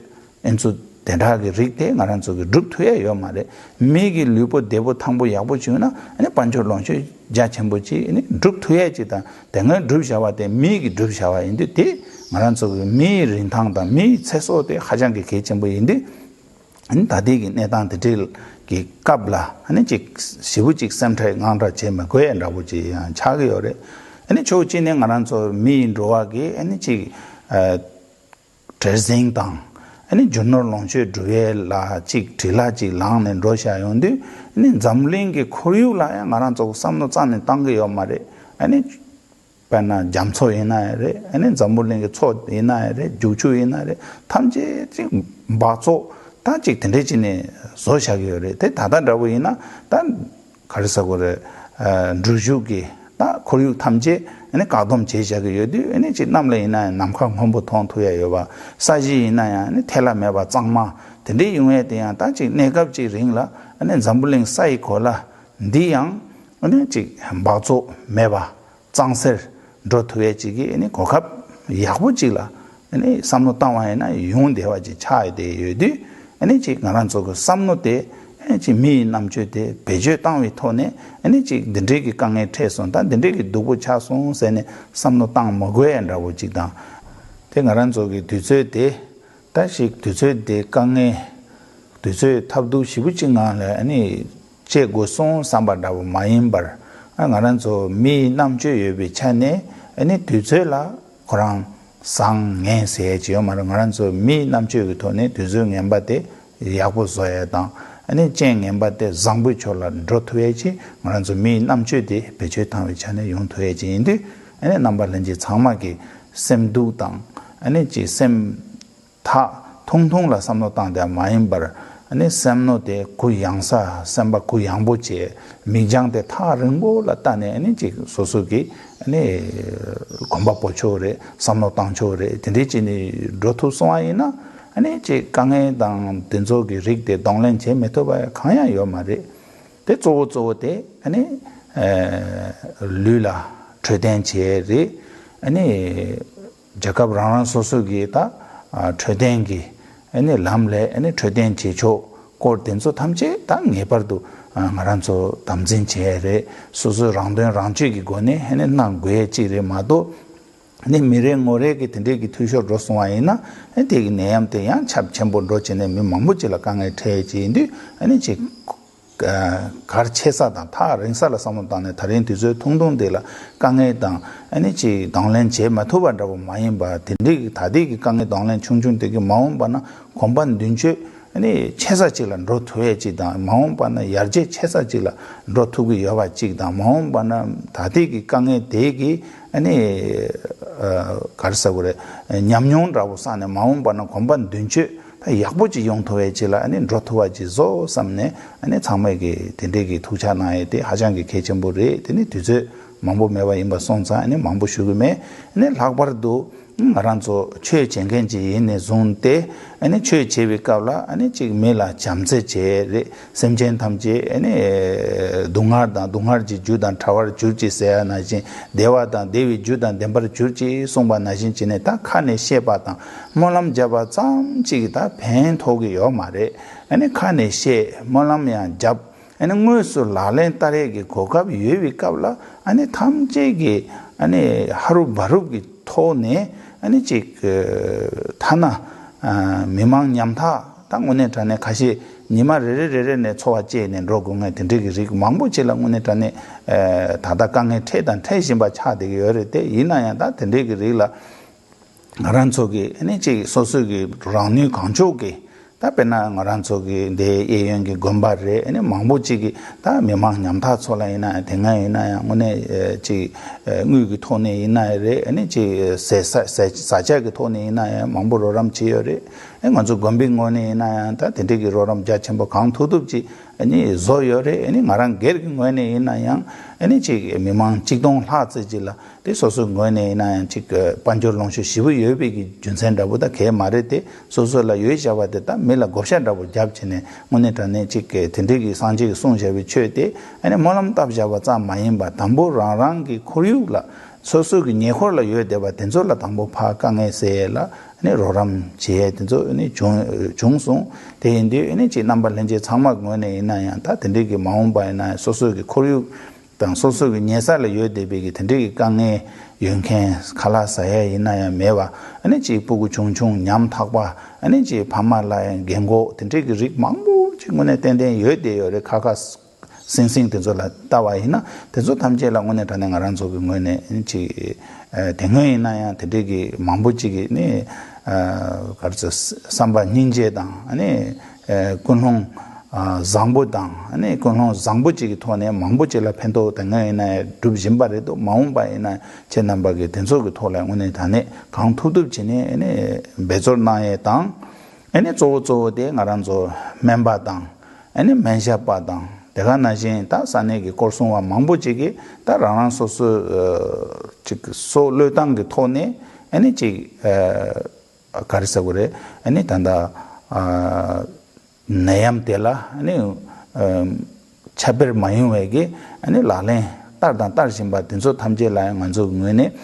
엔수 대다게 리테 나란서게 룩투에 요 말에 미기 르보 대보 탕보 야부지나 아니 반절 롱쉐 자첨보지 아니 룩투에지다 땡은 룩샤와데 미기 룩샤와인데 데 나란서게 미 린탕다 미 채소데 하장게 개첨보인데 아니 다디기 내단 데딜 기 갑라 아니 직 시부직 삼타에 간다 제마 고엔라부지 차게요래 아니 조진에 가란서 미인로하게 아니 지 드레싱 당 아니 저널 론체 드웰라 직 딜라지 랑네 로샤용데 아니 잠링게 코리울라야 가란서 삼노 짠네 당게요 말에 아니 바나 잠소이나레 아니 잠불링게 초 이나레 주추 이나레 탐제 지 바소 다직 된대지네 소샤게요레 대 다다라고이나 단 가르쳐 그래 루주게 다 고류 탐제 ane kaadom cheja ge yodi ane chi namle ina namkhang hombo thong thuya yoba saji ina ya ane thela meba changma tende yungye te ya ta chi negap chi ringla ane zambuling sai khola di yang ane chi bazo meba changser dro thuye chi gi ane kokap yakbu chi la ane samno tawa ina yung dewa chi chae de yodi ane chi ngaran zo samno te chi mi namche de beje tangwi thone ane chi dindre ki kange the son ta dindre ki dubu cha son se ne samno tang mo gwe an ra wo chi da te ngaran zo gi duje de ta shi duje de kange duje tabdu shibu chi nga le ane che go son samba da wo mayin bar ngaran zo mi namche ye be cha ne ane duje la korang sang nge se ji yo ma ngaran zo mi namche ge thone duje ngem ba de yakbo zo ya da ane chen ngenpa te zangbu chola ndro tuwe chi ngaran zo mi namchwe di pechwe tangwe chane yung tuwe chi indi ane namba lanji changma ki sem du tang ane chi sem tha thong thong la samno tang de mayin bar ane semno de ku yangsa semba ku yangbo che mingjang de tha ringo la tane ane chi sosu ki ane gomba pocho re samno tang cho re tindi chi ni ndro tu songa ina ane che kange dang denzo gi rig de donglen che meto ba khaya yo mare te zo zo de ane lula treden che re ane jakab rana soso gi ta treden gi ane lamle ane treden che cho kor denzo tamche ta ngepar du ngaran so tamjin che re soso rangden rangche gi gone ane nang gwe chi re ma do ne mire ngore ki tende ki thusho roswa ina ente ki neyam te yang chap chembo ro chene mi mambu chila kangai the chi indi ani chi gar chesa da tha ringsa la samon da ne tharin tu zo thongdong de la kangai da ani chi donglen che ma thoban ra ma yin ba tende ki thadi ki kangai donglen chung chung de ki maum ba na khomban dunche ani chesa chila ro thoye chi da maum ba na yarje chesa chila ro thugi yawa chi da maum ba na thadi ki kangai de ki 아니 가르사고래 냠뇽라고 사네 마음바나 건반 든치 약보지 용토해지라 아니 로토와지조 삼네 아니 참매게 된대기 투자나에 대 하장기 개점보리 되니 뒤제 망보매와 임바 송사 아니 망보 슈금에 아니 락바르도 아란조 최전gen지 있네 존때 아니 최제비까라 아니 지금 메라 잠제제 semjen 탐제 아니 동하지 주단 타워 주지세야 나지 대와다 대위 주단 덴버 주지 송바 나신 지네 다 칸에 셰바다 몰람 잡아 잠지다 벤토기요 말에 아니 칸에 셰 몰람야 잡 아니 무슨 라렌 따레기 고갑 유위까라 아니 탐제기 아니 하루 바루기 토네 아니 지 타나 미망 냠타 당원에 전에 가시 니마레레레네 초와제네 로공에 된데기 망보질랑 원에 전에 다다강에 태단 태신바 차되게 여르때 이나야다 된데기리라 나란속이 아니 지 소속이 라니 강조게 다페나 나란속이 내 예연기 건바레 아니 망보지기 다 미망 냠타 초라이나 댕아이나 원에 지 의기 토네 이나레 아니 지 사자기 토네 이나야 망보로람 지여레 먼저 건빙원에 이나야 다 된데기 로람 자첨보 강토둡지 아니 조여레 아니 마랑 게르긴원에 이나야 아니 지 미망 직동 하즈지라 데 소소원에 이나야 지 반조롱시 시부 여비기 준센다보다 개 말에데 소소라 여자와데다 메라 곱샤다보 잡치네 모네타네 지게 된데기 상지 송제비 최대 아니 몰람 답자와 자 마인바 담보랑랑기 코리우라 소소기 네홀라 여데바 된졸라 담보 파강에세라 아니 로람 지에 된조 아니 중송 대인데 아니 지 넘버 렌제 장막 원에 있나야 다 된데기 마음바이나 소소기 코리우 당 소소기 네살라 여데비기 된데기 강에 연캔 칼라사에 있나야 매와 아니 지 보고 중중 냠탁바 아니 지 밤말라에 겐고 된데기 릭 망부 지문에 된데 여데요레 카카스 싱싱 된조라 따와이나 된조 탐제라 원에 다는 아란소기 원에 지 댕어이나야 된데기 망부지기 네 가르쳐 삼바 닌제당 아니 군홍 장보당 아니 군홍 장보지기 토네 망보지라 펜도 댕어이나 두비진바레도 마움바이나 제남바게 된소기 토라 원에 다네 강투듭지네 아니 베졸나에 당 아니 조조데 나란조 멤버당 아니 멘샤바당 대가 나신 다 산에게 골송와 망보지기 다 라랑 소스 소 르당게 토네 아니 지 가르사 그래 아니 단다 내암텔라 아니 차별 마용에게 아니 라레 따르단 따르신바 된소 탐제라야 만조 응외네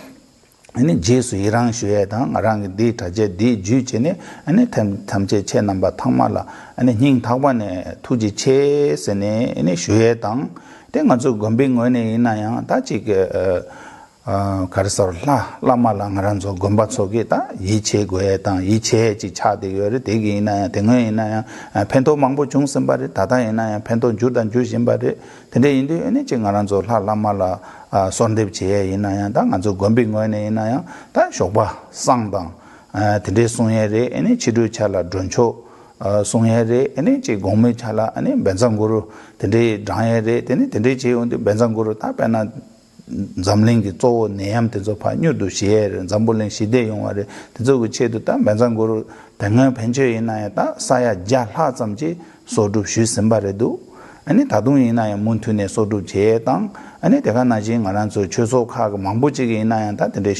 아니 제수 이랑 슈에당 아랑 디 타제 디 주체네 아니 탐제 체 넘버 탕말라 아니 닝 타관에 투지 체세네 아니 슈에당 땡가조 검빙원에 이나야 다지게 가르서라 라말랑란조 검바초게다 이체고에당 이체지 차대결이 되게 이나야 등에 이나야 펜토 망보 중선바리 다다 이나야 펜토 주단 주신바리 근데 인데 아니 징아란조 라말라 손데브체 이나야 당아조 검빙원에 이나야 다 쇼바 상당 근데 송예레 아니 치루차라 돈초 송예레 아니 제 공매차라 아니 벤상고로 근데 다예레 근데 제 온데 벤상고로 다 빼나 잠링기 조 내함 때저 파뉴도 시에 잠볼링 시대 용화레 저거 체도 다 벤상고로 당한 벤처에 나야다 사야 자하 잠지 소도 쉬심바레도 아니 다동이나야 몬투네 소도 제당 아니 내가 나진 안한서 최소하고 망보지게 나야다 근데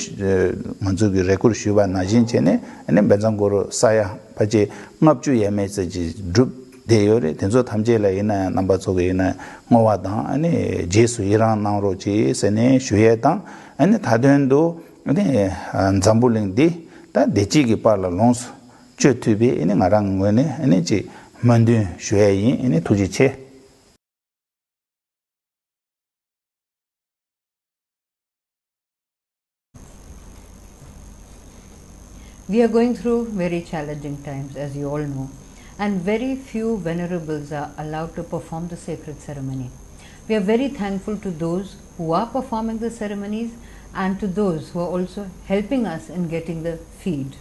먼저기 레코드 슈바 나진 전에 아니 벤상고로 사야 바지 납주에 메시지 룹 대열에 된소 탐제라 이나 넘버 속에 이나 뭐와다 아니 제수 이랑 나로지 세네 슈에당 아니 다된도 아니 잠불링디 다 대지기 빨라 롱스 쮸투비 이네 나랑 거네 아니지 만드 슈에이 이네 투지체 We are going through very challenging times, as you all know, and very few venerables are allowed to perform the sacred ceremony. We are very thankful to those who are performing the ceremonies and to those who are also helping us in getting the feed.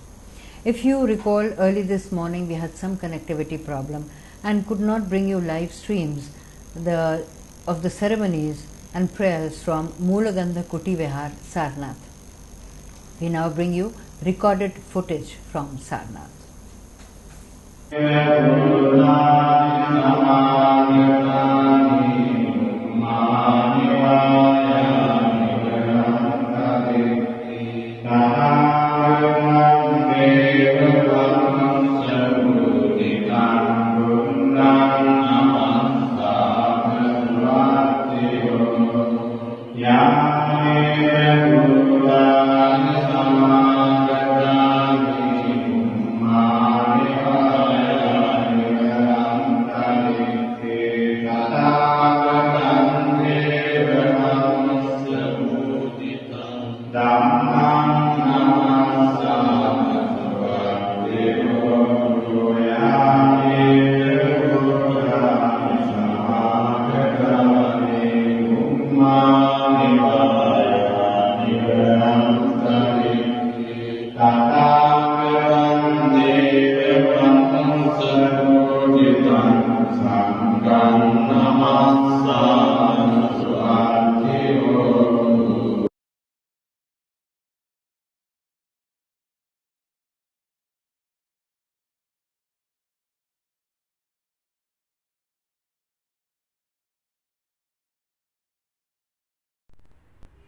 If you recall, early this morning we had some connectivity problem and could not bring you live streams of the ceremonies and prayers from Moolagandha Kuti Vihar, Sarnath. We now bring you recorded footage from Sarnath.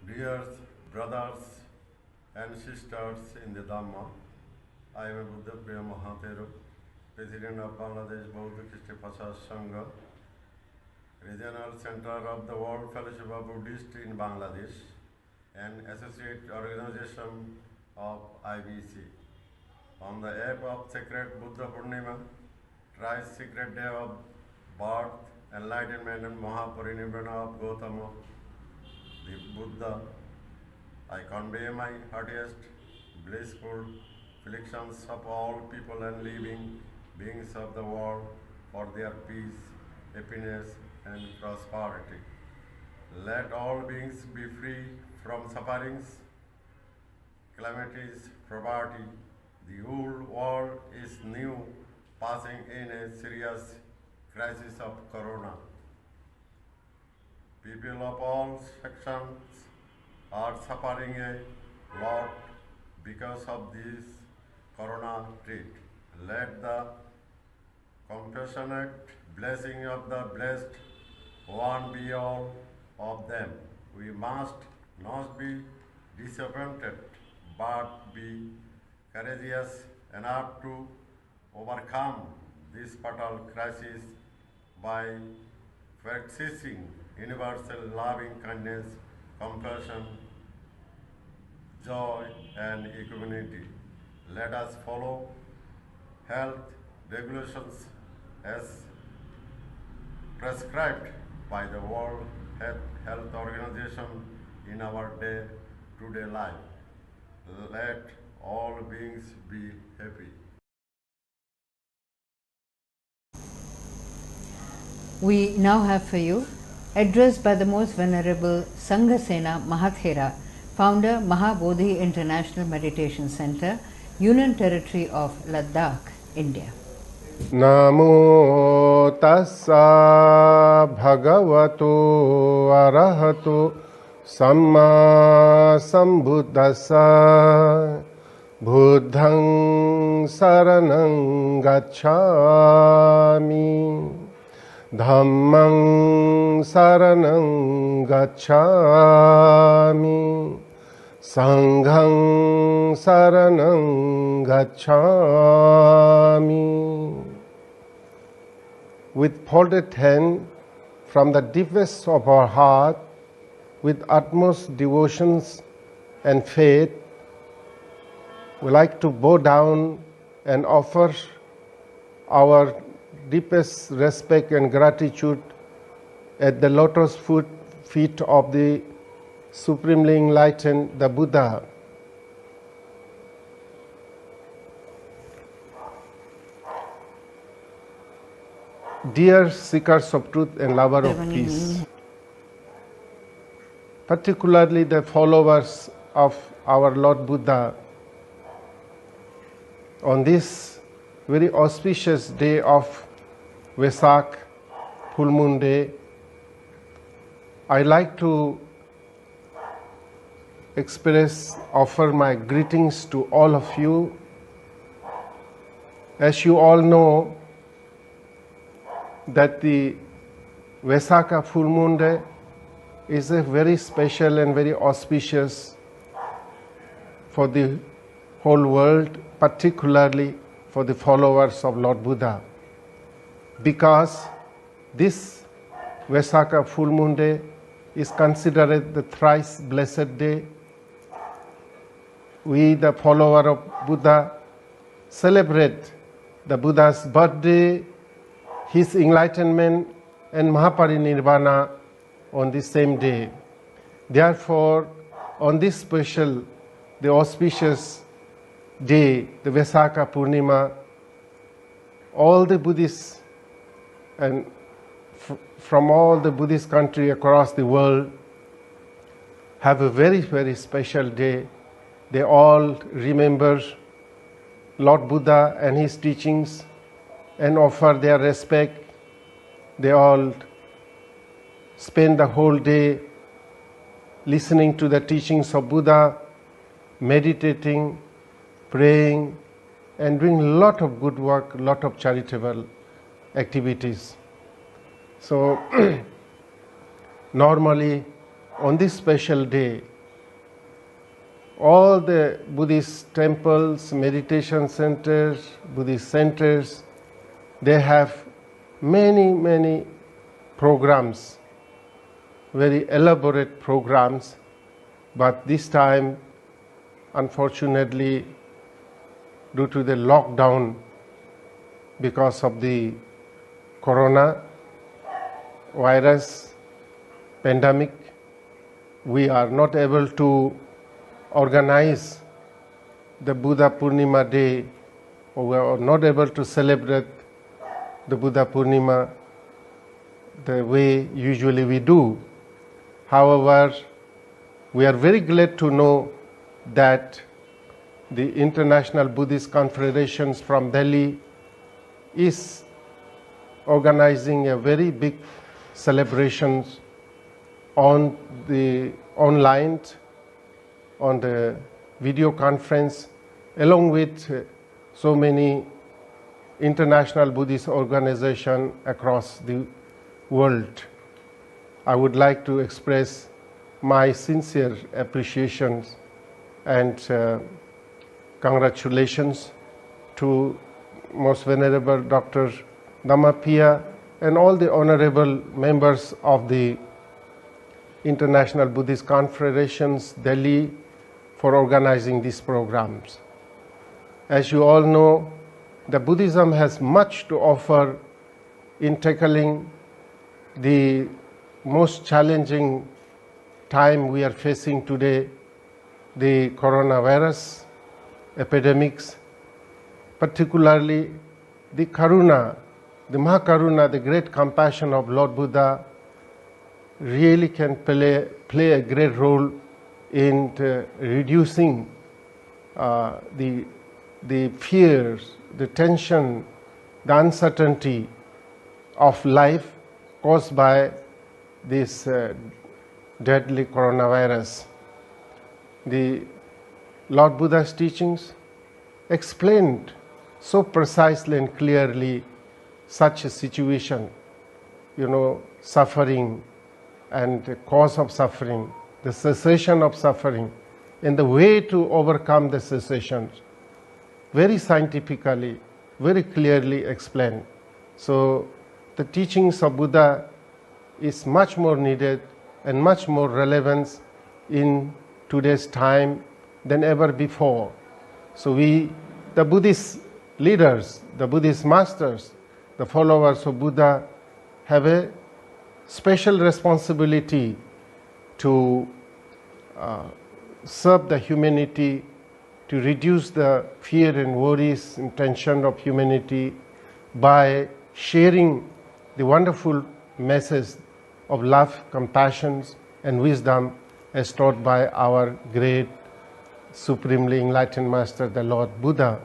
Dear brothers and sisters in the Dhamma, I am Buddha Priya Mahathero, President of Bangladesh Bauddha Christian Pasha Sangha, Regional Center of the World Fellowship of Buddhists in Bangladesh, and Associate Organization of IBC. On the eve of Sacred Buddha Purnima, thrice sacred day of birth, enlightenment and Mahaparinirvana of Gautama, the Buddha, I convey my heartiest blissful felicitations of all people and living beings of the world for their peace, happiness and prosperity. Let all beings be free from sufferings, calamities, poverty. The whole world is now passing in a serious crisis of corona. People of all sections are suffering a lot because of this corona threat. Let the compassionate blessing of the blessed one be all of them. We must not be disappointed, but be courageous enough to overcome this fatal crisis by practicing universal loving kindness, compassion, joy, and equanimity. Let us follow health regulations as prescribed by the World Health Organization in our day-to-day life. Let all beings be happy. We now have for you address by the most venerable Sangha Mahathera, founder Mahabodhi International Meditation Center, Union Territory of Ladakh, India. Namo tassa bhagavato arahato samma sambuddhassa buddhaṃ saranam gacchāmi Dhammaṃ saranam gacchāmi Sangham saranam gacchāmi. With folded hand, from the deepest of our heart, with utmost devotions and faith, we like to bow down and offer our deepest respect and gratitude at the lotus feet of the Supremely Enlightened, the Buddha. Dear seekers of truth and lover of peace, particularly the followers of our Lord Buddha, on this very auspicious day of Vesak, full moon day, I like to offer my greetings to all of you. As you all know, that the Vesaka full moon day is a very special and very auspicious for the whole world, particularly for the followers of Lord Buddha, because this Vesaka full moon day is considered the thrice blessed day. We, the follower of Buddha, celebrate the Buddha's birthday, his enlightenment and Mahaparinirvana on the same day. Therefore, on this special, the auspicious day, the Vesaka Purnima, all the Buddhists and from all the Buddhist countries across the world have a very, very special day. They all remember Lord Buddha and his teachings and offer their respect. They all spend the whole day listening to the teachings of Buddha, meditating, praying, and doing a lot of good work, a lot of charitable activities. So, normally on this special day, all the Buddhist temples, meditation centers, Buddhist centers, they have many, many programs, very elaborate programs, but this time, unfortunately, due to the lockdown because of the corona virus pandemic, we are not able to organize the Buddha Purnima day, or we are not able to celebrate the Buddha Purnima the way usually we do. However, we are very glad to know that the International Buddhist Confederations from Delhi is organizing a very big celebrations on the online, on the video conference, along with so many international Buddhist organizations across the world. I would like to express my sincere appreciation and congratulations to Most Venerable Dr. Dhammapiya and all the honorable members of the International Buddhist Confederations, Delhi, for organizing these programs. As you all know, the Buddhism has much to offer in tackling the most challenging time we are facing today, the coronavirus epidemics, particularly the Karuna, the Mahakaruna, the great compassion of Lord Buddha really can play a great role in reducing the fears, the tension, the uncertainty of life caused by this deadly coronavirus. The Lord Buddha's teachings explained so precisely and clearly such a situation, suffering and the cause of suffering, the cessation of suffering, and the way to overcome the cessation. Very scientifically, very clearly explained. So the teachings of Buddha is much more needed and much more relevant in today's time than ever before. So we, the Buddhist leaders, the Buddhist masters, the followers of Buddha, have a special responsibility to serve the humanity, to reduce the fear and worries and tension of humanity by sharing the wonderful message of love, compassion, and wisdom as taught by our great supremely enlightened master, the Lord Buddha.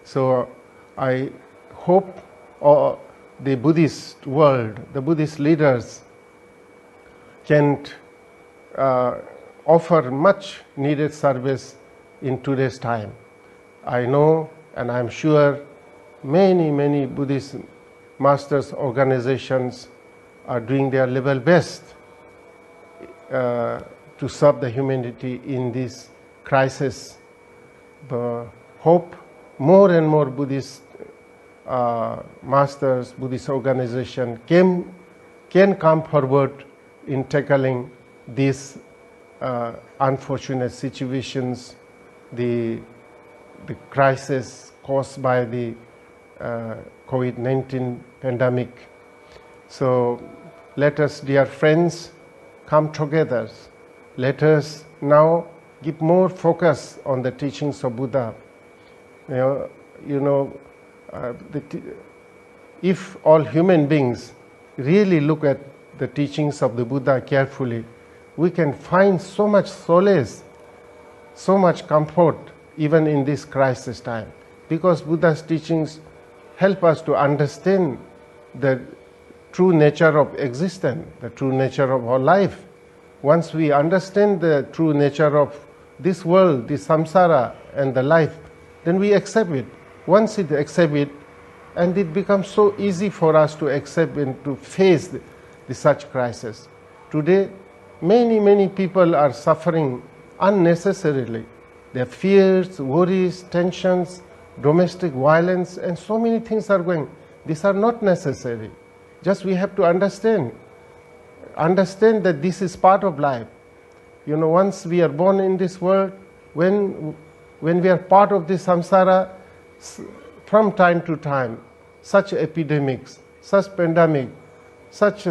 So I hope the Buddhist world, the Buddhist leaders can offer much needed service in today's time. I know and I'm sure many Buddhist masters organizations are doing their level best to serve the humanity in this crisis. But hope more and more Buddhist masters, Buddhist organization can come forward in tackling these unfortunate situations, the crisis caused by the COVID-19 pandemic. So let us, dear friends, come together. Let us now give more focus on the teachings of Buddha. If all human beings really look at the teachings of the Buddha carefully, we can find so much solace, so much comfort even in this crisis time, because Buddha's teachings help us to understand the true nature of existence, the true nature of our life. Once we understand the true nature of this world, the samsara and the life, then we accept it. Once we accept it, and it becomes so easy for us to accept and to face such crisis. Today, many people are suffering unnecessarily. Their fears, worries, tensions, domestic violence, and so many things are going. These are not necessary. Just we have to understand that this is part of life. Once we are born in this world, when we are part of this samsara, from time to time, such epidemics, such pandemic, such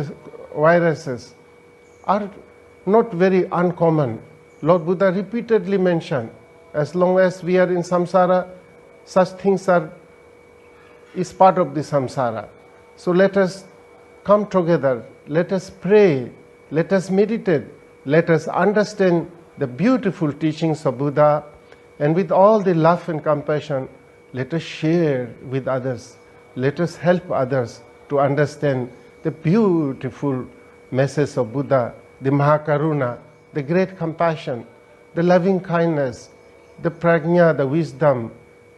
viruses are not very uncommon. Lord Buddha repeatedly mentioned, as long as we are in samsara, such things is part of the samsara. So let us come together, let us pray, let us meditate, let us understand the beautiful teachings of Buddha, and with all the love and compassion, let us share with others. Let us help others to understand the beautiful message of Buddha, the Mahakaruna, the great compassion, the loving kindness, the prajna, the wisdom,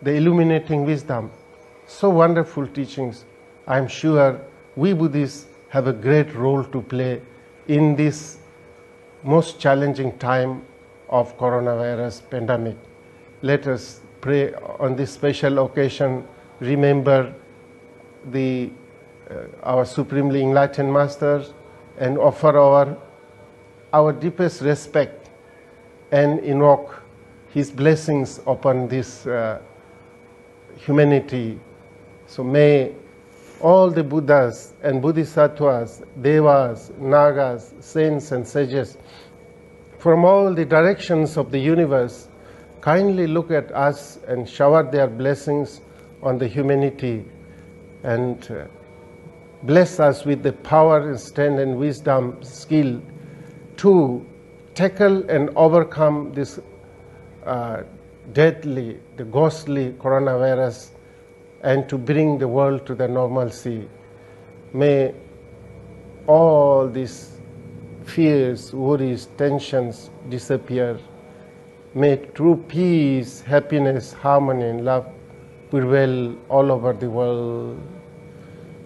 the illuminating wisdom. So wonderful teachings. I am sure we Buddhists have a great role to play in this most challenging time of coronavirus pandemic. Let us pray on this special occasion, remember our supremely enlightened masters, and offer our deepest respect and invoke his blessings upon this humanity. So may all the Buddhas and Bodhisattvas, Devas, Nagas, saints and sages from all the directions of the universe kindly look at us and shower their blessings on the humanity, and bless us with the power, strength and wisdom, skill to tackle and overcome this deadly, the ghostly coronavirus, and to bring the world to the normalcy. May all these fears, worries, tensions disappear. May true peace, happiness, harmony and love prevail all over the world.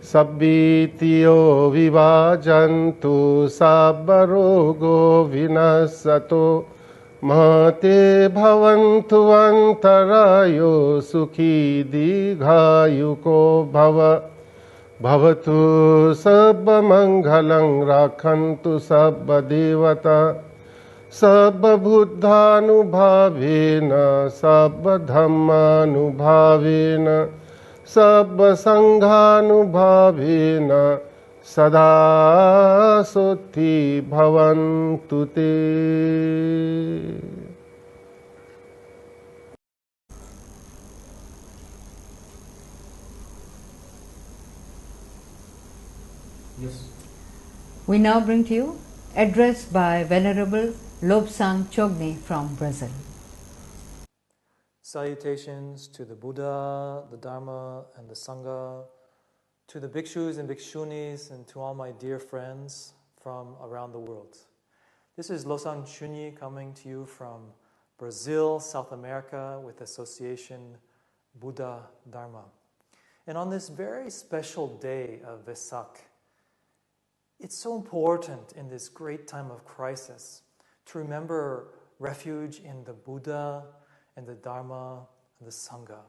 Sabbitiyo vivajantu sabbarogo vinasato mahate bhavantu antarayo sukhi digayuko bhava bhavatu sabba mangalang rakhantu sabba devata sabba buddhanubhavena sabba dhammanubhavena sabba sanghanubhavena sada sothi bhavantu te. Yes. We now bring to you address by Venerable Lobsang Chogni from Brazil. Salutations to the Buddha, the Dharma, and the Sangha, to the bhikshus and bhikshunis, and to all my dear friends from around the world. This is Losang Chunyi coming to you from Brazil, South America, with Association Buddha Dharma. And on this very special day of Vesak, it's so important in this great time of crisis to remember refuge in the Buddha and the Dharma and the Sangha.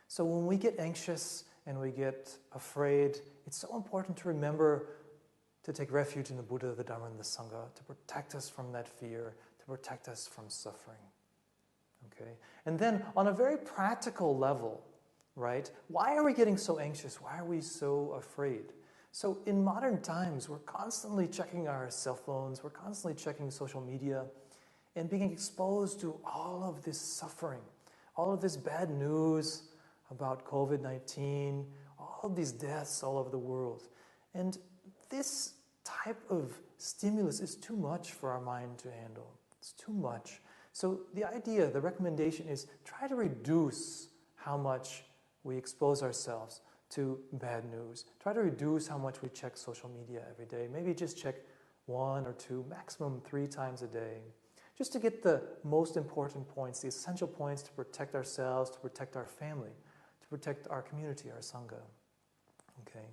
So when we get anxious and we get afraid, it's so important to remember to take refuge in the Buddha, the Dharma, and the Sangha to protect us from that fear, to protect us from suffering. Okay? And then on a very practical level, right? Why are we getting so anxious? Why are we so afraid? So in modern times, we're constantly checking our cell phones, we're constantly checking social media, and being exposed to all of this suffering, all of this bad news about COVID-19, all of these deaths all over the world. And this type of stimulus is too much for our mind to handle. It's too much. So the idea, the recommendation is try to reduce how much we expose ourselves to bad news. Try to reduce how much we check social media every day. Maybe just check 1 or 2, maximum 3 times a day. Just to get the most important points, the essential points to protect ourselves, to protect our family, to protect our community, our Sangha. Okay?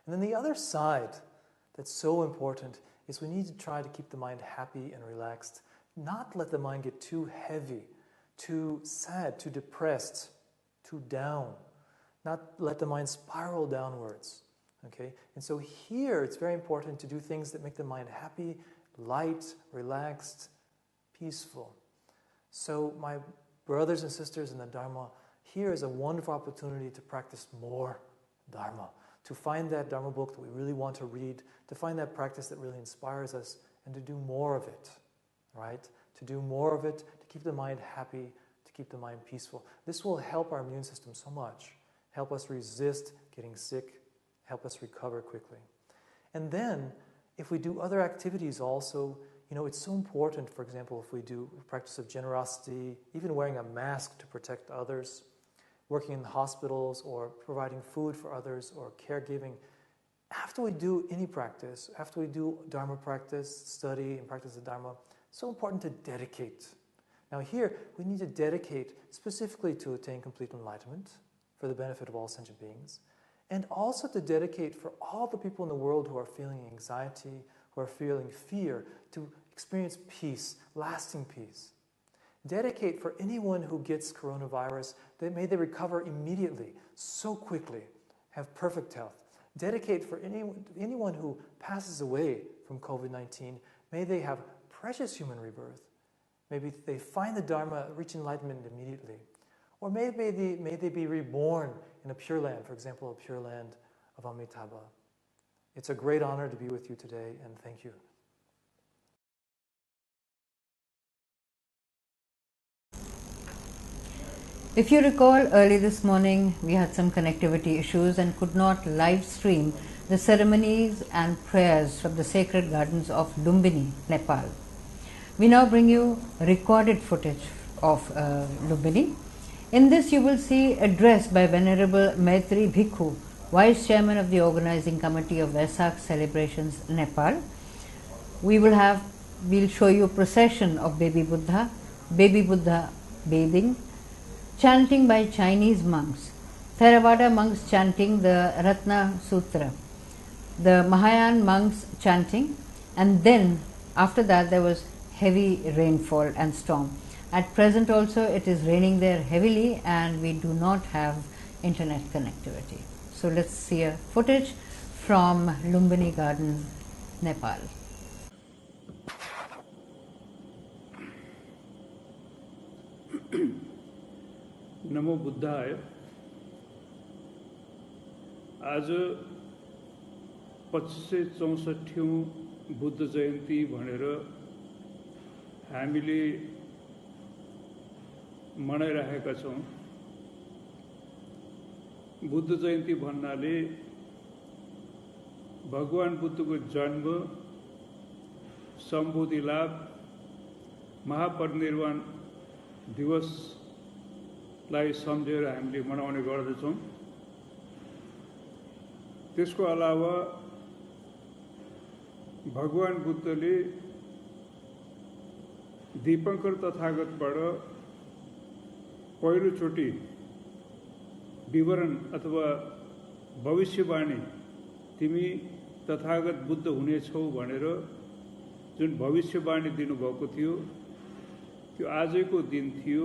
And then the other side that's so important is we need to try to keep the mind happy and relaxed, not let the mind get too heavy, too sad, too depressed, too down, not let the mind spiral downwards. Okay? And so here it's very important to do things that make the mind happy, light, relaxed, peaceful. So my brothers and sisters in the Dharma, here is a wonderful opportunity to practice more Dharma, to find that Dharma book that we really want to read, to find that practice that really inspires us, and to do more of it, right? To do more of it, to keep the mind happy, to keep the mind peaceful. This will help our immune system so much, help us resist getting sick, help us recover quickly. And then, if we do other activities also, it's so important, for example, if we do practice of generosity, even wearing a mask to protect others, working in hospitals or providing food for others or caregiving. After we do any practice, after we do Dharma practice, study and practice the Dharma, it's so important to dedicate. Now here, we need to dedicate specifically to attain complete enlightenment for the benefit of all sentient beings, and also to dedicate for all the people in the world who are feeling anxiety, who are feeling fear to experience peace, lasting peace. Dedicate for anyone who gets coronavirus, that may they recover immediately, so quickly, have perfect health. Dedicate for anyone who passes away from COVID-19, may they have precious human rebirth. Maybe they find the Dharma, reach enlightenment immediately. Or may they be reborn in a pure land, for example, a pure land of Amitabha. It's a great honor to be with you today, and thank you. If you recall, early this morning we had some connectivity issues and could not live stream the ceremonies and prayers from the sacred gardens of Lumbini, Nepal. We now bring you recorded footage of Lumbini. In this you will see a address by Venerable Maitri Bhikkhu, Vice Chairman of the Organizing Committee of Vesak Celebrations, Nepal. We'll show you a procession of baby Buddha bathing, chanting by Chinese monks, Theravada monks chanting the Ratna Sutra, the Mahayana monks chanting, and then after that there was heavy rainfall and storm. At present also it is raining there heavily and we do not have internet connectivity. So let's see a footage from Lumbini Garden, Nepal. नमो बुद्धाय। आज 2564औं बुद्ध जयन्ती भनेर हामीले मनाइरहेका छौं। बुद्ध जयन्ती भन्नाले भगवान बुद्धको जन्म, सम्बोधि लाभ, महापरिनिर्वाण दिवसलाई सम्झेर हामीले मनाउने गर्दछौं। त्यसको अलावा भगवान बुद्धले दीपंकर तथागतबाट पहिलोचोटि विवरण अथवा भविष्यवाणी तिमी तथागत बुद्ध हुनेछौ भनेर जुन भविष्यवाणी दिनुभएको थियो त्यो आजको दिन थियो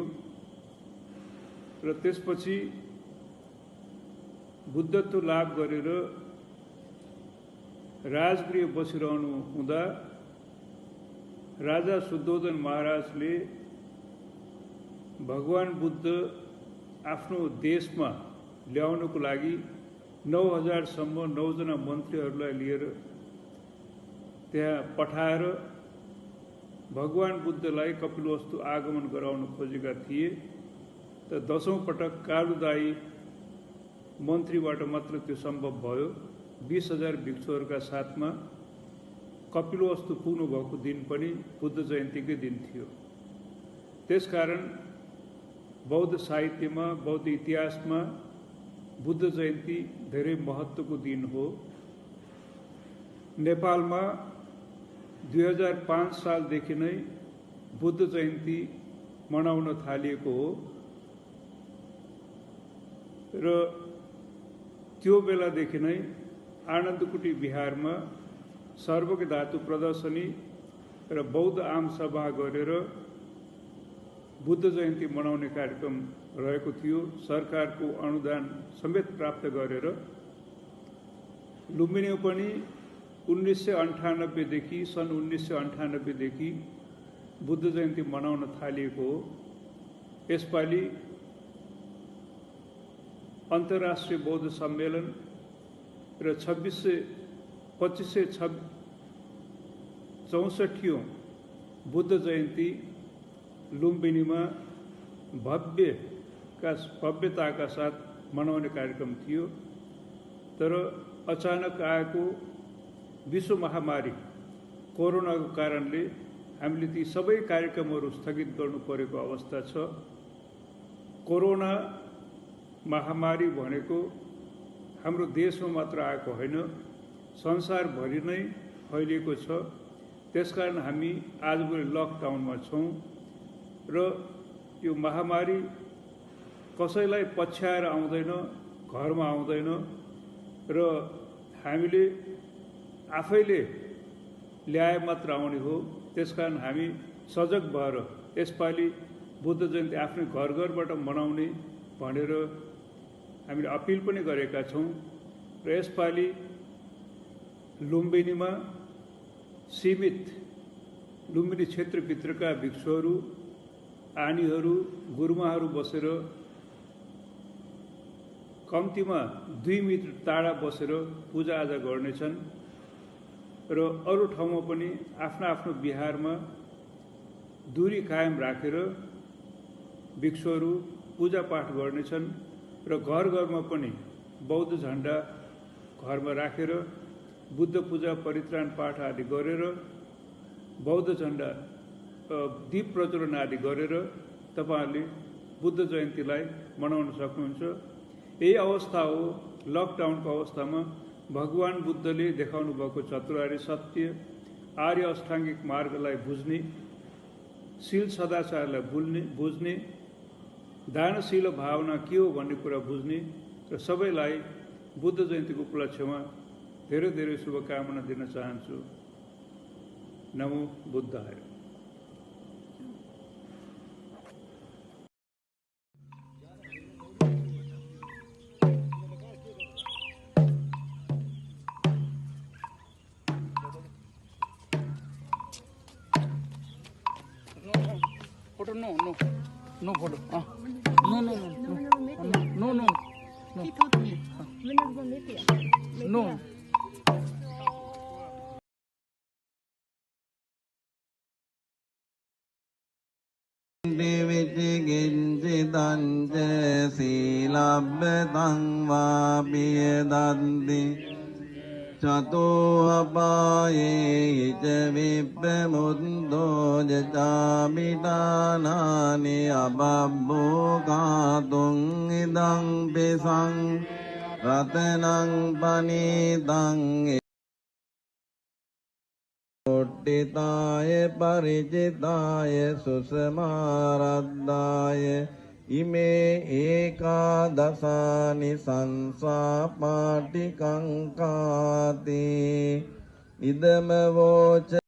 र त्यसपछि बुद्धत्व लाभ गरेर राजगृह बसिरहनु हुँदा राजा शुद्धोधन महाराजले भगवान बुद्ध आफ्नो देशमा ल्याउनको लागि 9000 सम्म 9 जना मन्त्रीहरूलाई लिएर त्यहाँ पठाएर भगवान बुद्धलाई कपिलवस्तु आगमन गराउन खोजेका थिए। त 10औं पटक कालुदाई मन्त्रीबाट मात्र त्यो सम्भव भयो। 20,000 भिक्षुहरूका साथमा कपिलवस्तु पुग्नु भएको दिन पनि बुद्ध जयन्तीकै दिन थियो। त्यसकारण बौद्ध साहित्यमा, बौद्ध इतिहासमा बुद्ध जयन्ती धेरै महत्त्वको दिन हो। नेपालमा 2005 सालदेखि नै बुद्ध जयन्ती मनाउन थालिएको हो र त्यो बेलादेखि नै आनन्दकुटी बिहारमा सर्वज्ञ धातु प्रदर्शनी र बौद्ध आम सभा गरेर बुद्ध जयन्ती मनाउने कार्यक्रम रहेको थियो। सरकारको अनुदान समेत प्राप्त गरेर लुम्बिनीमा पनि 1998 देखि सन् 1998 देखि बुद्ध जयन्ती मनाउन थालिएको हो। यसपालि अन्तर्राष्ट्रिय बौद्ध सम्मेलन र 2564औं बुद्ध जयन्ती लुम्बिनीमा भव्यताका साथ मनाउने कार्यक्रम थियो। तर अचानक आएको विश्व महामारी कोरोनाको कारणले हामीले ती सबै कार्यक्रमहरू स्थगित गर्नु परेको अवस्था छ। कोरोना महामारी भनेको हाम्रो देशमा मात्र आएको होइन, संसारभरि नै फैलिएको छ। त्यसकारण हामी आजभोलि लकडाउनमा छौं र यो महामारी कसैलाई पछ्याएर आउँदैन, घरमा आउँदैन र हामीले आफैले ल्याए मात्र आउने हो। त्यसकारण हामी सजग भएर यसपालि बुद्ध जयन्ती आफ्नै घर घरबाट मनाउने भनेर हामीले अपिल पनि गरेका छौँ। र यसपालि लुम्बिनीमा सीमित लुम्बिनी क्षेत्रभित्रका भिक्षुहरू, आनीहरू, गुरुमाहरू बसेर कम्तीमा 2 मिटर टाढा बसेर पूजाआजा गर्नेछन् र अरू ठाउँमा पनि आफ्नो आफ्नो विहारमा दूरी कायम राखेर भिक्षुहरू पूजापाठ गर्नेछन् र घर घरमा पनि बौद्ध झण्डा घरमा राखेर बुद्ध पूजा परित्राण पाठ आदि गरेर बौद्ध झण्डा दीप प्रज्वलन आदि गरेर तपाईहरुले बुद्ध जयन्तीलाई मनाउन सक्नुहुन्छ। यही अवस्था हो लकडाउनको अवस्थामा भगवान बुद्धले देखाउनु भएको चतुरार्य सत्य, आर्य अष्टाङ्गिक मार्गलाई बुझ्ने, शील सदाचारलाई बुझ्ने, दानशील भावना के हो भन्ने कुरा बुझ्ने र सबैलाई बुद्ध जयन्तीको उपलक्ष्यमा धेरै धेरै शुभकामना दिन चाहन्छु। नमो बुद्धाय। Photo no photo. No. He told me when I was going to meet you. No. Chato apaye vippe mundo jamitana ni ababbo katung idang pisang ratanang panitang uttitaye parijitaye susamaraddaye ime ekadasani sansapatikankati idama voca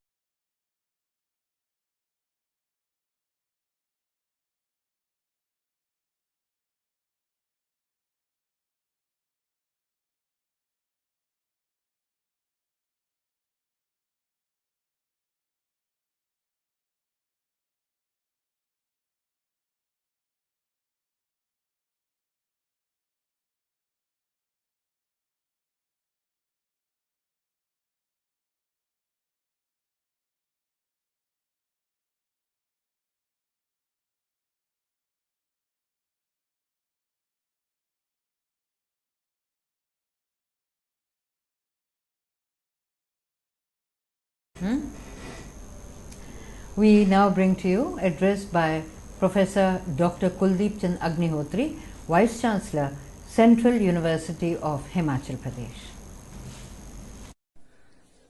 We now bring to you address by Professor Dr. Kuldeep Chand Agnihotri, Vice Chancellor, Central University of Himachal Pradesh.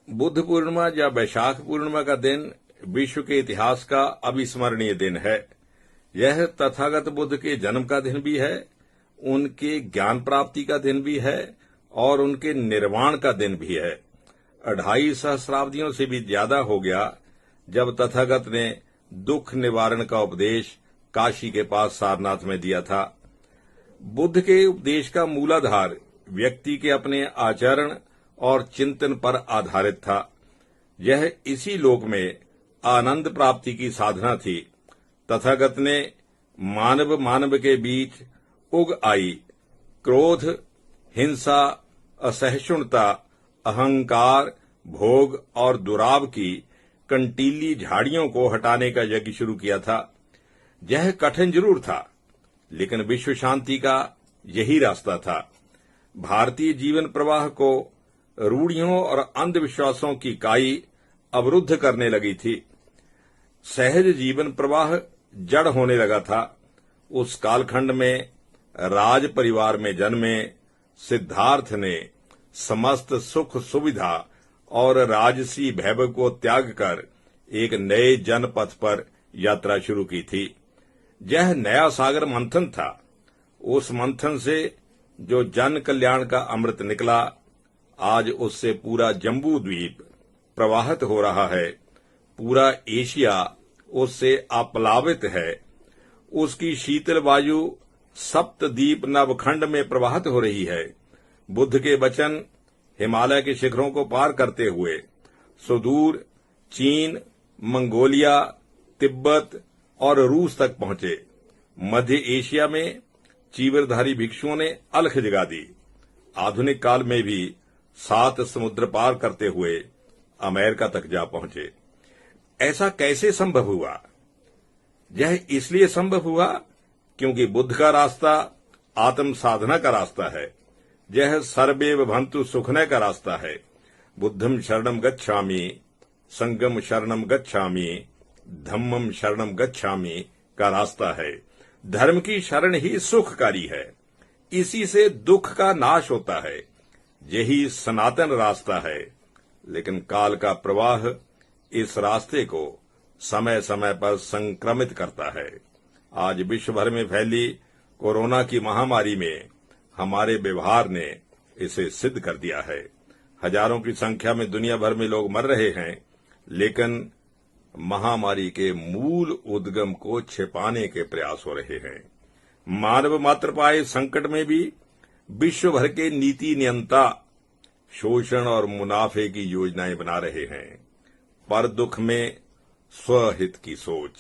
Buddha Purnima या वैशाख पूर्णिमा का दिन विश्व के इतिहास का अविस्मरणीय दिन है। यह तथागत बुद्ध के जन्म का दिन भी है, उनके ज्ञान प्राप्ति का दिन भी है और उनके निर्वाण का दिन भी है। 2.5 सहस्राब्दियों से भी ज्यादा हो गया जब तथागत ने दुख निवारण का उपदेश काशी के पास सारनाथ में दिया था। बुद्ध के उपदेश का मूलाधार व्यक्ति के अपने आचरण और चिंतन पर आधारित था। यह इसी लोक में आनंद प्राप्ति की साधना थी। तथागत ने मानव के बीच उग आई क्रोध, हिंसा, असहिष्णुता, अहंकार, भोग और दुराव की कंटीली झाड़ियों को हटाने का यज्ञ शुरू किया था। यह कठिन जरूर था, लेकिन विश्व शांति का यही रास्ता था। भारतीय जीवन प्रवाह को रूढ़ियों और अंधविश्वासों की काई अवरुद्ध करने लगी थी। सहज जीवन प्रवाह जड़ होने लगा था। उस कालखंड में राज परिवार में जन्मे सिद्धार्थ ने समस्त सुख सुविधा और राजसी वैभव को त्याग कर एक नए जनपथ पर यात्रा शुरू की थी। यह नया सागर मंथन था। उस मंथन से जो जन कल्याण का अमृत निकला, आज उससे पूरा जम्बू द्वीप प्रवाहित हो रहा है। पूरा एशिया उससे आप्लावित है। उसकी शीतल वायु सप्तद्वीप नवखंड में प्रवाहित हो रही है। बुद्ध के वचन हिमालय के शिखरों को पार करते हुए सुदूर चीन, मंगोलिया, तिब्बत और रूस तक पहुंचे। मध्य एशिया में चीवरधारी भिक्षुओं ने अलख जगा दी। आधुनिक काल में भी 7 समुद्र पार करते हुए अमेरिका तक जा पहुंचे। ऐसा कैसे संभव हुआ? यह इसलिए संभव हुआ क्योंकि बुद्ध का रास्ता आत्म साधना का रास्ता है। यह सर्वेव भंतु सुखने का रास्ता है। बुद्धम शरणम गच्छामि, संगम शरणम गच्छामि, धम्मम शरणम गच्छामि का रास्ता है। धर्म की शरण ही सुखकारी है। इसी से दुख का नाश होता है। यही सनातन रास्ता है। लेकिन काल का प्रवाह इस रास्ते को समय समय पर संक्रमित करता है। आज विश्व भर में फैली कोरोना की महामारी में हमारे व्यवहार ने इसे सिद्ध कर दिया है। हजारों की संख्या में दुनिया भर में लोग मर रहे हैं, लेकिन महामारी के मूल उद्गम को छिपाने के प्रयास हो रहे हैं। मानव मात्र पाए संकट में भी विश्व भर के नीति नियंता शोषण और मुनाफे की योजनाएं बना रहे हैं। पर दुख में स्वहित की सोच,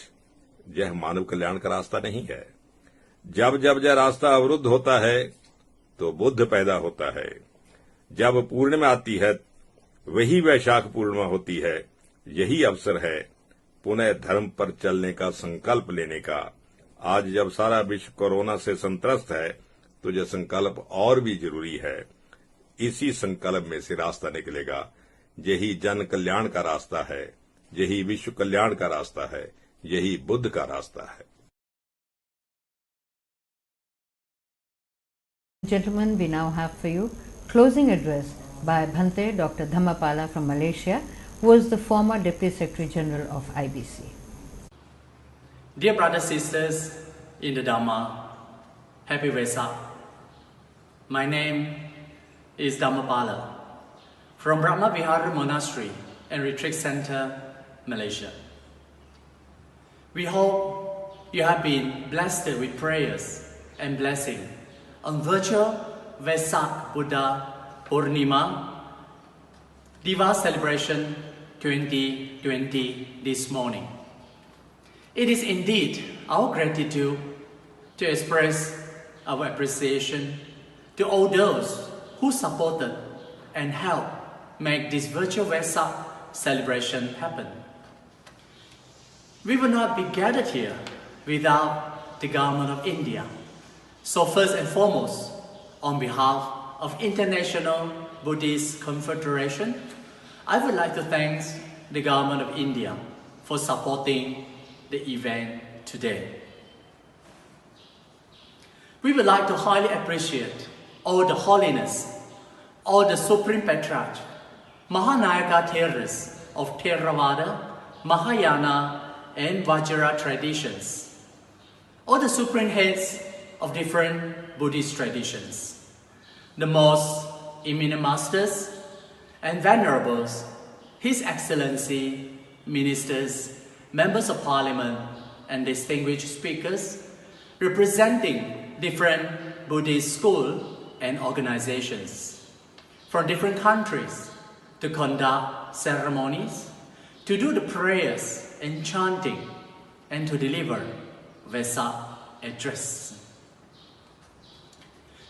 यह मानव कल्याण का रास्ता नहीं है। जब जब यह रास्ता अवरुद्ध होता है तो बुद्ध पैदा होता है। जब पूर्णिमा आती है, वही वैशाख पूर्णिमा होती है। यही अवसर है पुनः धर्म पर चलने का संकल्प लेने का। आज जब सारा विश्व कोरोना से संत्रस्त है तो यह संकल्प और भी जरूरी है। इसी संकल्प में से रास्ता निकलेगा। यही जन कल्याण का रास्ता है, यही विश्व कल्याण का रास्ता है, यही बुद्ध का रास्ता है। Gentlemen, we now have for you closing address by Bhante Dr. Dhammapala from Malaysia, who was the former Deputy Secretary General of IBC. Dear brothers and sisters in the Dhamma, happy Vesak. My name is Dhammapala from Brahma Vihara Monastery and Retreat Center, Malaysia. We hope you have been blessed with prayers and blessing on virtual Vesak Buddha Purnima Diva celebration 2020 this morning. It is indeed our gratitude to express our appreciation to all those who supported and helped make this virtual Vesak celebration happen. We would not be gathered here without the government of India. So first and foremost, on behalf of International Buddhist Confederation, I would like to thank the government of India for supporting the event today. We would like to highly appreciate all the holiness, all the Supreme Patriarch, Mahanayaka Theras of Theravada, Mahayana and Vajra traditions, all the Supreme Heads of different Buddhist traditions, the most eminent masters and venerables, His Excellency, ministers, members of parliament, and distinguished speakers representing different Buddhist schools and organizations from different countries to conduct ceremonies, to do the prayers and chanting, and to deliver Vesak address.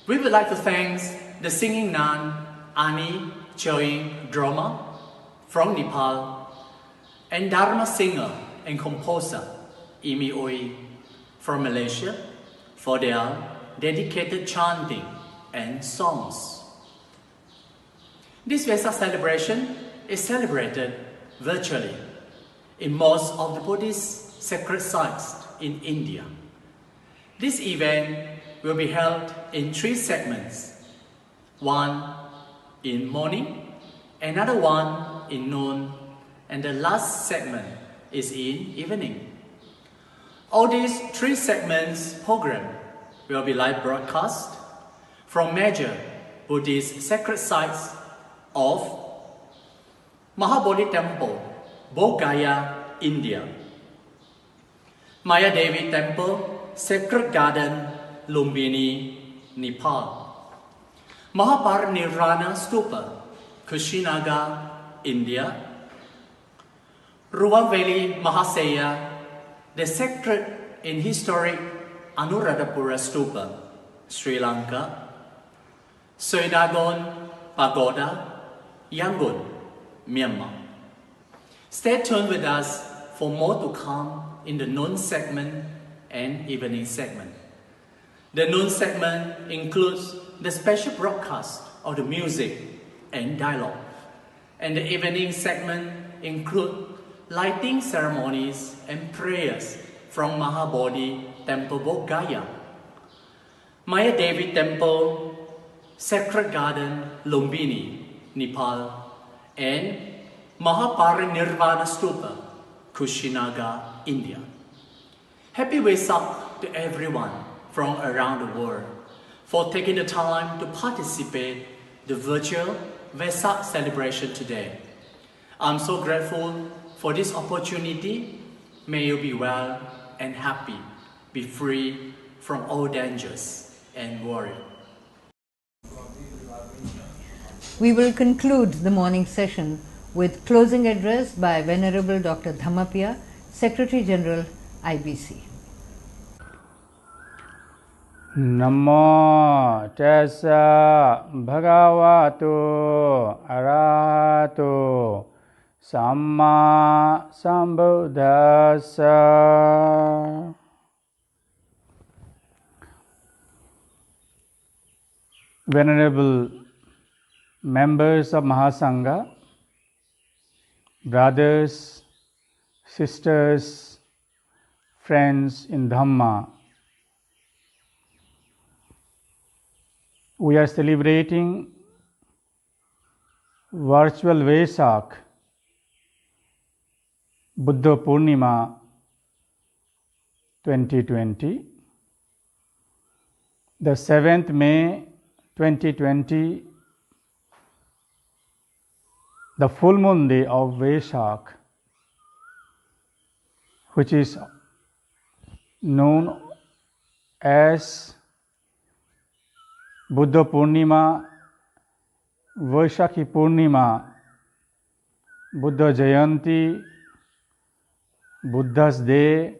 We would like to thank the singing nun Ani Choing Droma from Nepal and Dharma singer and composer Imi Oi from Malaysia for their dedicated chanting and songs. This Vesak celebration is celebrated virtually in most of the Buddhist sacred sites in India. This event will be held in 3 segments, one in morning, another one in noon, and the last segment is in evening. All these 3 segments program will be live broadcast from major Buddhist sacred sites of Mahabodhi Temple, Bodh Gaya, India. Maya Devi Temple, Sacred Garden, Lumbini, Nepal. Mahaparinirvana Stupa, Kushinagar, India. Ruwaveli Mahasaya, the sacred and historic Anuradhapura Stupa, Sri Lanka. Soidagon Pagoda, Yangon, Myanmar. Stay tuned with us for more to come in the noon segment and evening segment. The noon segment includes the special broadcast of the music and dialogue, and the evening segment includes lighting ceremonies and prayers from Mahabodhi Temple, Bodh Gaya, Maya Devi Temple, Sacred Garden, Lumbini, Nepal, and Mahaparinirvana Stupa, Kushinagar, India. Happy Vesak to everyone from around the world for taking the time to participate in the virtual Vesak celebration today. I'm so grateful for this opportunity. May you be well and happy, be free from all dangers and worry. We will conclude the morning session with closing address by Venerable Dr. Dhammapia, Secretary General, IBC. Namo tassa bhagavato arahato samma sambuddhassa. Venerable members of Mahasangha, brothers, sisters, friends in Dhamma, we are celebrating virtual Vesak Buddha Purnima 2020, the 7th May 2020, the full moon day of Vesak, which is known as Buddha Purnima, Vaishakhi Purnima, Buddha Jayanti, Buddha's Day,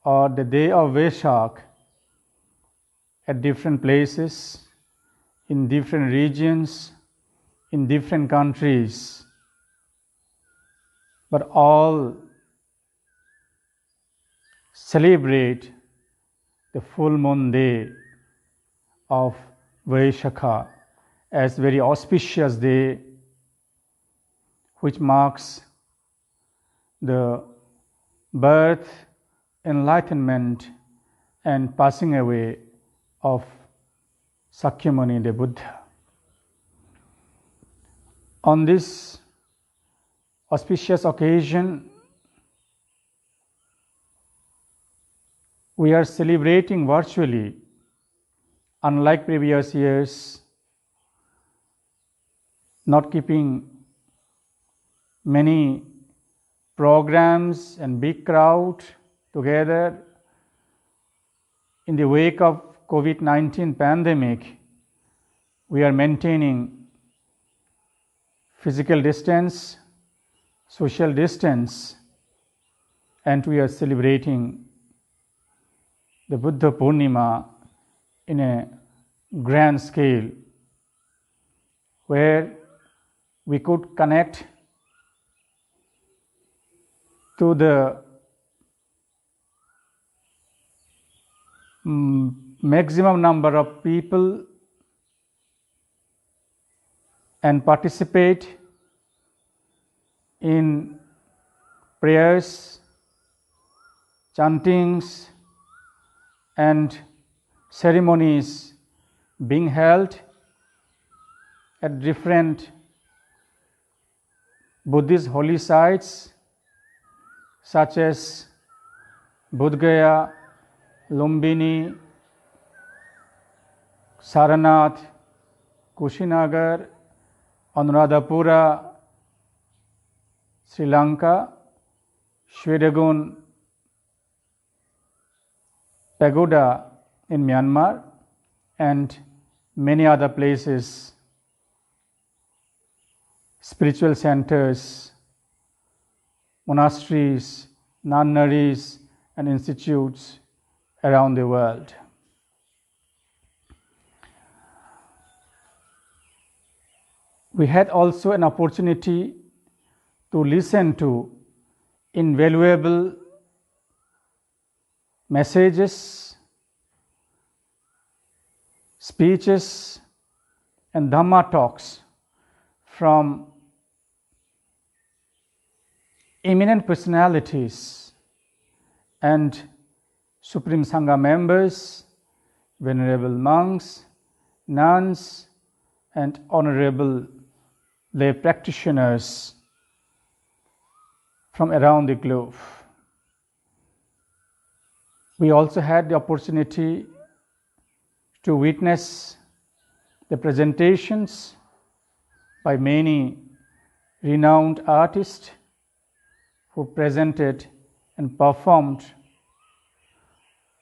or the day of Vesak at different places, in different regions, in different countries, but all celebrate the full moon day of Vaishakha as very auspicious day, which marks the birth, enlightenment, and passing away of Sakyamuni the Buddha. On this auspicious occasion, we are celebrating virtually, unlike previous years, not keeping many programs and big crowd together. In the wake of COVID-19 pandemic, we are maintaining physical distance, social distance, and we are celebrating the Buddha Purnima in a grand scale, where we could connect to the maximum number of people and participate in prayers, chantings, and ceremonies being held at different Buddhist holy sites such as Bodh Gaya, Lumbini, Saranath, Kushinagar, Anuradhapura, Sri Lanka, Shwedagon Pagoda in Myanmar, and many other places, spiritual centers, monasteries, nunneries, and institutes around the world. We had also an opportunity to listen to invaluable messages, speeches, and Dhamma talks from eminent personalities and Supreme Sangha members, venerable monks, nuns, and honorable lay practitioners from around the globe. We also had the opportunity to witness the presentations by many renowned artists who presented and performed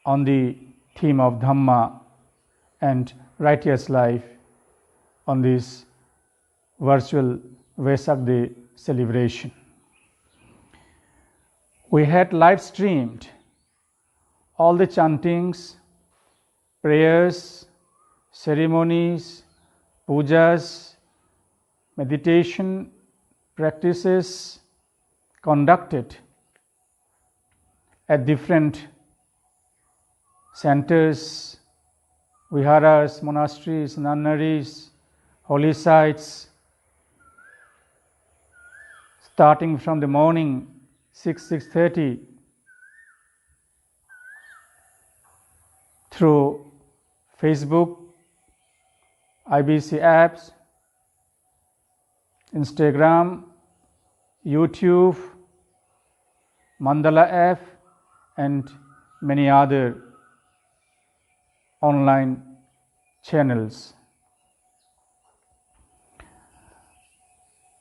on the theme of Dhamma and righteous life on this virtual Vesak Day celebration. We had live streamed all the chantings, prayers, ceremonies, pujas, meditation practices conducted at different centers, viharas, monasteries, nunneries, holy sites, starting from the morning 6:30 through Facebook, IBC apps, Instagram, YouTube, Mandala app, and many other online channels.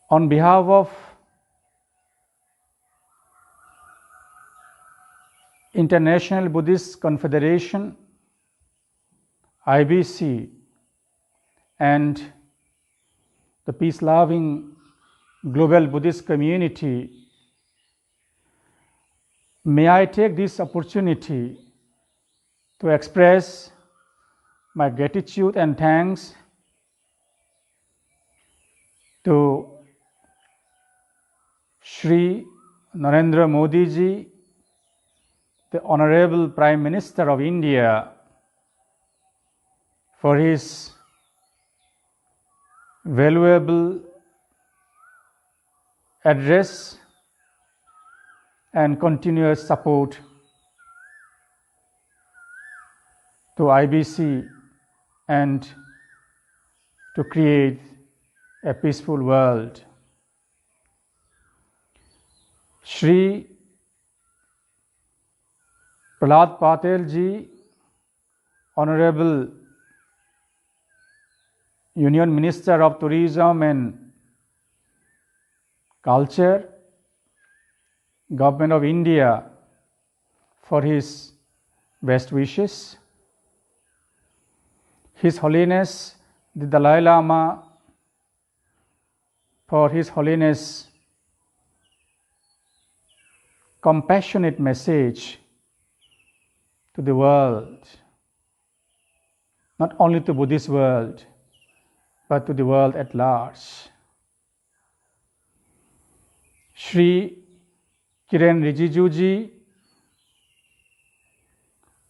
On behalf of International Buddhist Confederation, IBC, and the peace-loving global Buddhist community, may I take this opportunity to express my gratitude and thanks to Shri Narendra Modi ji, the Honorable Prime Minister of India, for his valuable address and continuous support to IBC and to create a peaceful world. Shri Prahlad Patel ji, Honorable Union Minister of Tourism and Culture, Government of India, for his best wishes. His Holiness the Dalai Lama, for His Holiness compassionate message to the world, not only to Buddhist world, but to the world at large. Shri Kiren Rijiju ji,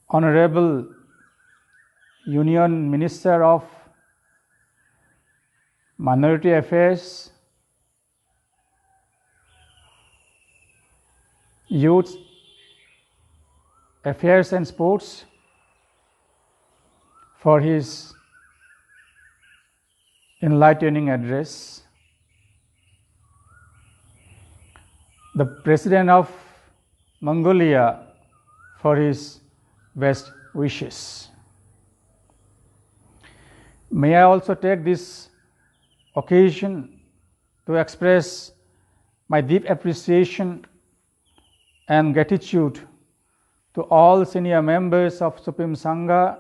Honorable Union Minister of Minority Affairs, Youth Affairs and Sports, for his enlightening address. The President of Mongolia, for his best wishes. May I also take this occasion to express my deep appreciation and gratitude to all senior members of Supreme Sangha,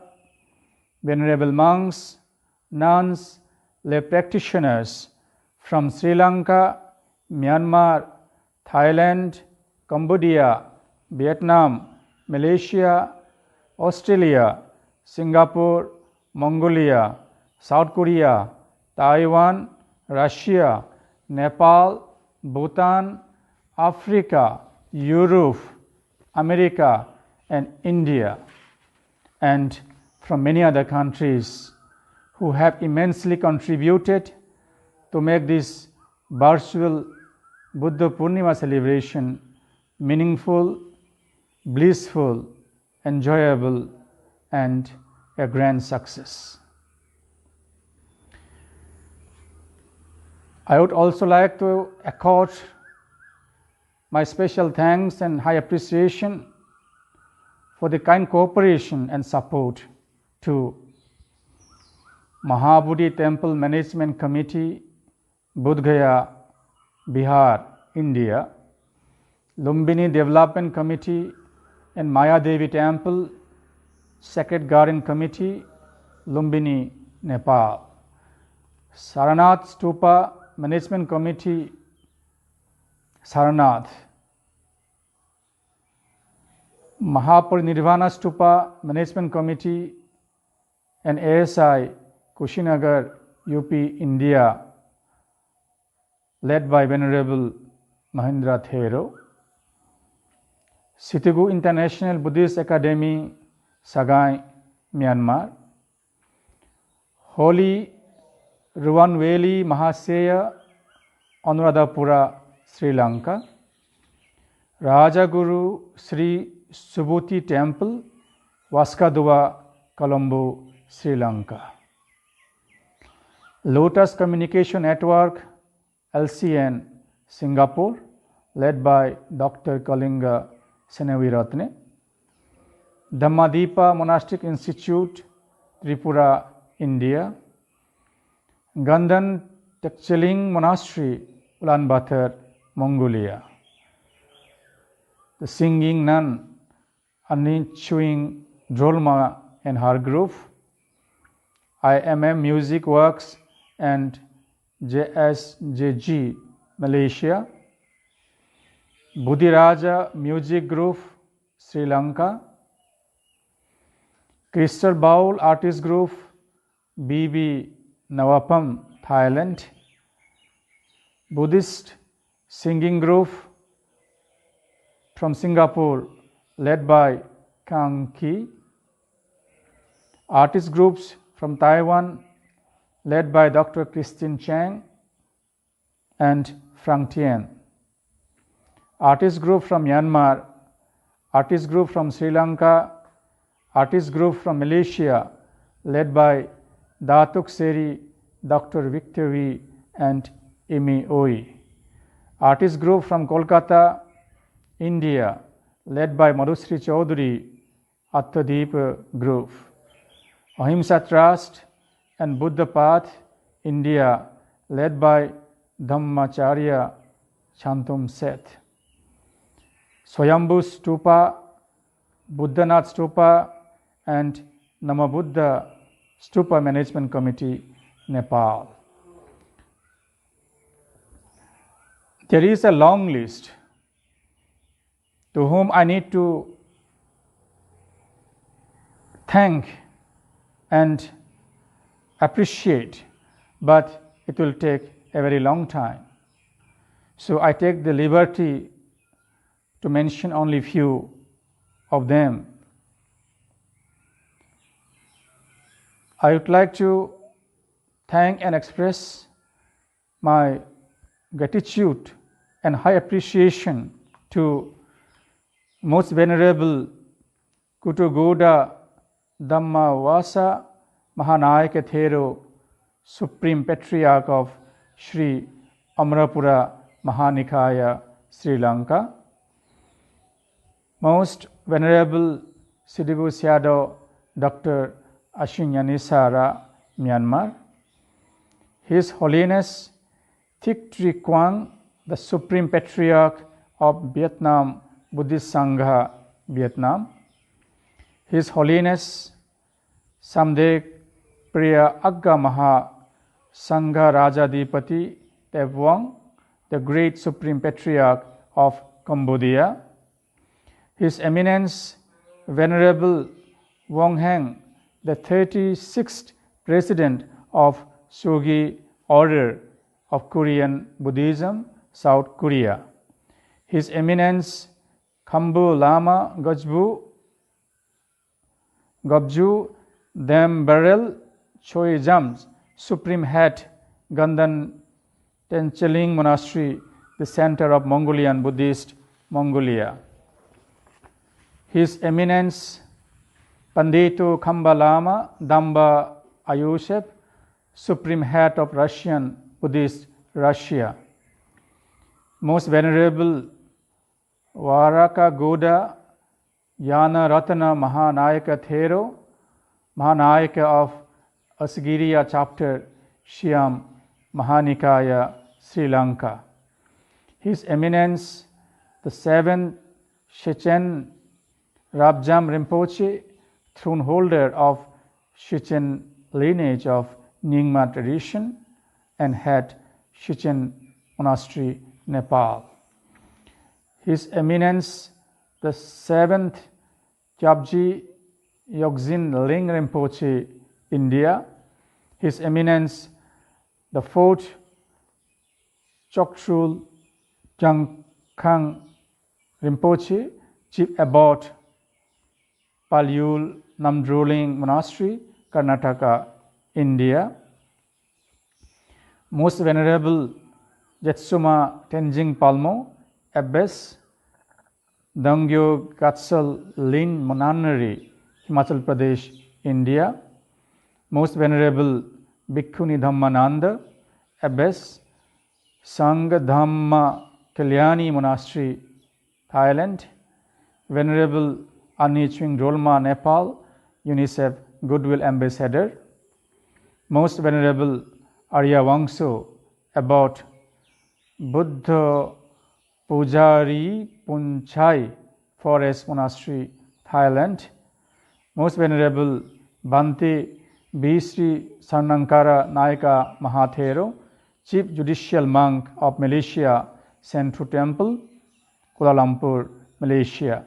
venerable monks, nuns, lay practitioners from Sri Lanka, Myanmar, Thailand, Cambodia, Vietnam, Malaysia, Australia, Singapore, Mongolia, South Korea, Taiwan, Russia, Nepal, Bhutan, Africa, Europe, America, and India, and from many other countries who have immensely contributed to make this virtual Buddha Purnima celebration meaningful, blissful, enjoyable, and a grand success. I would also like to accord my special thanks and high appreciation for the kind cooperation and support to Mahabodhi Temple Management Committee, Bodh Gaya, Bihar, India, Lumbini Development Committee and Maya Devi Temple, Sacred Garden Committee, Lumbini, Nepal, Saranath Stupa Management Committee, Saranath, Mahaparinirvana Stupa Management Committee and ASI, Kushinagar, UP, India, led by Venerable Mahendra Thero, Sitigu International Buddhist Academy, Sagai, Myanmar, Holy Ruwanveli Mahaseya, Anuradhapura, Sri Lanka, Rajaguru Sri Subhuti Temple, Vaskadua, Colombo, Sri Lanka, Lotus Communication Network, LCN, Singapore, led by Dr. Kalinga Senaviratne, Dhammadipa Monastic Institute, Tripura, India, Gandhan Tekcheling Monastery, Ulaanbaatar, Mongolia, the singing nun Anichuing Drolma and her group, IMM Music Works and JSJG, Malaysia, Budhiraja Music Group, Sri Lanka, Crystal Bowl Artist Group, BB Nawapam, Thailand, Buddhist Singing Group from Singapore, led by Kang Ki, artist groups from Taiwan, led by Dr. Christine Chang and Frank Tien, artist group from Myanmar, artist group from Sri Lanka, artist group from Malaysia, led by Datuk Seri, Dr. Victor V and Amy Oi, artist group from Kolkata, India, led by Madhusri Chaudhary, Atthadeep Group, Ahimsa Trust and Buddha Path, India, led by Dhammacharya Chantum Seth, Swayambhu Stupa, Buddhanath Stupa and Namabuddha Stupa Management Committee, Nepal. There is a long list to whom I need to thank and appreciate, but it will take a very long time. So I take the liberty to mention only few of them. I would like to thank and express my gratitude and high appreciation to Most Venerable Kutugoda Dhammavasa Mahanayaka Thero, Supreme Patriarch of Sri Amarapura Mahanikaya, Sri Lanka, Most Venerable Sidigu Sayadaw Dr. Ashinyanisara, Myanmar, His Holiness Thich Tree Quang the Supreme Patriarch of Vietnam Buddhist Sangha, Vietnam, His Holiness Samdek Priya Agga Maha Sangha Rajadipati Tev Wong, the great Supreme Patriarch of Cambodia, His Eminence Venerable Wong Heng, the 36th President of Sogi Order of Korean Buddhism, South Korea, His Eminence Khambu Lama Gobju Dembarel Choi Jams, Supreme Head Gandan Tencheling Monastery, the center of Mongolian Buddhist Mongolia, His Eminence Pandito Khamba Lama Damba Ayushev, Supreme Head of Russian Buddhist Russia, Most Venerable Varaka Goda Yana Ratana Mahanayaka Thero, Mahanayaka of Asgiriya chapter, Siam Mahanikaya, Sri Lanka, His Eminence the 7th Shechen Rabjam Rinpoche, throne holder of Shechen lineage of Nyingma tradition and head Shechen Monastery, Nepal, His Eminence the 7th Gyabji Yogzin Ling Rinpoche, India, His Eminence the 4th Choktrul Jangkhang Rinpoche, Chief Abbot, Palyul Namdroling Monastery, Karnataka, India, Most Venerable Jetsuma Tenzing Palmo, Abbess, Dangyo Gatsal Lin Monanari, Himachal Pradesh, India, Most Venerable Bhikkhuni Dhammananda, Abbess, Sangha Dhamma Kalyani Monastery, Thailand, Venerable Ani Chwing Rolma, Nepal, UNICEF Goodwill Ambassador, Most Venerable Arya Wangso, Abbot Buddha Pujari Punchai, Forest Monastery, Thailand, Most Venerable Bhante Bisri Sarnankara Naika Mahathero, Chief Judicial Monk of Malaysia, Central Temple, Kuala Lumpur, Malaysia,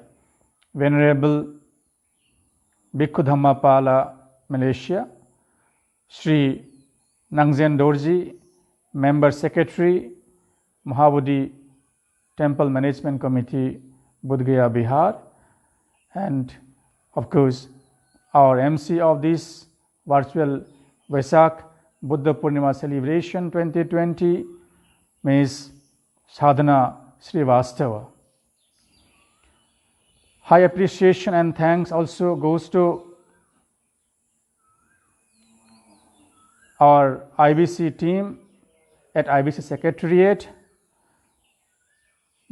Venerable Bhikkhu Dhammapala, Malaysia, Sri Nangzen Dorji, Member Secretary, Mahabodhi Temple Management Committee, Bodh Gaya, Bihar, and of course our MC of this virtual Vesak Buddha Purnima celebration 2020, Ms. Sadhana Srivastava. High appreciation and thanks also goes to our IBC team at IBC Secretariat,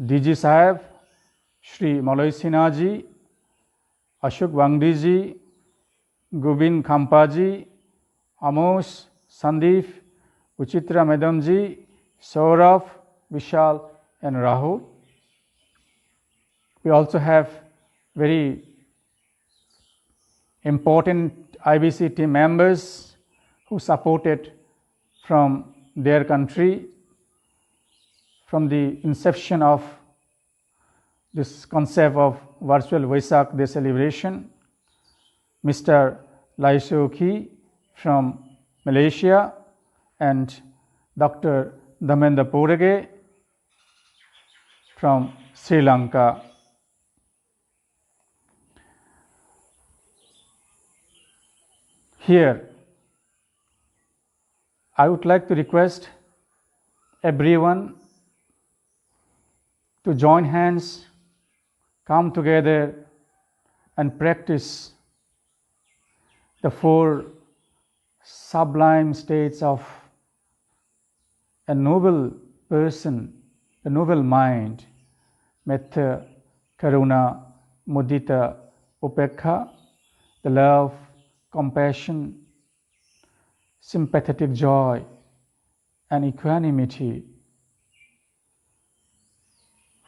DG Sahib, Shri Malay Sinha ji, Ashok Wangdi ji, Govind Khampa ji, Amos, Sandeep, Uchitra Madam ji, Saurav, Vishal and Rahul. We also have very important IBC team members who supported from their country from the inception of this concept of virtual Vesak Day celebration. Mr. Laisho Ki from Malaysia and Dr. Dhamendra Porage from Sri Lanka. Here, I would like to request everyone to join hands, come together and practice the 4 sublime states of a noble person, a noble mind, metta, karuna, mudita, upekha, the love, compassion, sympathetic joy, and equanimity.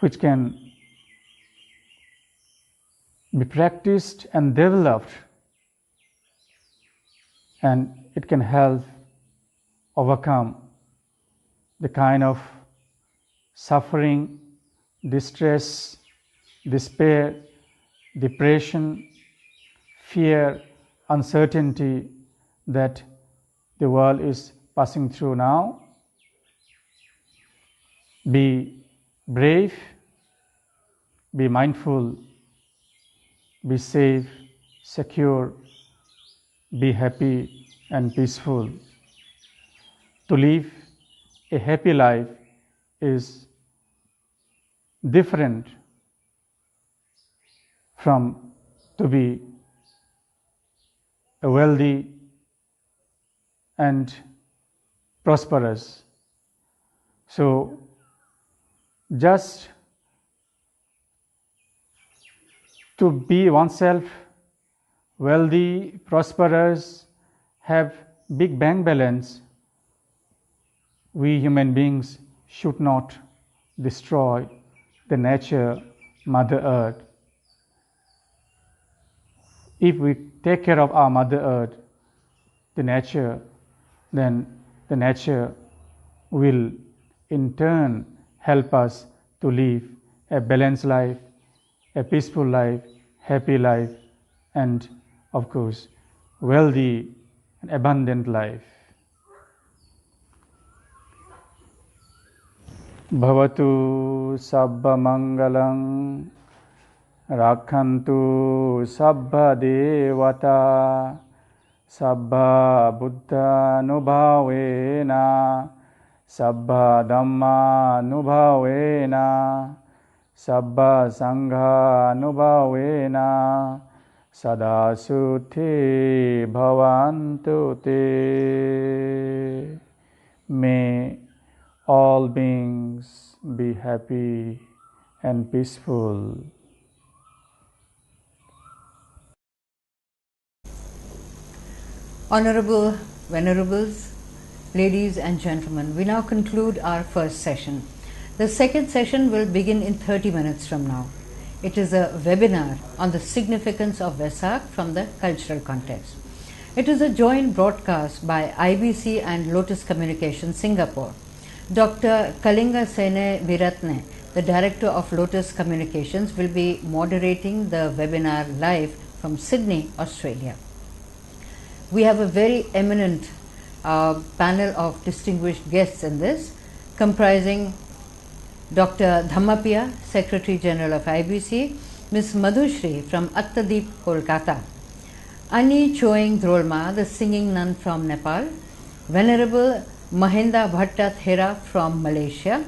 which can be practiced and developed, and it can help overcome the kind of suffering, distress, despair, depression, fear, uncertainty that the world is passing through now. Be brave, be mindful, be safe, secure, be happy and peaceful. To live a happy life is different from to be a wealthy and prosperous. So just to be oneself wealthy, prosperous, have big bank balance, we human beings should not destroy the nature, Mother Earth. If we take care of our Mother Earth, the nature, then the nature will in turn help us to live a balanced life, a peaceful life, happy life, and of course, wealthy and abundant life. Bhavatu sabba mangalam rakhantu sabba devata sabba buddha nubhavena sabba dhamma nubhavena sabba sangha nubhavena sada suthe bhavantu te. May all beings be happy and peaceful. Honorable Venerables, ladies and gentlemen, we now conclude our first session. The second session will begin in 30 minutes from now. It is a webinar on the significance of Vesak from the cultural context. It is a joint broadcast by IBC and Lotus Communications Singapore. Dr. Kalinga Sene Viratne, the Director of Lotus Communications, will be moderating the webinar live from Sydney, Australia. We have a very eminent panel of distinguished guests in this, comprising Dr. Dhammapiya, Secretary General of IBC, Ms. Madhushri from Attadip, Kolkata, Ani Choing Drolma, the singing nun from Nepal, Venerable Mahinda Bhatta Thera from Malaysia,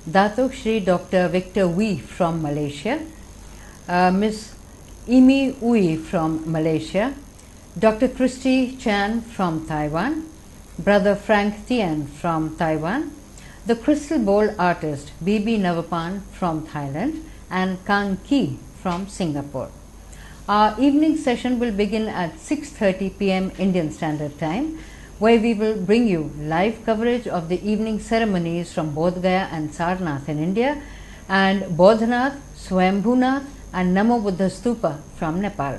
Datuk Shri Dr. Victor Wee from Malaysia, Ms. Imi Ui from Malaysia, Dr. Christy Chan from Taiwan, Brother Frank Tian from Taiwan, the crystal bowl artist Bibi Navapan from Thailand, and Kang Ki from Singapore. Our evening session will begin at 6:30 p.m. Indian Standard Time, where we will bring you live coverage of the evening ceremonies from Bodh Gaya and Sarnath in India, and Bodhnath, Swambhunath, and Namo Buddha Stupa from Nepal.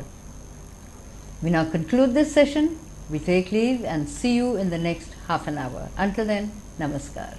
We now conclude this session. We take leave and see you in the next half an hour. Until then, Namaskar.